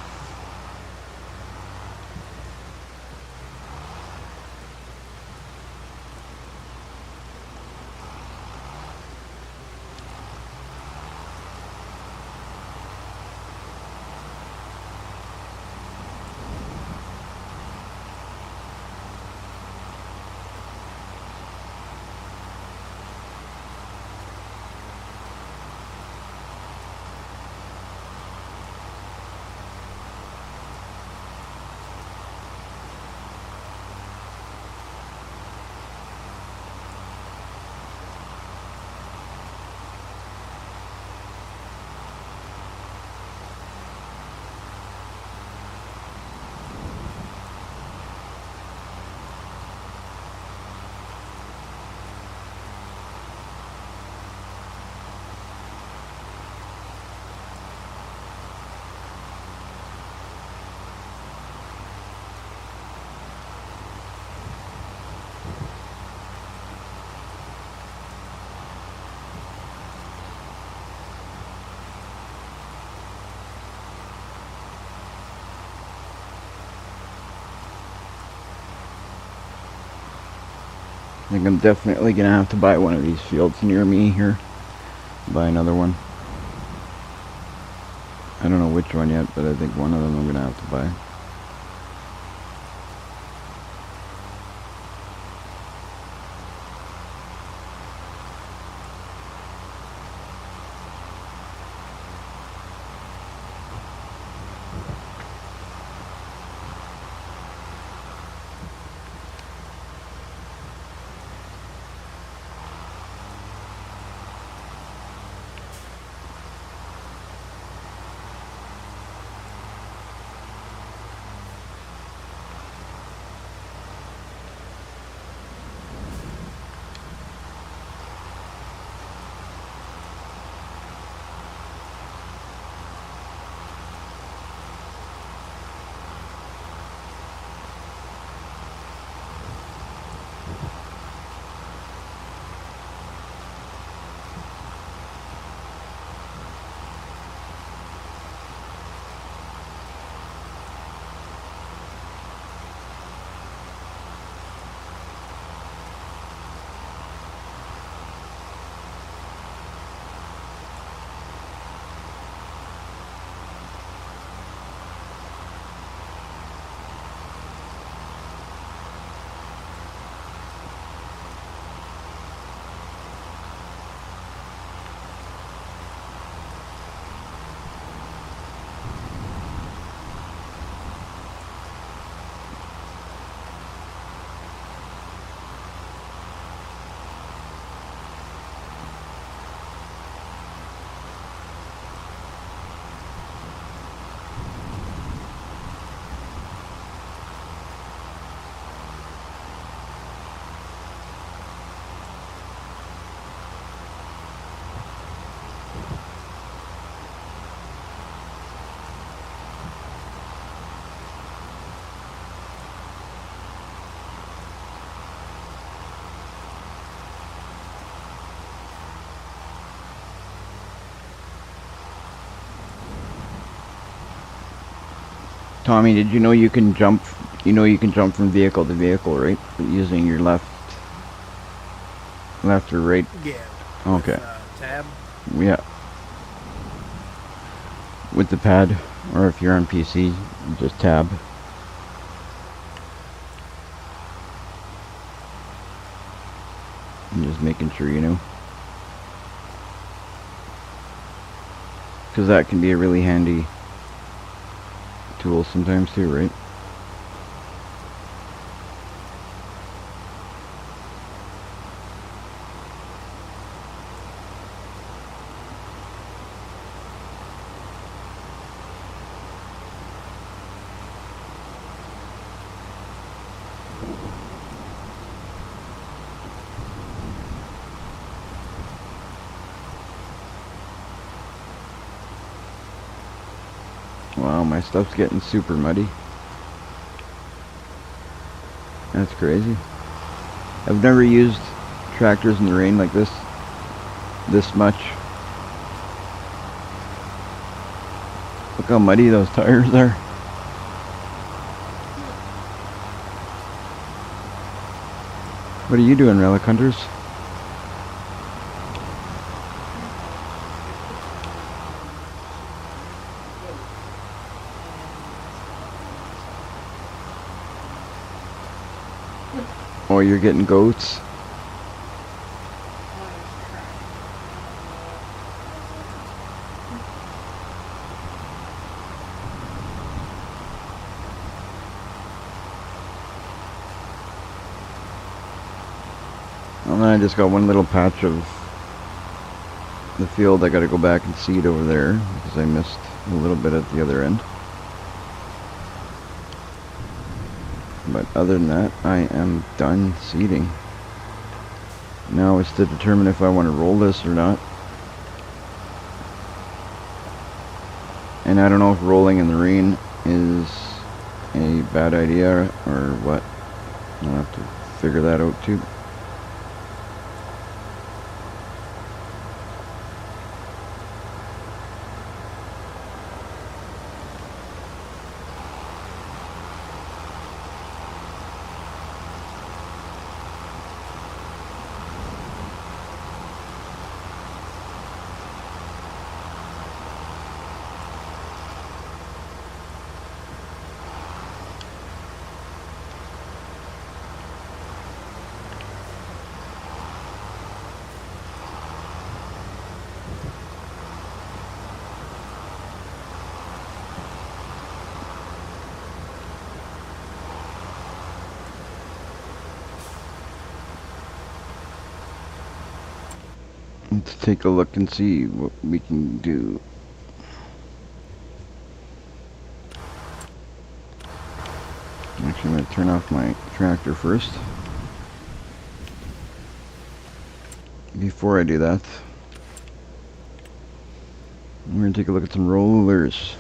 I think I'm definitely gonna have to buy one of these fields near me here. Buy another one. I don't know which one yet, but I think one of them I'm gonna have to buy. Tommy, did you know you can jump? You know you can jump from vehicle to vehicle, right? Using your left or right. Yeah. Okay. With, tab. Yeah. With the pad, or if you're on PC, just tab. I'm just making sure you know. Because that can be a really handy tool sometimes too, right? Wow, my stuff's getting super muddy. That's crazy. I've never used tractors in the rain like this much. Look how muddy those tires are. What are you doing, Relic Hunters? Oh, you're getting goats? And then I just got one little patch of the field I gotta go back and seed over there because I missed a little bit at the other end. But other than that, I am done seeding. Now it's to determine if I want to roll this or not. And I don't know if rolling in the rain is a bad idea or what. I'll have to figure that out too. Let's take a look and see what we can do. Actually, I'm going to turn off my tractor first. Before I do that, we're going to take a look at some rollers.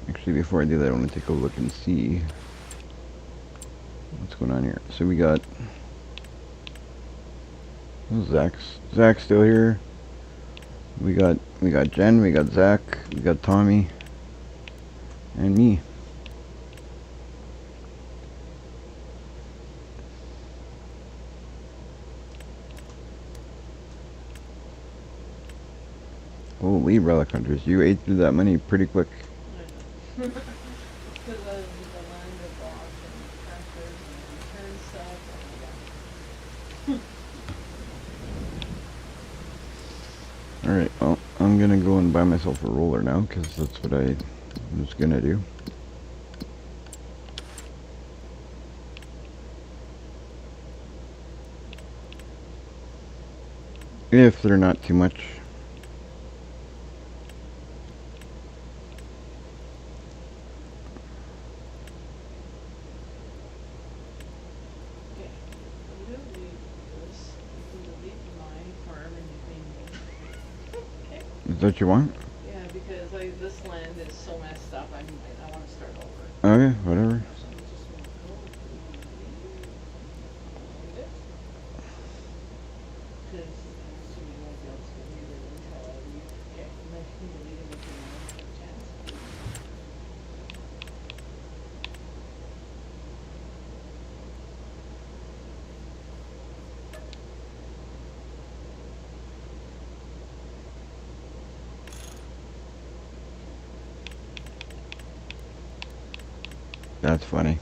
Actually, before I do that, I want to take a look and see what's going on here. So we got Zach's still here. We got Jen, we got Zach, we got Tommy, and me. Holy Relic Hunters, you ate through that money pretty quick. Because of the land of boss and tractors and return stuff and Alright, well, I'm gonna go and buy myself a roller now, because that's what I was gonna do. If they're not too much. yeah. You don't need this. You can delete my farm and you can okay. Is that what you want? Yeah, because this land is so That's funny.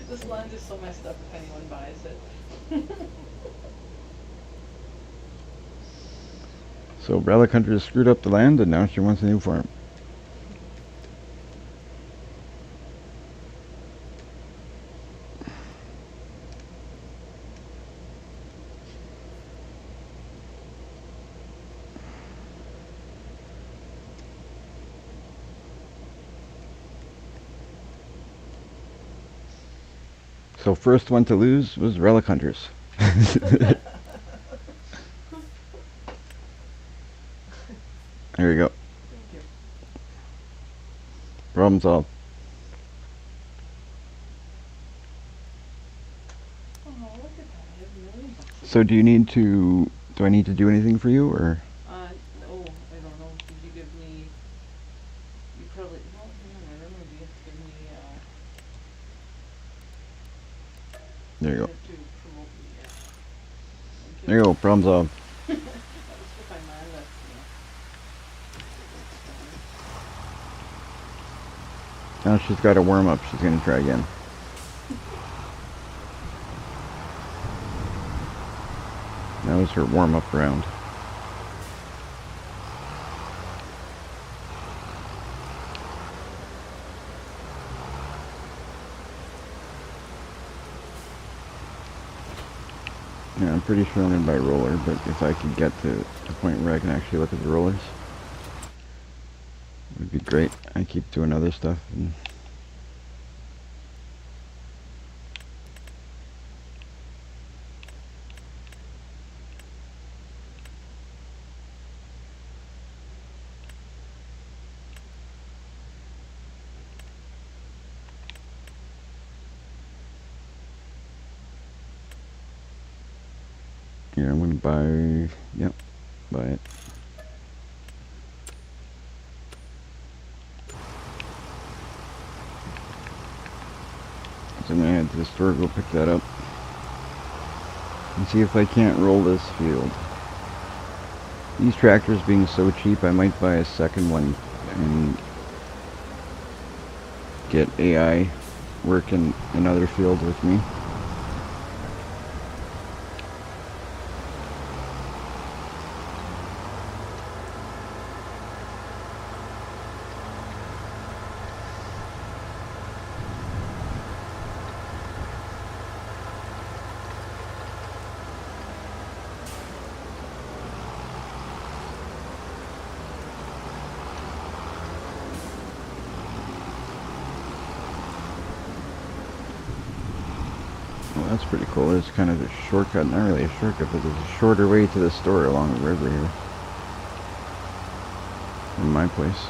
This land is so messed up if anyone buys it. So Relic Hunter screwed up the land and now she wants a new farm. So first one to lose was Relic Hunters. There you go. Thank you. Problem solved. Oh, look at that. I have $1 million. So do I need to do anything for you, or? Oh, I don't know. Did you give me, you probably, no, hang on, I remember you have to give me, There you you go. have to promote me, There you go, problem solved. That was if I mind that, Now she's got a warm up, she's gonna try again. That was her warm up round. Yeah, I'm pretty sure I'm gonna buy roller, but if I could get to a point where I can actually look at the rollers, it would be great. I keep doing other stuff. And yeah, I'm gonna buy, yep, buy it. So I'm gonna head to the store, go pick that up, and see if I can't roll this field. These tractors being so cheap, I might buy a second one and get AI working in other fields with me. Well, that's pretty cool. It's kind of a shortcut, not really a shortcut, but there's a shorter way to the store along the river here. From my place.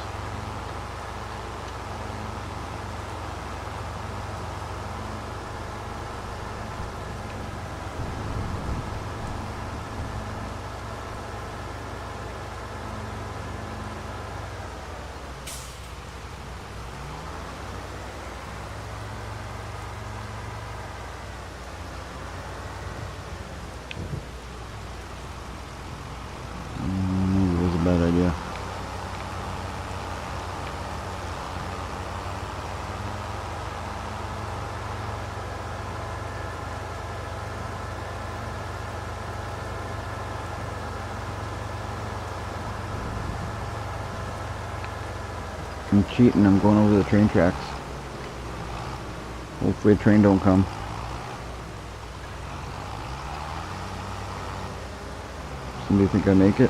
Maybe it was a bad idea. I'm cheating, I'm going over the train tracks. Hopefully a train don't come. Somebody think I make it?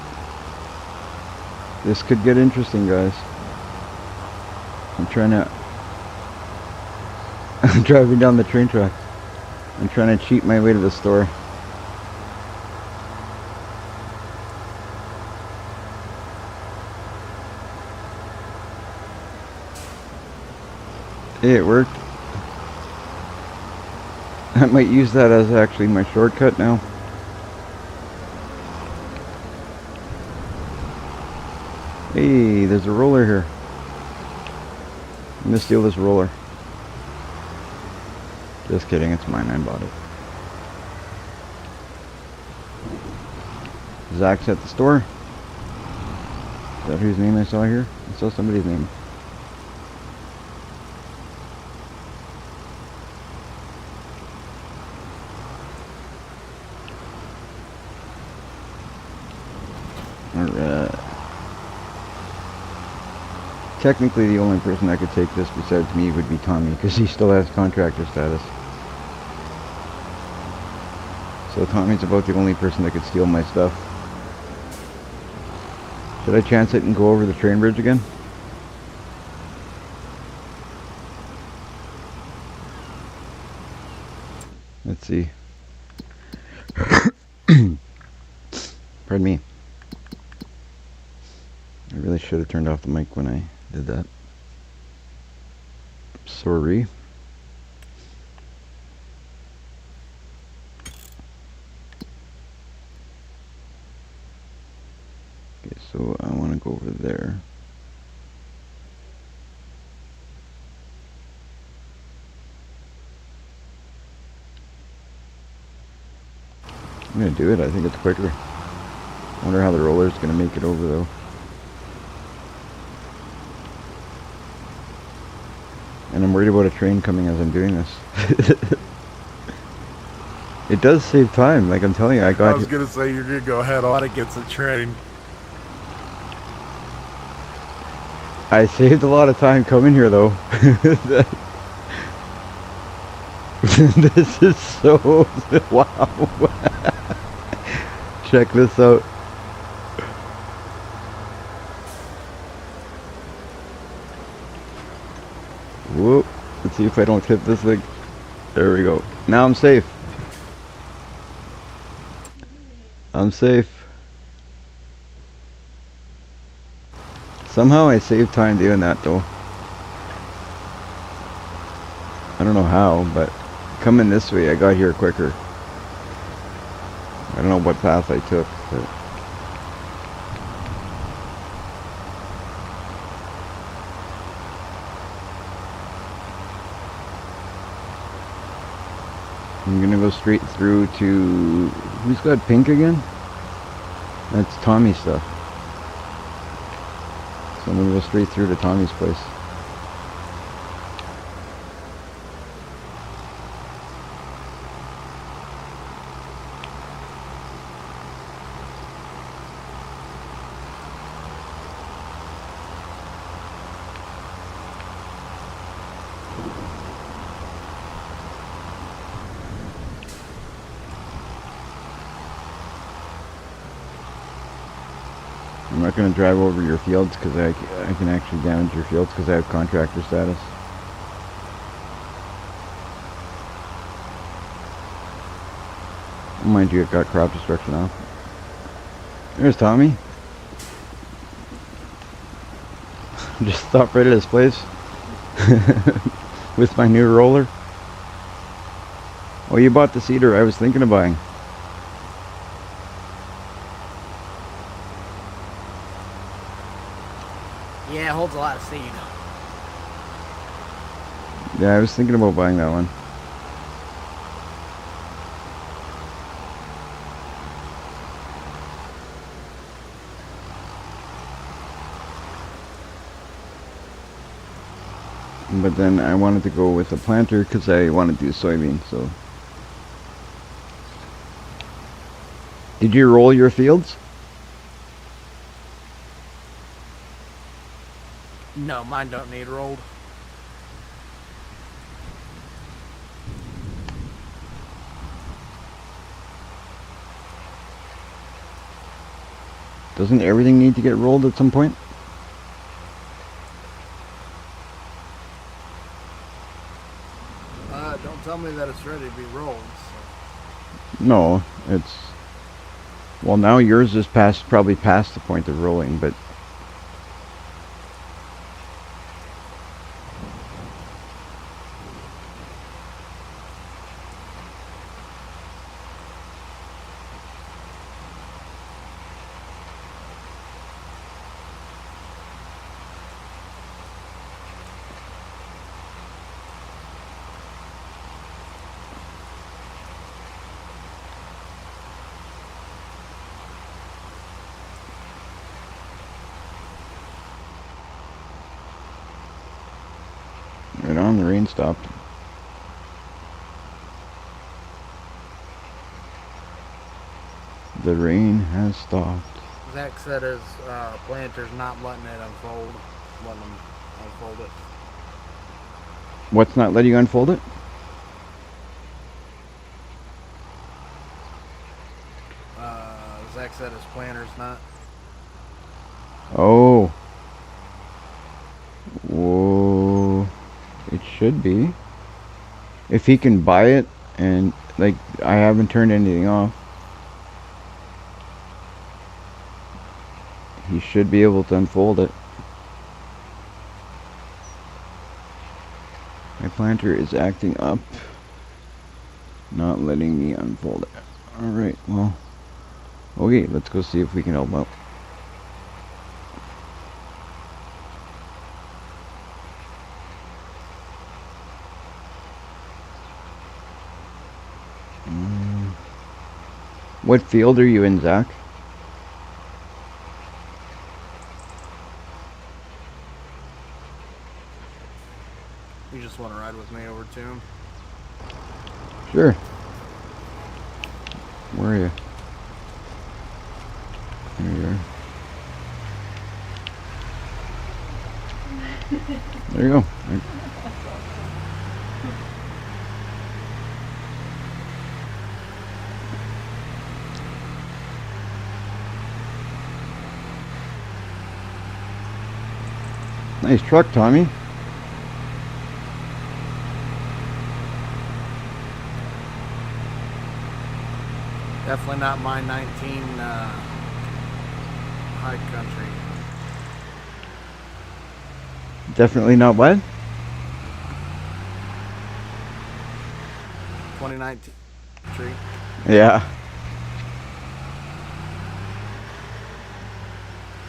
This could get interesting, guys. I'm driving down the train track. I'm trying to cheat my way to the store. Hey, it worked. I might use that as actually my shortcut now. Hey, there's a roller here. I'm gonna steal this roller. Just kidding, it's mine, I bought it. Zach's at the store. Is that whose name I saw here? I saw somebody's name. Alright. Technically, the only person that could take this besides me would be Tommy, because he still has contractor status. So Tommy's about the only person that could steal my stuff. Should I chance it and go over the train bridge again? Let's see. Pardon me. I really should have turned off the mic when I did that. Sorry. Okay, so I want to go over there. I'm gonna do it. I think it's quicker. I wonder how the roller's gonna make it over though. And I'm worried about a train coming as I'm doing this. It does save time, like I'm telling you. I was gonna say you're gonna go head on against a train. I saved a lot of time coming here though. This is so wow. Check this out. Whoop. Let's see if I don't tip this thing. There we go. Now I'm safe. I'm safe. Somehow I saved time doing that though. I don't know how, but coming this way I got here quicker. I don't know what path I took, but I'm gonna go straight through to... Who's got pink again? That's Tommy's stuff. So I'm gonna go straight through to Tommy's place. I'm not going to drive over your fields because I can actually damage your fields because I have contractor status. Mind you, it got crop destruction off. There's Tommy. Just stopped right at his place with my new roller. Oh, you bought the cedar I was thinking of buying. Yeah, it holds a lot of seed. Yeah, I was thinking about buying that one. But then I wanted to go with a planter because I want to do soybean, so. Did you roll your fields? No, mine don't need rolled. Doesn't everything need to get rolled at some point? Don't tell me that it's ready to be rolled. So. No, it's... Well, now yours is probably past the point of rolling, but... Right on, the rain stopped. The rain has stopped. Zach said his planter's not letting it unfold. Letting him unfold it. What's not letting you unfold it? Zach said his planter's not. Oh. Whoa. It should be. If he can buy it, and like I haven't turned anything off, he should be able to unfold it. My planter is acting up, not letting me unfold it. Alright, well, okay, let's go see if we can help out. What field are you in, Zach? You just want to ride with me over to him? Sure. Where are you? There you are. There you go. Nice truck, Tommy. Definitely not my 19 high country. Definitely not what? 2019 tree. Yeah.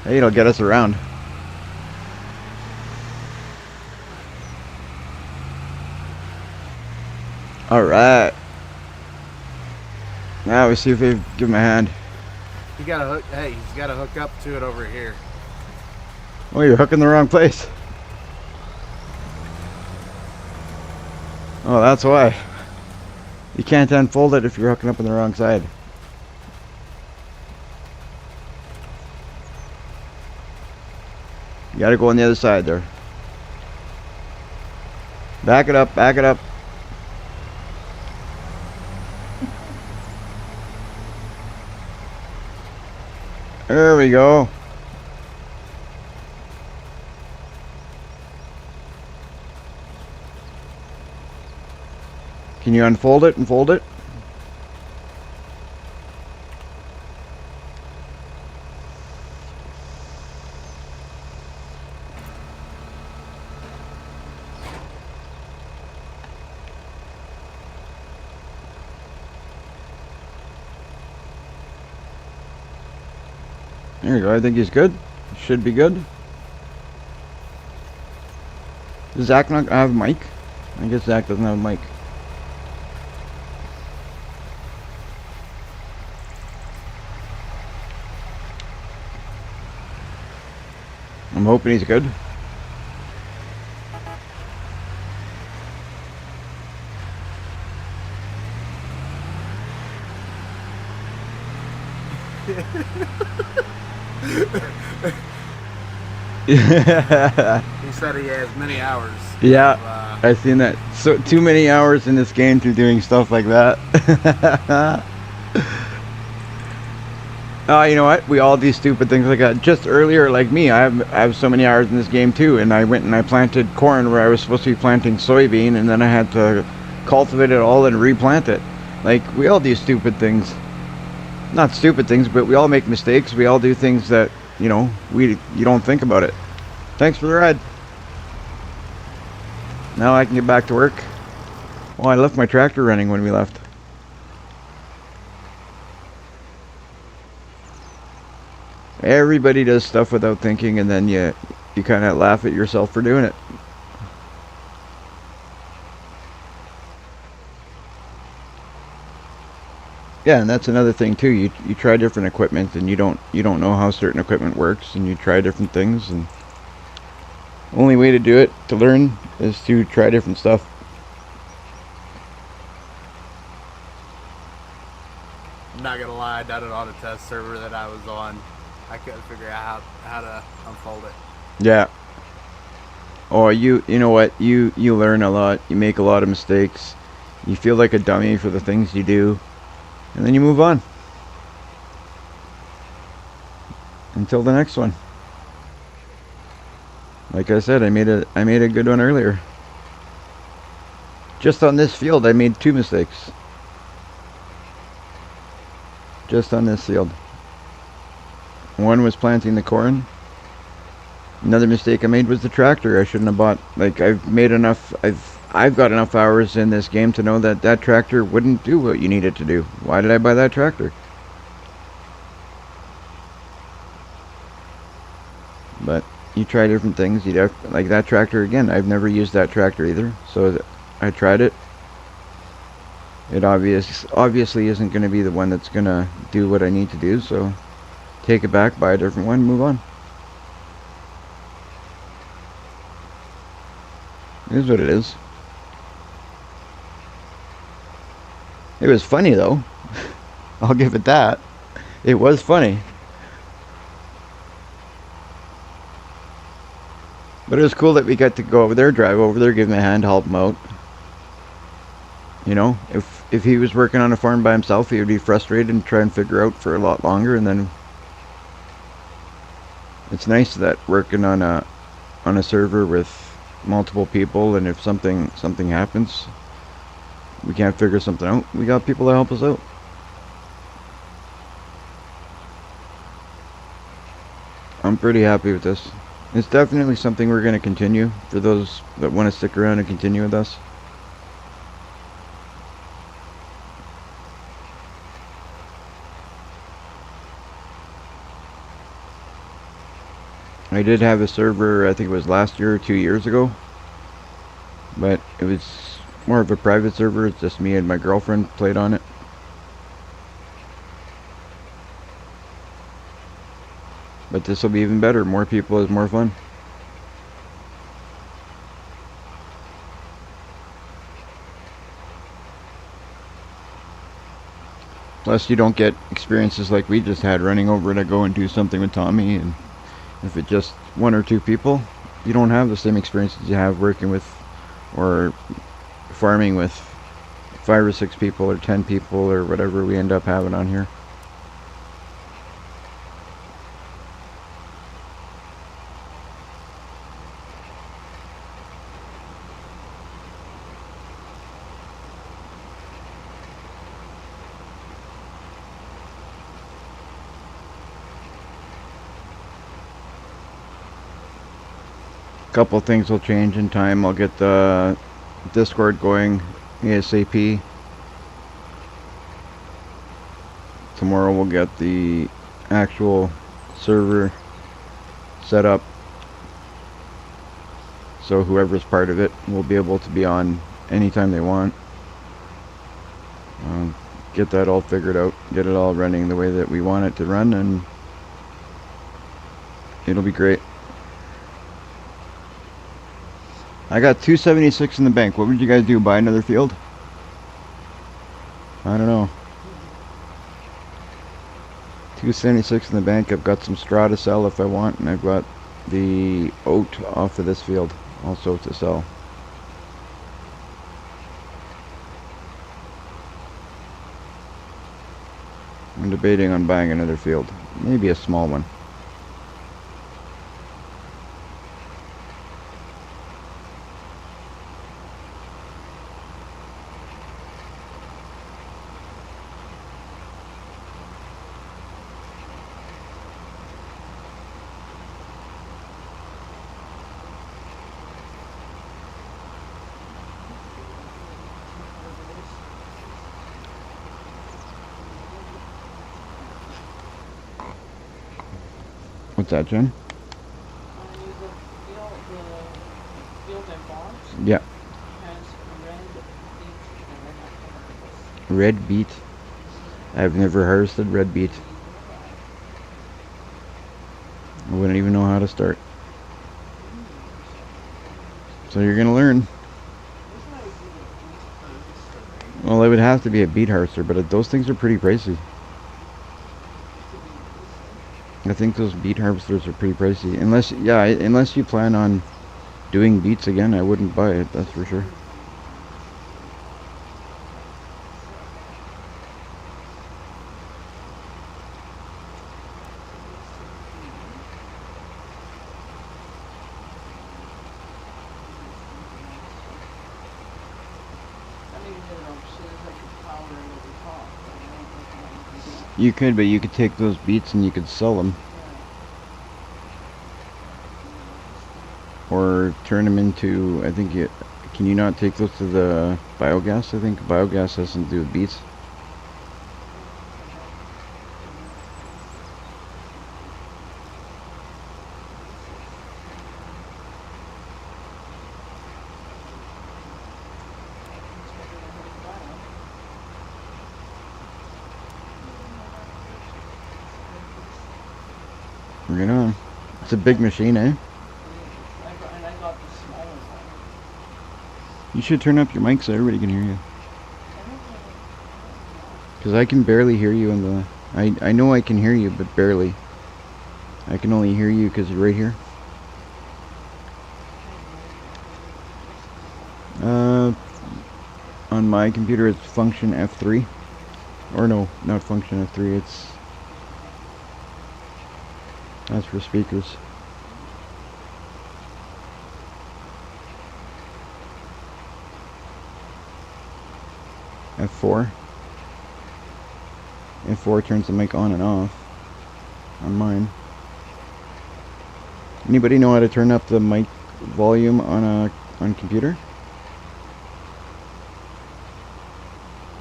Hey, it'll get us around. Alright. Now we see if we give him a hand. You gotta hook. Hey, he's gotta hook up to it over here. Oh, you're hooking the wrong place. Oh, that's why. You can't unfold it if you're hooking up on the wrong side. You gotta go on the other side there. Back it up, back it up. There we go. Can you unfold it and fold it? There you go. I think he's good. Should be good. Does Zach not have a mic? I guess Zach doesn't have a mic. I'm hoping he's good. He said he has many hours. Yeah, Of, I've seen that. So too many hours in this game to doing stuff like that. You know what? We all do stupid things like that. Just earlier, like me, I have so many hours in this game too, and I went and I planted corn where I was supposed to be planting soybean, and then I had to cultivate it all and replant it. Like, we all do stupid things. Not stupid things, but we all make mistakes. We all do things that, you know, you don't think about it. Thanks for the ride. Now I can get back to work. Well, I left my tractor running when we left. Everybody does stuff without thinking, and then you kind of laugh at yourself for doing it. Yeah, and that's another thing too. You try different equipment, and you don't know how certain equipment works, and you try different things, and only way to do it, to learn, is to try different stuff. I'm not gonna lie, I done it on a test server that I was on. I couldn't figure out how to unfold it. Yeah. Oh, you know what? You learn a lot. You make a lot of mistakes. You feel like a dummy for the things you do, and then you move on. Until the next one. Like I said, I made a good one earlier. Just on this field, I made 2 mistakes. Just on this field. One was planting the corn. Another mistake I made was the tractor. I shouldn't have bought. Like, I've got enough hours in this game to know that that tractor wouldn't do what you need it to do. Why did I buy that tractor? But you try different things. Like that tractor again. I've never used that tractor either, so I tried it. It obviously isn't going to be the one that's going to do what I need to do. So take it back, buy a different one, move on. It is what it is. It was funny though. I'll give it that. It was funny. But it was cool that we got to go over there, drive over there, give him a hand, help him out. You know, if he was working on a farm by himself, he would be frustrated and try and figure out for a lot longer. And then it's nice that working on a server with multiple people, and if something happens, we can't figure something out, we got people to help us out. I'm pretty happy with this. It's definitely something we're going to continue for those that want to stick around and continue with us. I did have a server, I think it was last year or 2 years ago, but it was more of a private server. It's just me and my girlfriend played on it. But this will be even better. More people is more fun. Plus you don't get experiences like we just had, running over to go and do something with Tommy, and if it's just 1 or 2 people, you don't have the same experiences you have working with or farming with 5 or 6 people or 10 people or whatever we end up having on here. Couple things will change in time. I'll get the Discord going ASAP. Tomorrow we'll get the actual server set up, so whoever's part of it will be able to be on anytime they want. Get that all figured out, get it all running the way that we want it to run, and it'll be great. I got 276 in the bank. What would you guys do? Buy another field? I don't know. 276 in the bank. I've got some straw to sell if I want, and I've got the oat off of this field also to sell. I'm debating on buying another field. Maybe a small one. What's that, Jen? The field and farms Yeah. has red beet and Red beet. I've never harvested red beet. I wouldn't even know how to start. So you're gonna learn. Well, it would have to be a beet harvester, but those things are pretty pricey. I think those beet harvesters are pretty pricey. Unless you plan on doing beets again, I wouldn't buy it, that's for sure. I mean, you know, so there's like a power in every top, but I don't know if I can do that. You could, but you could take those beets and you could sell them. Or turn them into, I think you, can you not take those to the biogas? I think biogas has something to do with beets. Right on. It's a big machine, eh? And I got the smaller one. You should turn up your mic so everybody can hear you. I don't know. Because I can barely hear you in the... I know I can hear you, but barely. I can only hear you because you're right here. On my computer it's function F3. Or no, not function F3, it's... That's for speakers. F4. F4 turns the mic on and off on mine. Anybody know how to turn up the mic volume on computer?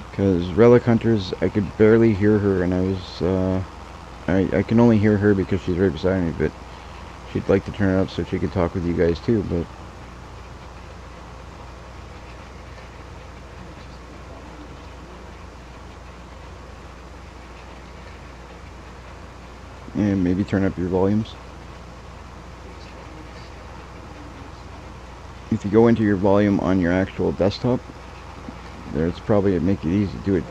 Because Relic Hunters, I could barely hear her, and I was I can only hear her because she's right beside me, but she'd like to turn it up so she could talk with you guys too, but yeah, maybe turn up your volumes. If you go into your volume on your actual desktop, there's probably it'd make it easy to do it.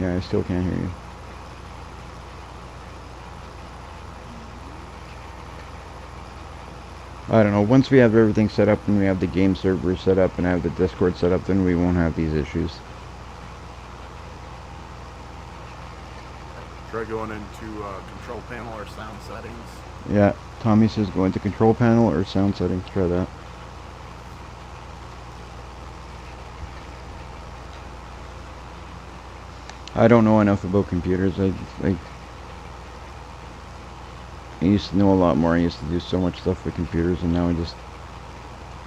Yeah, I still can't hear you. I don't know, once we have everything set up and we have the game server set up and have the Discord set up, then we won't have these issues. Try going into control panel or sound settings. Yeah, Tommy says go into control panel or sound settings, try that. I don't know enough about computers. I used to know a lot more. I used to do so much stuff with computers, and now I just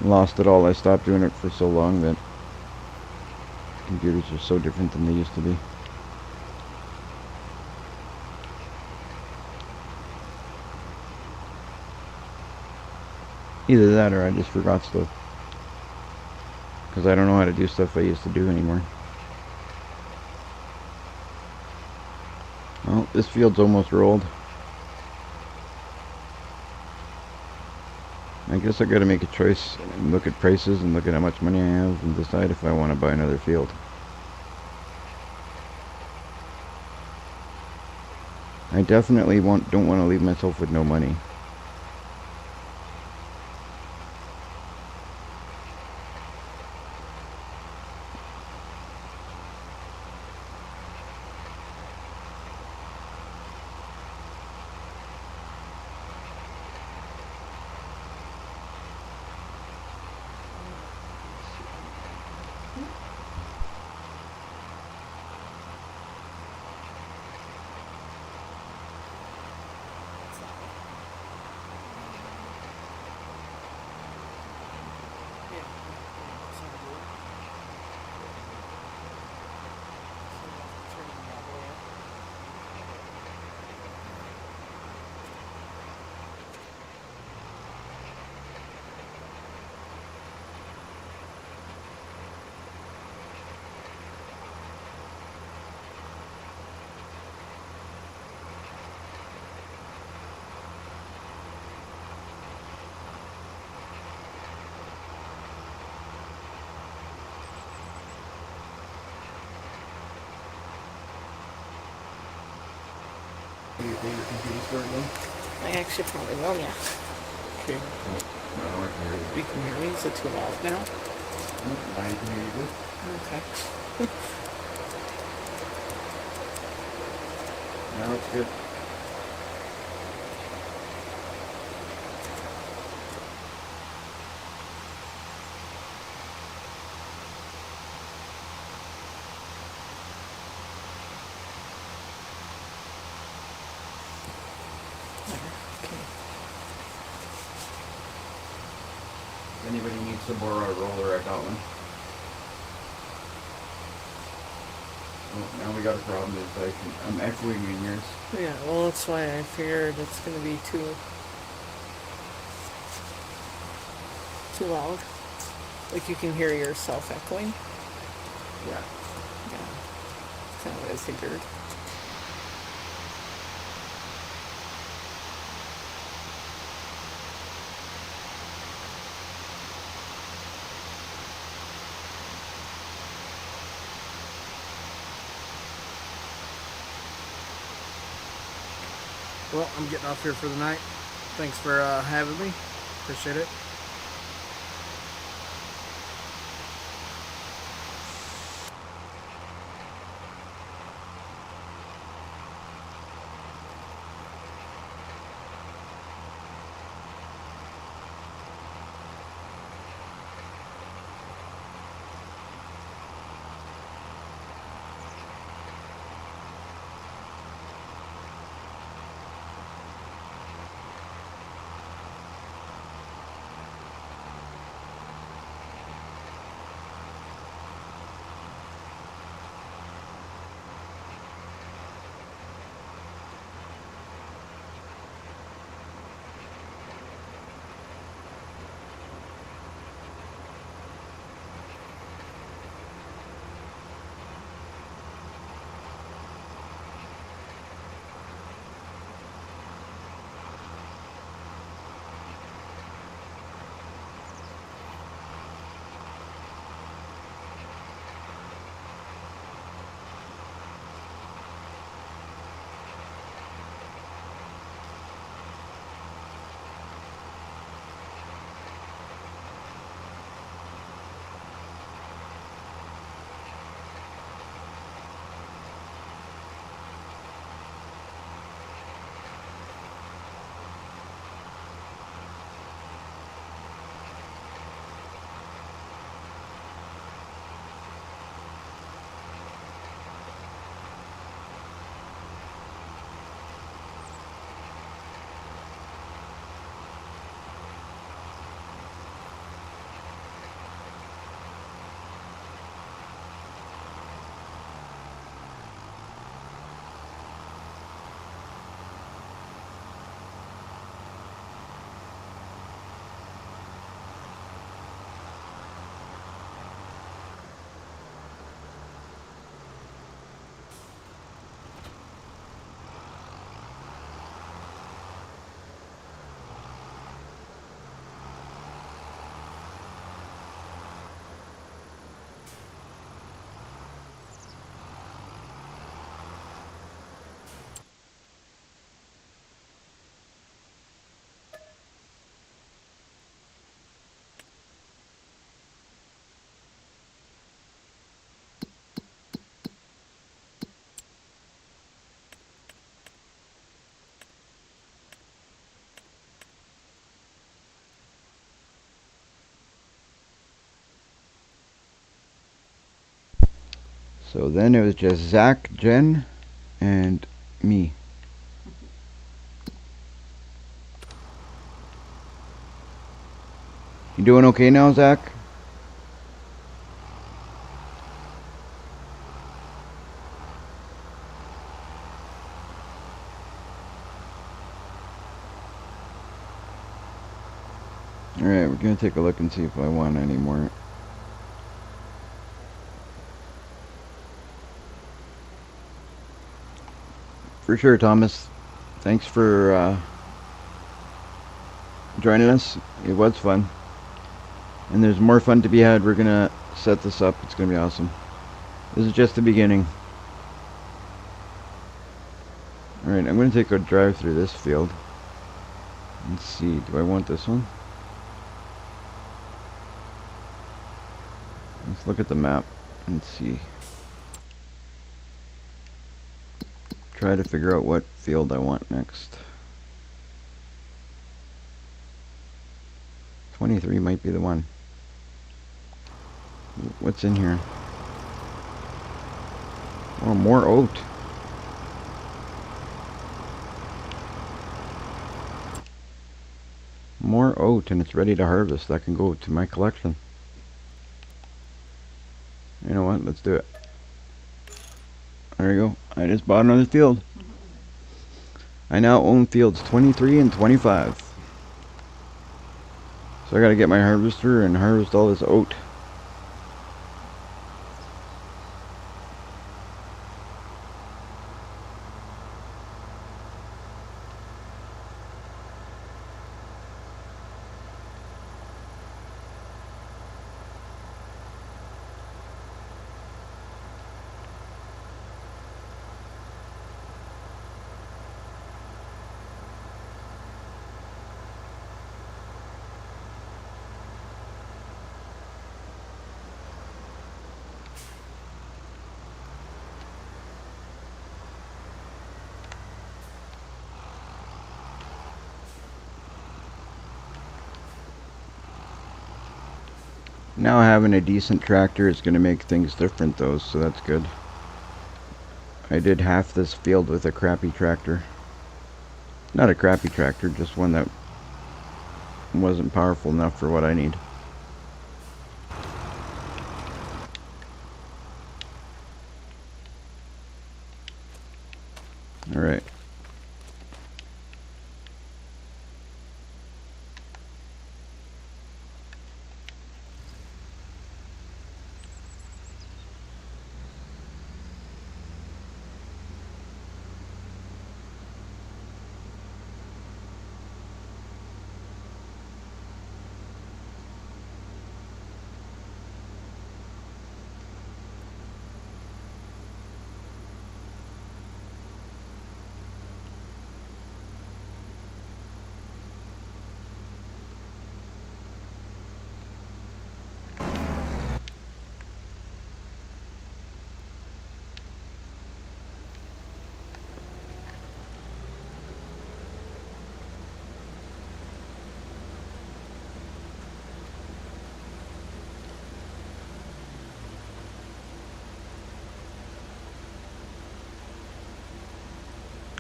lost it all. I stopped doing it for so long that computers are so different than they used to be. Either that or I just forgot stuff. Because I don't know how to do stuff I used to do anymore. Well, this field's almost rolled. I guess I gotta make a choice and look at prices and look at how much money I have and decide if I want to buy another field. I definitely don't want to leave myself with no money. get your computer started then? I actually probably will, yeah. Okay. Now I can hear you. You can hear me? Is it too loud now? Now you can hear you good. Okay. Now it's good. If anybody needs to borrow a roller, I got one. Oh, now we got a problem. Is I'm echoing in yours. Yeah, well, that's why I figured it's going to be too loud. Like you can hear yourself echoing. Yeah. Yeah. Kind of what I figured. Well, I'm getting off here for the night. Thanks for having me. Appreciate it. So then it was just Zach, Jen, and me. You doing okay now, Zach? Alright, we're gonna take a look and see if I want any more. For sure, Thomas. Thanks for joining us. It was fun. And there's more fun to be had. We're gonna set this up. It's gonna be awesome. This is just the beginning. Alright, I'm going to take a drive through this field. Let's see, do I want this one? Let's look at the map and see. Try to figure out what field I want next. 23 might be the one. What's in here? Oh, more oat. More oat, and it's ready to harvest. That can go to my collection. You know what? Let's do it. There you go. I just bought another field. I now own fields 23 and 25. So I gotta get my harvester and harvest all this oat. Now having a decent tractor is going to make things different though, so that's good. I did half this field with a crappy tractor. Not a crappy tractor, just one that wasn't powerful enough for what I need. Alright.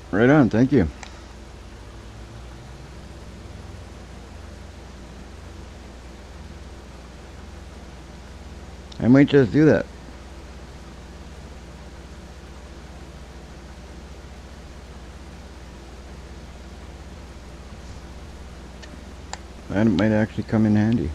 Right on, thank you. I might just do that. That might actually come in handy.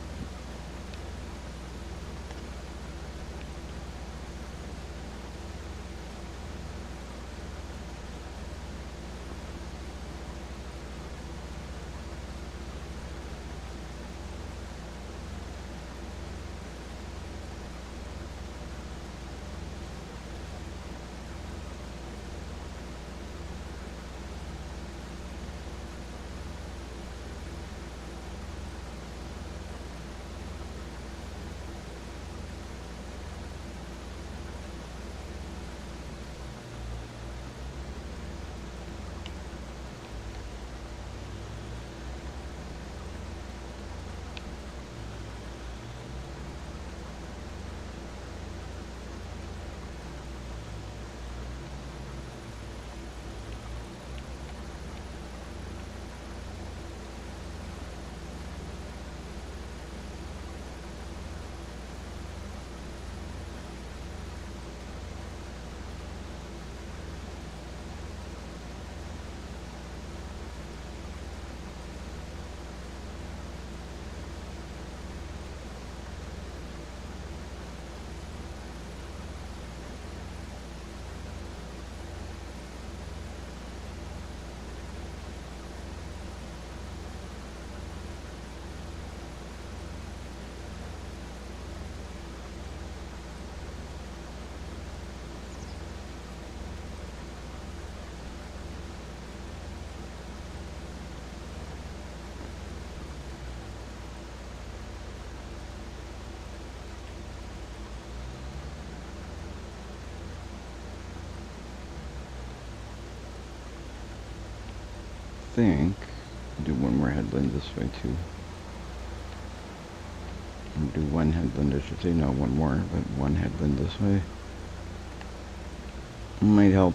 think do one more headland this way too. And do one headland, I should say, not one more, but one headland this way. Might help.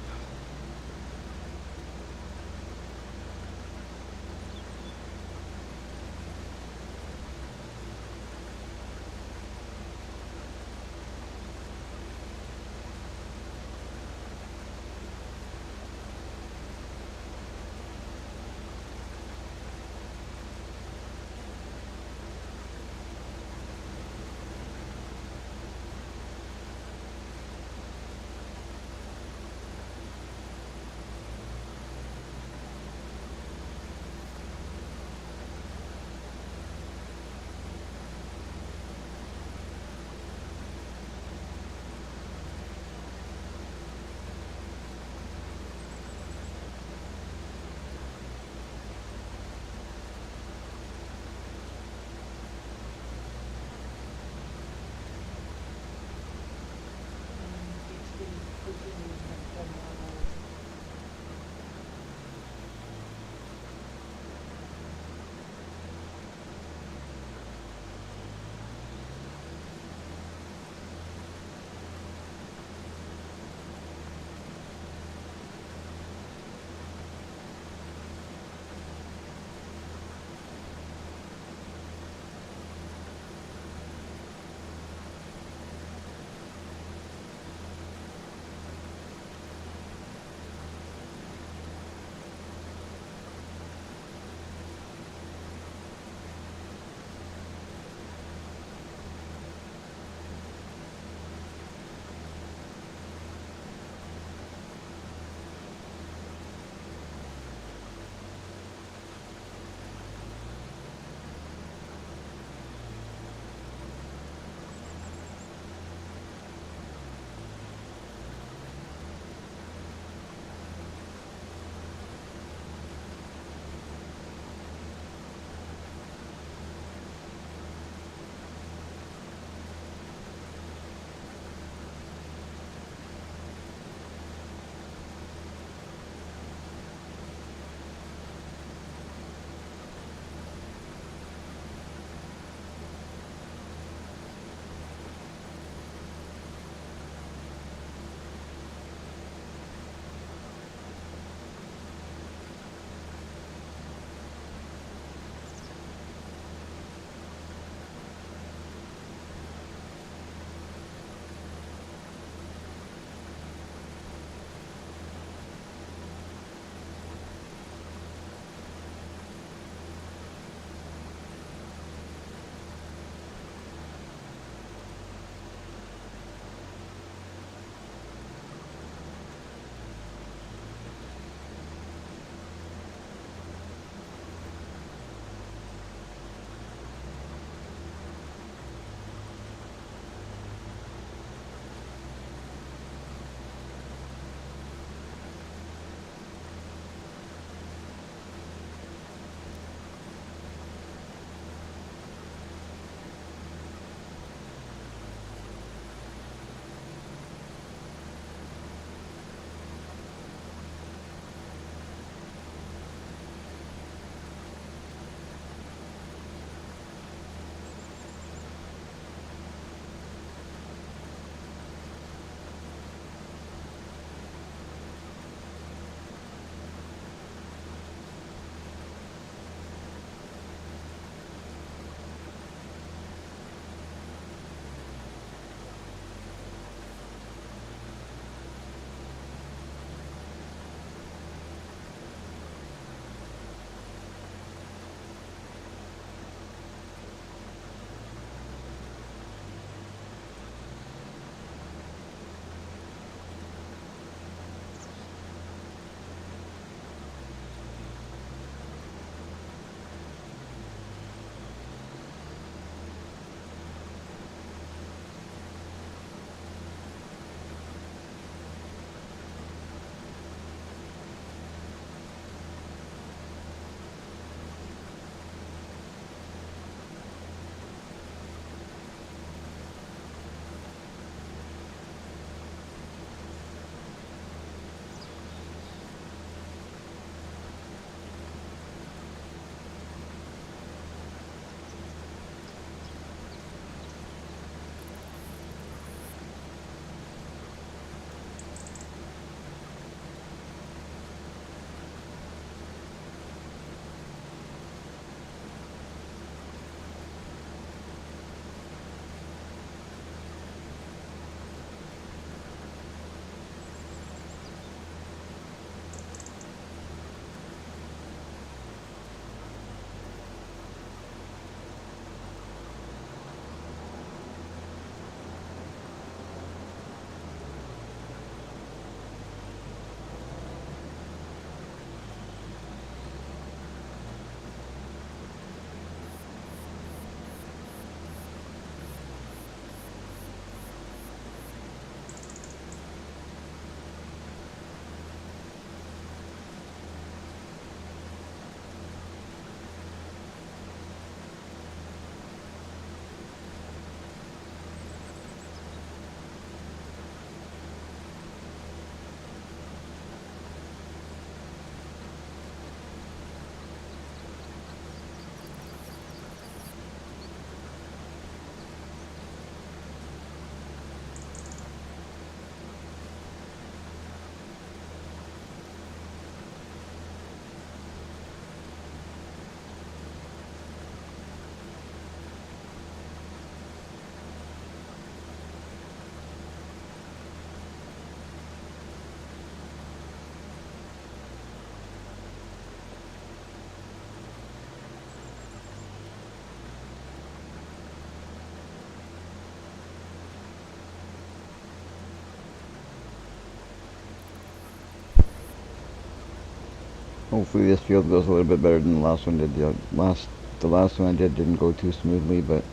Hopefully this field goes a little bit better than the last one did. The last one I did didn't go too smoothly, but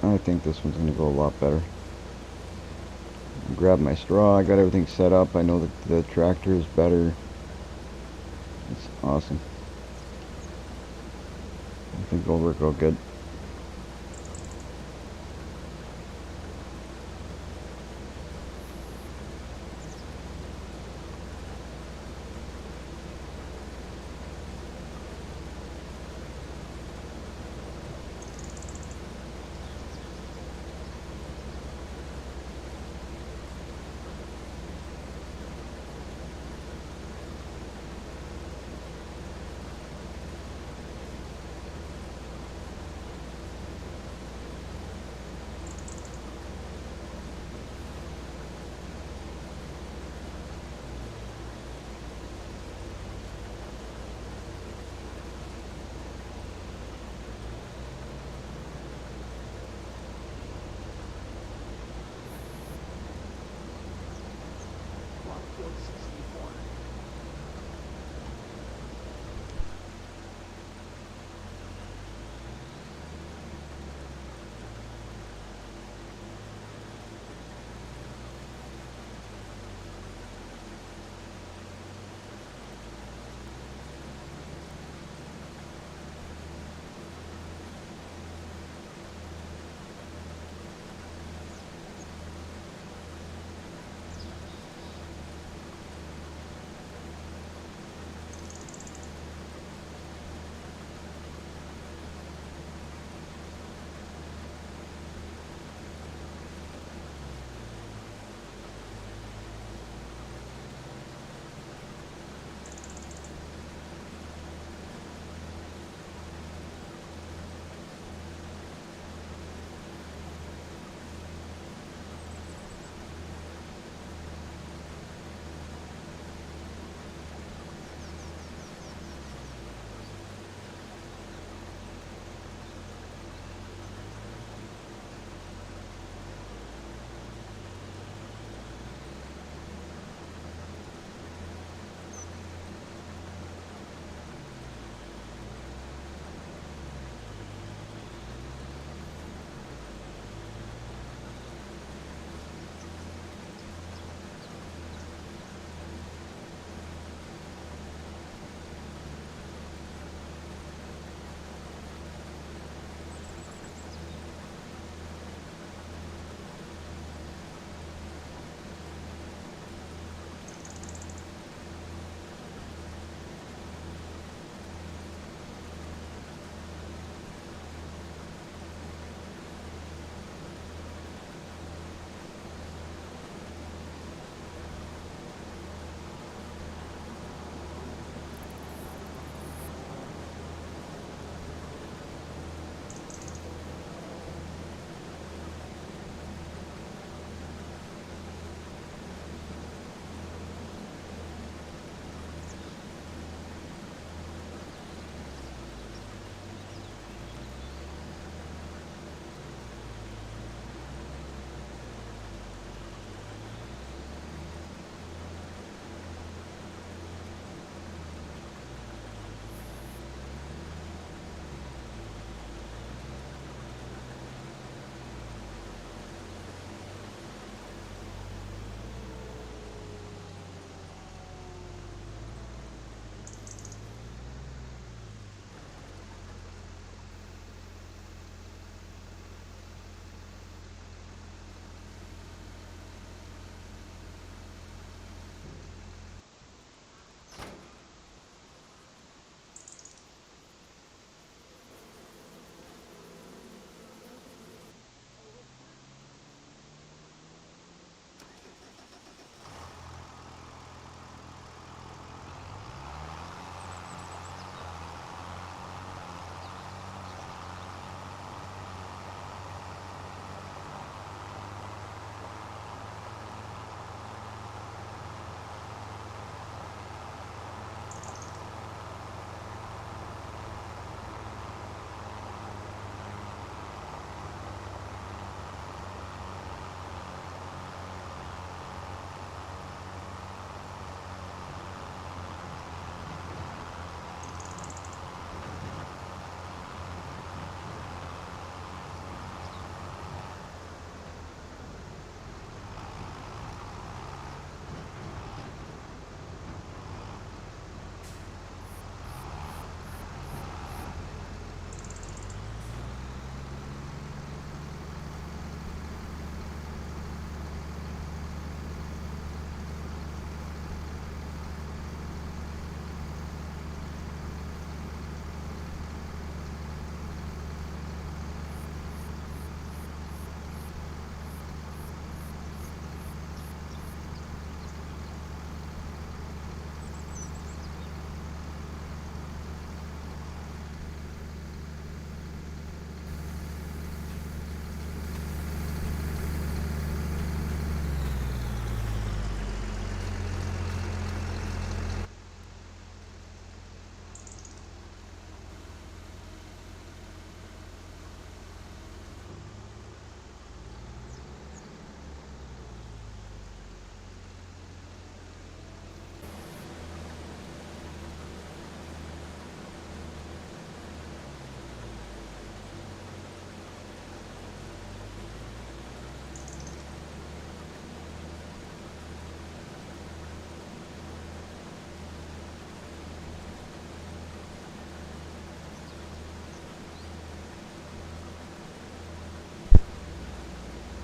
I think this one's going to go a lot better. Grab my straw, I got everything set up. I know that the tractor is better. It's awesome. I think it'll work out good.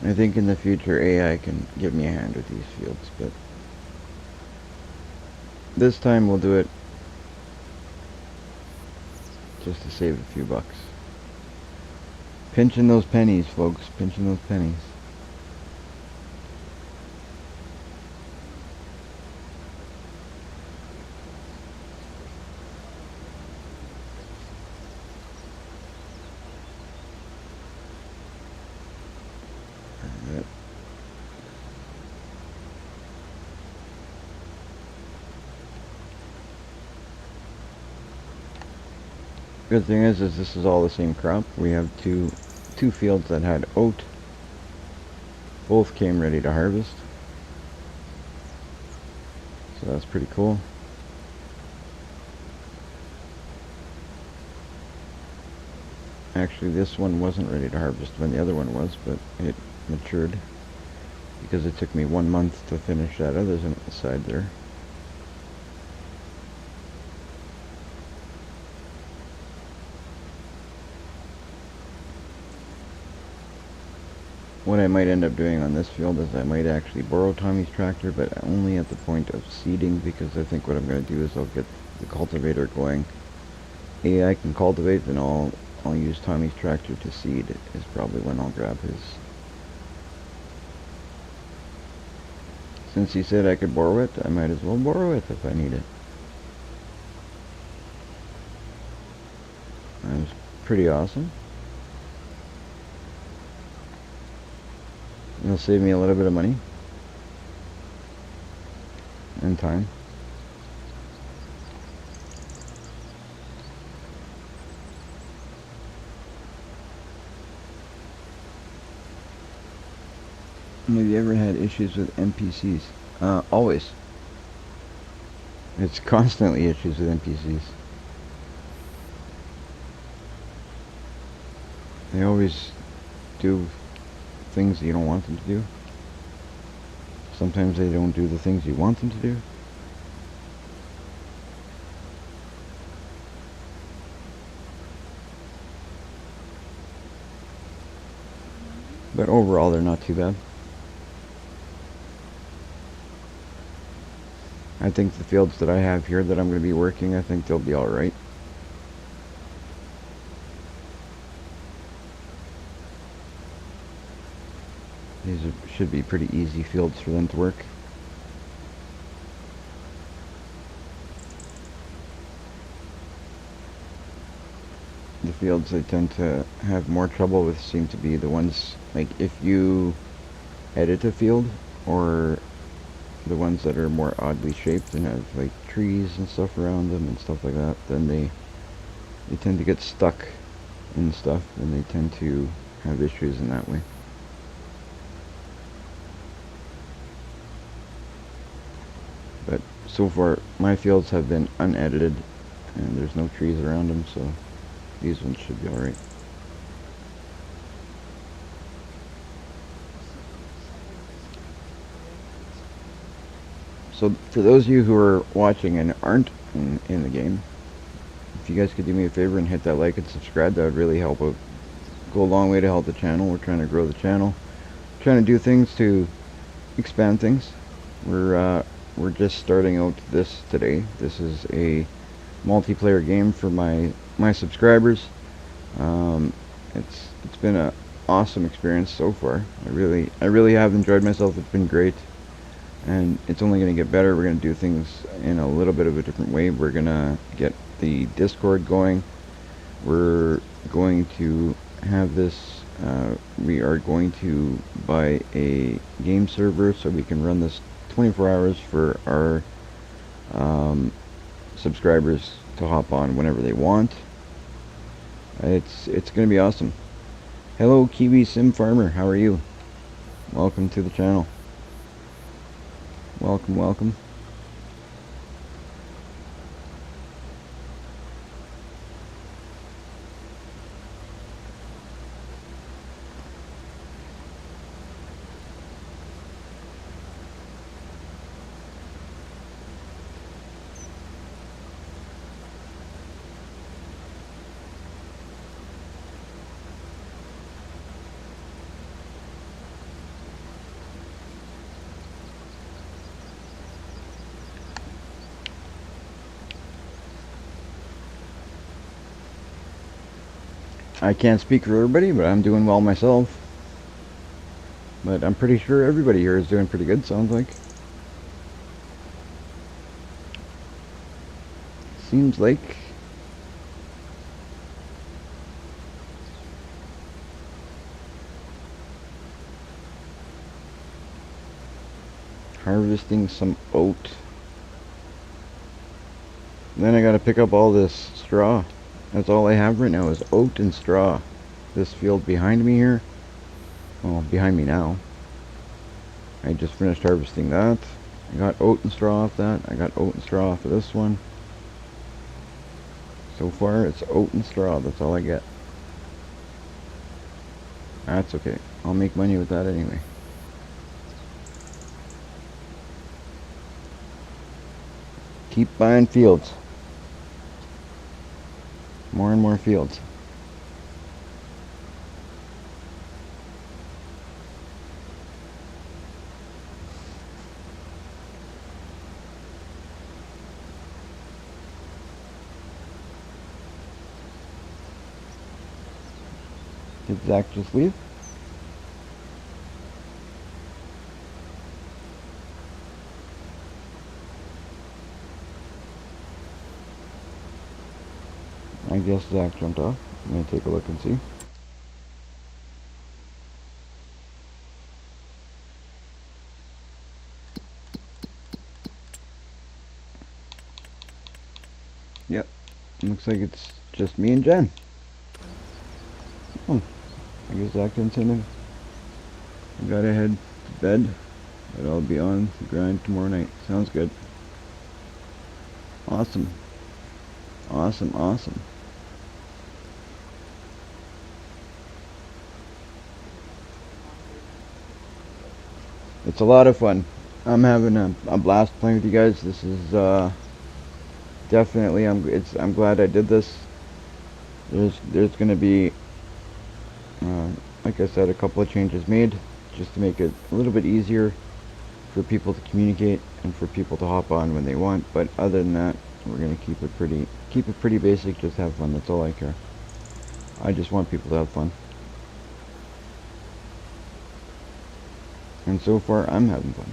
I think in the future AI can give me a hand with these fields, but this time we'll do it just to save a few bucks. Pinching those pennies, folks. Pinching those pennies. Alright. Good thing is this is all the same crop. We have two fields that had oat. Both came ready to harvest. So that's pretty cool. Actually, this one wasn't ready to harvest when the other one was, but it matured because it took me 1 month to finish that other side there. What I might end up doing on this field is I might actually borrow Tommy's tractor, but only at the point of seeding, because I think what I'm going to do is I'll get the cultivator going. AI can cultivate, then I'll use Tommy's tractor to seed, is probably when I'll grab his. Since he said I could borrow it, I might as well borrow it if I need it. That's pretty awesome. It'll save me a little bit of money and time. Have you ever had issues with NPCs? Always. It's constantly issues with NPCs. They always do things you don't want them to do. Sometimes they don't do the things you want them to do. But overall, they're not too bad. I think the fields that I have here that I'm going to be working, I think they'll be alright. These should be pretty easy fields for them to work. The fields I tend to have more trouble with seem to be the ones, like if you edit a field, or the ones that are more oddly shaped and have like trees and stuff around them and stuff like that, then they tend to get stuck in stuff, and they tend to have issues in that way. But so far, my fields have been unedited, and there's no trees around them, so these ones should be alright. So for those of you who are watching and aren't in the game, if you guys could do me a favor and hit that like and subscribe, that would really help out. Go a long way to help the channel. We're trying to grow the channel. Trying to do things to expand things. We're just starting out this today. This is a multiplayer game for my subscribers. It's been an awesome experience so far. I really have enjoyed myself. It's been great, and it's only going to get better. We're going to do things in a little bit of a different way. We're going to get the Discord going. We're going to have this. We are going to buy a game server so we can run this 24 hours for our subscribers to hop on whenever they want. It's going to be awesome. Hello, Kiwi Sim Farmer. How are you? Welcome to the channel. Welcome, welcome. I can't speak for everybody, but I'm doing well myself. But I'm pretty sure everybody here is doing pretty good, sounds like. Seems like. Harvesting some oat. Then I gotta pick up all this straw. That's all I have right now is oat and straw. This field behind me here. Well, behind me now. I just finished harvesting that. I got oat and straw off that. I got oat and straw off of this one. So far, it's oat and straw. That's all I get. That's okay. I'll make money with that anyway. Keep buying fields. More and more fields. Did Zach just leave? I guess Zach jumped off. I'm gonna take a look and see. Yep. Looks like it's just me and Jen. Oh, I guess Zach didn't say anything. I gotta head to bed, but I'll be on the grind tomorrow night. Sounds good. Awesome. Awesome, awesome. It's a lot of fun. I'm having a blast playing with you guys. This is definitely I'm glad I did this. There's gonna be like I said, a couple of changes made just to make it a little bit easier for people to communicate and for people to hop on when they want. But other than that, we're gonna keep it pretty basic. Just have fun. That's all I care. I just want people to have fun. And so far, I'm having fun.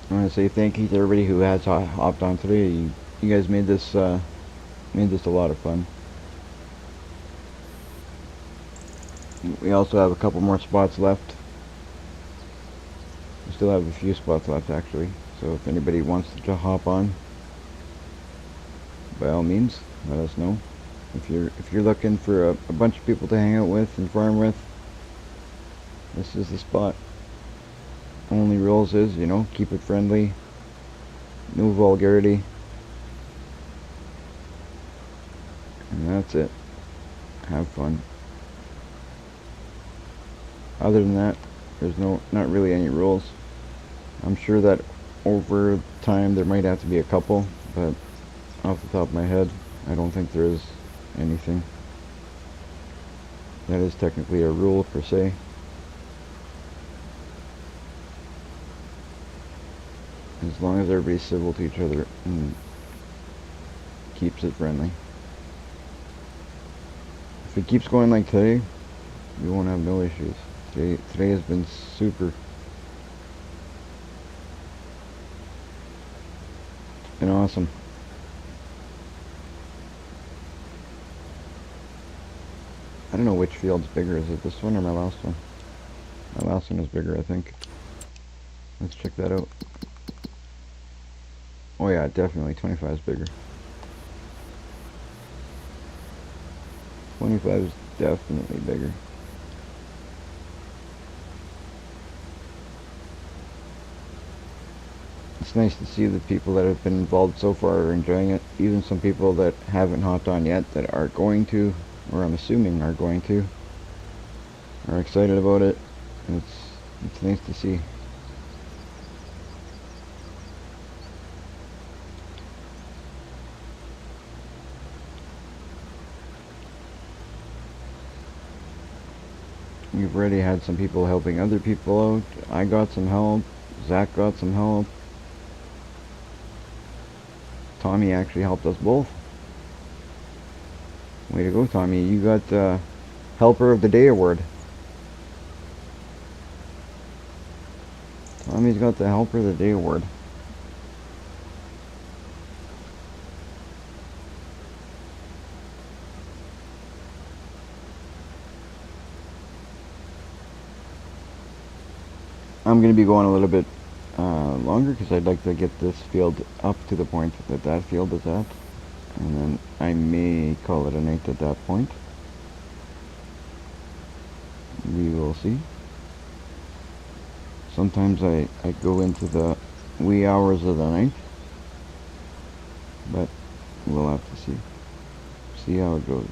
I want to say thank you to everybody who has hopped on today. You guys made this a lot of fun. We also have a couple more spots left. We still have a few spots left actually. So if anybody wants to hop on, by all means, let us know. If you're looking for a bunch of people to hang out with and farm with, this is the spot. Only rules is, keep it friendly, no vulgarity, and that's it. Have fun. Other than that, there's not really any rules. I'm sure that over time there might have to be a couple, but off the top of my head, I don't think there is anything that is technically a rule per se. As long as everybody's civil to each other and keeps it friendly. If it keeps going like today, we won't have no issues. Today has been super. And awesome. I don't know which field's bigger. Is it this one or my last one? My last one is bigger, I think. Let's check that out. Oh yeah, definitely 25 is bigger. 25 is definitely bigger. It's nice to see the people that have been involved so far are enjoying it. Even some people that haven't hopped on yet that are going to, or I'm assuming are going to, are excited about it. It's nice to see. We've already had some people helping other people out. I got some help. Zach got some help. Tommy actually helped us both. Way to go, Tommy. You got the Helper of the Day award. Tommy's got the Helper of the Day award. I'm going to be going a little bit longer because I'd like to get this field up to the point that that field is at. And then I may call it a night at that point. We will see. Sometimes I go into the wee hours of the night. But we'll have to see. See how it goes.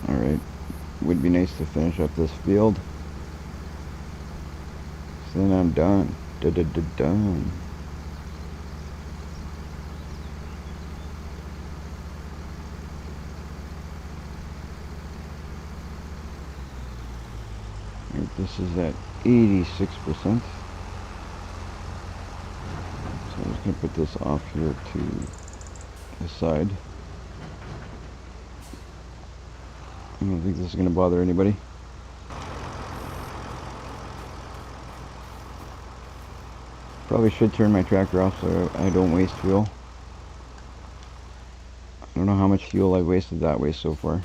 Alright, would be nice to finish up this field. So then I'm done. Done. Right, this is at 86%. So I'm just going to put this off here to the side. I don't think this is going to bother anybody. Probably should turn my tractor off so I don't waste fuel. I don't know how much fuel I've wasted that way so far.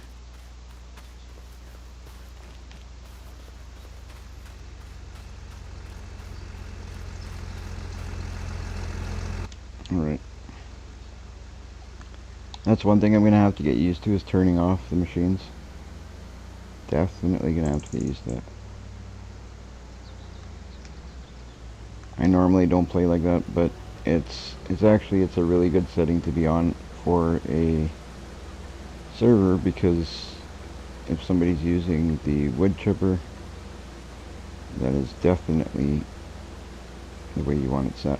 That's one thing I'm gonna have to get used to, is turning off the machines. Definitely gonna have to get used to that. I normally don't play like that, but it's a really good setting to be on for a server, because if somebody's using the wood chipper, that is definitely the way you want it set.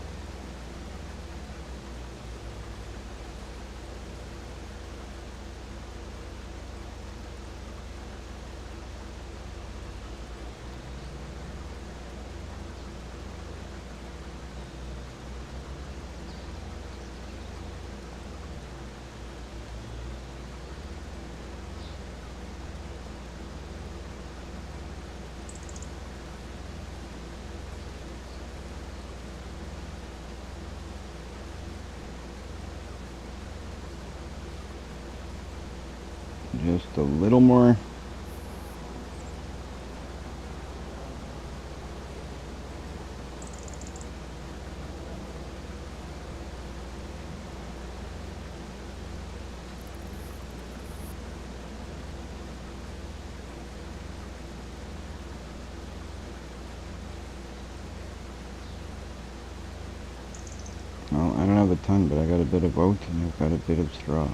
Just a little more. Well, I don't have a ton, but I got a bit of oat and I've got a bit of straw.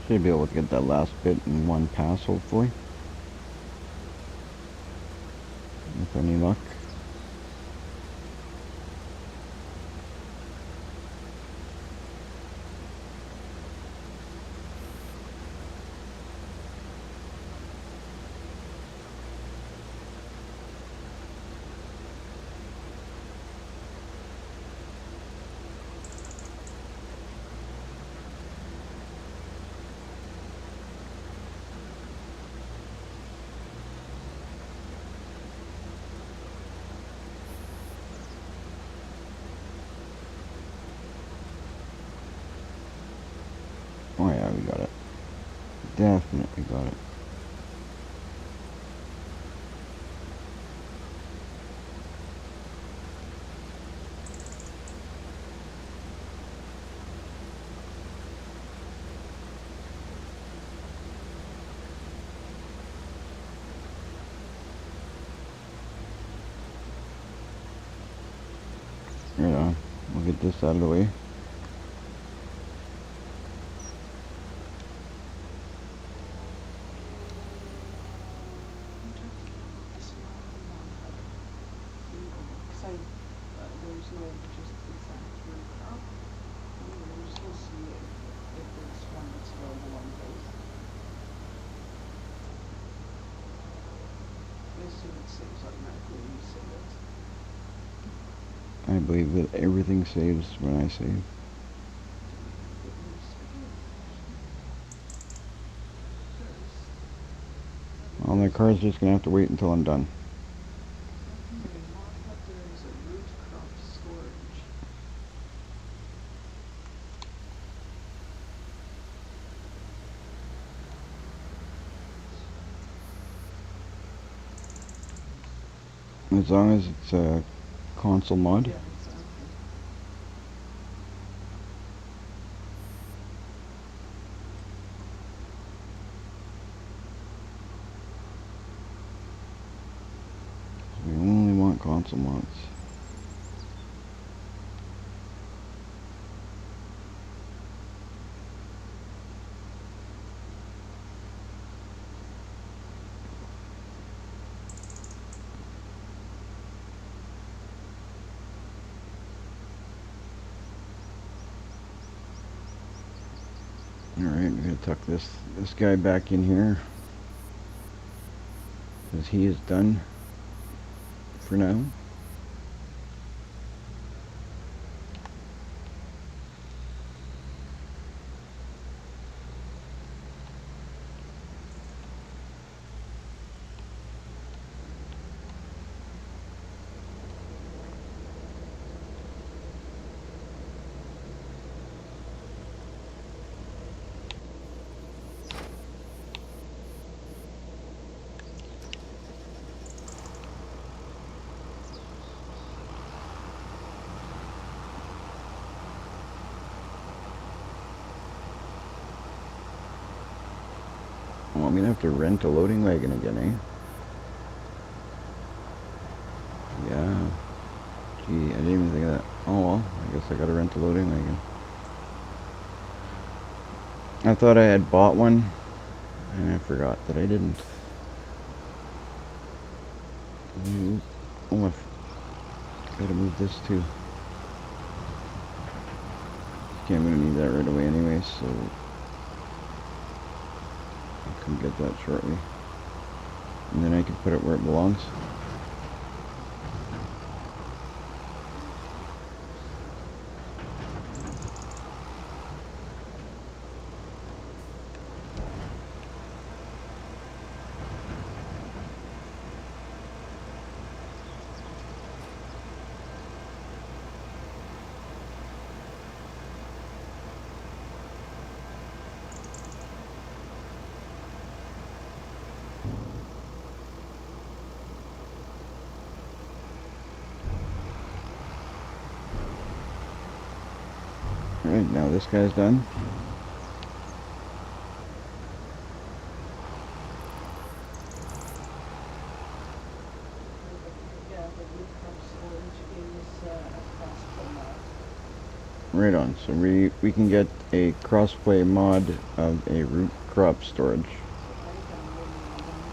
Should be able to get that last bit in one pass, hopefully. With any luck. Oh yeah, we got it. Definitely got it. Right on. We'll get this out of the way. There's no just exact root crop. We're just gonna see if there's one that's available on both. I assume it saves automatically when you save it. I believe that everything saves when I save. Well, my car's just gonna have to wait until I'm done. As long as it's a console mod. Yeah, exactly. We only want console mods. Alright, I'm gonna tuck this guy back in here. Because he is done for now. Well, I'm gonna have to rent a loading wagon again, eh? Yeah. Gee, I didn't even think of that. Oh well, I guess I gotta rent a loading wagon. I thought I had bought one, and I forgot that I didn't. Oh, I gotta move this too. Okay, I'm gonna need that right away anyway, so I can get that shortly. And then I can put it where it belongs. Alright, now this guy's done. Yeah, the roof pump storage is a classical mod. Right on. So we can get a crossplay mod of a root crop storage. So I downloaded one.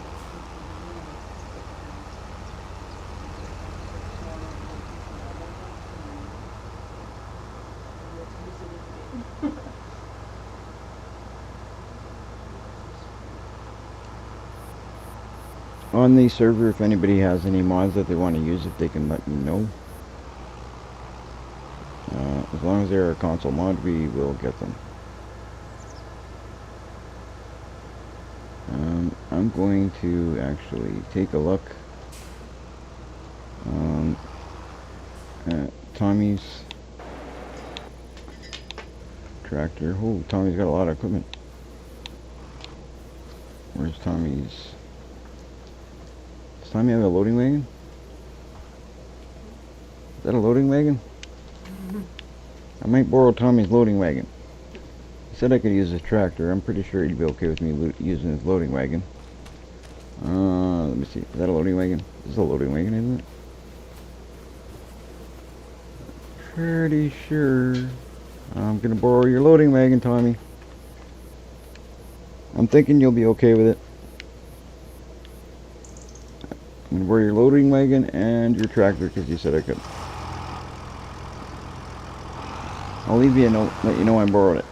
On the server, if anybody has any mods that they want to use, if they can let me know. As long as they're a console mod, we will get them. I'm going to actually take a look at Tommy's tractor. Oh, Tommy's got a lot of equipment. Where's Tommy's? Does Tommy have a loading wagon? Is that a loading wagon? I might borrow Tommy's loading wagon. He said I could use his tractor. I'm pretty sure he'd be okay with me using his loading wagon. Let me see. Is that a loading wagon? This is a loading wagon, isn't it? Pretty sure. I'm gonna borrow your loading wagon, Tommy. I'm thinking you'll be okay with it. I'm gonna borrow your loading wagon and your tractor because you said I could. I'll leave you a note, let you know I borrowed it.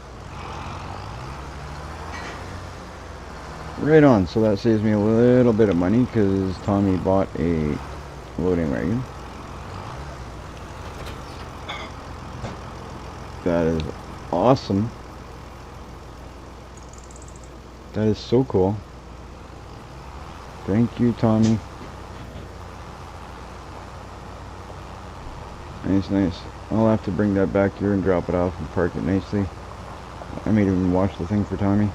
Right on, so that saves me a little bit of money because Tommy bought a loading wagon. That is awesome. That is so cool. Thank you, Tommy. Nice, nice. I'll have to bring that back here and drop it off and park it nicely. I may even wash the thing for Tommy.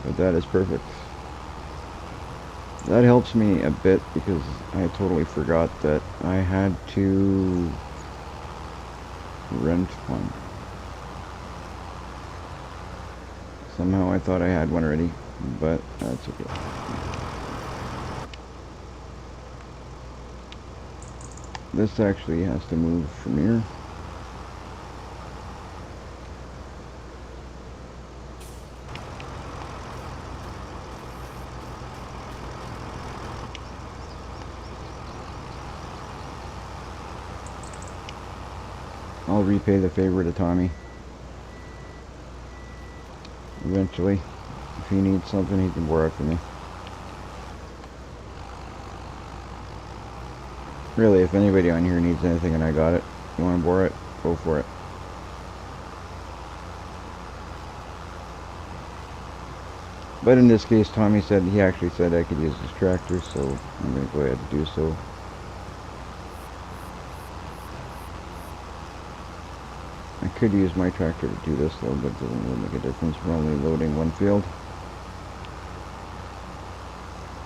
But that is perfect. That helps me a bit because I totally forgot that I had to rent one. Somehow I thought I had one already, but that's okay. This actually has to move from here. I'll repay the favor to Tommy. eventually. If he needs something, he can borrow it from me. Really, if anybody on here needs anything and I got it, you want to borrow it, go for it. But in this case, Tommy said, he actually said I could use his tractor, so I'm going to go ahead and do so. I could use my tractor to do this though, but it doesn't really make a difference. We're only loading one field.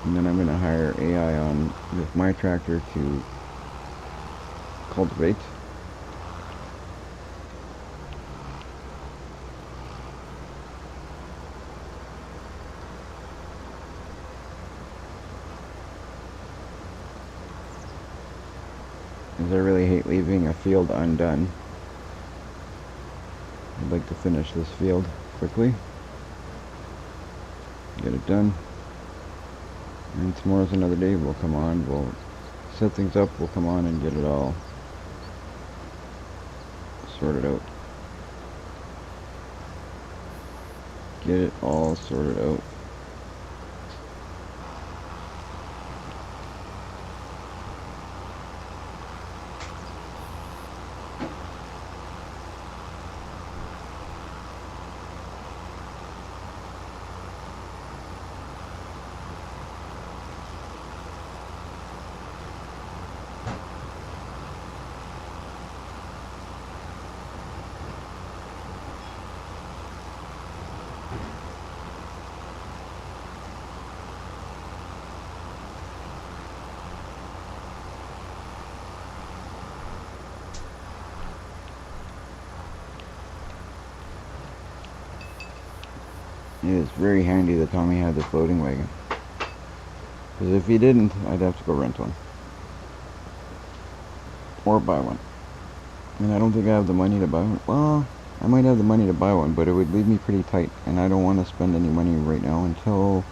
And then I'm going to hire AI on with my tractor to cultivate. As I really hate leaving a field undone. I'd like to finish this field quickly. Get it done. And tomorrow's another day. We'll come on, we'll set things up, we'll come on and get it all sorted out. Get it all sorted out. It is very handy that Tommy had the floating wagon. Because if he didn't, I'd have to go rent one. Or buy one. And I don't think I have the money to buy one. Well, I might have the money to buy one, but it would leave me pretty tight. And I don't want to spend any money right now until...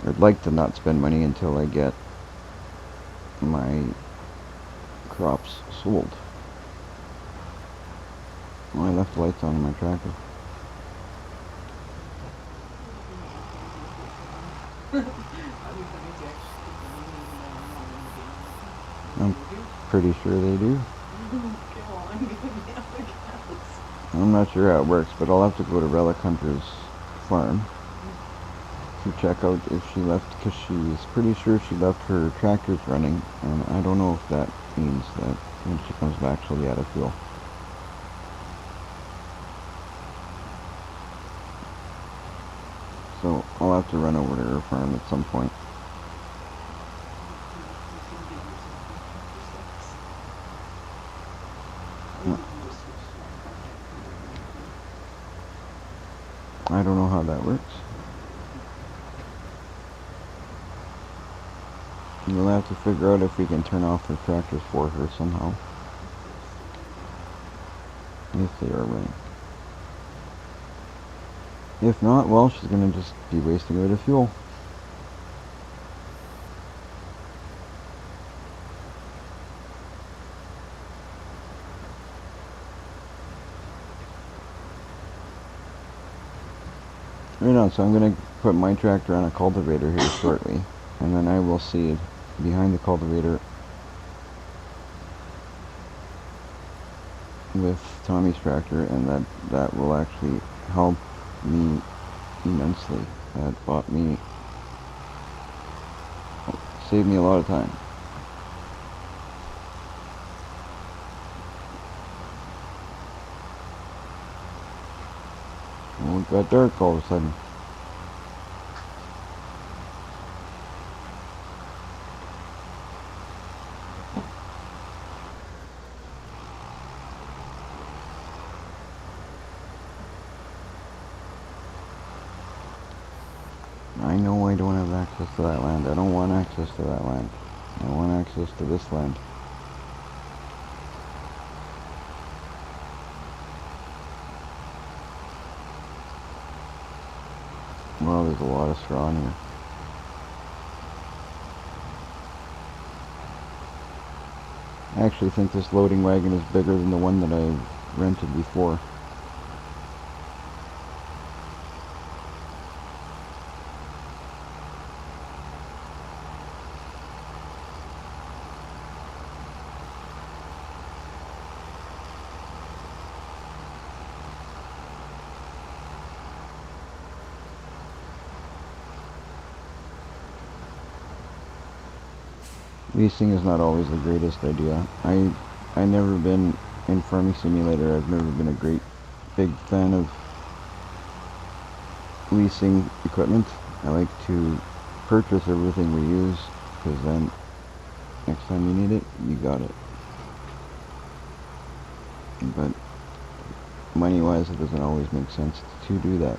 I'd like to not spend money until I get my crops sold. Well, I left the lights on in my tractor. I'm pretty sure they do. I'm not sure how it works, but I'll have to go to Relic Hunter's farm to check out if she left, because she's pretty sure she left her tractors running, and I don't know if that means that when she comes back she'll be out of fuel. So I'll have to run over to her farm at some point. I don't know how that works. We'll have to figure out if we can turn off her tractors for her somehow. If they are running. If not, well, she's going to just be wasting a bit of fuel. Right on, so I'm going to put my tractor on a cultivator here shortly, and then I will seed behind the cultivator with Tommy's tractor, and that will actually help me immensely. That bought me, saved me a lot of time. Well, it got dark all of a sudden. I know I don't have access to that land. I don't want access to that land. I want access to this land. Well, there's a lot of straw in here. I actually think this loading wagon is bigger than the one that I rented before. leasing is not always the greatest idea. I never been in Farming Simulator. I've never been a great big fan of leasing equipment. I like to purchase everything we use, because then next time you need it, you got it. But money-wise, it doesn't always make sense to do that.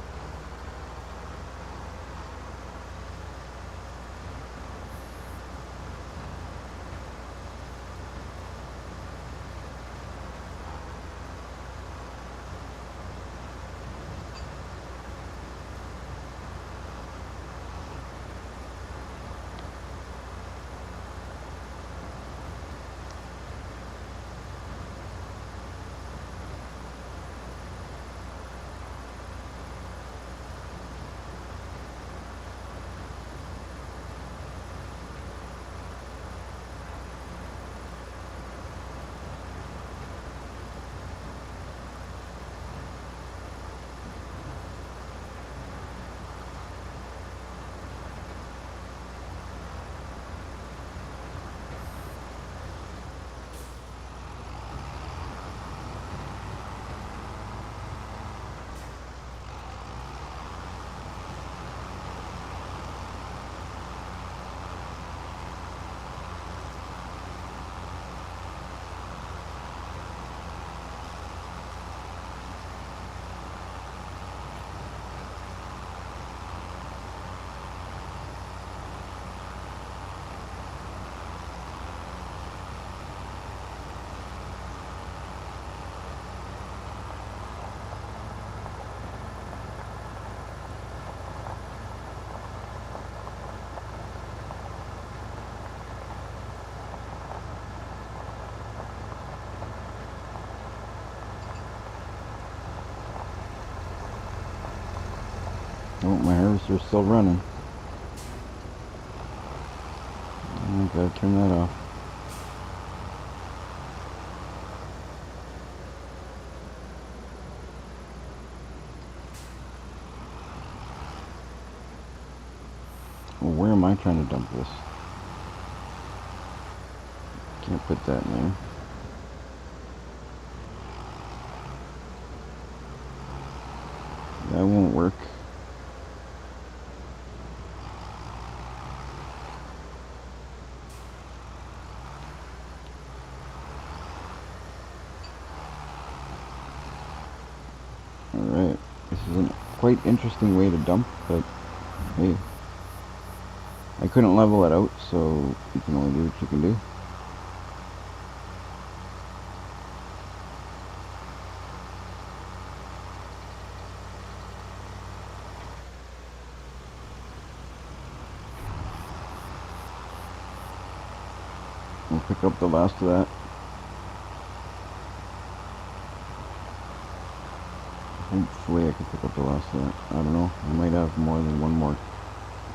Oh, my harvester's still running. I gotta turn that off. Well, where am I trying to dump this? Can't put that in there. That won't work. Alright, this is a quite interesting way to dump, but hey, I couldn't level it out, so you can only do what you can do. We'll pick up the last of that. Hopefully I can pick up the last of that. I don't know. I might have more than one more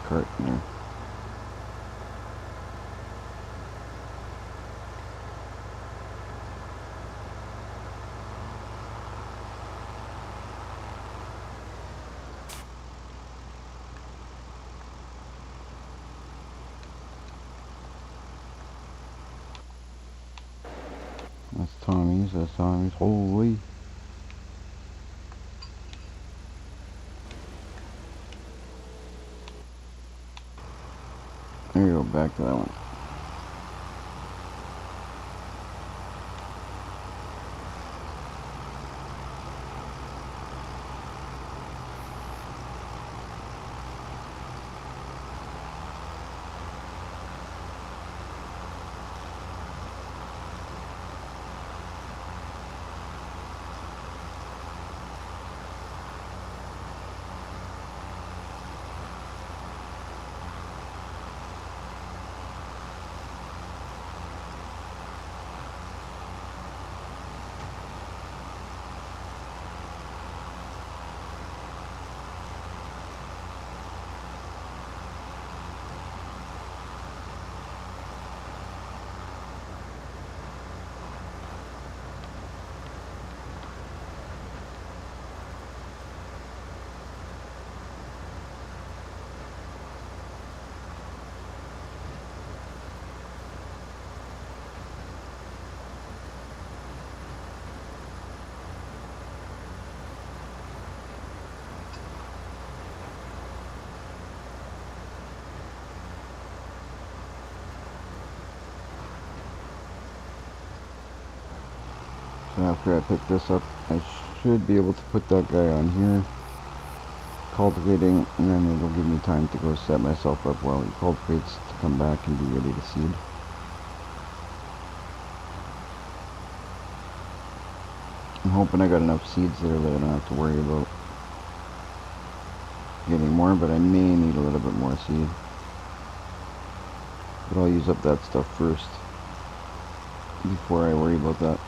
cart in there. That's Tommy's. That's Tommy's. Holy. There you go, back to that one. after I pick this up, I should be able to put that guy on here, cultivating, and then it'll give me time to go set myself up while he cultivates to come back and be ready to seed. I'm hoping I got enough seeds there that I don't have to worry about getting more, but I may need a little bit more seed. But I'll use up that stuff first before I worry about that.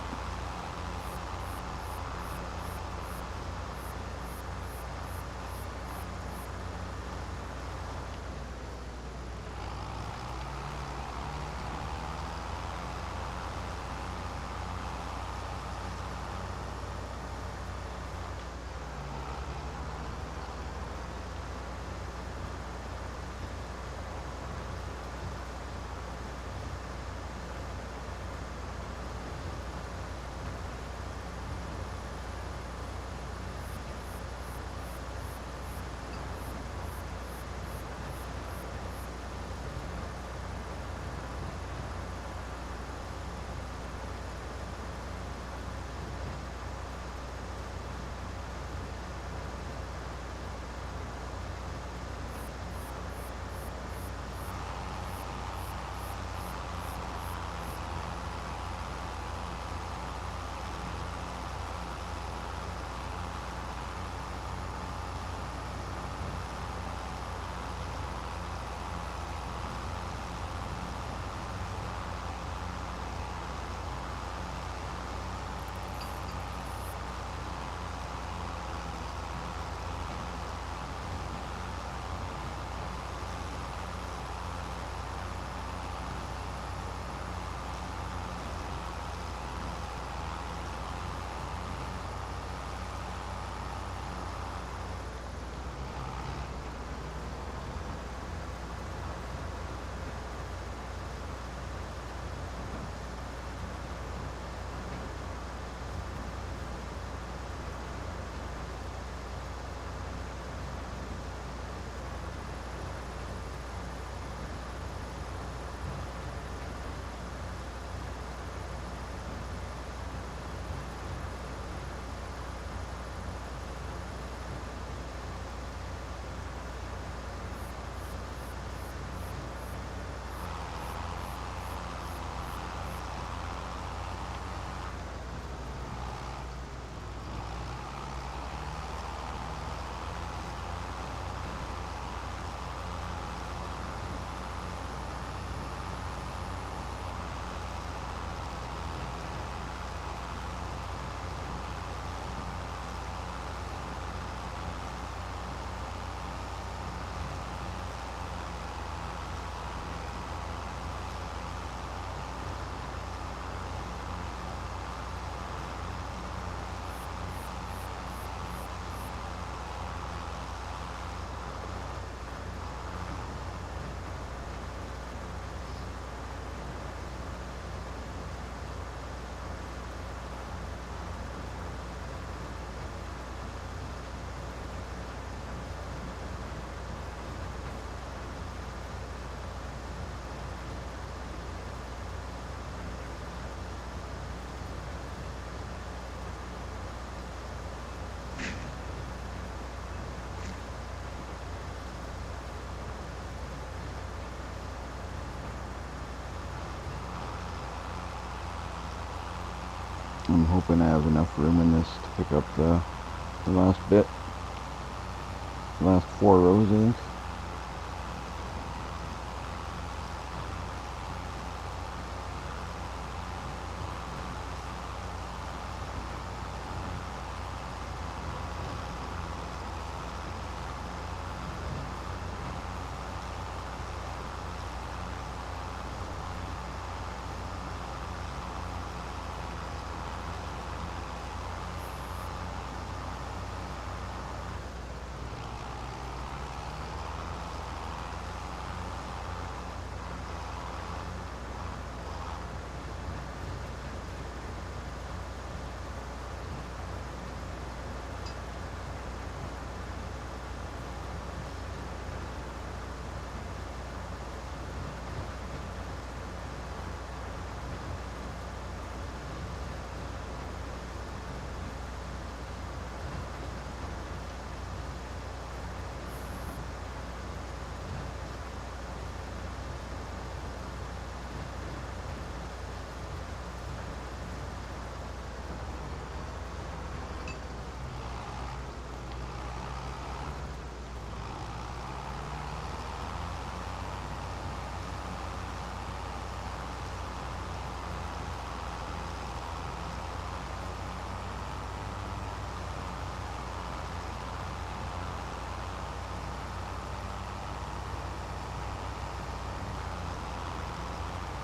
I'm hoping I have enough room in this to pick up the last bit. Last 4 rows, I think.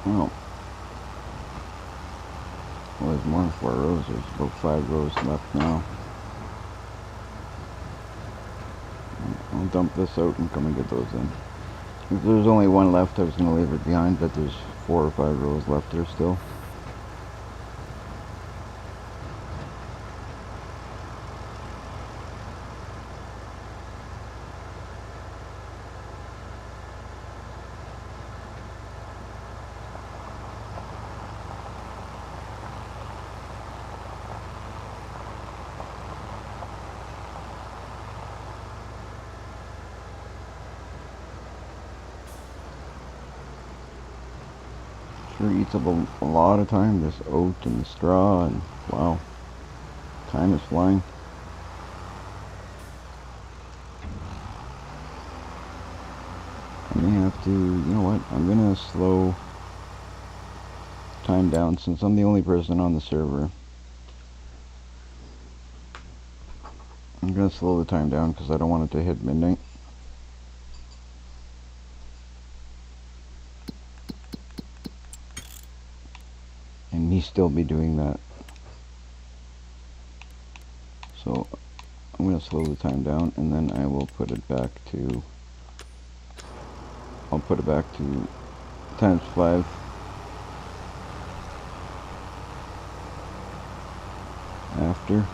Well, there's more than 4 rows. There's about 5 rows left now. I'll dump this out and come and get those in. If there's only one left, I was going to leave it behind, but there's 4 or 5 rows left there still. Sure eats up a lot of time, this oat and the straw, and wow, time is flying. I may have to, you know what, I'm gonna slow time down since I'm the only person on the server. I'm gonna slow the time down because I don't want it to hit midnight. And me still be doing that. So I'm going to slow the time down and then I will put it back to, I'll put it back to times 5. After.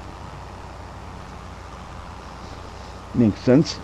Makes sense.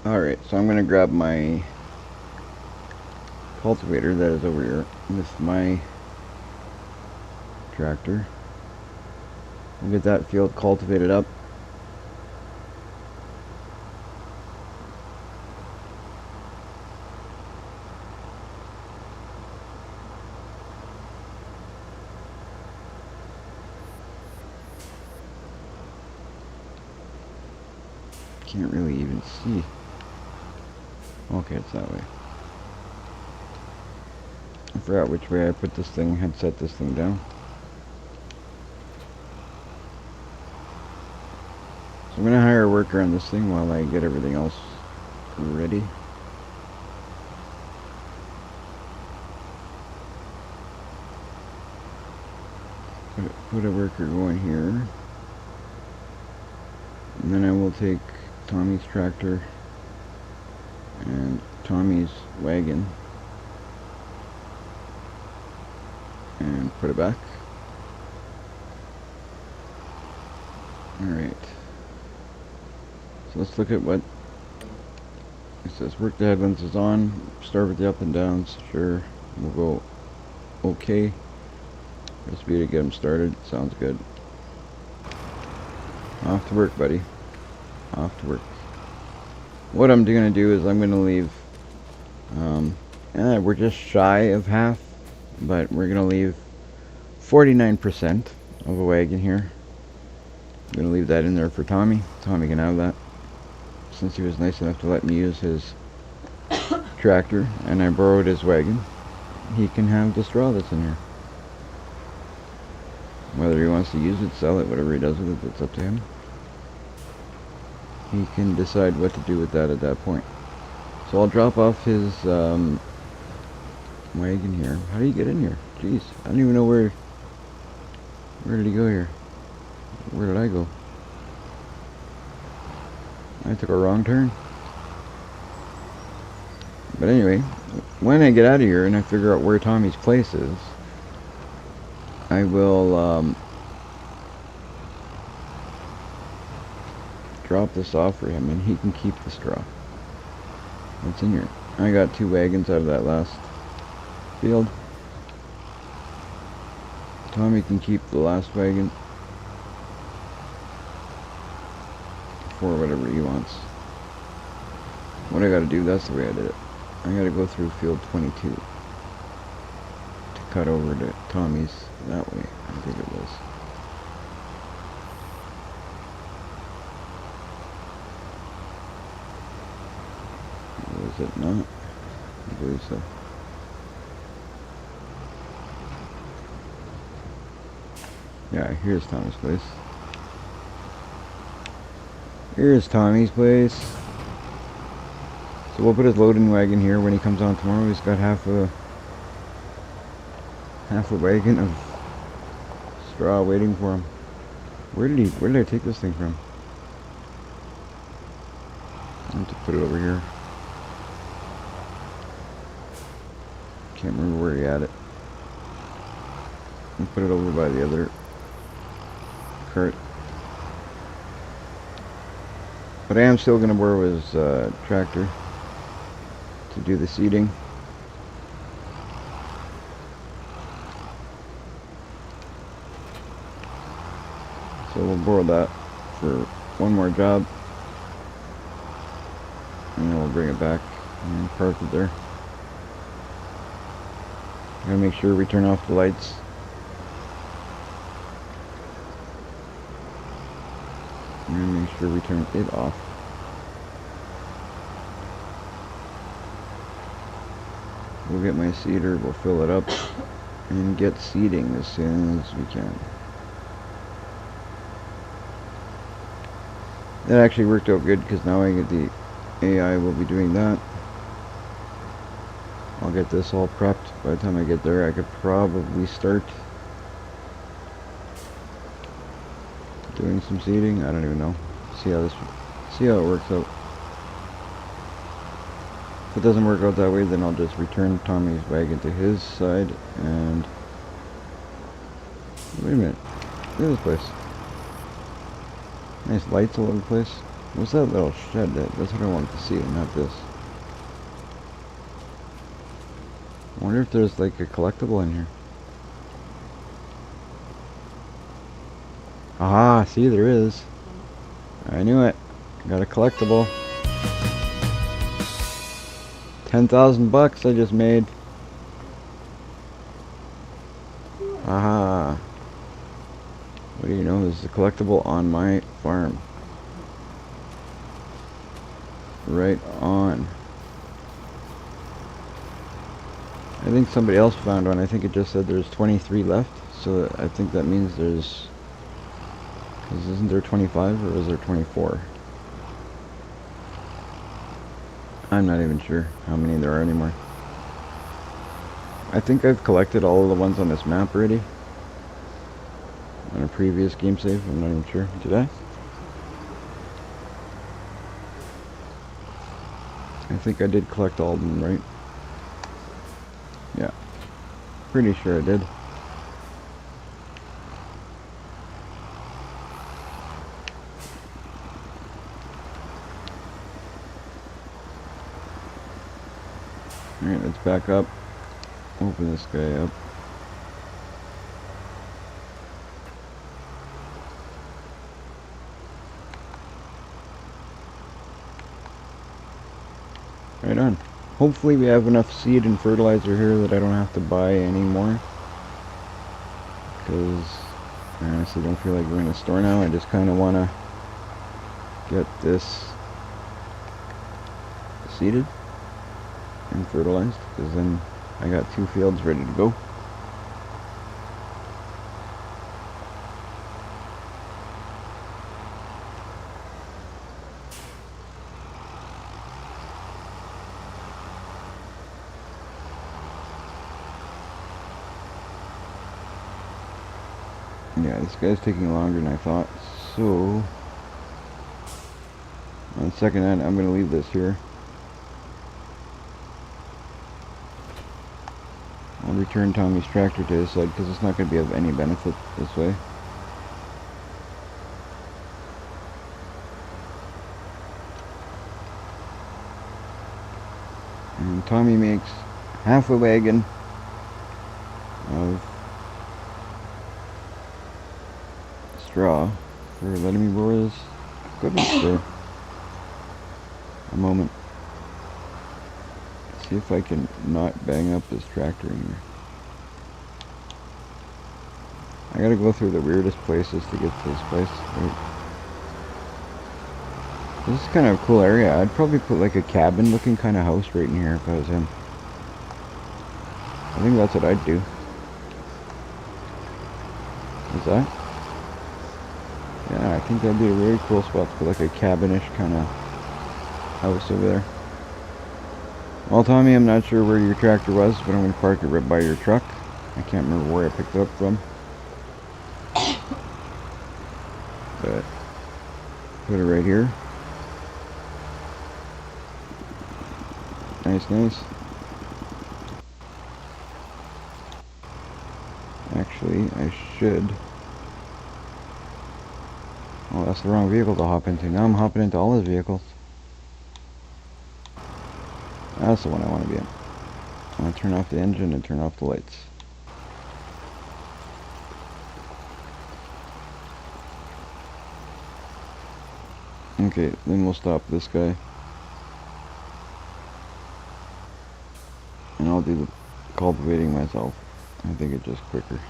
Alright, so I'm going to grab my cultivator that is over here with my tractor. We'll get that field cultivated up. Can't really even see. Okay, it's that way. I forgot which way I put this thing, had set this thing down. So I'm going to hire a worker on this thing while I get everything else ready. Put a worker going here. And then I will take Tommy's tractor and Tommy's wagon and put it back. Alright. So let's look at what it says. Work the headlands is on. Start with the up and downs. Sure. We'll go okay. Recipe to get them started. Sounds good. Off to work, buddy. Off to work. What I'm going to do is I'm going to leave, we're just shy of half, but we're going to leave 49% of a wagon here. I'm going to leave that in there for Tommy. Tommy can have that. Since he was nice enough to let me use his tractor and I borrowed his wagon, he can have the straw that's in here. Whether he wants to use it, sell it, whatever he does with it, it's up to him. He can decide what to do with that at that point. So I'll drop off his wagon here. How do you get in here? Jeez, I don't even know where did he go here? Where did I go? I took a wrong turn. But anyway, when I get out of here and I figure out where Tommy's place is, I will drop this off for him and he can keep the straw. What's in here? I got 2 wagons out of that last field. Tommy can keep the last wagon for whatever he wants. What I gotta do, that's the way I did it. I gotta go through field 22 to cut over to Tommy's that way, I think it was. Was it not? I believe so. Yeah, here's Tommy's place. Here's Tommy's place. So we'll put his loading wagon here when he comes on tomorrow. He's got half a wagon of straw waiting for him. Where did I take this thing from? I have to put it over here. Can't remember where he had it. And put it over by the other cart. But I am still going to borrow his tractor to do the seeding. So we'll borrow that for one more job. And then we'll bring it back and park it there. Gotta make sure we turn off the lights. I'm gonna make sure we turn it off. We'll get my seeder, we'll fill it up, and get seeding as soon as we can. That actually worked out good because now I get the AI will be doing that. I'll get this all prepped. By the time I get there, I could probably start doing some seeding. I don't even know. See how it works out. If it doesn't work out that way, then I'll just return Tommy's wagon to his side and wait a minute. Look at this place. Nice lights all over the place. What's that little shed? That's what I wanted to see, not this. I wonder if there's like a collectible in here. Ah, see, there is. I knew it. Got a collectible. 10,000 bucks I just made. Aha. What do you know? There's a collectible on my farm. Right on. I think somebody else found one. I think it just said there's 23 left. So I think that means there's... Because isn't there 25 or is there 24? I'm not even sure how many there are anymore. I think I've collected all of the ones on this map already. On a previous game save, I'm not even sure. Did I? I think I did collect all of them, right? Yeah. Pretty sure I did. Alright, let's back up. Open this guy up. Right on. Hopefully we have enough seed and fertilizer here that I don't have to buy anymore. Because I honestly don't feel like going to the store now. I just kind of want to get this seeded and fertilized, because then I got 2 fields ready to go. Yeah, this guy's taking longer than I thought, so on second end I'm going to leave this here. I'll return Tommy's tractor to his side because it's not going to be of any benefit this way. And Tommy makes half a wagon of straw for letting me borrow his equipment for a moment. See if I can not bang up his tractor in here. I gotta go through the weirdest places to get to this place. Right. This is kind of a cool area. I'd probably put like a cabin looking kind of house right in here if I was him. I think that's what I'd do. Is that? Yeah, I think that'd be a really cool spot to put like a cabinish kind of house over there. Well, Tommy, I'm not sure where your tractor was, but I'm going to park it right by your truck. I can't remember where I picked it up from. But put it right here. Nice, nice. Actually, I should... Oh, that's the wrong vehicle to hop into. Now I'm hopping into all his vehicles. That's the one I want to be in. I want to turn off the engine and turn off the lights. Okay, then we'll stop this guy. And I'll do the cultivating myself. I think it's just quicker.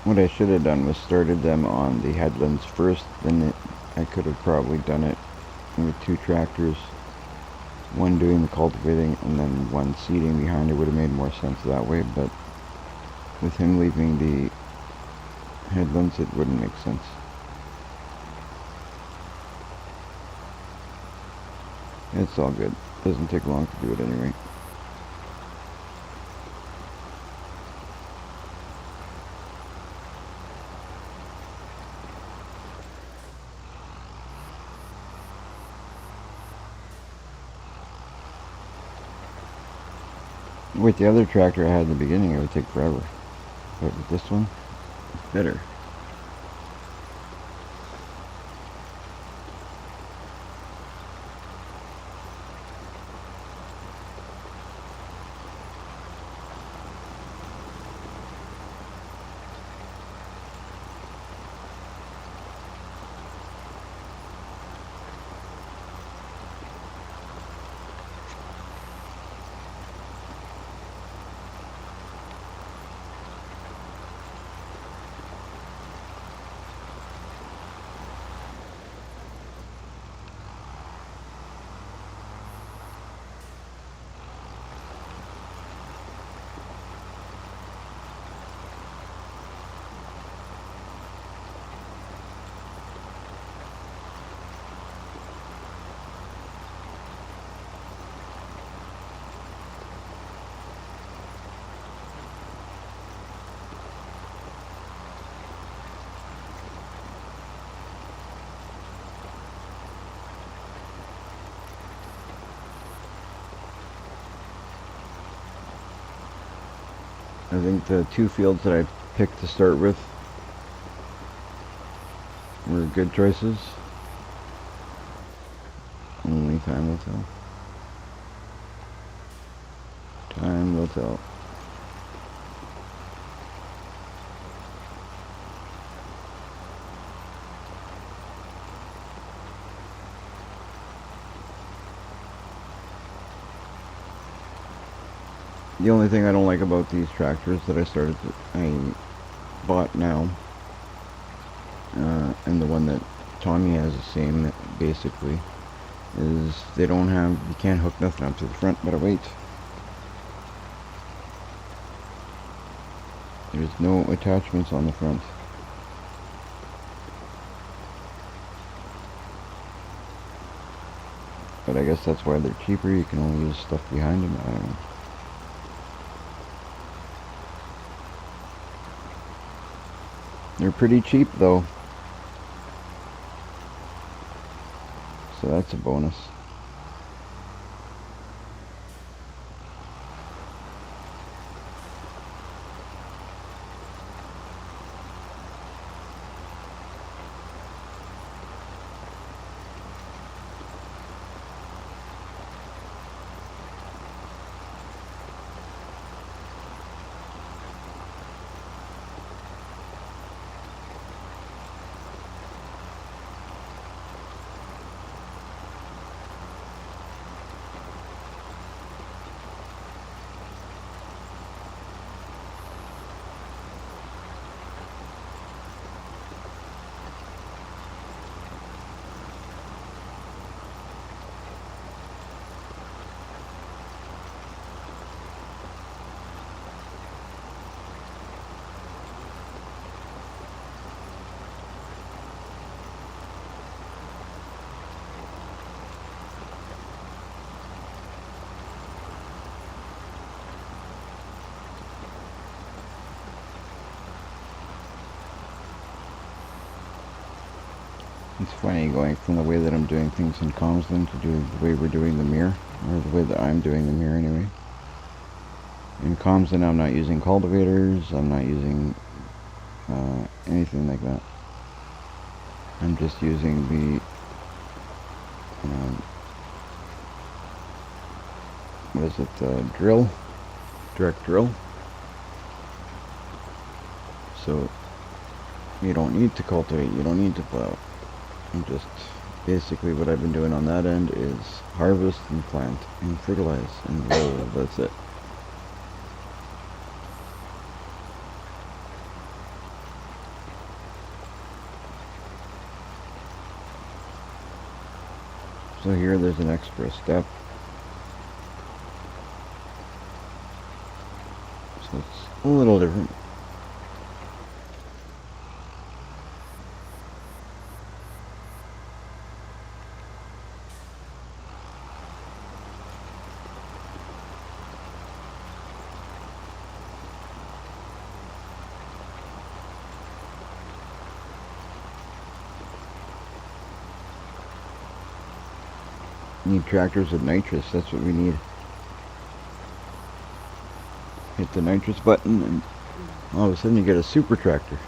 What I should have done was started them on the headlands first, then I could have probably done it with 2 tractors, one doing the cultivating and then one seeding behind. It would have made more sense that way, but with him leaving the headlands it wouldn't make sense. It's all good. Doesn't take long to do it anyway. With the other tractor I had in the beginning, it would take forever. But with this one, it's better. I think the two fields that I picked to start with were good choices. Only time will tell. Time will tell. The only thing I don't like about these tractors that I bought now, and the one that Tommy has the same basically, is you can't hook nothing up to the front but a weight. There's no attachments on the front. But I guess that's why they're cheaper. You can only use stuff behind them. I don't know. They're pretty cheap though, so that's a bonus. It's funny going from the way that I'm doing things in Comsland to do the way we're doing the mirror, or the way that I'm doing the mirror anyway. In Comsland I'm not using cultivators, I'm not using anything like that. I'm just using the what is it, drill, direct drill. So you don't need to cultivate, you don't need to plow. And just basically what I've been doing on that end is harvest and plant and fertilize and roll. That's it. So here there's an extra step. So it's a little different. Need tractors with nitrous, that's what we need. Hit the nitrous button and all of a sudden you get a super tractor.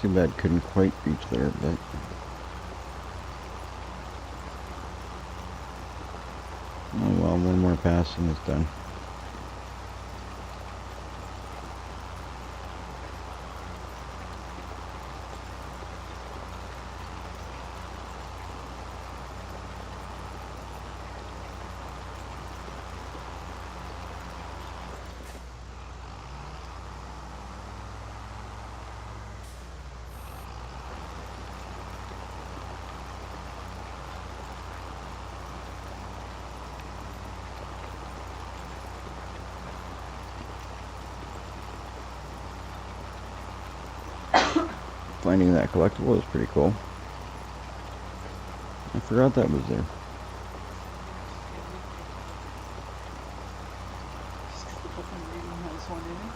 Too bad couldn't quite reach there, but oh well, one more pass and it's done. Finding that collectible is pretty cool. I forgot that was there. Just 'cause the book I'm reading has one in it.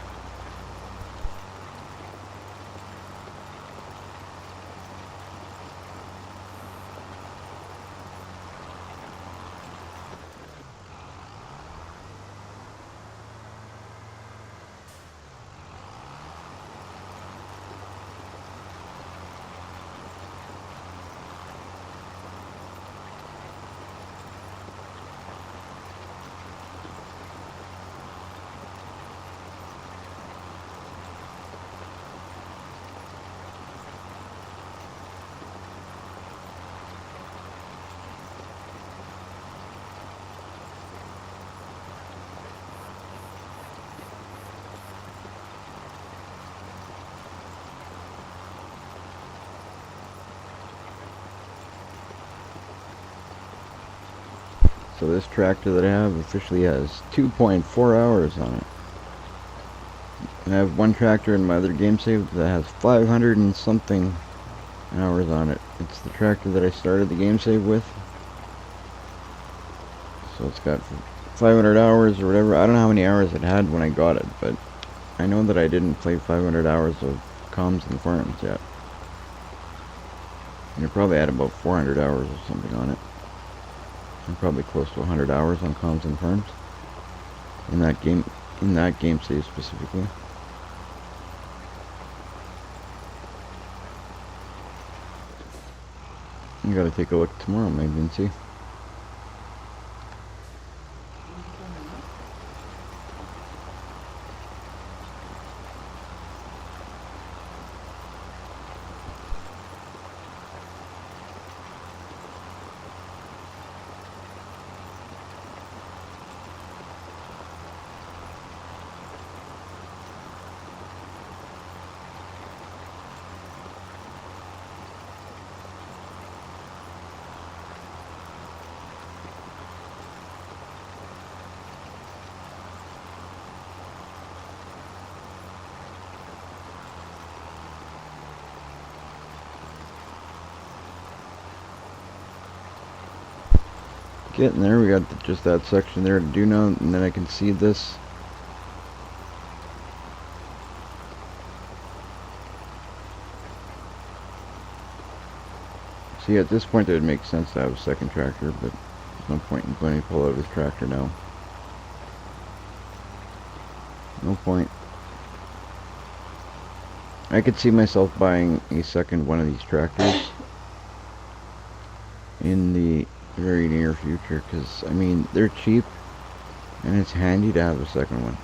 So this tractor that I have officially has 2.4 hours on it. And I have one tractor in my other game save that has 500 and something hours on it. It's the tractor that I started the game save with. So it's got 500 hours or whatever. I don't know how many hours it had when I got it, but I know that I didn't play 500 hours of comms and farms yet. And it probably had about 400 hours or something on it. I'm probably close to 100 hours on comms and farms in that game save specifically. You gotta take a look tomorrow maybe and see. Getting there, we got just that section there to do now, and then I can see this. See, at this point it would make sense to have a second tractor, but No point in going to pull out his tractor now. No point. I could see myself buying a second one of these tractors in the very near future, because I mean they're cheap and it's handy to have a second one.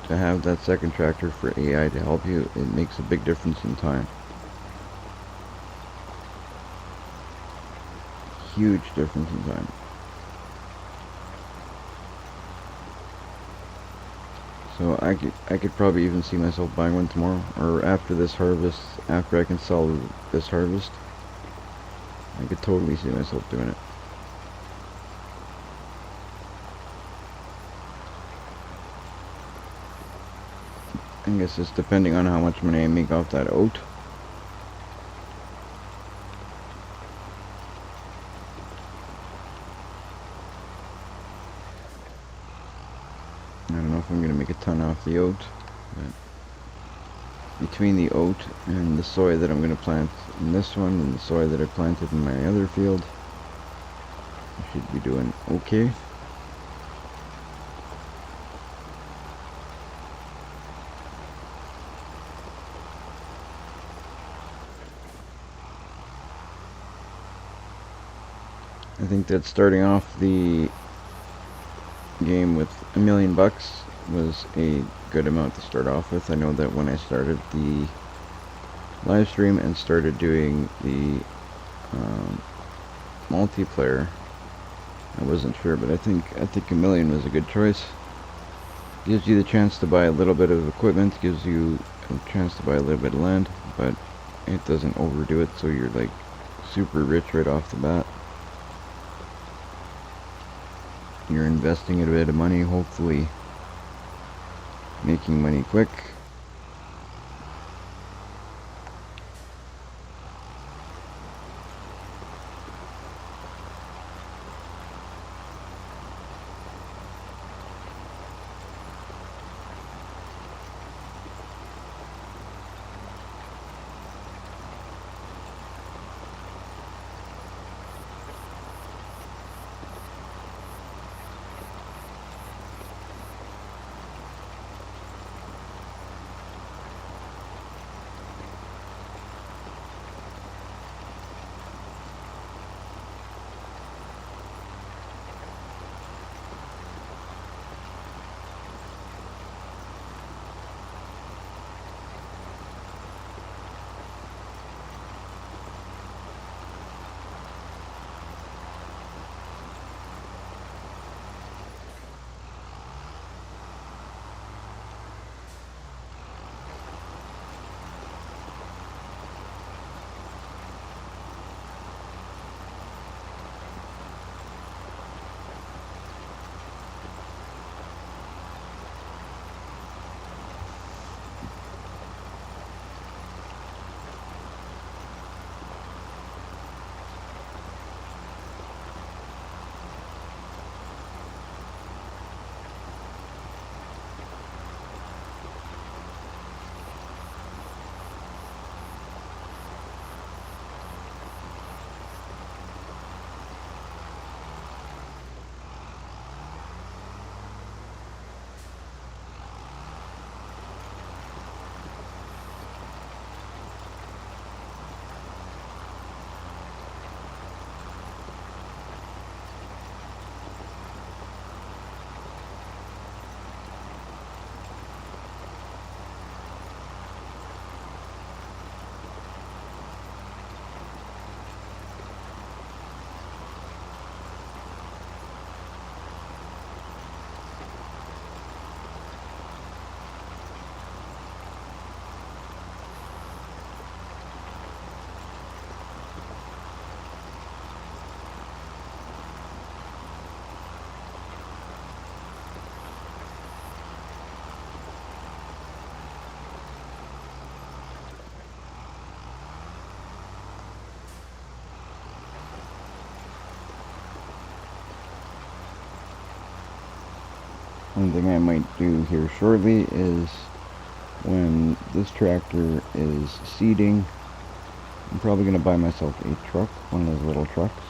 To have that second tractor for AI to help you, it makes a big difference in time. Huge difference in time. So I could probably even see myself buying one tomorrow, or after this harvest, after I can sell this harvest. I could totally see myself doing it. I guess it's depending on how much money I make off that oat. I don't know if I'm going to make a ton off the oat, but between the oat and the soy that I'm going to plant in this one and the soy that I planted in my other field, I should be doing okay. I think that starting off the game with $1 million was a good amount to start off with. I know that when I started the live stream and started doing the multiplayer, I wasn't sure, but I think $1 million was a good choice. Gives you the chance to buy a little bit of equipment, gives you a chance to buy a little bit of land, but it doesn't overdo it, so you're like super rich right off the bat. You're investing a bit of money, hopefully making money quick. One thing I might do here shortly is when this tractor is seeding, I'm probably going to buy myself a truck, one of those little trucks.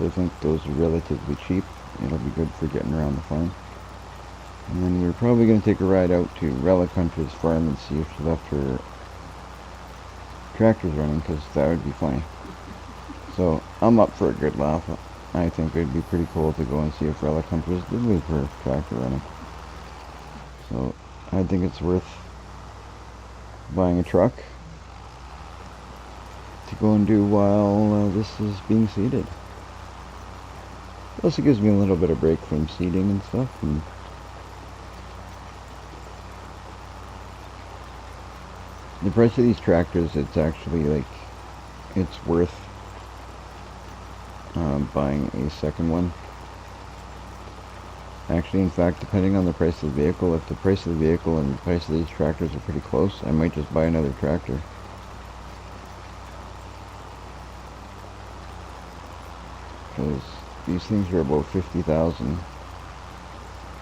So I think those are relatively cheap. It'll be good for getting around the farm. And then we're probably going to take a ride out to Relic Hunter's farm and see if she left her tractors running, because that would be funny. So I'm up for a good laugh. I think it'd be pretty cool to go and see if Relic Hunters did leave her tractor running. So I think it's worth buying a truck to go and do while this is being seeded. Plus it gives me a little bit of break from seeding and stuff. And the price of these tractors, it's actually like, it's worth buying a second one. Actually, in fact, depending on the price of the vehicle, if the price of the vehicle and the price of these tractors are pretty close, I might just buy another tractor. Because these things are about $50,000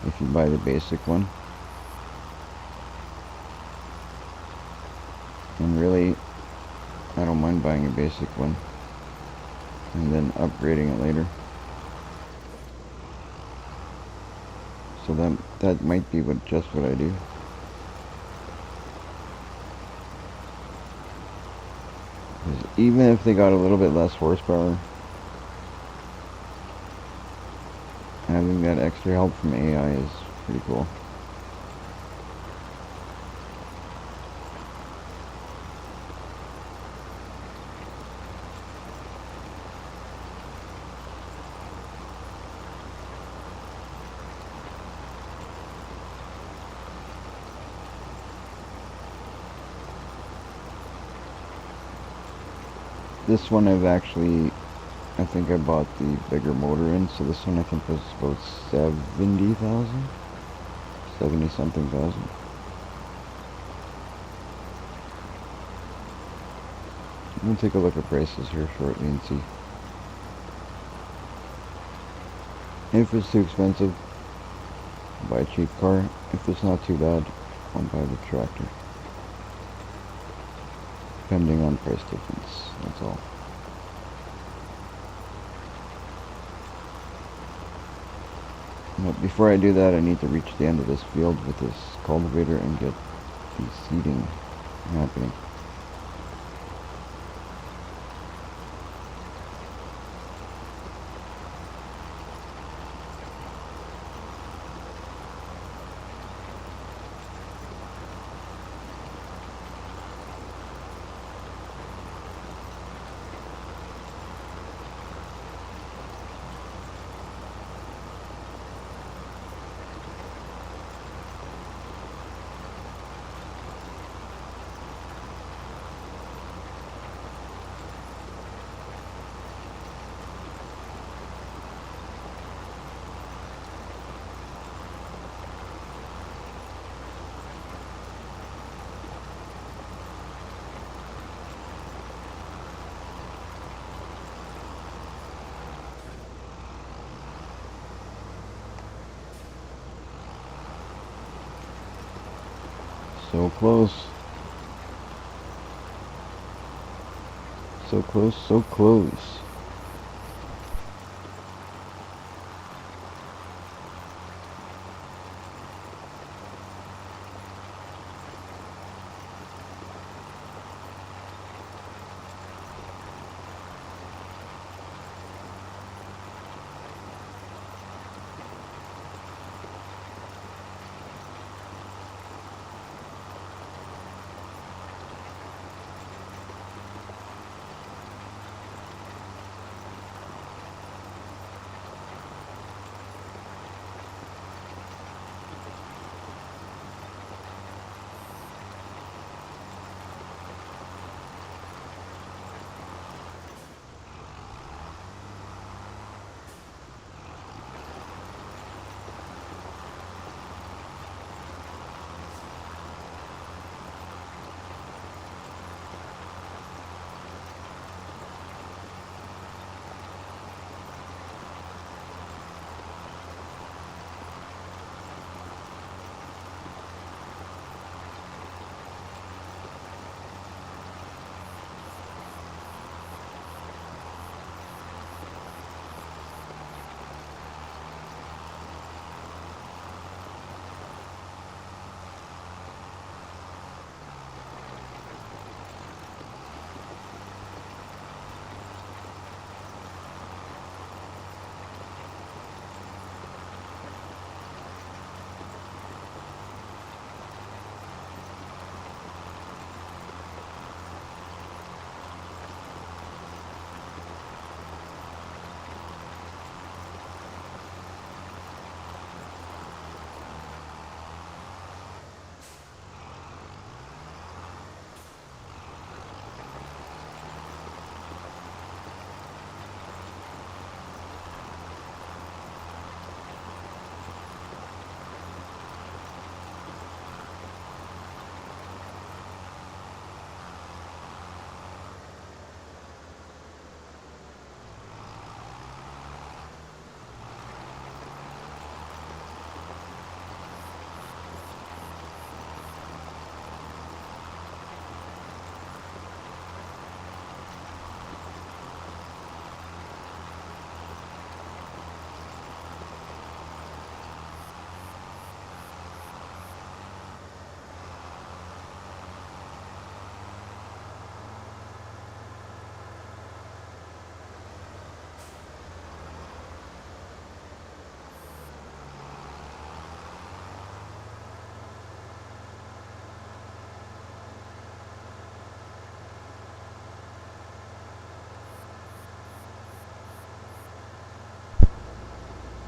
if you buy the basic one. And really, I don't mind buying a basic one and then upgrading it later. So that might be just what I do. Even if they got a little bit less horsepower, having that extra help from AI is pretty cool. This one I think I bought the bigger motor in, so this one I think was about 70,000, 70 something thousand. We'll take a look at prices here shortly and see. If it's too expensive, buy a cheap car. If it's not too bad, I'll buy the tractor. Depending on price difference, that's all. But before I do that, I need to reach the end of this field with this cultivator and get the seeding happening. So close. So close, so close.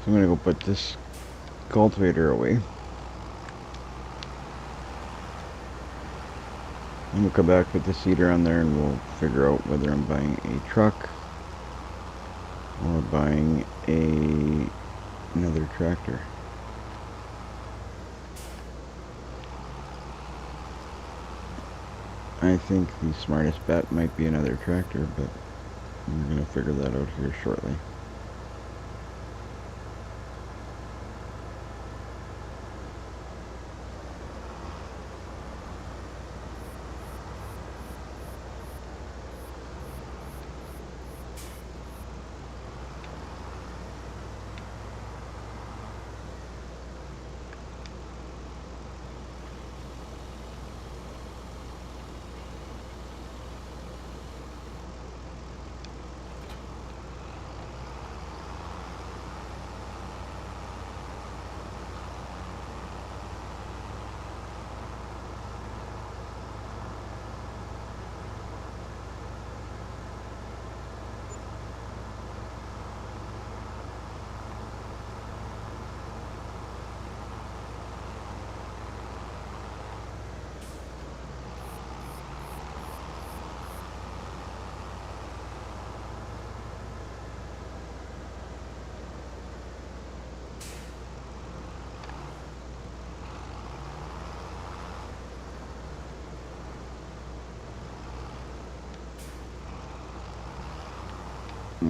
So I'm gonna go put this cultivator away. And we'll come back with the seeder on there and we'll figure out whether I'm buying a truck or buying another tractor. I think the smartest bet might be another tractor, but we're gonna figure that out here shortly.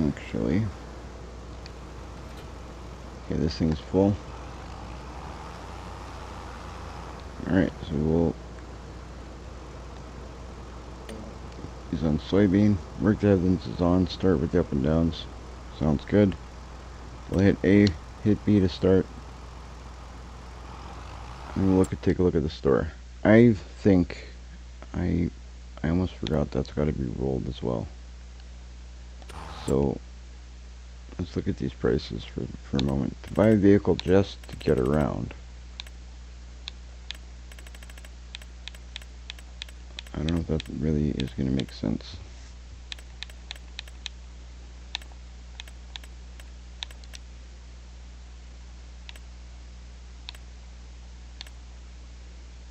Actually, okay, this thing's full. Alright, so we'll use on soybean. Work the heavens is on. Start with the up and downs. Sounds good. We'll hit A, hit B to start. And we'll take a look at the store. I think I almost forgot that's got to be rolled as well. So let's look at these prices for a moment. To buy a vehicle just to get around, I don't know if that really is going to make sense.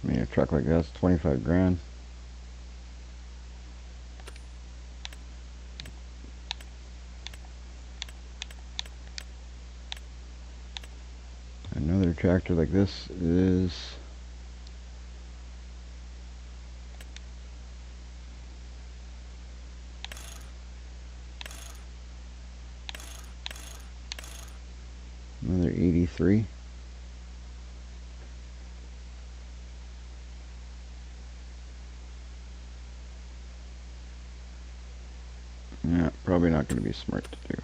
I mean, a truck like that's 25 grand. Another tractor like this is another 83. Yeah, probably not going to be smart to do.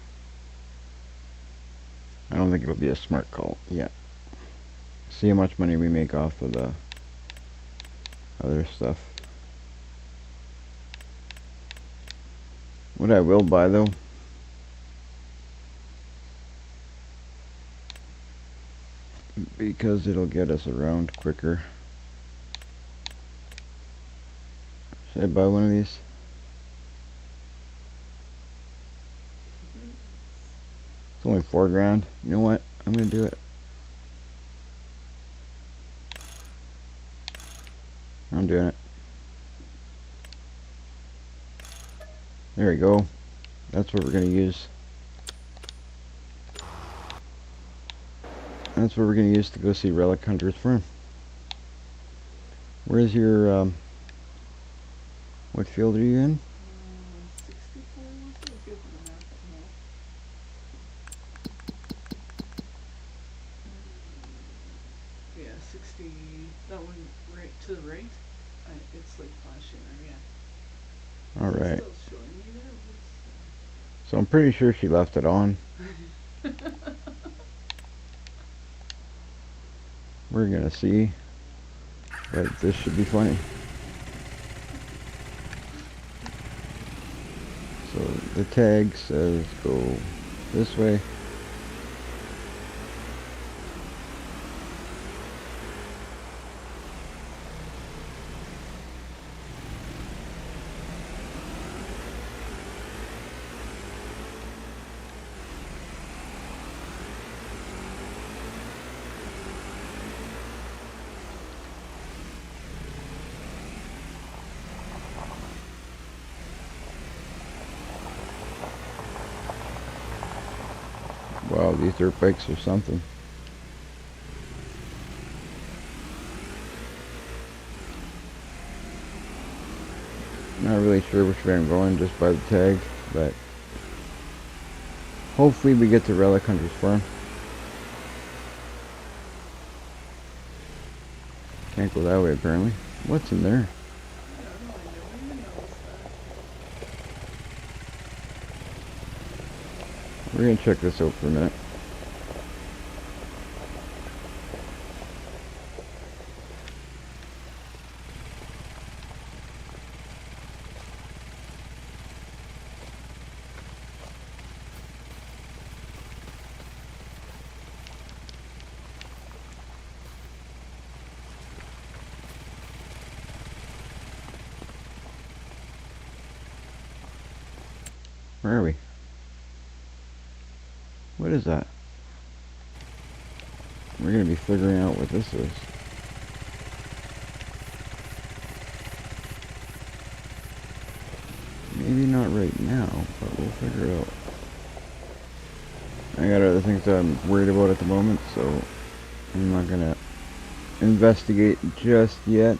I don't think it'll be a smart call yet. See how much money we make off of the other stuff. What I will buy though, because it'll get us around quicker. Should I buy one of these? It's only 4 grand. You know what? I'm gonna do it. I'm doing it. There we go. That's what we're gonna use. That's what we're gonna use to go see Relic Hunter's farm. Where's your what field are you in? 64 was it? If you open the map, no. Yeah, 60. That one right to the right. It's like flashing there, yeah. All right. Still showing you there. What's, So I'm pretty sure she left it on. We're gonna see, but this should be funny. So the tag says go this way. Wow, these dirt bikes are something. Not really sure which way I'm going just by the tag, but hopefully we get to Relic Hunter's Farm. Can't go that way apparently. What's in there? I don't know, I never even noticed that. We're gonna check this out for a minute. Where are we? What is that? We're gonna be figuring out what this is. Maybe not right now, but we'll figure it out. I got other things that I'm worried about at the moment, so I'm not gonna investigate just yet.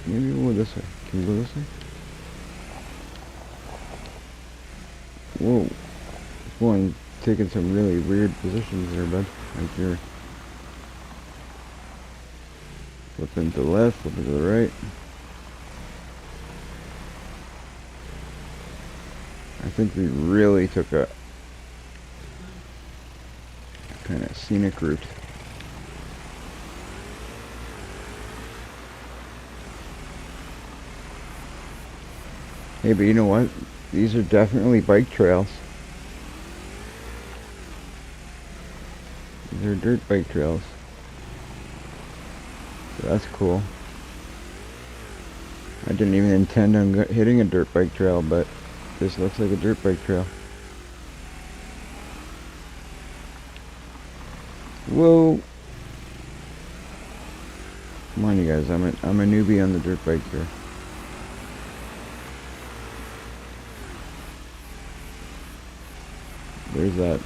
Maybe we'll go this way. Can we go this way? Whoa. This one taking some really weird positions there, bud. Right here. Flipping to the left, flipping to the right. I think we really took a kind of scenic route. Hey, but you know what? These are definitely bike trails. These are dirt bike trails. So that's cool. I didn't even intend on hitting a dirt bike trail, but this looks like a dirt bike trail. Whoa! Come on, you guys. I'm a newbie on the dirt bike here. There's that.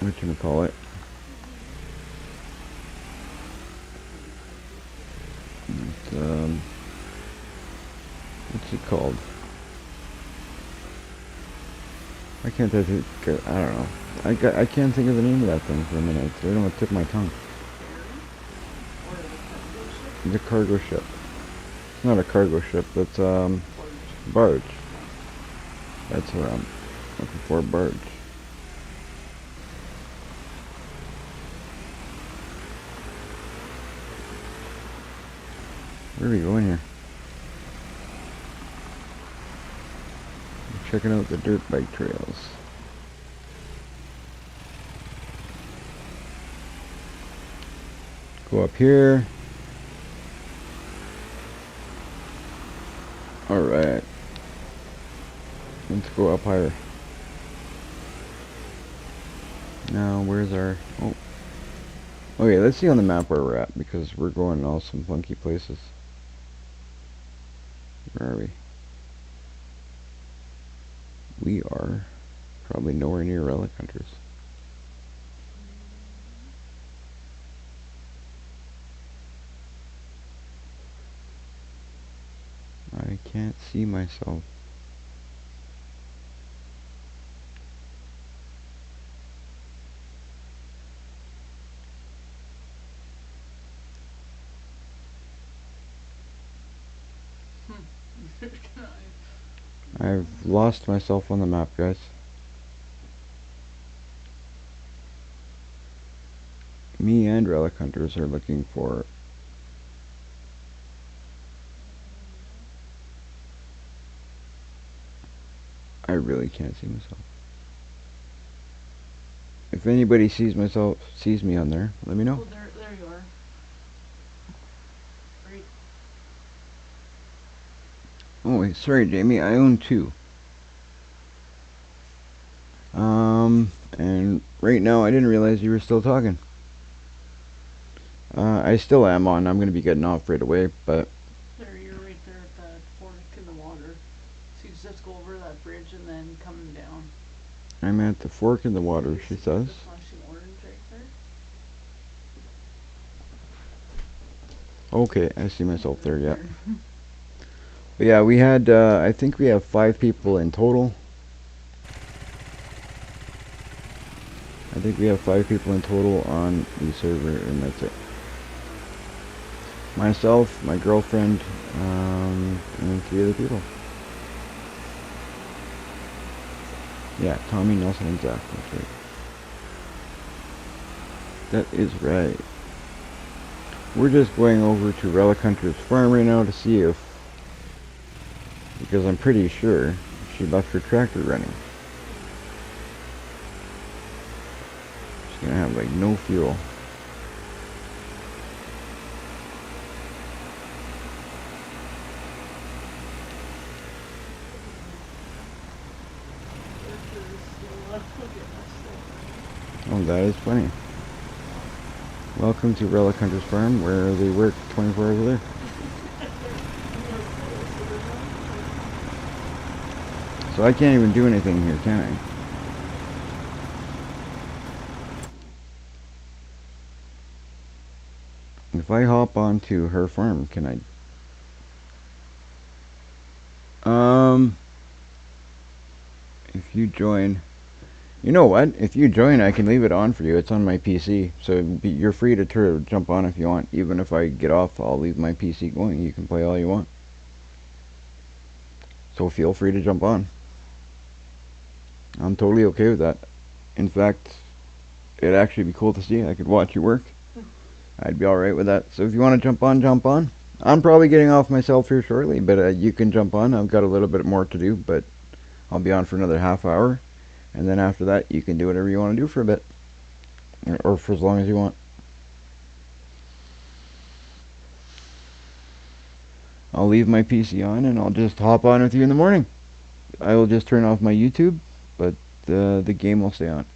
Whatchamacallit. What's it called? I can't think. I don't know. I can't think of the name of that thing for a minute. I don't want to tip my tongue. The cargo ship. It's not a cargo ship. It's barge. That's what I'm looking for. Barge. Where are we going here? We're checking out the dirt bike trails. Go up here. Alright. Let's go up higher. Now, where's our... Oh. Okay, let's see on the map where we're at, because we're going all some funky places. Where are we? We are probably nowhere near Relic Hunters. I can't see myself. I've lost myself on the map, guys. Me and Relic Hunters are looking for... I really can't see myself. If anybody sees me on there, let me know. Oh, there you are. Great. Oh, wait, sorry, Jamie. I own two. And right now I didn't realize you were still talking. I still am on. I'm gonna be getting off right away, but... There, you're right there at that fork in the water. So you just go over that bridge and then coming down. I'm at the fork in the water, she says. That's why Okay, I see myself there, yeah. But yeah, we had, I think we have 5 people in total. I think we have 5 people in total on the server, and that's it. Myself, my girlfriend, and 3 other people. Yeah, Tommy, Nelson, and Zach, that's right. That is right. We're just going over to Relic Hunter's farm right now to see if, because I'm pretty sure she left her tractor running. She's gonna have like no fuel. Oh, that is funny. Welcome to Relic Hunter's farm, where they work 24 hours a day. So I can't even do anything here, can I? If I hop onto her farm, can I? If you join, you know what? If you join, I can leave it on for you. It's on my PC, so you're free to jump on if you want. Even if I get off, I'll leave my PC going. You can play all you want. So feel free to jump on. I'm totally okay with that. In fact, it'd actually be cool to see. I could watch you work. I'd be alright with that. So if you want to jump on, jump on. I'm probably getting off myself here shortly, but you can jump on. I've got a little bit more to do, but I'll be on for another half hour. And then after that, you can do whatever you want to do for a bit. Or for as long as you want. I'll leave my PC on and I'll just hop on with you in the morning. I will just turn off my YouTube, but the game will stay on.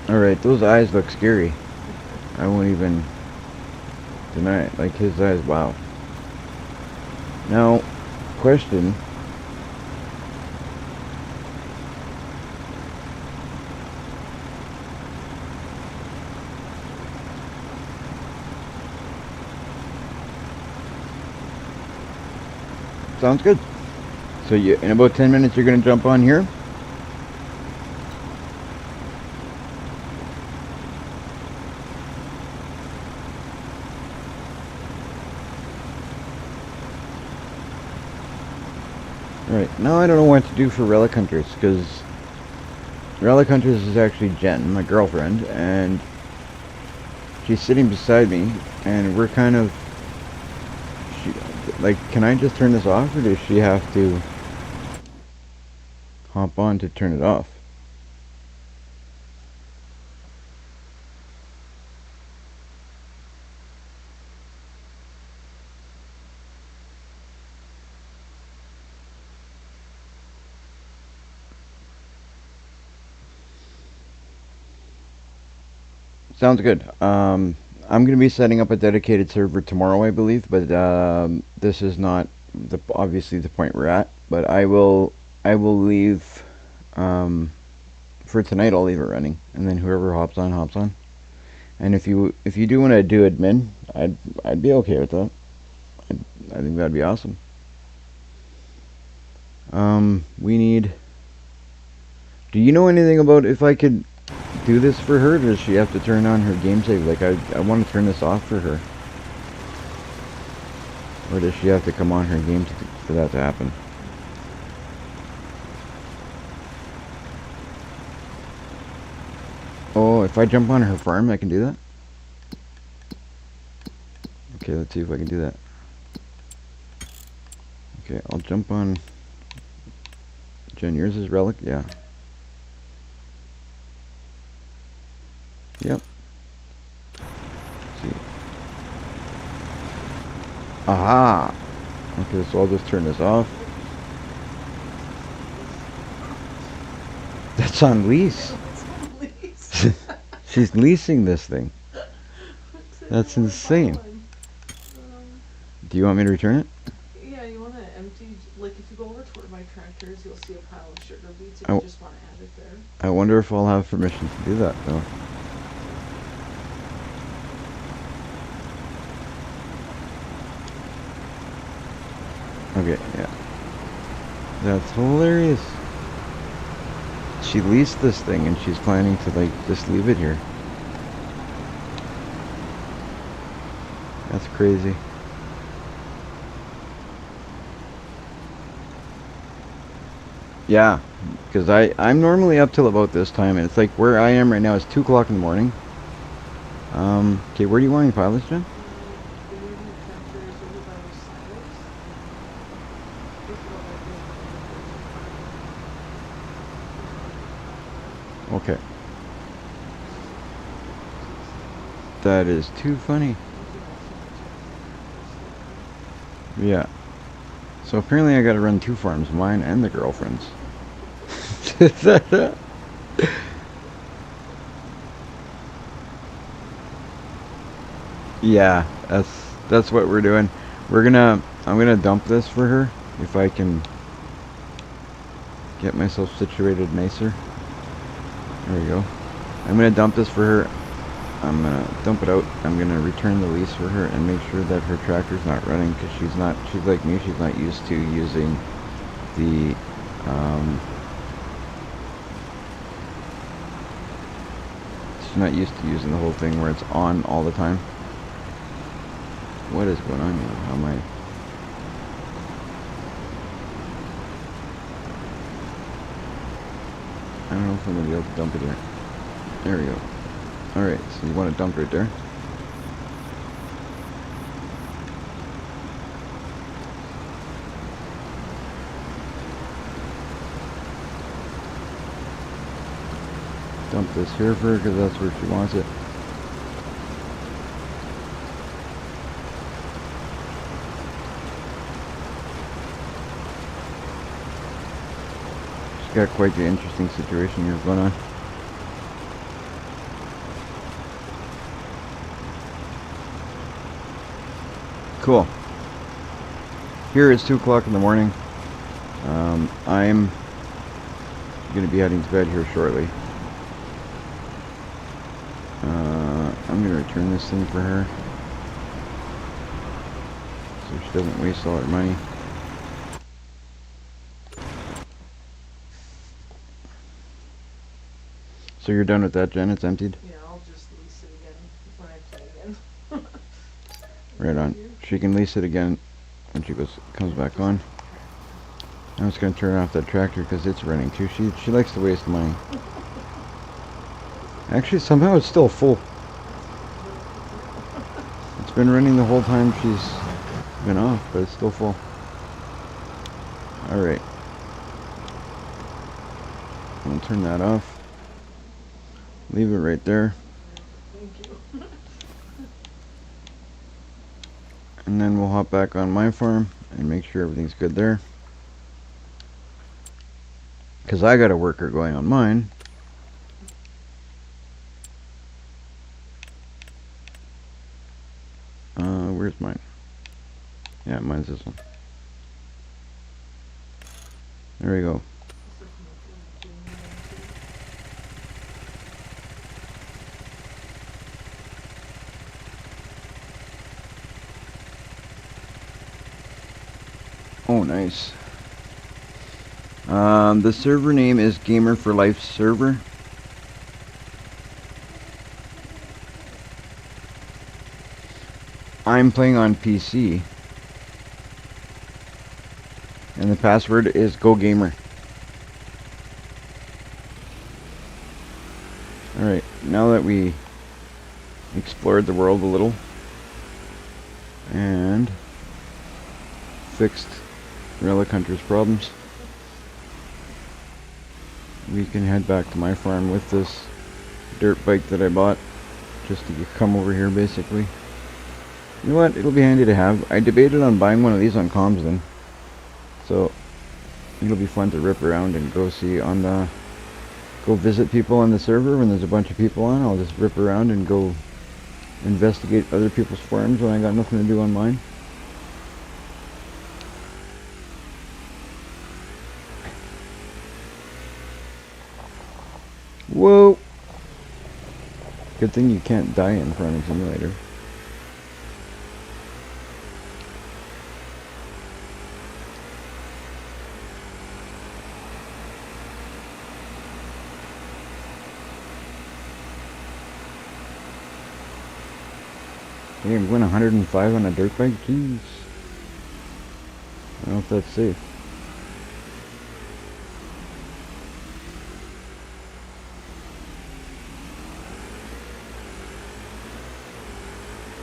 Alright, those eyes look scary. I won't even deny it. Like his eyes, wow. Now, question. Sounds good. So in about 10 minutes you're going to jump on here? Alright, now I don't know what to do for Relic Hunters, because Relic Hunters is actually Jen, my girlfriend, and she's sitting beside me, and we're kind of, like, can I just turn this off, or does she have to hop on to turn it off? Sounds good. I'm going to be setting up a dedicated server tomorrow, I believe, but this is not obviously the point we're at. But I will leave for tonight. I'll leave it running, and then whoever hops on, hops on. And if you do want to do admin, I'd be okay with that. I think that'd be awesome. We need. Do you know anything about if I could do this for her? Does she have to turn on her game save? Like, I want to turn this off for her. Or does she have to come on her game for that to happen? Oh, if I jump on her farm, I can do that? Okay, let's see if I can do that. Okay, I'll jump on... Jen, yours is Relic? Yeah. Yep. Let's see. Aha! Okay, so I'll just turn this off. That's on lease. She's leasing this thing. That's insane. Do you want me to return it? Yeah, you want to empty, like if you go over to where my tractor is, you'll see a pile of sugar beats if Oh. you just want to add it there. I wonder if I'll have permission to do that though. Okay, yeah. That's hilarious. She leased this thing and she's planning to like just leave it here. That's crazy. Yeah, because I'm normally up till about this time, and it's like where I am right now is 2 o'clock in the morning. Okay, where do you want me to pilot, Jen? The movement factor is over by the silos. This is what I Okay. That is too funny. Yeah. So apparently I gotta run 2 farms, mine and the girlfriend's. Yeah, that's what we're doing. I'm gonna dump this for her if I can get myself situated nicer. There we go. I'm gonna dump this for her. I'm gonna dump it out. I'm gonna return the lease for her and make sure that her tractor's not running because she's like me, she's not used to using the she's not used to using the whole thing where it's on all the time. What is going on here? How am I? I don't know if I'm gonna be able to dump it here. There we go. Alright, so you want to dump right there? Dump this here for her because that's where she wants it. She's got quite the interesting situation here going on. Cool. Here it's 2 o'clock in the morning. I'm going to be heading to bed here shortly. I'm going to return this thing for her so she doesn't waste all her money. So you're done with that, Jen? It's emptied? Yeah, I'll just lease it again when I play again. Right on. She can lease it again when she comes back on. I'm just going to turn off that tractor because it's running too. She likes to waste money. Actually, somehow it's still full. It's been running the whole time she's been off, but it's still full. Alright. I'll turn that off. Leave it right there. Thank you. And then we'll hop back on my farm and make sure everything's good there. Because I got a worker going on mine. Where's mine? Yeah, mine's this one. There we go. Oh, nice. The server name is Gamer for Life Server. I'm playing on PC. And the password is GoGamer. Alright, now that we explored the world a little and fixed Relic Hunter's problems, we can head back to my farm with this dirt bike that I bought just to come over here basically. You know what, it'll be handy to have. I debated on buying one of these on comms then, so it'll be fun to rip around and go see on the go visit people on the server when there's a bunch of people on. I'll just rip around and go investigate other people's farms when I got nothing to do on mine. Whoa! Good thing you can't die in Farming Simulator. Hey, I'm going 105 on a dirt bike? Jeez. I don't know if that's safe.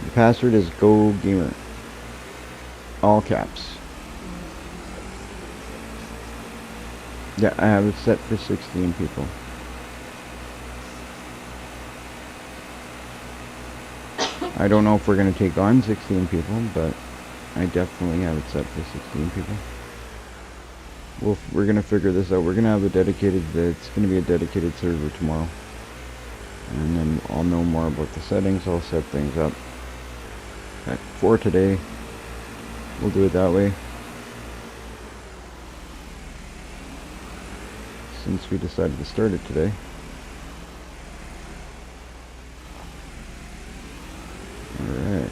The password is GoGamer. All caps. Yeah, I have it set for 16 people. I don't know if we're going to take on 16 people, but I definitely have it set for 16 people. We're going to figure this out. We're going to have a dedicated, it's going to be a dedicated server tomorrow. And then I'll know more about the settings. I'll set things up. But for today, we'll do it that way. Since we decided to start it today. Alright.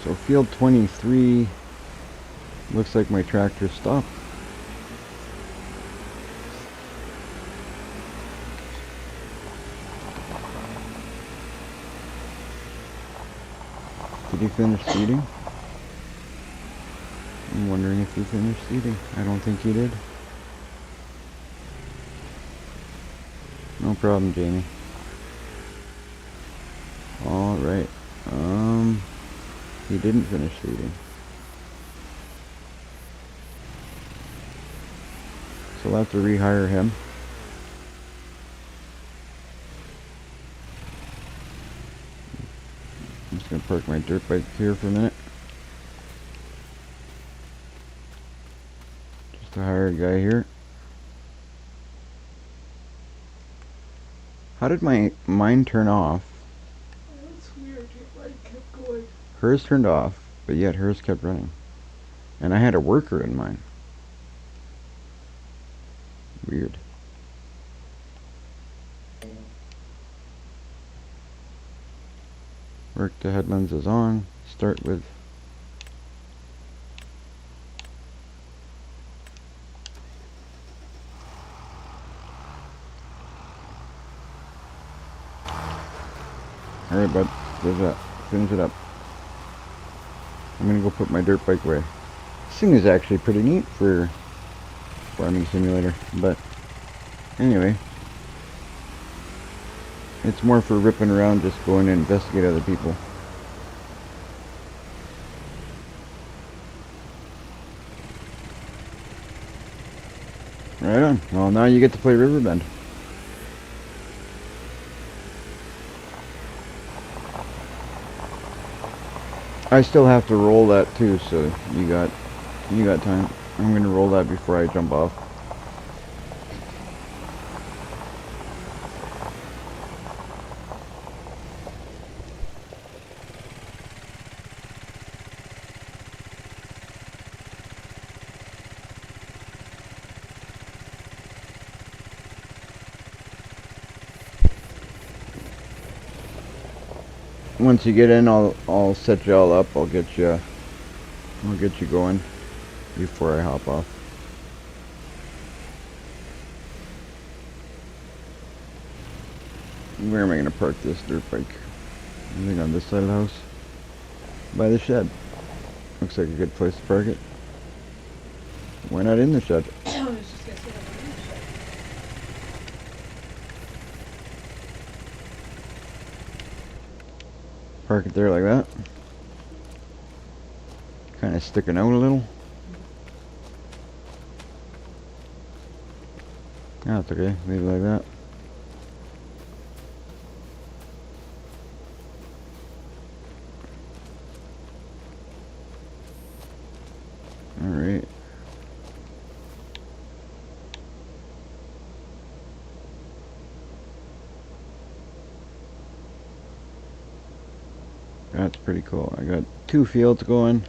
So field 23 looks like my tractor stopped. Did he finish seeding? I'm wondering if he finished seeding. I don't think he did. No problem, Jamie. Alright. He didn't finish seeding. So I'll have to rehire him. I'm just gonna park my dirt bike here for a minute. Just to hire a guy here. How did mine turn off? That's weird. Your light kept going. Hers turned off, but yet hers kept running. And I had a worker in mine. Weird. Work the headlands is on. Start with alright, bud. There's that. Finish it up. I'm gonna go put my dirt bike away. This thing is actually pretty neat for Farming Simulator, but anyway. It's more for ripping around, just going to investigate other people. Right on. Well, now you get to play Riverbend. I still have to roll that too, so you got time. I'm gonna roll that before I jump off. Once you get in, I'll set you all up. I'll get you going before I hop off. Where am I gonna park this dirt bike? I think on this side of the house, by the shed. Looks like a good place to park it. Why not in the shed? I was just gonna say that. Park it there like that. Kind of sticking out a little. That's okay. Leave it like that. Alright. That's pretty cool. I got 2 fields going.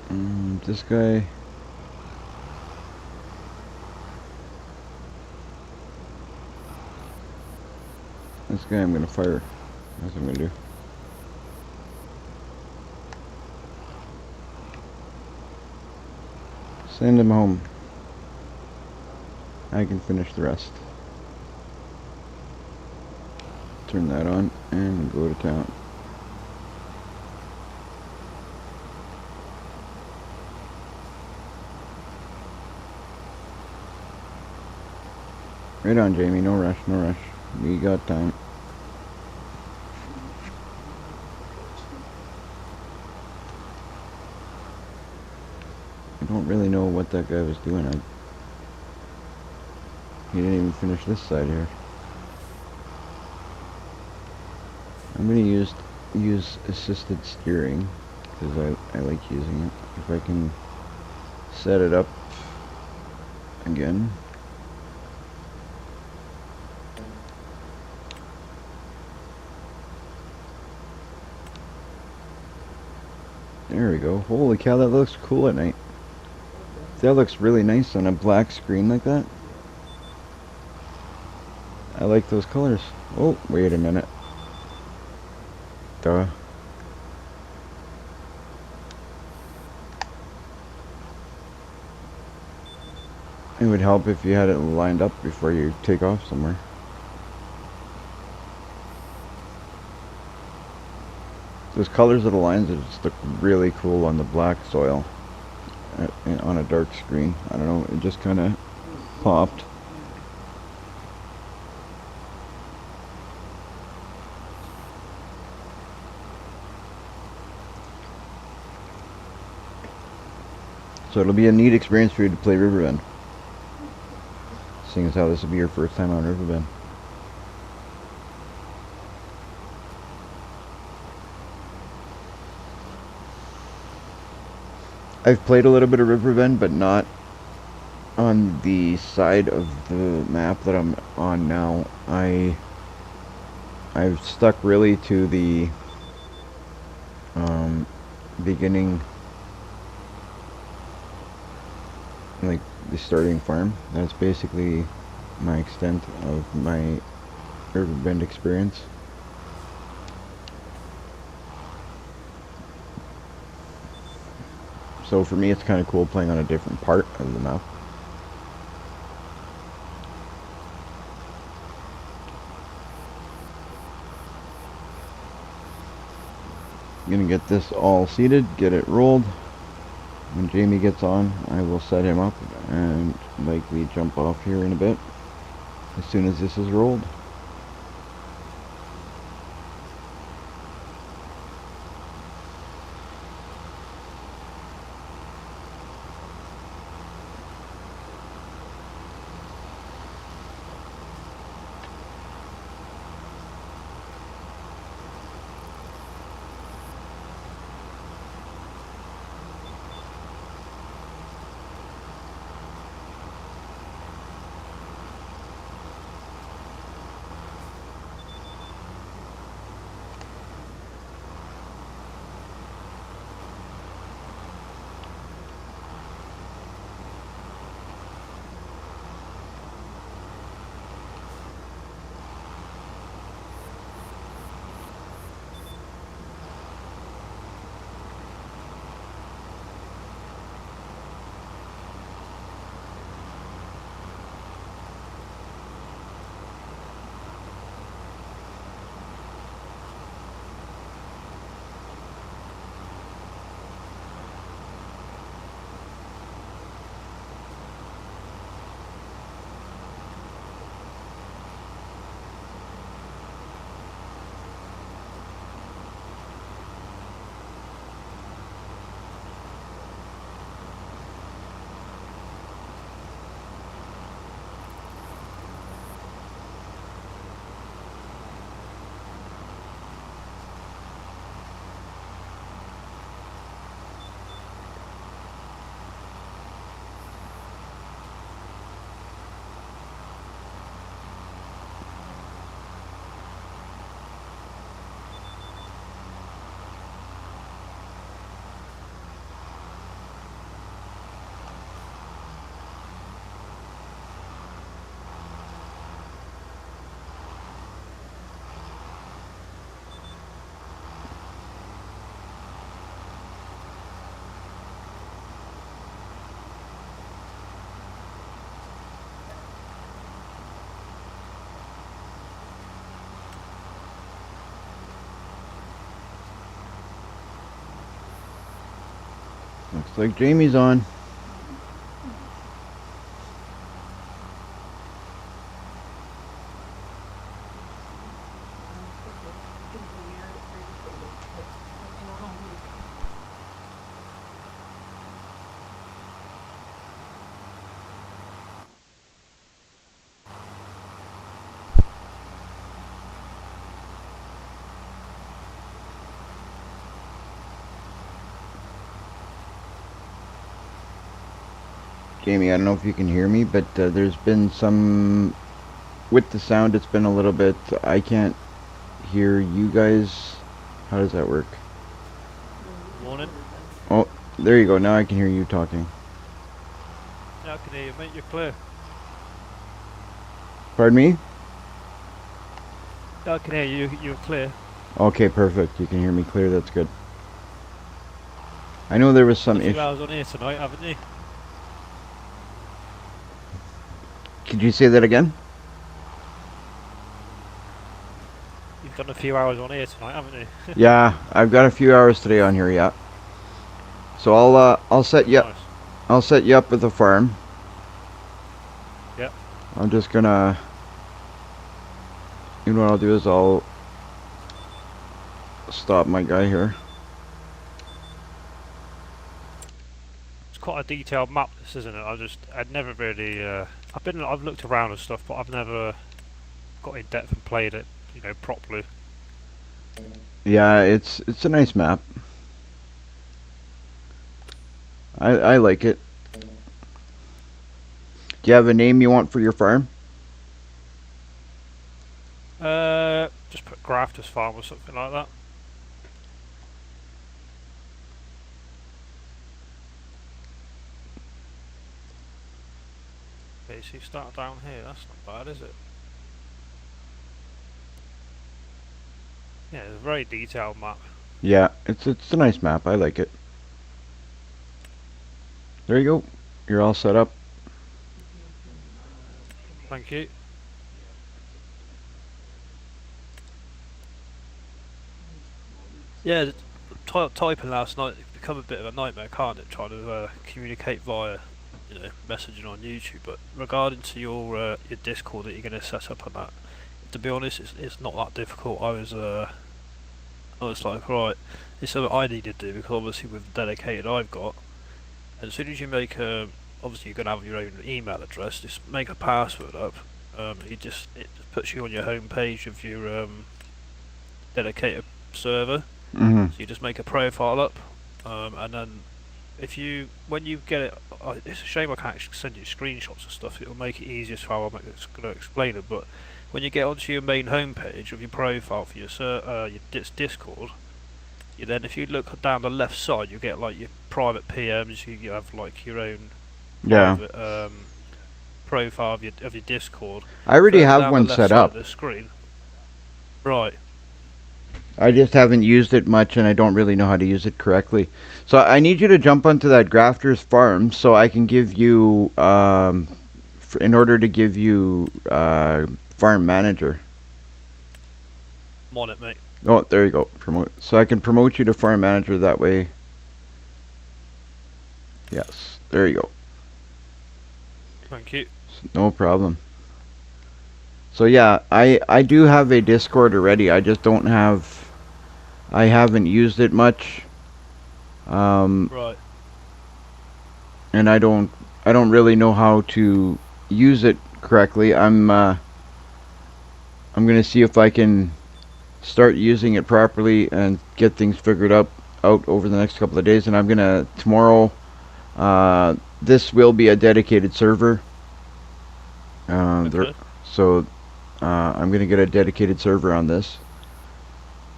And This guy. This guy I'm gonna fire. That's what I'm gonna do. Send him home. I can finish the rest. Turn that on and go to town. Right on, Jamie. No rush, no rush. We got time. I don't really know what that guy was doing. He didn't even finish this side here. I'm gonna use assisted steering because I like using it. If I can set it up again. There we go. Holy cow, that looks cool at night. That looks really nice on a black screen like that. I like those colors. Oh, wait a minute. Duh. It would help if you had it lined up before you take off somewhere. Those colors of the lines just look really cool on the black soil. On a dark screen. I don't know, it just kind of popped. So it'll be a neat experience for you to play Riverbend. Seeing as how this will be your first time on Riverbend. I've played a little bit of Riverbend, but not on the side of the map that I'm on now. I've stuck really to the beginning, like the starting farm. That's basically my extent of my Riverbend experience. So for me, it's kind of cool playing on a different part of the map. I'm gonna get this all seated, get it rolled. When Jamie gets on, I will set him up and likely jump off here in a bit as soon as this is rolled. Looks like Jamie's on. Jamie, I don't know if you can hear me, but there's been some... With the sound, it's been a little bit... I can't hear you guys. How does that work? Morning. Oh, there you go. Now I can hear you talking. Yeah, I can hear you, mate. You're clear. Pardon me? Yeah, I can hear you. You're clear. Okay, perfect. You can hear me clear. That's good. I know there was some A few issue. hours on here tonight, haven't you? Could you say that again? You've done a few hours on here tonight, haven't you? Yeah, I've got a few hours today on here. Yeah. So I'll set you Nice. I'll set you up with a farm. Yep. I'm just gonna. You know what I'll do is I'll stop my guy here. It's quite a detailed map, this, isn't it? I'd never really. I've looked around and stuff, but I've never got in depth and played it, you know, properly. Yeah, it's a nice map. I like it. Do you have a name you want for your farm? Just put Grafters Farm or something like that. Okay, so you start down here. That's not bad, is it? Yeah, it's a very detailed map. Yeah, it's a nice map. I like it. There you go. You're all set up. Thank you. Yeah, typing last night it's become a bit of a nightmare, can't it? Trying to communicate via, you know, messaging on YouTube. But regarding to your Discord that you're going to set up on that, to be honest, it's not that difficult. I was like, right, it's something I need to do because obviously with the dedicated I've got, and as soon as you make a, obviously you're going to have your own email address, just make a password up. It just puts you on your home page of your dedicated server. Mm-hmm. So you just make a profile up, and then when you get it, it's a shame I can't actually send you screenshots and stuff. It'll make it easier for how I'm going to explain it. But when you get onto your main homepage of your profile for your Discord, if you look down the left side, you get like your private PMs. You have like your own private profile of your Discord. I already Further have down one the left set side up. of the screen. Right. I just haven't used it much and I don't really know how to use it correctly. So I need you to jump onto that Grafter's Farm so I can give you, in order to give you farm manager. I'm on it, mate. Oh, there you go. Promote. So I can promote you to farm manager that way. Yes, there you go. Thank you. No problem. So yeah, I do have a Discord already. I just don't have... I haven't used it much. Right. And I don't really know how to use it correctly. I'm gonna see if I can start using it properly and get things figured out over the next couple of days. And I'm gonna tomorrow. This will be a dedicated server. Okay. So I'm gonna get a dedicated server on this,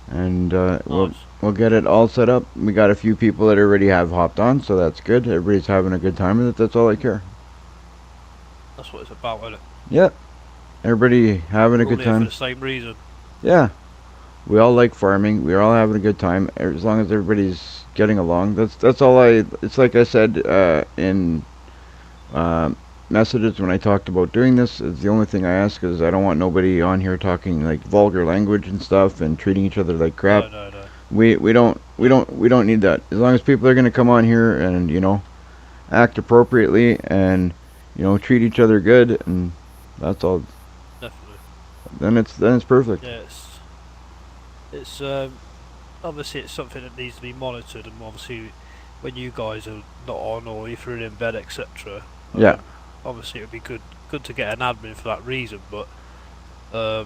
and we'll get it all set up. We got a few people that already have hopped on, so that's good. Everybody's having a good time with it. That's all I care. That's what it's about, isn't it? Yep. Everybody having a good For time. the same reason. Yeah. We all like farming. We're all having a good time. As long as everybody's getting along. That's all it's like I said in messages when I talked about doing this. Is the only thing I ask is I don't want nobody on here talking like vulgar language and stuff and treating each other like crap. No. we don't need that. As long as people are gonna come on here and act appropriately and treat each other good, and that's all. Definitely. Then it's perfect. Yeah, it's obviously it's something that needs to be monitored, and obviously when you guys are not on or if you're in bed, etc. Yeah. Obviously it would be good to get an admin for that reason, but I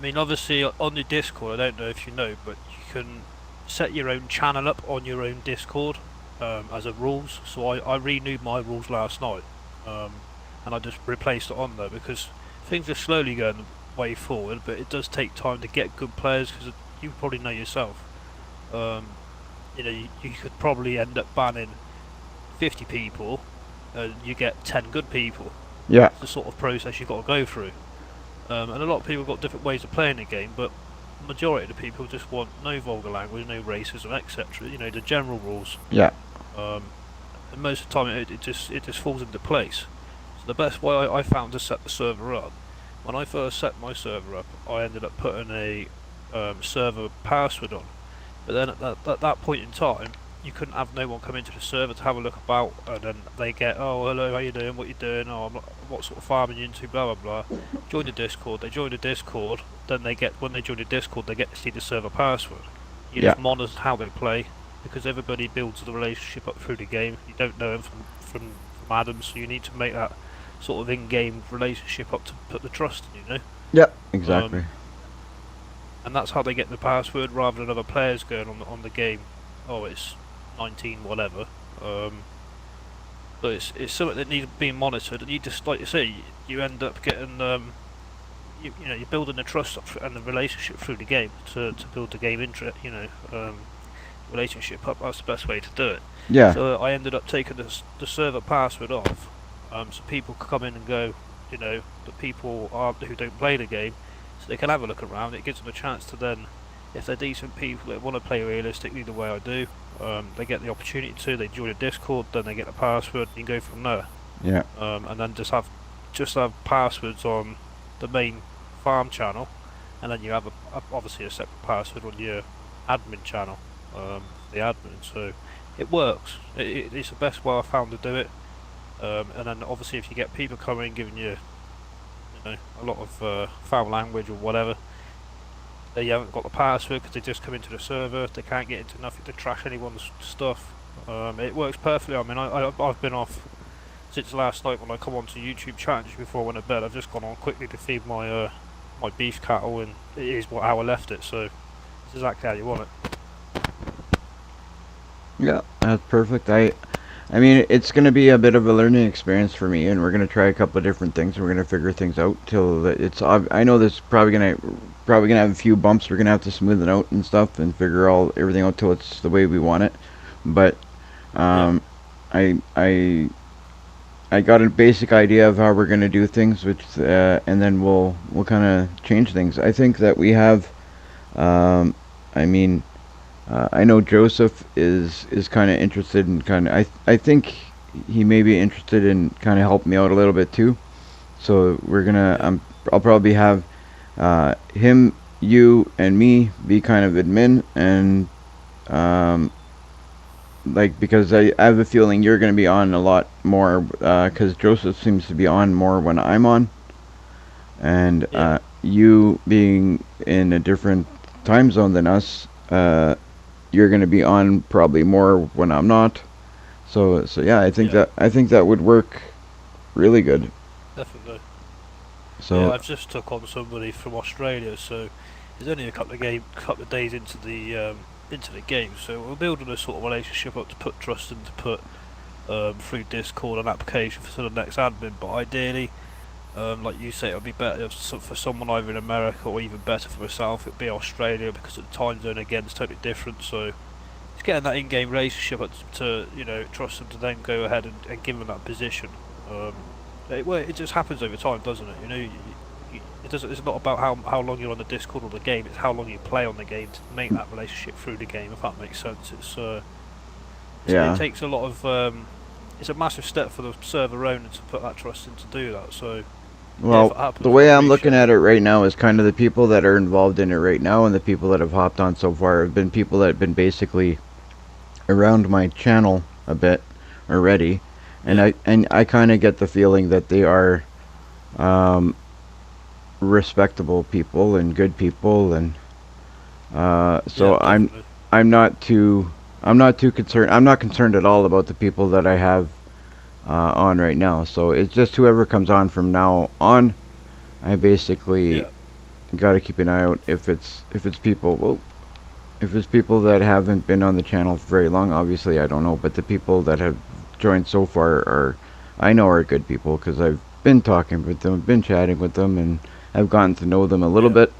mean, obviously on your Discord, I don't know if you know, but you can set your own channel up on your own Discord as a rules. So I renewed my rules last night, and I just replaced it on there because things are slowly going the way forward, but it does take time to get good players because you probably know yourself. You could probably end up banning 50 people, and you get 10 good people. Yeah. It's the sort of process you've got to go through. And a lot of people got different ways of playing the game, but the majority of the people just want no vulgar language, no racism, etc. The general rules. Yeah. And most of the time, it just falls into place. So the best way I found to set the server up, when I first set my server up, I ended up putting a server password on. But then at that point in time, you couldn't have no one come into the server to have a look about, and then they get, oh hello, how you doing, what you doing, what sort of farming you into, blah blah blah. Join the Discord. They join the Discord. Then when they join the Discord, they get to see the server password. You just monitor how they play, because everybody builds the relationship up through the game. You don't know them from Adam, so you need to make that sort of in-game relationship up to put the trust in. Yep. Exactly. And that's how they get the password, rather than other players going on the game. Oh, it's 19 whatever. But it's something that needs being monitored, and you just, like you say, you end up getting you're building the trust up and the relationship through the game to build the game relationship up. That's the best way to do it. Yeah. So I ended up taking the server password off, so people could come in and go. The people who don't play the game, so they can have a look around. It gives them a chance to then, if they're decent people that want to play realistically the way I do, they get the opportunity to. They join a Discord, then they get the password, and you go from there. Yeah. And then just have passwords on the main farm channel, and then you have obviously a separate password on your admin channel, the admin. So it works. It's the best way I found to do it. And then obviously if you get people coming giving you, a lot of foul language or whatever, they haven't got the password because they just come into the server, they can't get into nothing to trash anyone's stuff. It works perfectly. I mean, I've been off since last night when I come onto YouTube chatting before I went to bed. I've just gone on quickly to feed my my beef cattle, and it is how I left it, so it's exactly how you want it. Yeah, that's perfect. I mean, it's going to be a bit of a learning experience for me, and we're going to try a couple of different things, and we're going to figure things out till it's. I know there's probably gonna have a few bumps. We're going to have to smooth it out and stuff, and figure everything out till it's the way we want it. But I got a basic idea of how we're going to do things, which and then we'll kind of change things. I think that we have. I know Joseph is kind of interested in I think he may be interested in kind of helping me out a little bit too. So we're gonna I'll probably have him, you, and me be kind of admin, and because I have a feeling you're gonna be on a lot more because Joseph seems to be on more when I'm on, and you being in a different time zone than us. You're going to be on probably more when I'm not, so yeah, I think that would work really good. Definitely. So yeah, I've just took on somebody from Australia, so he's only a couple of days into the game, so we're building a sort of relationship up to put trust and to put through Discord an application for the next admin. But ideally, like you say, it would be better for someone either in America, or even better for myself, it would be Australia, because the time zone again is totally different. So it's getting that in-game relationship to trust them to then go ahead and give them that position. It just happens over time, doesn't it? It's not about how long you're on the Discord or the game; it's how long you play on the game to make that relationship through the game. If that makes sense, it takes a lot of. It's a massive step for the server owner to put that trust in to do that. So Yeah, if Well, it happens, the I way I'm looking appreciate at it right now is kind of the people that are involved in it right now, and the people that have hopped on so far have been people that have been basically around my channel a bit already, and Yeah. I kind of get the feeling that they are um, respectable people and good people, and Yeah, so definitely. I'm not too I'm not too concerned. I'm not concerned at all about the people that I have on right now. So it's just whoever comes on from now on. I basically Yeah. got to keep an eye out if it's people. Well, if it's people that haven't been on the channel for very long, obviously I don't know. But the people that have joined so far are I know are good people because I've been talking with them, been chatting with them, and I've gotten to know them a little Yeah. bit.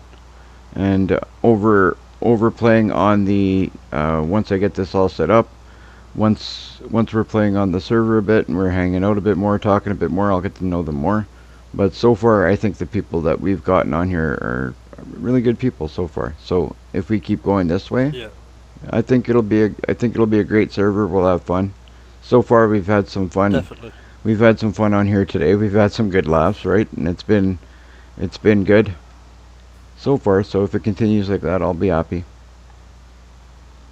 And over playing on the once I get this all set up, once we're playing on the server a bit and we're hanging out a bit more, talking a bit more, I'll get to know them more. But so far, I think the people that we've gotten on here are really good people so far. So if we keep going this way, Yeah. I think it'll be a great server. We'll have fun. So far, we've had some fun. Definitely. We've had some fun on here today. We've had some good laughs, right? And it's been good so far. So if it continues like that, I'll be happy.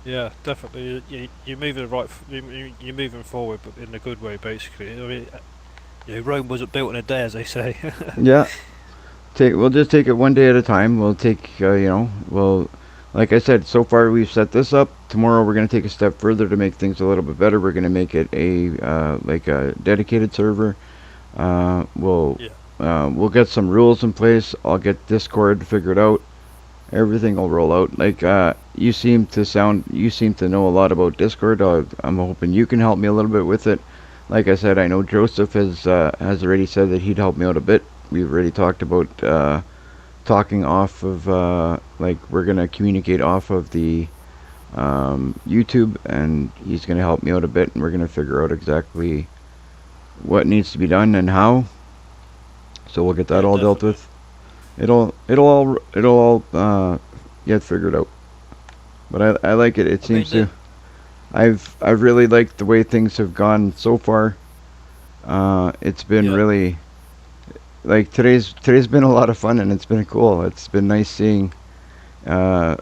Yeah, definitely. You're moving right. You're moving forward, but in a good way, basically. I mean, Rome wasn't built in a day, as they say. Yeah. We'll just take it one day at a time. We'll take like I said, so far we've set this up. Tomorrow we're going to take a step further to make things a little bit better. We're going to make it a like a dedicated server. We'll Yeah. we'll get some rules in place. I'll get Discord figured out. Everything will roll out. Like you seem to know a lot about Discord. I'm hoping you can help me a little bit with it. Like I said, I know Joseph has already said that he'd help me out a bit. We've already talked about talking off of like we're gonna communicate off of the YouTube, and he's gonna help me out a bit, and we're gonna figure out exactly what needs to be done and how. So we'll get that Yeah, all dealt definitely. with. It'll all get figured out. But I like it. It I mean, seems to. I've really liked the way things have gone so far. It's been yeah, really like today's been a lot of fun, and it's been cool. It's been nice seeing uh,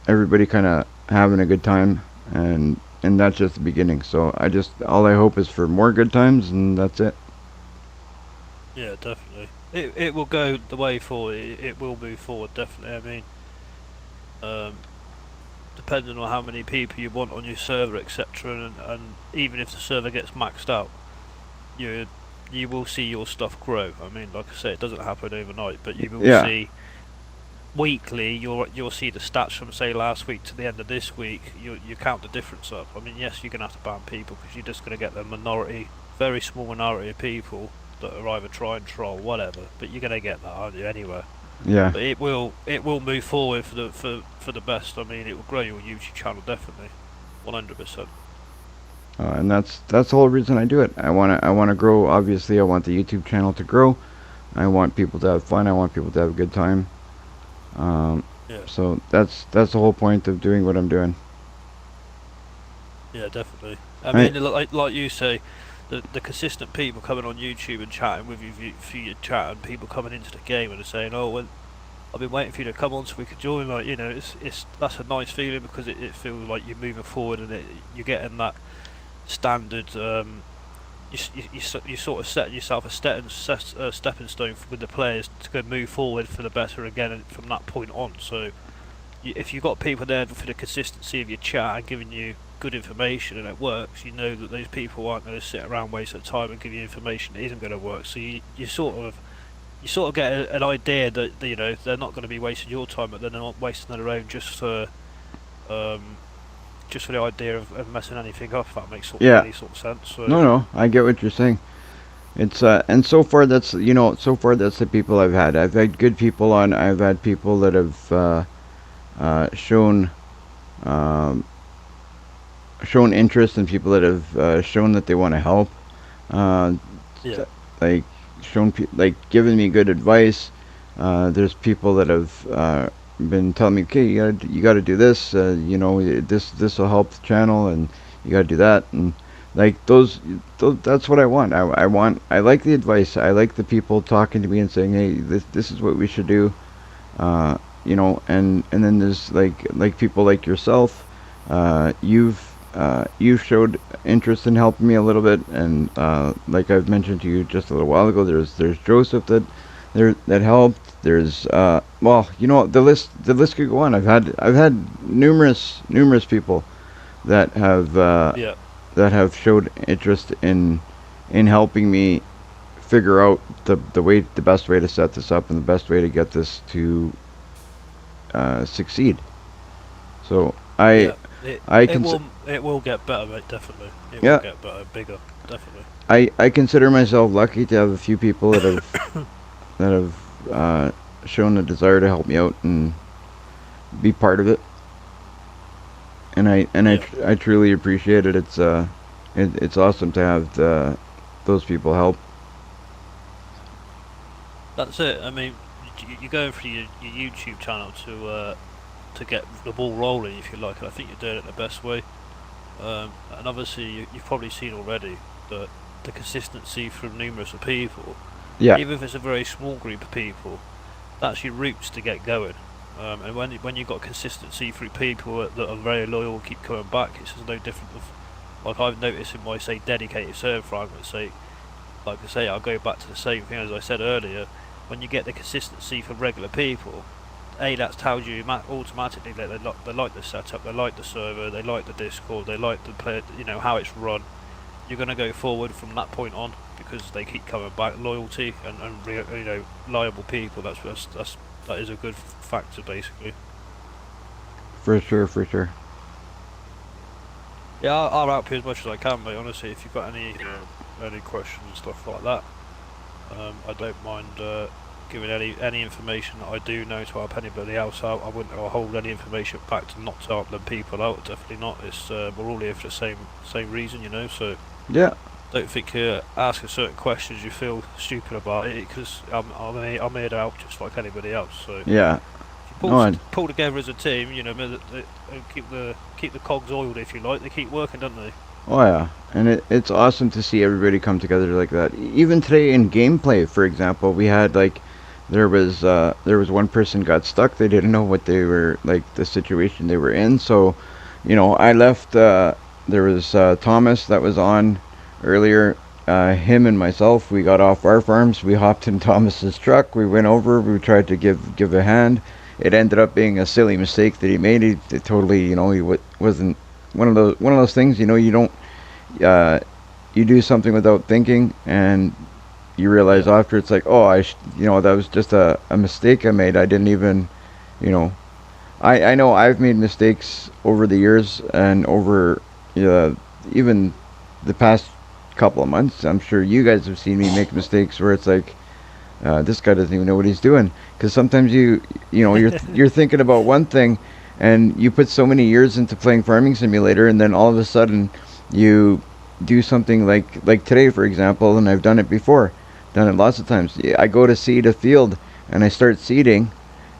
everybody kind of having a good time, and that's just the beginning. So all I hope is for more good times, and that's it. yeah, definitely. It will go the way forward. It will move forward, definitely. I mean, um, depending on how many people you want on your server, etc., and even if the server gets maxed out, you you will see your stuff grow. I mean, like I say, it doesn't happen overnight, but you will Yeah, see weekly. You'll see the stats from say last week to the end of this week. You count the difference up. I mean, yes, you're gonna have to ban people because you're just gonna get the minority, very small minority of people that are either try and troll, whatever. But you're gonna get that, aren't you? Anyway. yeah. But it will move forward for the best. I mean, it will grow your YouTube channel definitely, 100%. And that's the whole reason I do it. I wanna grow. Obviously, I want the YouTube channel to grow. I want people to have fun. I want people to have a good time. Um, Yeah, so that's the whole point of doing what I'm doing. yeah, definitely. I I mean, like you say, the consistent people coming on YouTube and chatting with you through your chat, and people coming into the game and saying, "Oh, well, I've been waiting for you to come on so we could join." Like, it's that's a nice feeling because it feels like you're moving forward and you're getting that standard. You sort of setting yourself a stepping stone with the players to go move forward for the better again and from that point on. So if you've got people there for the consistency of your chat and giving you good information and it works, you know that those people aren't going to sit around waste their time and give you information that isn't going to work. So you sort of get an idea that they're not going to be wasting your time, but they're not wasting their own um, just for the idea of messing anything up. If that makes Yeah. any sort of sense. So No, I get what you're saying. It's and so far that's the people I've had. I've had good people on. I've had people that have shown um, shown interest, and people that have shown that they want to help. Uh, yeah, like like given me good advice. There's people that have been telling me, okay, you gotta do this. This will help the channel, and you gotta do that. And like that's what I want. I like the advice. I like the people talking to me and saying, hey, this is what we should do. You know, and then there's like people like yourself. You've showed interest in helping me a little bit, and like I've mentioned to you just a little while ago, there's Joseph that helped. There's well, you know, the list could go on. I've had numerous people that have Yeah. that have showed interest in helping me figure out the best way to set this up and the best way to get this to succeed. So Yeah. I It can will it will get better, mate. Definitely. It yeah will get better, bigger. Definitely. I consider myself lucky to have a few people that have that have shown a desire to help me out and be part of it. And Yeah. I truly appreciate it. It's awesome to have those people help. That's it. I mean, you're going through your YouTube channel to get the ball rolling, if you like. And I think you're doing it the best way. And obviously, you've probably seen already that the consistency from numerous of people, Yeah, even if it's a very small group of people, that's your roots to get going. And when you've got consistency through people that are very loyal, keep coming back, it's just no different with, like I've noticed in my, say, dedicated server, for argument's sake. Like I say, I'll go back to the same thing as I said earlier. When you get the consistency from regular people, that tells you automatically that they like the setup, they like the server, they like the Discord, they like the play, you know, how it's run. You're going to go forward from that point on because they keep coming back. Loyalty and you know, liable people. That is a good factor, basically. for sure, for sure. Yeah, I'll help you as much as I can, mate. Honestly, if you've got any questions and stuff like that, I don't mind giving any information that I do know to help anybody else out. I wouldn't hold any information back to not to help them people out. Definitely not. It's we're all here for the same reason, you know. So Yeah, don't think asking certain questions you feel stupid about it, because I'm here to help just like anybody else. So yeah. pull, No, I, pull together as a team, you know, keep the cogs oiled, if you like. They keep working, don't they? oh yeah, and it's awesome to see everybody come together like that. Even today in gameplay, for example, we had like there was one person got stuck. They didn't know what they were like the situation they were in. So, you know, I left. There was Thomas that was on earlier. Him and myself, we got off our farms. We hopped in Thomas's truck. We went over. We tried to give a hand. It ended up being a silly mistake that he made. It totally, you know, wasn't one of those things. You know, you don't you do something without thinking, and you realize after it's like, oh, you know, that was just a mistake I made. I didn't even, you know, I know I've made mistakes over the years and over even the past couple of months. I'm sure you guys have seen me make mistakes where it's like, this guy doesn't even know what he's doing. Because sometimes you know, you're thinking about one thing, and you put so many years into playing Farming Simulator, and then all of a sudden you do something like today, for example, and I've done it before, done it lots of times. I go to seed a field and I start seeding,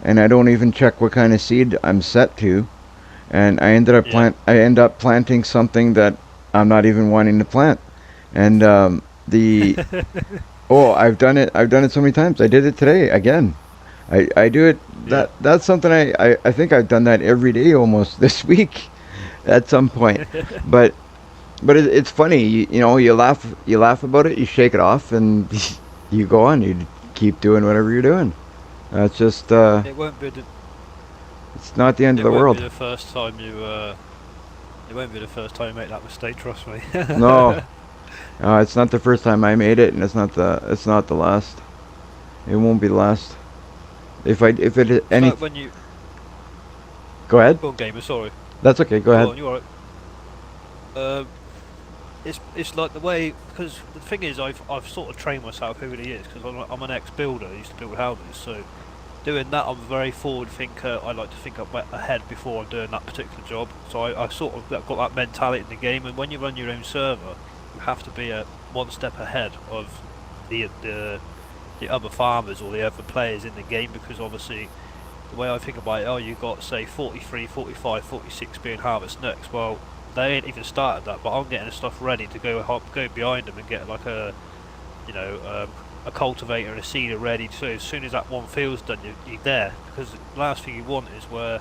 and I don't even check what kind of seed I'm set to, and I end up planting something that I'm not even wanting to plant, and oh, I've done it so many times. I did it today again. I do it. That's something I think I've done that every day almost this week at some point. but it's funny, you know, you laugh about it, you shake it off, and you go on, you keep doing whatever you're doing. It's just It won't be it's not the end of the it won't world. be the first time you it won't be the first time you make that mistake, trust me. No, it's not the first time I made it, and it's not the last. It won't be the last. If it any. Like when you Go ahead. go on, gamer, sorry. That's okay. Go Go ahead. on, you're alright. It's like the way, because the thing is, I've sort of trained myself over the years, because I'm an ex-builder. I used to build houses, so doing that, I'm a very forward thinker. I like to think up ahead before I'm doing that particular job. So I sort of got that mentality in the game. And when you run your own server, you have to be one step ahead of the other farmers or the other players in the game, because obviously the way I think about it, you've got say 43, 45, 46 being harvest next. Well, they ain't even started that, but I'm getting the stuff ready to go behind them and get like a, you know, a cultivator and a seeder ready. So as soon as that one field's done, you're there. Because the last thing you want is where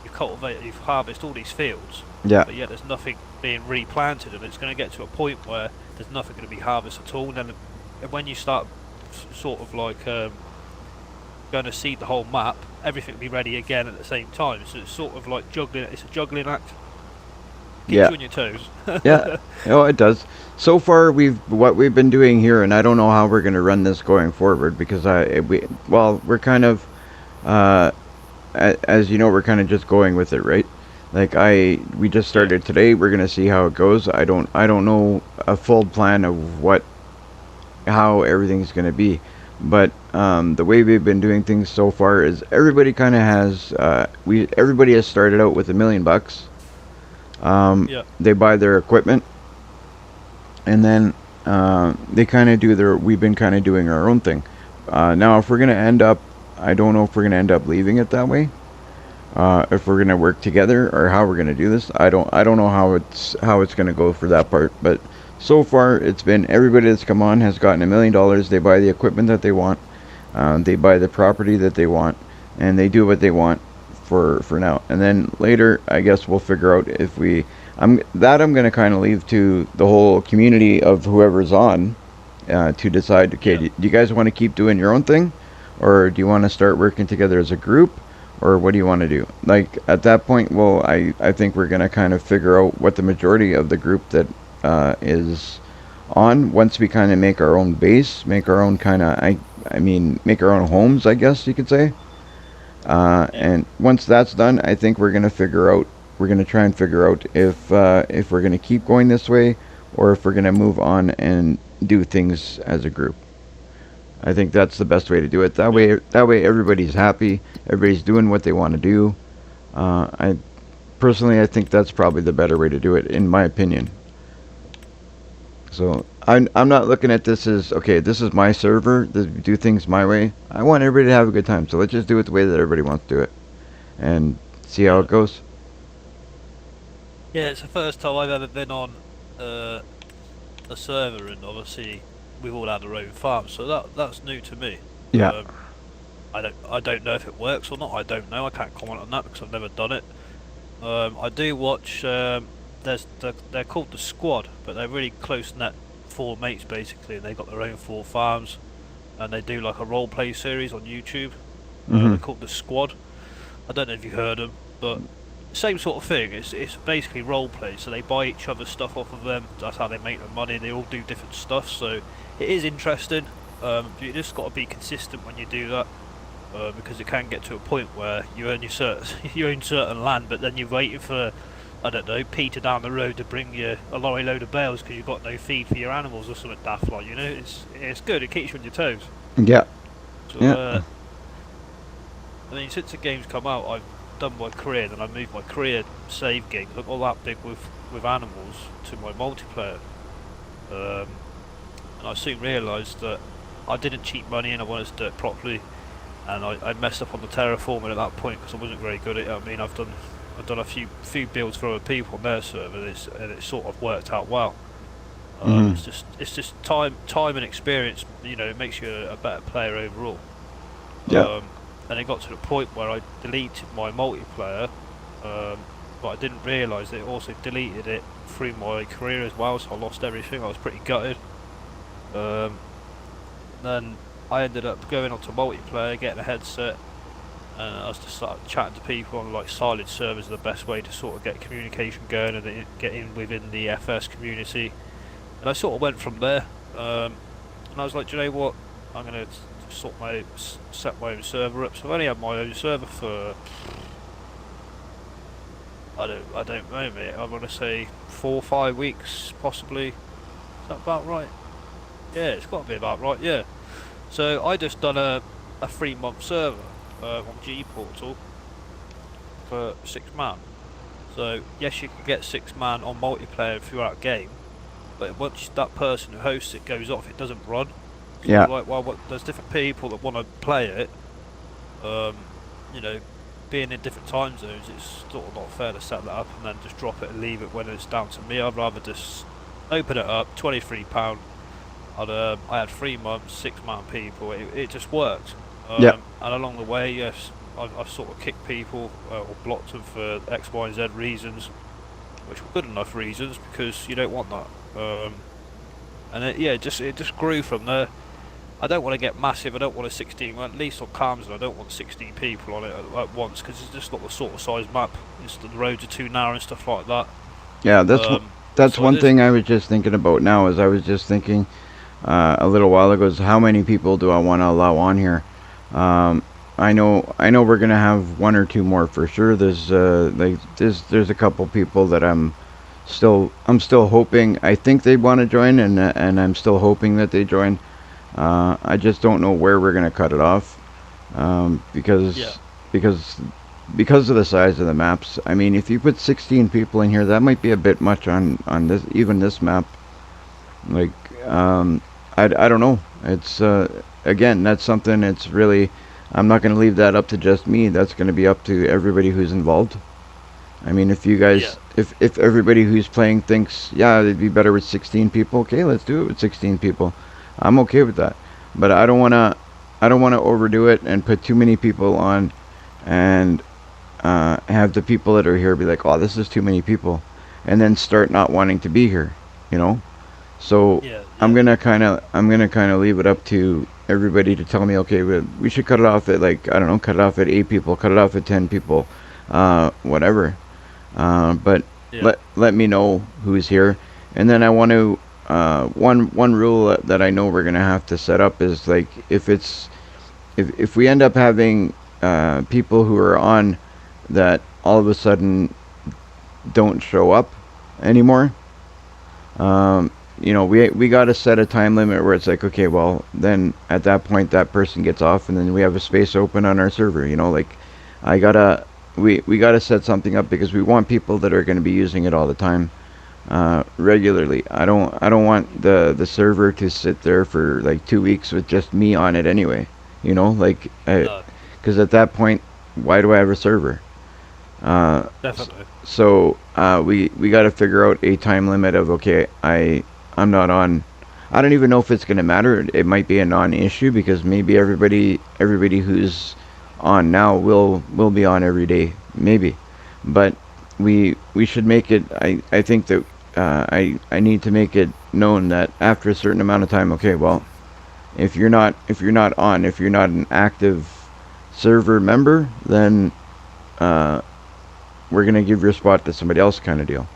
you've harvested all these fields, Yeah. but yet there's nothing being replanted, and it's going to get to a point where there's nothing going to be harvested at all. And then when you start sort of like going to seed the whole map, everything will be ready again at the same time. So it's sort of like juggling. It's a juggling act. Keeps Yeah. you on your toes. Yeah. Oh, it does. So far, what we've been doing here, and I don't know how we're going to run this going forward, because we're kind of, as you know, we're kind of just going with it, right? Like we just started today. We're going to see how it goes. I don't know a full plan of how everything's going to be, but the way we've been doing things so far is everybody kind of has everybody has started out with $1 million. Yeah. They buy their equipment, and then they kind of we've been kind of doing our own thing. Now, if we're going to end up, I don't know if we're going to end up leaving it that way. If we're going to work together or how we're going to do this, I don't know how it's going to go for that part. But so far, it's been everybody that's come on has gotten $1 million. They buy the equipment that they want, they buy the property that they want, and they do what they want for now. And then later, I guess we'll figure out if I'm going to kind of leave to the whole community of whoever's on to decide. Okay, do you guys want to keep doing your own thing, or do you want to start working together as a group? Or what do you want to do? Like, at that point, well, I think we're going to kind of figure out what the majority of the group that is on, once we kind of make our own base, make our own kind of, make our own homes, I guess you could say. And once that's done, I think we're going to try and figure out if we're going to keep going this way, or if we're going to move on and do things as a group. I think that's the best way to do it. That way everybody's happy. Everybody's doing what they want to do. I think that's probably the better way to do it, in my opinion. So I'm not looking at this as, okay, this is my server, do things my way. I want everybody to have a good time, so let's just do it the way that everybody wants to do it, and see how it goes. Yeah, it's the first time I've ever been on a server, and obviously we've all had our own farms, so that's new to me. Yeah. I don't know if it works or not. I don't know. I can't comment on that because I've never done it. I do watch. They're called the Squad, but they're really close knit 4 mates basically, and they've got their own 4 farms, and they do like a role play series on YouTube. They're called the Squad. I don't know if you heard them, but same sort of thing. It's basically role play, so they buy each other's stuff off of them. That's how they make their money. They all do different stuff, so it is interesting. You just got to be consistent when you do that, because it can get to a point where you own you own certain land, but then you're waiting for, I don't know, Peter down the road to bring you a lorry load of bales because you've got no feed for your animals or something daft like. You know, it's good. It keeps you on your toes. Yeah. So, Yeah. I mean, since the game's come out, I've done my career, and I moved my career save game. I'm all that big with animals to my multiplayer, and I soon realised that I didn't cheat money and I wanted to do it properly, and I messed up on the terraforming at that point because I wasn't very good at it. I mean, I've done a few builds for other people on their server, and it sort of worked out well. It's just time and experience. You know, it makes you a better player overall. Yeah. And it got to the point where I deleted my multiplayer, but I didn't realise that it also deleted it through my career as well, so I lost everything. I was pretty gutted. Then I ended up going onto multiplayer, getting a headset, and I was just started chatting to people on like silent servers. The best way to sort of get communication going and get in within the FS community. And I sort of went from there, and I was like, do you know what? I'm gonna set my own server up. So I've only had my own server for, I don't know, mate. I want to say 4 or 5 weeks, possibly. Is that about right? Yeah, it's got to be about right. Yeah. So I just done a 3-month server on G Portal for 6 man. So yes, you can get 6 man on multiplayer throughout game, but once that person who hosts it goes off, it doesn't run. So Yeah. like, well, there's different people that want to play it. You know, being in different time zones, it's sort of not fair to set that up and then just drop it and leave it when it's down to me. I'd rather just open it up, £23. I had 3 months, 6 man people. It just worked. Yeah. And along the way, yes, I've sort of kicked people or blocked them for X, Y, and Z reasons, which were good enough reasons because you don't want that. And it just grew from there. I don't want to get massive. I don't want a 16. At least on Carmsden, I don't want 16 people on it at once because it's just not the sort of size map. The roads are too narrow and stuff like that. Yeah, that's so one thing I was just thinking about now. Is I was just thinking a little while ago is how many people do I want to allow on here? I know we're gonna have 1 or 2 more for sure. There's a couple people that I'm still hoping. I think they want to join, and I'm still hoping that they join. I just don't know where we're gonna cut it off, because of the size of the maps. I mean, if you put 16 people in here, that might be a bit much on this map. Like, I don't know. It's again, that's something. It's really, I'm not going to leave that up to just me. That's going to be up to everybody who's involved. I mean, if you guys, if everybody who's playing thinks, yeah, it'd be better with 16 people, okay, let's do it with 16 people. I'm okay with that. But I don't want to overdo it and put too many people on, and have the people that are here be like, oh, this is too many people, and then start not wanting to be here, you know. So I'm gonna kind of leave it up to everybody to tell me, okay, we should cut it off at, like, I don't know, cut it off at 8 people, cut it off at 10 people, whatever. But let me know who's here, and then I want to one rule that I know we're gonna have to set up is, like, if we end up having people who are on that all of a sudden don't show up anymore, you know, we got to set a time limit where it's like, okay, well, then at that point that person gets off, and then we have a space open on our server. You know, like, we gotta set something up because we want people that are going to be using it all the time, regularly. I don't want the server to sit there for like 2 weeks with just me on it anyway. You know, like, because at that point, why do I have a server? Definitely. So we got to figure out a time limit of, okay, I'm not on. I don't even know if it's going to matter. It might be a non-issue because maybe everybody who's on now will be on every day, maybe. But we should make it. I think that I need to make it known that after a certain amount of time, okay, well, if you're not on, if you're not an active server member, then we're gonna give your spot to somebody else, kind of deal.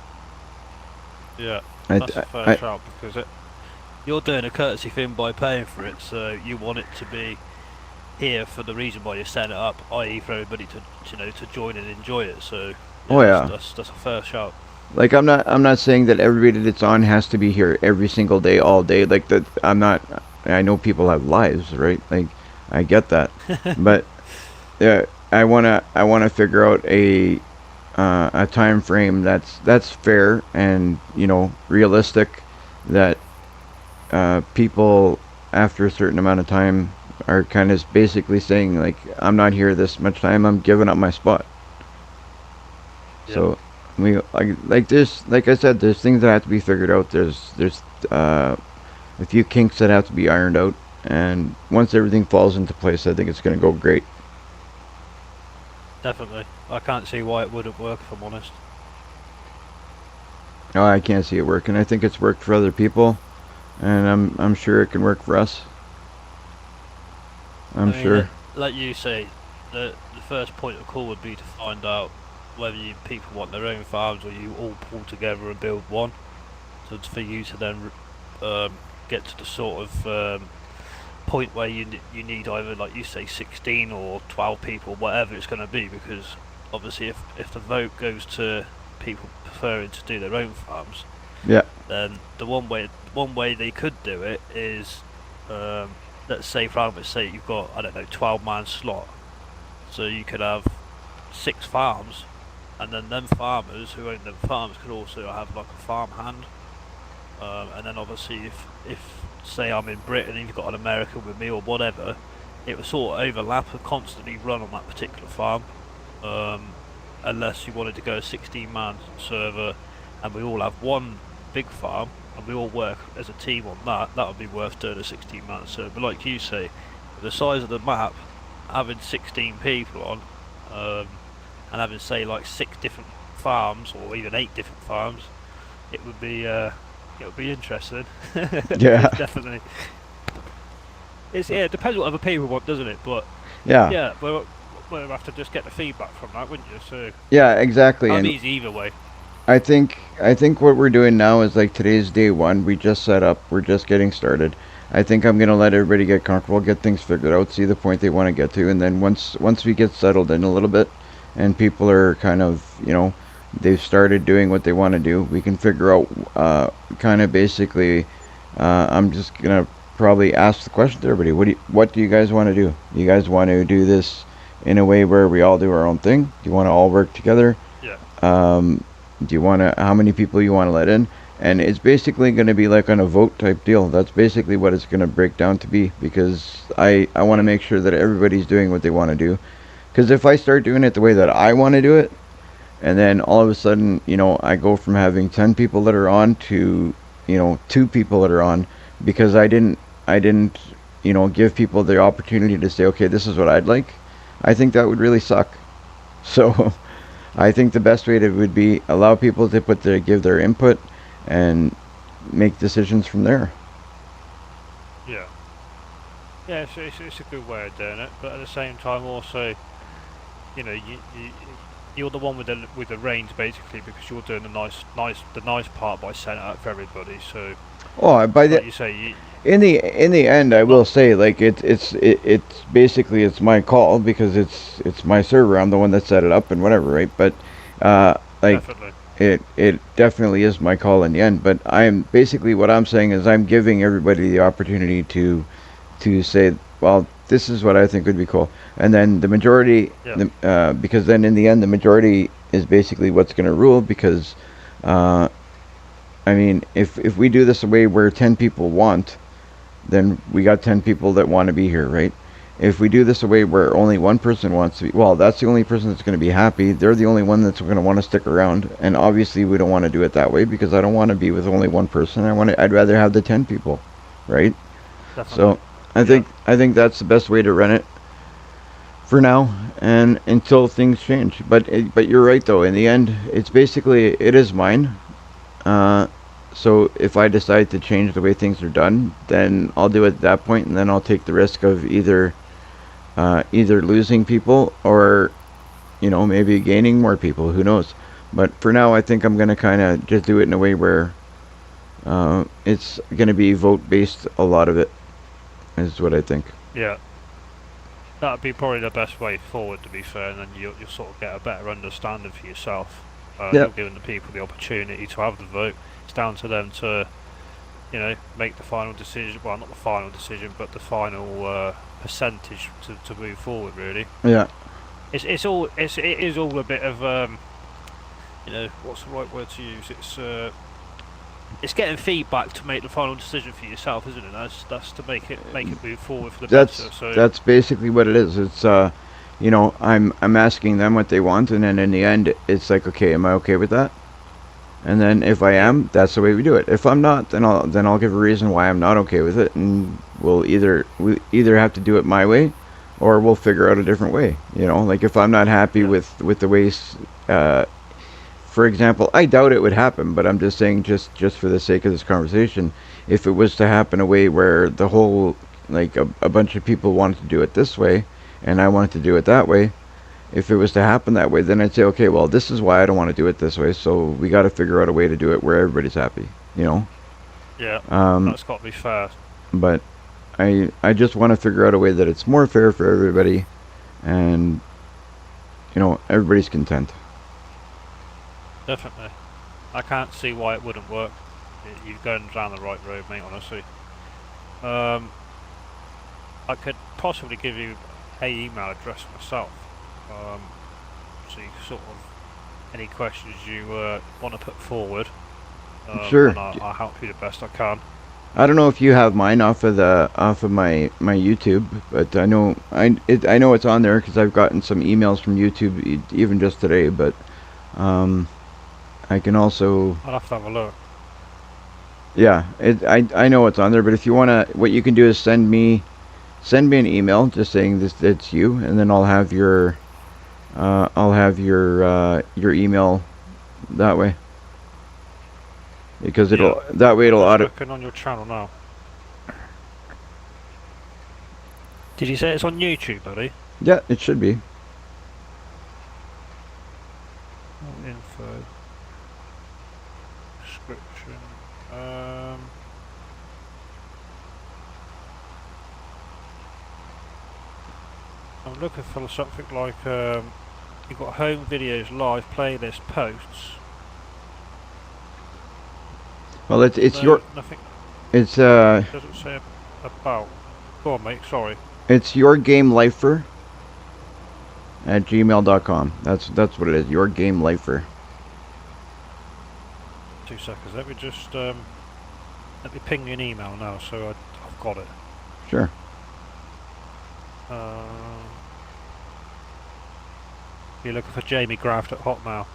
Yeah, that's a fair shout because you're doing a courtesy thing by paying for it, so you want it to be here for the reason why you set it up, i.e. for everybody to join and enjoy it. So that's a fair shout. Like, I'm not saying that everybody that's on has to be here every single day, all day. Like that, I know people have lives, right? Like, I get that, but I wanna figure out a time frame that's fair and, you know, realistic, that people after a certain amount of time are kind of basically saying, like, I'm not here this much time, I'm giving up my spot. So we like this, like I said, there's things that have to be figured out. There's a few kinks that have to be ironed out, and once everything falls into place, I think it's going to go great. Definitely. I can't see why it wouldn't work, if I'm honest. No, I can't see it working. I think it's worked for other people, and I'm sure it can work for us. I mean, sure. Like you say, the first point of call would be to find out whether people want their own farms or you all pull together and build one. So it's for you to then get to the sort of point where you need either, like you say, 16 or 12 people, whatever it's going to be, because obviously if the vote goes to people preferring to do their own farms, then the one way they could do it is, let's say, for argument's sake, you've got, I don't know, 12-man slot, so you could have 6 farms, and then them farmers who own them farms could also have like a farm hand, and then obviously if say I'm in Britain and you've got an American with me or whatever, it would sort of overlap and constantly run on that particular farm. unless you wanted to go a 16-man server, and we all have one big farm, and we all work as a team on that. That would be worth doing a 16-man server. But like you say, with the size of the map, having 16 people on, and having say like 6 different farms or even 8 different farms, it would be interesting. Yeah. Definitely. It depends what other people want, doesn't it? But Yeah. yeah, we'll have to just get the feedback from that, wouldn't you? So Yeah, exactly. I'm And easy either way. I think what we're doing now is like today's day one. We just set up. We're just getting started. I think I'm gonna let everybody get comfortable, get things figured out, see the point they want to get to, and then once we get settled in a little bit, and people are kind of they've started doing what they want to do, we can figure out kind of basically. I'm just gonna probably ask the question to everybody. What do you guys want to do? You guys want to do this in a way where we all do our own thing? Do you want to all work together? Yeah. Do you want to, how many people you want to let in? And it's basically going to be like on a vote type deal. That's basically what it's going to break down to be, because I want to make sure that everybody's doing what they want to do. Because if I start doing it the way that I want to do it, and then all of a sudden, I go from having 10 people that are on to, 2 people that are on, because I didn't, give people the opportunity to say, okay, this is what I'd like. I think that would really suck. So I think the best way would be allow people to give their input and make decisions from there. Yeah. Yeah, it's a good way of doing it, but at the same time also, you're the one with the reins basically, because you're doing the nice part by setting it up for everybody. So, By the like you say, in the end, I will say, like, it's basically it's my call, because it's my server. I'm the one that set it up and whatever, right? But like definitely. it definitely is my call in the end. But I'm basically, what I'm saying is I'm giving everybody the opportunity to say, well, this is what I think would be cool, and then the majority, because then in the end the majority is basically what's going to rule, because I mean, if we do this a way where 10 people want, then we got 10 people that want to be here, right? If we do this a way where only one person wants to be, well, that's the only person that's going to be happy. They're the only one that's going to want to stick around. And obviously we don't want to do it that way, because I don't want to be with only one person. I'd rather have the 10 people, right? Definitely. So I think that's the best way to run it for now, and until things change. But you're right though. In the end, it's basically, it is mine. So if I decide to change the way things are done, then I'll do it at that point, and then I'll take the risk of either losing people, or maybe gaining more people. Who knows? But for now, I think I'm going to kind of just do it in a way where it's going to be vote based. A lot of it is what I think. Yeah. That'd be probably the best way forward, to be fair, and then you'll sort of get a better understanding for yourself. You're giving the people the opportunity to have the vote. It's down to them to, make the final decision. Well, not the final decision, but the final percentage to move forward. Really. Yeah. It is all a bit of what's the right word to use? It's getting feedback to make the final decision for yourself, isn't it? That's to make it move forward for the better. So that's basically what it is. It's I'm asking them what they want, and then in the end, it's like, okay, am I okay with that? And then if I am, that's the way we do it. If I'm not, then I'll give a reason why I'm not okay with it, and we'll either have to do it my way, or we'll figure out a different way. Like if I'm not happy with the ways, for example, I doubt it would happen, but I'm just saying, just for the sake of this conversation, if it was to happen a way where the whole, like a bunch of people wanted to do it this way, and I wanted to do it that way, if it was to happen that way, then I'd say, okay, well, this is why I don't want to do it this way, so we got to figure out a way to do it where everybody's happy, Yeah, that's got to be fair. But I just want to figure out a way that it's more fair for everybody, and everybody's content. Definitely. I can't see why it wouldn't work. You're going down the right road, mate, honestly. I could possibly give you an email address myself. So you can sort of, any questions you want to put forward, Sure. and I'll help you the best I can. I don't know if you have mine off of my YouTube, but I know I know it's on there because I've gotten some emails from YouTube even just today. But I can also, I'll have to have a look. yeah, I know it's on there. But if you wanna, what you can do is send me an email just saying this it's you, and then I'll have your your email that way. Because it'll that way it'll Just auto. looking on your channel now. Did you say it's on YouTube, buddy? Yeah, it should be. Info. Description. I'm looking for something like you've got home videos, live playlist, posts. Well, it's No, your nothing. it's Doesn't say about. Go on, mate. Sorry. it's yourgamelifer at gmail.com. That's what it is. Yourgamelifer. 2 seconds. Let me just let me ping you an email now, so I've got it. Sure. You're looking for Jamie Graft at Hotmail.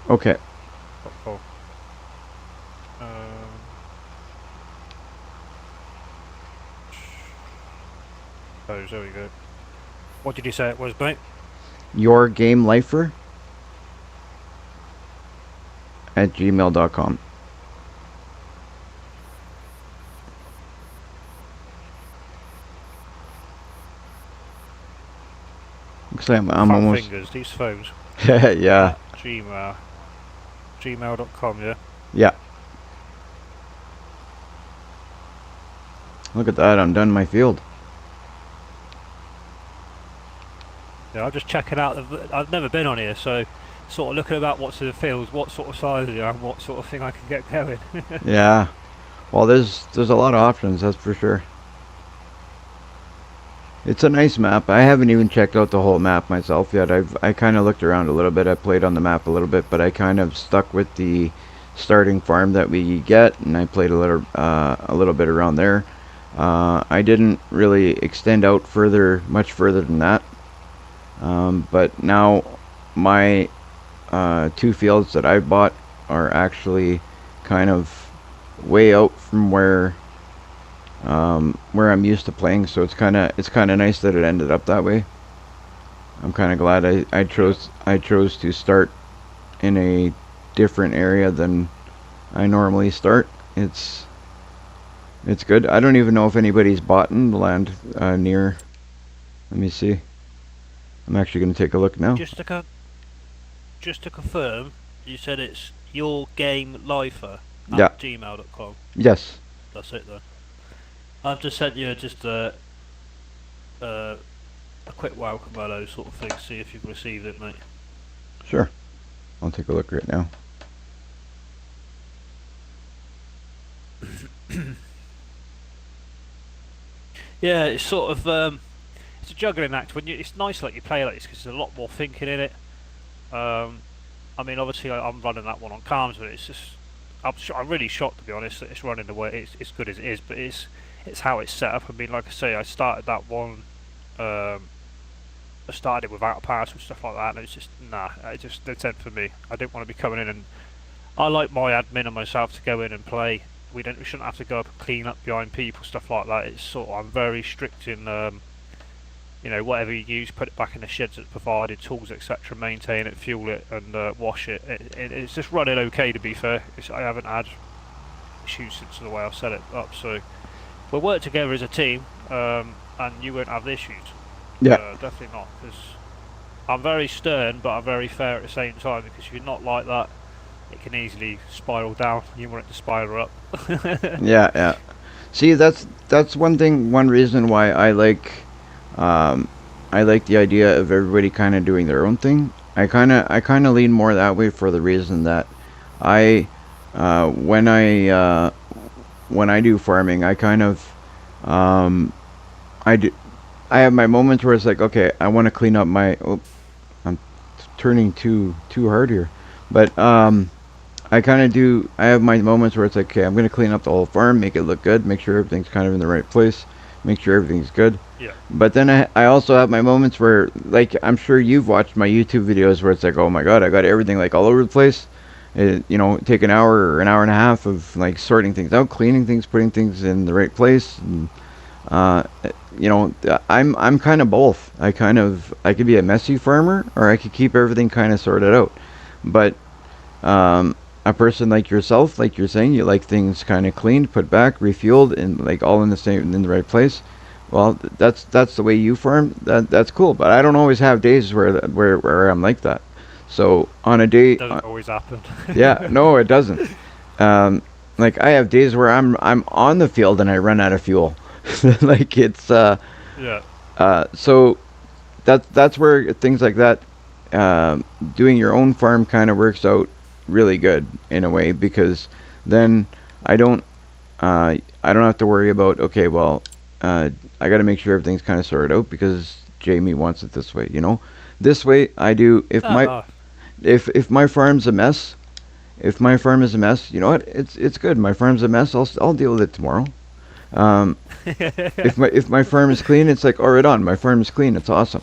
Okay. .com. Oh, there we go. What did you say it was, mate? Yourgamelifer at gmail.com. Looks like I'm Fat almost. fingers, these phones. Yeah. Gmail. Gmail.com, yeah? Yeah. Look at that. I'm done my field. Yeah, I'm just checking out. I've never been on here, so sort of looking about what's in the fields, what sort of size they are, and what sort of thing I can get going. Yeah. Well, there's a lot of options, that's for sure. It's a nice map. I haven't even checked out the whole map myself yet. I kind of looked around a little bit. I played on the map a little bit, but I kind of stuck with the starting farm that we get, and I played a little bit around there. I didn't really extend out much further than that. But now my 2 fields that I bought are actually kind of way out from where I'm used to playing, so it's kind of nice that it ended up that way. I'm kind of glad I chose to start in a different area than I normally start. It's good. I don't even know if anybody's bought in the land near. Let me see. I'm actually going to take a look now. Just to confirm, you said it's yourgamelifer at gmail.com. Yes. That's it then. I've just sent you just a quick welcome hello sort of thing, see if you've received it, mate. Sure. I'll take a look right now. Yeah, it's sort of it's a juggling act. It's nice like you play like this because there's a lot more thinking in it. I mean, obviously I'm running that one on calms, but it's just I'm really shocked, to be honest, that it's running the way it's good as it is. But it's how it's set up. I mean, like I say, I started that one. I started without a pass and stuff like that, and it's just it's no 10 for me. I didn't want to be coming in, and I like my admin and myself to go in and play. We shouldn't have to go up and clean up behind people, stuff like that. It's sort of, I'm very strict in you know, whatever you use, put it back in the sheds that's provided, tools, etc. Maintain it, fuel it, and wash it. It's just running okay, to be fair. I haven't had issues since the way I've set it up, so we'll work together as a team, and you won't have issues. Yeah. Definitely not, because I'm very stern, but I'm very fair at the same time, because if you're not like that, it can easily spiral down. You want it to spiral up. Yeah. See, that's one reason why I like the idea of everybody kind of doing their own thing. I kind of lean more that way for the reason that when I do farming, I kind of I have my moments where it's like, okay, I want to clean up my. Oh, I'm turning too hard here, but I kind of do. I have my moments where it's like, okay, I'm gonna clean up the whole farm, make it look good, make sure everything's kind of in the right place, make sure everything's good. Yeah. But then I also have my moments where, like, I'm sure you've watched my YouTube videos where it's like, oh my god, I got everything like all over the place. Take an hour or an hour and a half of like sorting things out, cleaning things, putting things in the right place, and I'm kind of both. I could be a messy farmer, or I could keep everything kind of sorted out. But a person like yourself, like you're saying, you like things kind of cleaned, put back, refueled, and like all in the right place. Well, that's the way you farm. That's cool. But I don't always have days where I'm like that. So on a day, Doesn't always happen. yeah, no, it doesn't. Like I have days where I'm on the field and I run out of fuel. Like it's Yeah. so that's where things like that, doing your own farm kind of works out really good in a way, because then I don't have to worry about, okay, well, I got to make sure everything's kind of sorted out because Jamie wants it this way, This way I do. If my farm's a mess, if my farm is a mess, you know what? It's good. My farm's a mess. I'll deal with it tomorrow. If my farm is clean, it's like, all right, on. My farm is clean. It's awesome.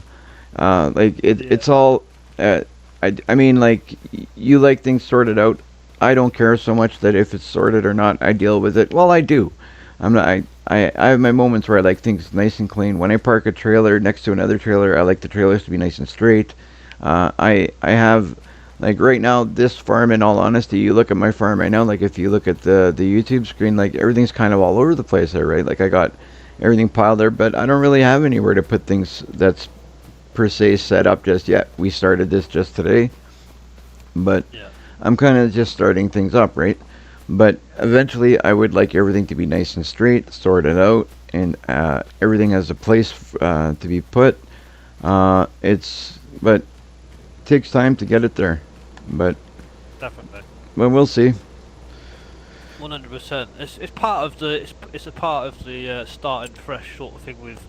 It's all. I mean, like, you like things sorted out. I don't care so much that if it's sorted or not, I deal with it. Well, I do. I'm not. I have my moments where I like things nice and clean. When I park a trailer next to another trailer, I like the trailers to be nice and straight. I have, like, right now, this farm, in all honesty, you look at my farm right now, like, if you look at the YouTube screen, like, everything's kind of all over the place there, right? Like, I got everything piled there, but I don't really have anywhere to put things that's per se set up just yet. We started this just today, but Yeah. I'm kind of just starting things up, right? But eventually I would like everything to be nice and straight, sorted out, and everything has a place to be put. But it takes time to get it there, but Definitely. we'll see. 100%. It's part of the it's a part of the starting fresh sort of thing with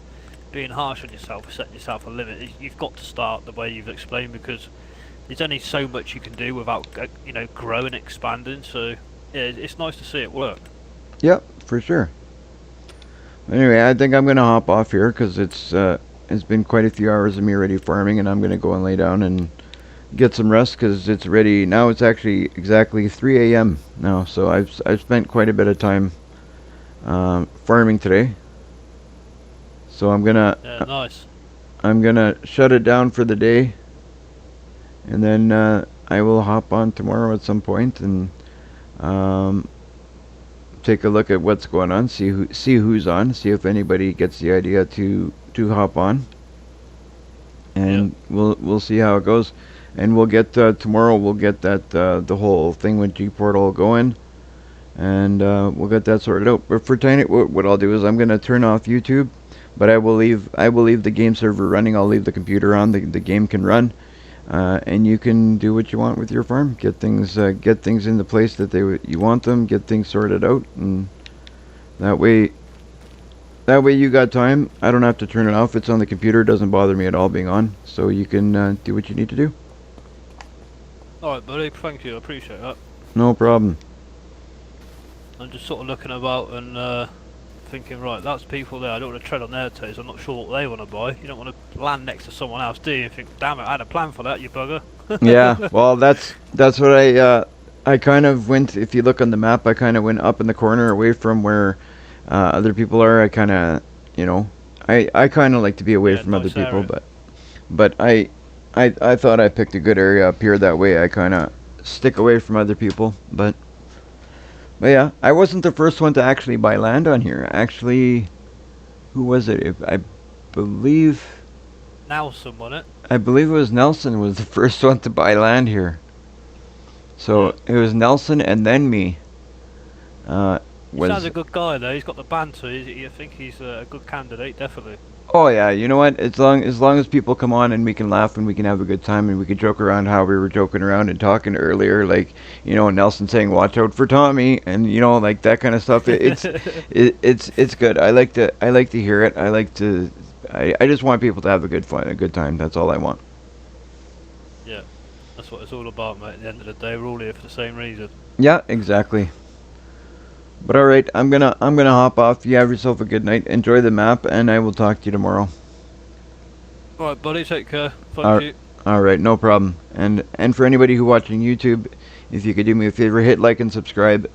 being harsh on yourself, setting yourself a limit. You've got to start the way you've explained, because there's only so much you can do without growing, expanding. So yeah, it's nice to see it work. Yep, for sure. Anyway, I think I'm gonna hop off here because it's been quite a few hours of me already farming, and I'm gonna go and lay down and get some rest because it's ready now. It's actually exactly 3 a.m. now, so I've spent quite a bit of time farming today. So I'm gonna shut it down for the day, and then I will hop on tomorrow at some point and take a look at what's going on, see who's on, see if anybody gets the idea to hop on, and we'll see how it goes. And we'll get tomorrow. We'll get that the whole thing with G Portal going, and we'll get that sorted out. But for tonight, what I'll do is I'm gonna turn off YouTube, but I will leave the game server running. I'll leave the computer on. The game can run, and you can do what you want with your farm. Get things in the place that you want them. Get things sorted out, and that way you got time. I don't have to turn it off. It's on the computer. It doesn't bother me at all being on. So you can do what you need to do. Alright, buddy, thank you, I appreciate that. No problem. I'm just sort of looking about and thinking, right, that's people there, I don't want to tread on their toes, I'm not sure what they want to buy. You don't want to land next to someone else, do you? You think, damn it, I had a plan for that, you bugger. Yeah, well, that's what I kind of went, if you look on the map, I kind of went up in the corner away from where other people are. I kind of, I kind of like to be away from other people, area. but I thought I picked a good area up here. That way I kind of stick away from other people. But yeah, I wasn't the first one to actually buy land on here. Actually, who was it? I believe Nelson, wasn't it? I believe it was Nelson was the first one to buy land here. So it was Nelson and then me. He sounds a good guy though. He's got the banter. I think he's a good candidate, definitely. Oh yeah, you know what? As long as people come on and we can laugh and we can have a good time and we can joke around how we were joking around and talking earlier, like Nelson saying "Watch out for Tommy" and like that kind of stuff. It's good. I like to hear it. I just want people to have a good time. That's all I want. Yeah, That's what it's all about, mate. At the end of the day, we're all here for the same reason. Yeah, exactly. But alright, I'm gonna hop off. You have yourself a good night. Enjoy the map, and I will talk to you tomorrow. Alright, buddy, take care. Thank you. Alright, no problem. And for anybody who watching YouTube, if you could do me a favor, hit like and subscribe.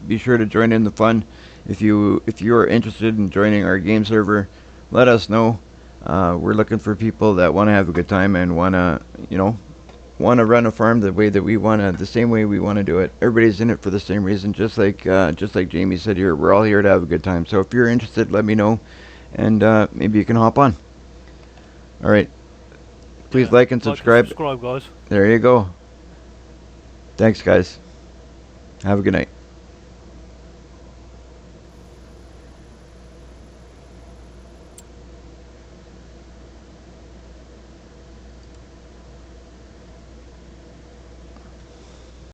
Be sure to join in the fun. If you are interested in joining our game server, let us know. We're looking for people that want to have a good time and want to run a farm the way that we want to, the same way we want to do it. Everybody's in it for the same reason, just like Jamie said here. We're all here to have a good time. So if you're interested, let me know, and maybe you can hop on. All right. Please like and subscribe. Subscribe, guys. There you go. Thanks, guys. Have a good night.